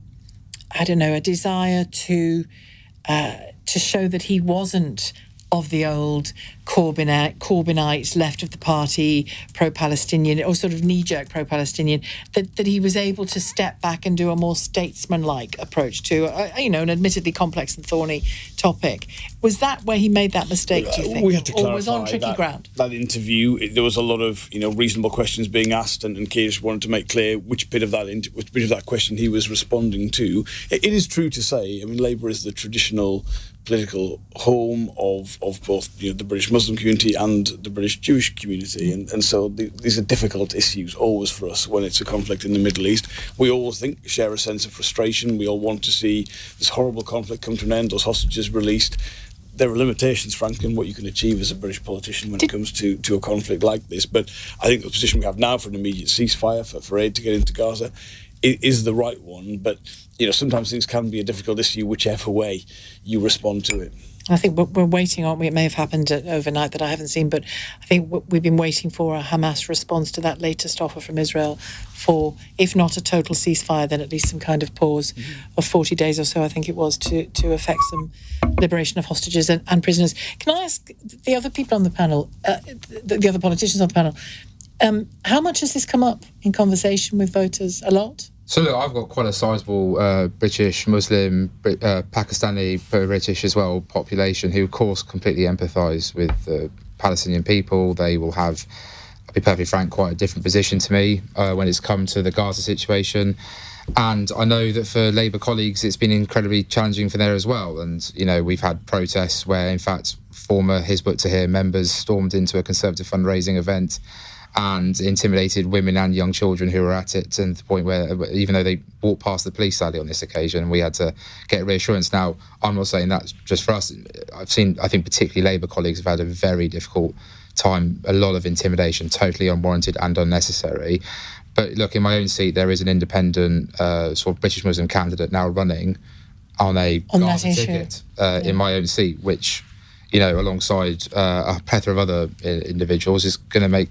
I don't know, a desire to show that he wasn't of the old Corbynite left of the party, pro-Palestinian, or sort of knee-jerk pro-Palestinian, that he was able to step back and do a more statesman-like approach to, an admittedly complex and thorny topic? Was that where he made that mistake, do you think? We had to clarify or was on tricky ground? That interview, there was a lot of reasonable questions being asked, and Keir just wanted to make clear which bit of that question he was responding to. It is true to say, I mean, Labour is the traditional political home of both the British Muslim community and the British Jewish community, and so these are difficult issues always for us when it's a conflict in the Middle East. We all share a sense of frustration. We all want to see this horrible conflict come to an end, those hostages released. There are limitations, frankly, in what you can achieve as a British politician when it comes to a conflict like this. But I think the position we have now for an immediate ceasefire, for aid to get into Gaza, is the right one. But sometimes things can be a difficult issue, whichever way you respond to it. I think we're waiting, aren't we? It may have happened overnight that I haven't seen, but I think we've been waiting for a Hamas response to that latest offer from Israel for, if not a total ceasefire, then at least some kind of pause of 40 days or so, I think it was, to effect some liberation of hostages and prisoners. Can I ask the other people on the panel, the other politicians on the panel, how much has this come up in conversation with voters? A lot? So look, I've got quite a sizable British, Muslim, Pakistani, British as well population who, of course, completely empathise with the Palestinian people. They will have, I'll be perfectly frank, quite a different position to me when it's come to the Gaza situation. And I know that for Labour colleagues, it's been incredibly challenging for there as well. And, we've had protests where, in fact, former Hizb ut-Tahrir members stormed into a Conservative fundraising event and intimidated women and young children who were at it, and to the point where, even though they walked past the police sadly on this occasion, we had to get reassurance. Now, I'm not saying that's just for us. I think particularly Labour colleagues have had a very difficult time, a lot of intimidation, totally unwarranted and unnecessary. But look, in my own seat, there is an independent sort of British Muslim candidate now running on a Gaza ticket in my own seat, which, alongside a plethora of other individuals, is going to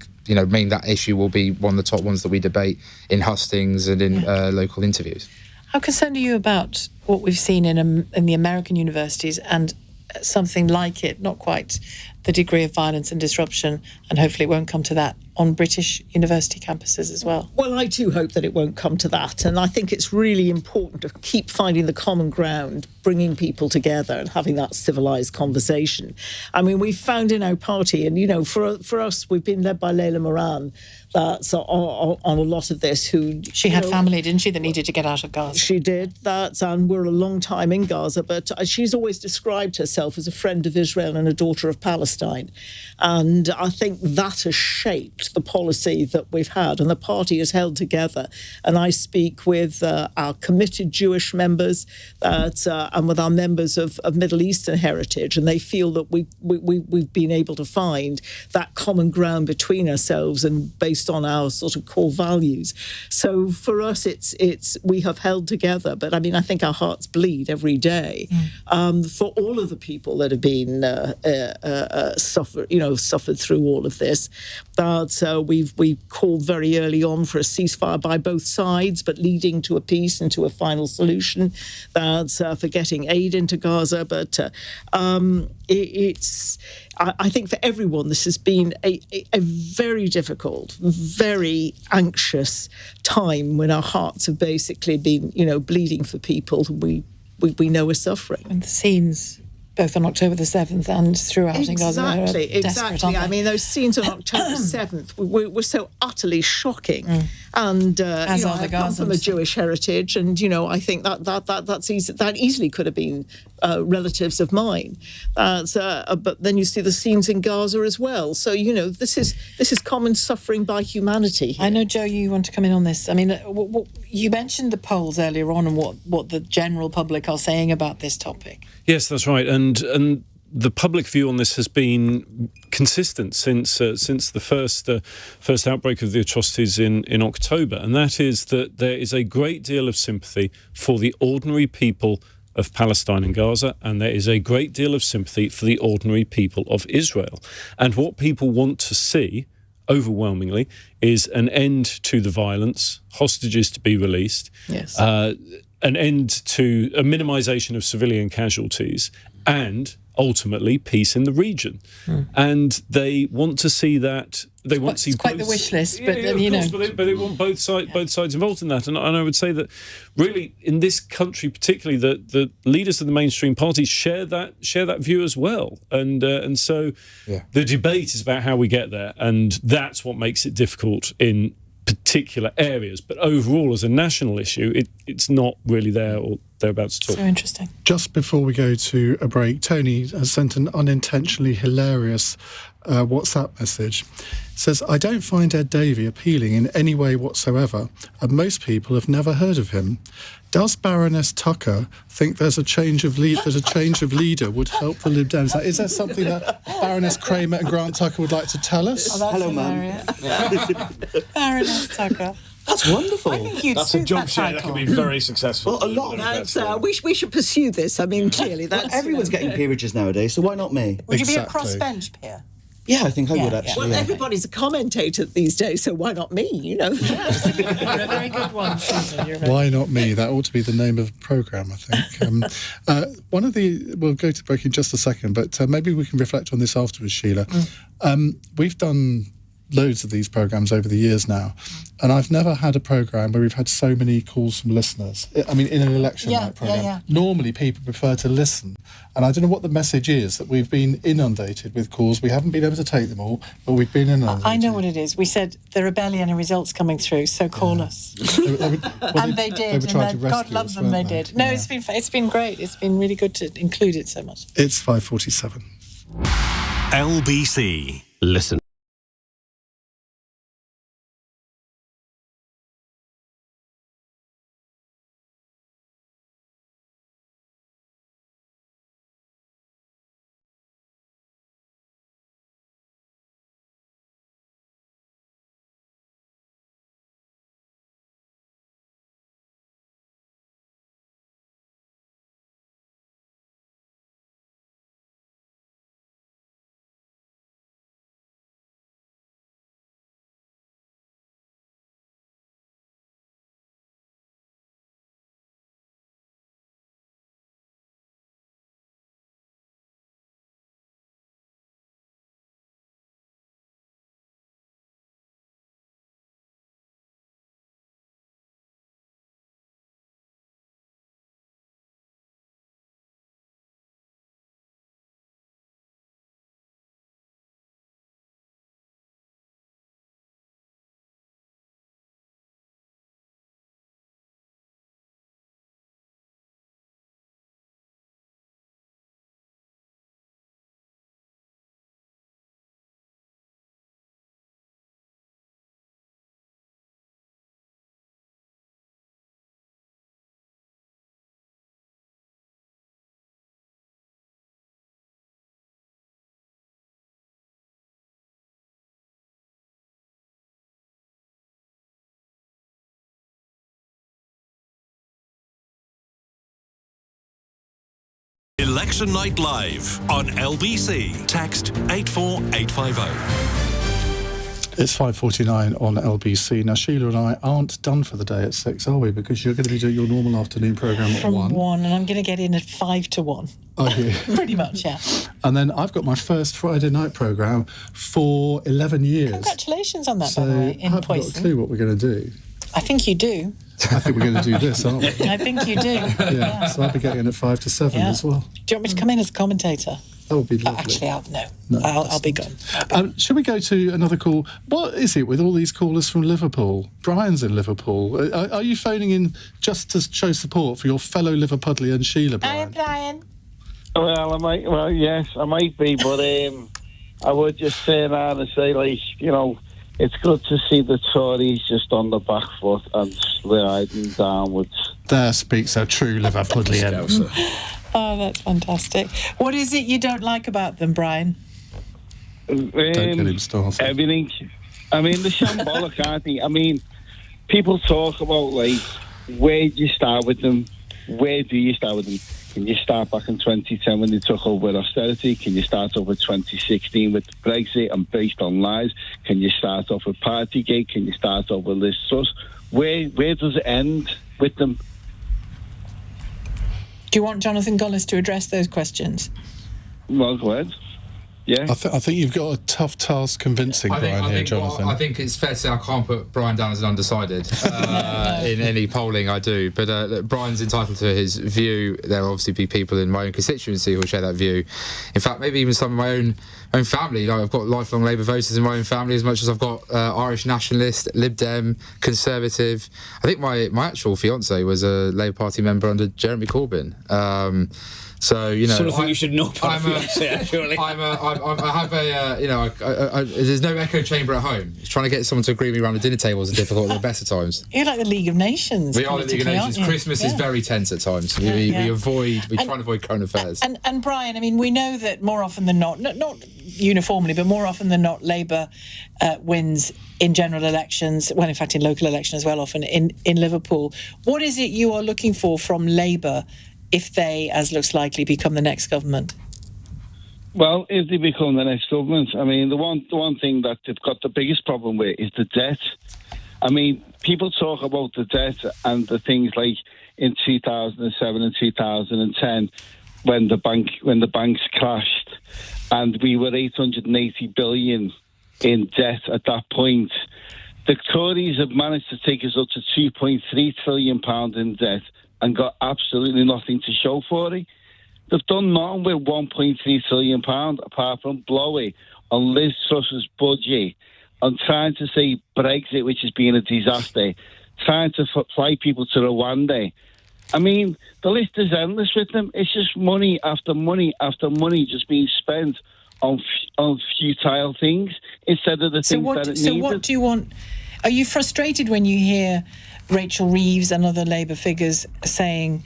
mean that issue will be one of the top ones that we debate in hustings and in local interviews. How concerned are you about what we've seen in the American universities and something like it, not quite the degree of violence and disruption, and hopefully it won't come to that, on British university campuses as well? Well, I do hope that it won't come to that, and I think it's really important to keep finding the common ground, bringing people together and having that civilised conversation. I mean, we've found in our party, and for us, we've been led by Layla Moran, that's on a lot of this. She had family, didn't she, that needed to get out of Gaza? She did that, and we're a long time in Gaza, but she's always described herself as a friend of Israel and a daughter of Palestine, and I think that has shaped the policy that we've had, and the party has held together. And I speak with our committed Jewish members and with our members of Middle Eastern heritage, and they feel that we've been able to find that common ground between ourselves and based on our sort of core values. So for us, it's we have held together. But I mean, I think our hearts bleed every day for all of the people that have been suffered through all of this. We called very early on for a ceasefire by both sides, but leading to a peace and to a final solution. For getting aid into Gaza, but I think for everyone this has been a very difficult, very anxious time when our hearts have basically been, bleeding for people we know are suffering. And the scenes, both on October the 7th and throughout in Gaza. Exactly. I mean, those scenes on October 7th were so utterly shocking. And I come from a Jewish heritage, and I think that easily could have been relatives of mine. But then you see the scenes in Gaza as well. So this is common suffering by humanity. I know, Joe, you want to come in on this. I mean, you mentioned the polls earlier on and what the general public are saying about this topic. Yes, that's right, and the public view on this has been consistent since the first outbreak of the atrocities in October, and that is that there is a great deal of sympathy for the ordinary people of Palestine and Gaza, and there is a great deal of sympathy for the ordinary people of Israel. And what people want to see, overwhelmingly, is an end to the violence, hostages to be released, an end to a minimisation of civilian casualties, and ultimately peace in the region. And they want to see that. They want to see quite the wish list, but but they want both sides involved in that. And I would say that really in this country, particularly, the leaders of the mainstream parties share that view as well. And so the debate is about how we get there, and that's what makes it difficult in particular areas. But overall, as a national issue, it's not really there or thereabouts at all. So interesting. Just before we go to a break, Tony has sent an unintentionally hilarious WhatsApp message. It says, "I don't find Ed Davey appealing in any way whatsoever, and most people have never heard of him. Does Baroness Tucker think there's a change of leader would help the Lib Dems?" Is there something that Baroness Kramer and Grant Tucker would like to tell us? Hello, Mum. Baroness Tucker. That's wonderful. I think you'd That's suit a job that share that title. can be very successful. Well, a lot of That's, we should pursue this. I mean, clearly, that's everyone's getting peerages nowadays, so why not me? Would you be a crossbench peer? Yeah, I think I would actually. Well, everybody's a commentator these days, so why not me? You know. You're a very good one, Susan. Why not me? That ought to be the name of the programme, I think. We'll go to break in just a second, but maybe we can reflect on this afterwards, Sheila. We've done loads of these programmes over the years now, and I've never had a programme where we've had so many calls from listeners. I mean, in an election night programme, normally people prefer to listen, and I don't know what the message is, that we've been inundated with calls. We haven't been able to take them all, but we've been inundated. I know what it is. We said the rebellion and results coming through, so call us. And they did, and God love them, they did. No, it's been great. It's been really good to include it so much. It's 5:47. LBC. Listen. Election Night Live on LBC. Text 84850. It's 5:49 on LBC. Now, Sheila and I aren't done for the day at 6, are we? Because you're going to be doing your normal afternoon programme at 1. From 1, and I'm going to get in at 5 to 1. Are you? Pretty much, yeah. And then I've got my first Friday night programme for 11 years. Congratulations on that, so by the way, in I've got a clue what we're going to do. I think you do. I think we're going to do this, aren't we? I think you do. Yeah, so I'll be getting in at 5 to 7 as well. Do you want me to come in as a commentator? That would be lovely. Actually, I'll be gone. Should we go to another call? What is it with all these callers from Liverpool? Brian's in Liverpool. Are you phoning in just to show support for your fellow Liverpudlian Sheila, Brian? Brian. Well, yes, I might be, but I would just turn around and say, like, you know, it's good to see the Tories just on the back foot and sliding downwards. There speaks a true Liverpudlian. Oh, that's fantastic. What is it you don't like about them, Brian? Don't get him started. Everything. I mean, the shambolic, aren't they? I mean, people talk about, like, where do you start with them? Where do you start with them? Can you start back in 2010 when they took over austerity? Can you start off with 2016 with Brexit and based on lies? Can you start off with Partygate? Can you start off with Liz Truss? Where does it end with them? Do you want Jonathan Gullis to address those questions? Well, go ahead. Yeah. I think you've got a tough task convincing Brian here, Jonathan. I think it's fair to say I can't put Brian down as an undecided in any polling I do. But look, Brian's entitled to his view. There will obviously be people in my own constituency who will share that view. In fact, maybe even some of my own family. Like, I've got lifelong Labour voters in my own family as much as I've got Irish nationalist, Lib Dem, Conservative. I think my actual fiancée was a Labour Party member under Jeremy Corbyn. So sort of thing you should know about. Surely. I have a there's no echo chamber at home. Trying to get someone to agree with me around the dinner table is difficult at the best of times. You're like the League of Nations. We are the League of Nations. Christmas is very tense at times. We try and avoid current affairs. And Brian, I mean, we know that more often than not uniformly, but more often than not, Labour wins in general elections, well, in fact, in local elections as well, often in Liverpool. What is it you are looking for from Labour if they, as looks likely, become the next government? Well, if they become the next government, I mean, the one thing that they've got the biggest problem with is the debt. I mean, people talk about the debt and the things like in 2007 and 2010 when the banks crashed and we were 880 billion in debt at that point. The Tories have managed to take us up to £2.3 trillion in debt and got absolutely nothing to show for it. They've done nothing with £1.3 trillion apart from blowing on Liz Truss's budget, on trying to say Brexit, which has been a disaster, trying to fly people to Rwanda. I mean, the list is endless with them. It's just money after money after money just being spent on futile things instead of the things that it needed. So what do you want? Are you frustrated when you hear Rachel Reeves and other Labour figures saying,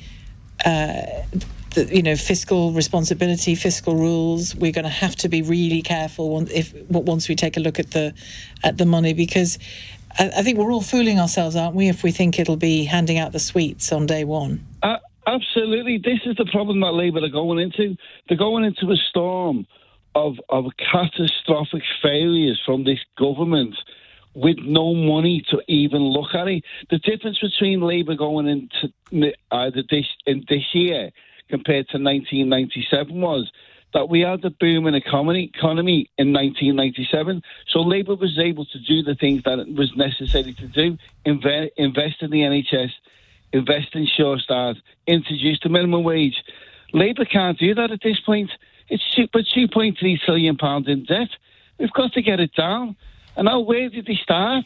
fiscal responsibility, fiscal rules, we're going to have to be really careful once we take a look at the money, because I think we're all fooling ourselves, aren't we, if we think it'll be handing out the sweets on day one? Absolutely. This is the problem that Labour are going into. They're going into a storm of catastrophic failures from this government with no money to even look at it. The difference between Labour going into this year compared to 1997 was that we had the booming economy in 1997. So Labour was able to do the things that it was necessary to do, invest in the NHS, invest in Sure Start, introduce the minimum wage. Labour can't do that at this point. It's £2.3 trillion in debt. We've got to get it down. And now, where did they start?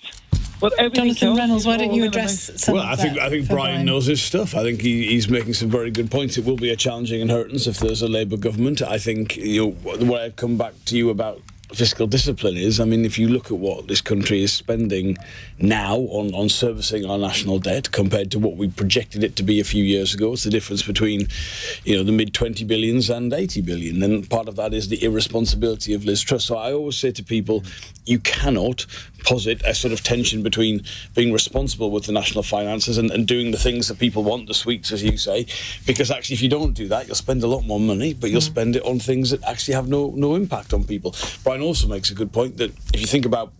But Jonathan Reynolds, why don't you address some Well, of I think Brian knows his stuff. I think he's making some very good points. It will be a challenging inheritance if there's a Labour government. I think the way I'd come back to you about fiscal discipline is, I mean, if you look at what this country is spending now on servicing our national debt compared to what we projected it to be a few years ago, it's the difference between, the mid 20 billions and 80 billion. And part of that is the irresponsibility of Liz Truss. So I always say to people, you cannot posit a sort of tension between being responsible with the national finances and doing the things that people want, the sweets, as you say, because actually if you don't do that, you'll spend a lot more money, but you'll spend it on things that actually have no impact on people. Brian also makes a good point that if you think about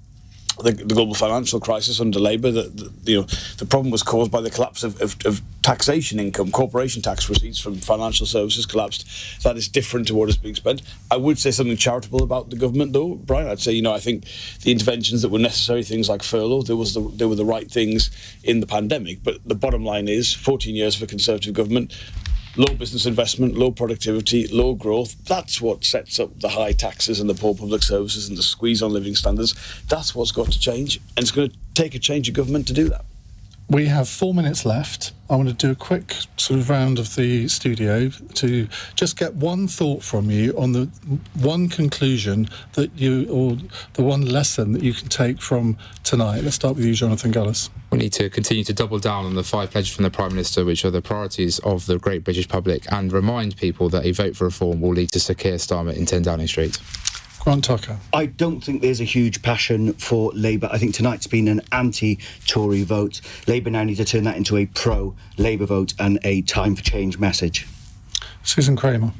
the global financial crisis under Labour, the problem was caused by the collapse of taxation income. Corporation tax receipts from financial services collapsed. That is different to what is being spent. I would say something charitable about the government, though, Brian. I'd say, I think the interventions that were necessary, things like furlough, they were the right things in the pandemic. But the bottom line is 14 years of a Conservative government, low business investment, low productivity, low growth. That's what sets up the high taxes and the poor public services and the squeeze on living standards. That's what's got to change. And it's going to take a change of government to do that. We have 4 minutes left. I want to do a quick sort of round of the studio to just get one thought from you on the one conclusion or the one lesson that you can take from tonight. Let's start with you, Jonathan Gullis. We need to continue to double down on the 5 pledges from the Prime Minister, which are the priorities of the great British public, and remind people that a vote for reform will lead to Sir Keir Starmer in 10 Downing Street. Grant Tucker. I don't think there's a huge passion for Labour. I think tonight's been an anti-Tory vote. Labour now need to turn that into a pro-Labour vote and a time for change message. Susan Kramer.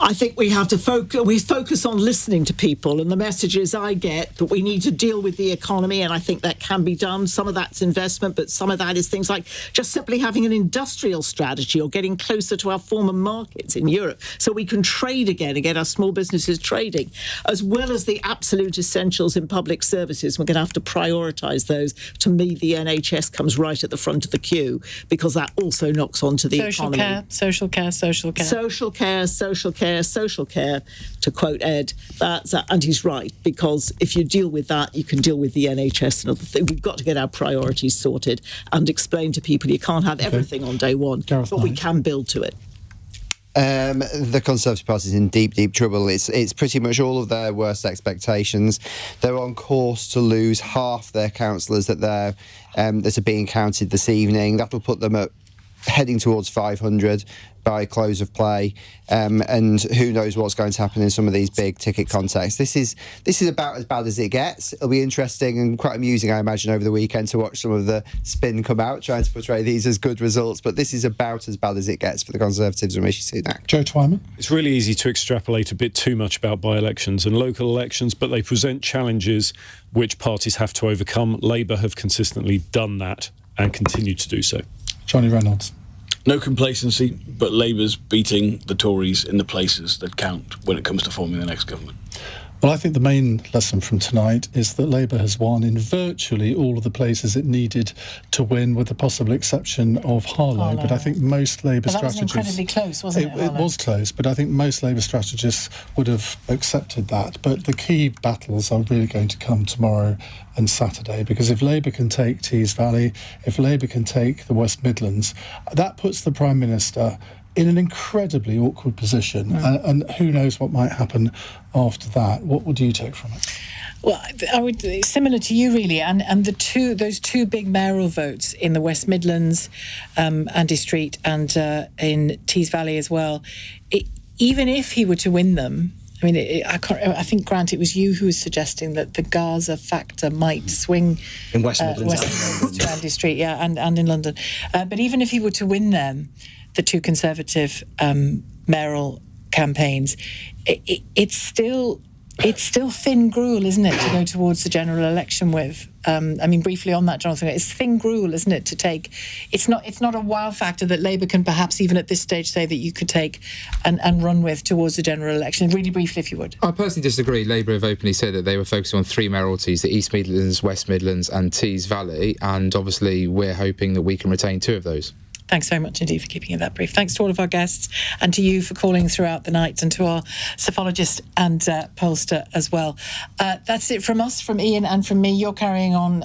I think we have to focus on listening to people, and the messages I get that we need to deal with the economy, and I think that can be done. Some of that's investment, but some of that is things like just simply having an industrial strategy or getting closer to our former markets in Europe so we can trade again and get our small businesses trading, as well as the absolute essentials in public services. We're going to have to prioritise those. To me, the NHS comes right at the front of the queue because that also knocks onto the economy. Social care, to quote Ed, and he's right, because if you deal with that, you can deal with the NHS and other things. We've got to get our priorities sorted and explain to people you can't have everything on day one, but we can build to it. The Conservative Party's in deep, deep trouble. It's pretty much all of their worst expectations. They're on course to lose half their councillors that are being counted this evening. That'll put them at heading towards 500 by close of play, and who knows what's going to happen in some of these big ticket contests. This is about as bad as it gets. It'll be interesting and quite amusing, I imagine, over the weekend to watch some of the spin come out trying to portray these as good results, but this is about as bad as it gets for the Conservatives and Rishi Sunak. Joe Twyman? It's really easy to extrapolate a bit too much about by-elections and local elections, but they present challenges which parties have to overcome. Labour have consistently done that and continue to do so. Johnny Reynolds? No complacency, but Labour's beating the Tories in the places that count when it comes to forming the next government. Well, I think the main lesson from tonight is that Labour has won in virtually all of the places it needed to win, with the possible exception of Harlow. But I think most Labour strategists... That was incredibly close, wasn't it? It was close, but I think most Labour strategists would have accepted that. But the key battles are really going to come tomorrow and Saturday, because if Labour can take Tees Valley, if Labour can take the West Midlands, that puts the Prime Minister in an incredibly awkward position, and who knows what might happen after that. What would you take from it? Well, I would, similar to you really, and those two big mayoral votes in the West Midlands, Andy Street, and in Tees Valley as well. Even if he were to win them, I mean, I think, Grant, it was you who was suggesting that the Gaza factor might swing in West Midlands to Andy Street, and in London. But even if he were to win them, the two Conservative mayoral campaigns, it's still thin gruel, isn't it, to go towards the general election with? I mean, briefly on that, Jonathan, it's thin gruel, isn't it, to take? It's not a wow factor that Labour can perhaps even at this stage say that you could take and run with towards the general election. Really briefly, if you would. I personally disagree. Labour have openly said that they were focusing on 3 mayoralties, the East Midlands, West Midlands and Tees Valley, and obviously we're hoping that we can retain 2 of those. Thanks very much indeed for keeping it that brief. Thanks to all of our guests and to you for calling throughout the night, and to our psephologist and pollster as well. That's it from us, from Iain and from me. You're carrying on...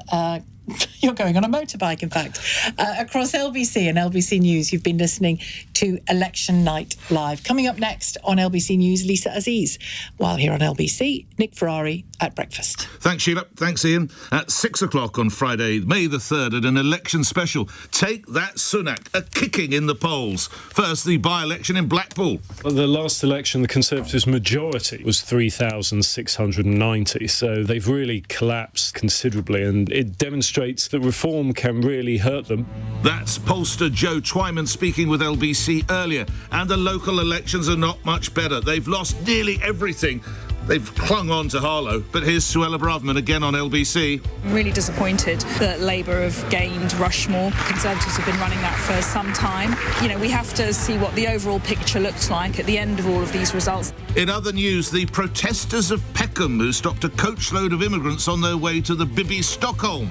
You're going on a motorbike, in fact. Across LBC and LBC News, you've been listening to Election Night Live. Coming up next on LBC News, Lisa Aziz. While here on LBC, Nick Ferrari at breakfast. Thanks, Sheila. Thanks, Iain. At 6 o'clock on Friday, May the 3rd, at an election special. Take that, Sunak, a kicking in the polls. First, the by-election in Blackpool. Well, the last election, the Conservatives' majority was 3,690, so they've really collapsed considerably, and it demonstrates that reform can really hurt them. That's pollster Joe Twyman speaking with LBC earlier. And the local elections are not much better. They've lost nearly everything. They've clung on to Harlow. But here's Suella Braverman again on LBC. I'm really disappointed that Labour have gained Rushmore. Conservatives have been running that for some time. You know, we have to see what the overall picture looks like at the end of all of these results. In other news, the protesters of Peckham, who stopped a coachload of immigrants on their way to the Bibby Stockholm.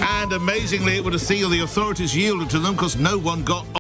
And amazingly, it would appeal the authorities yielded to them because no one got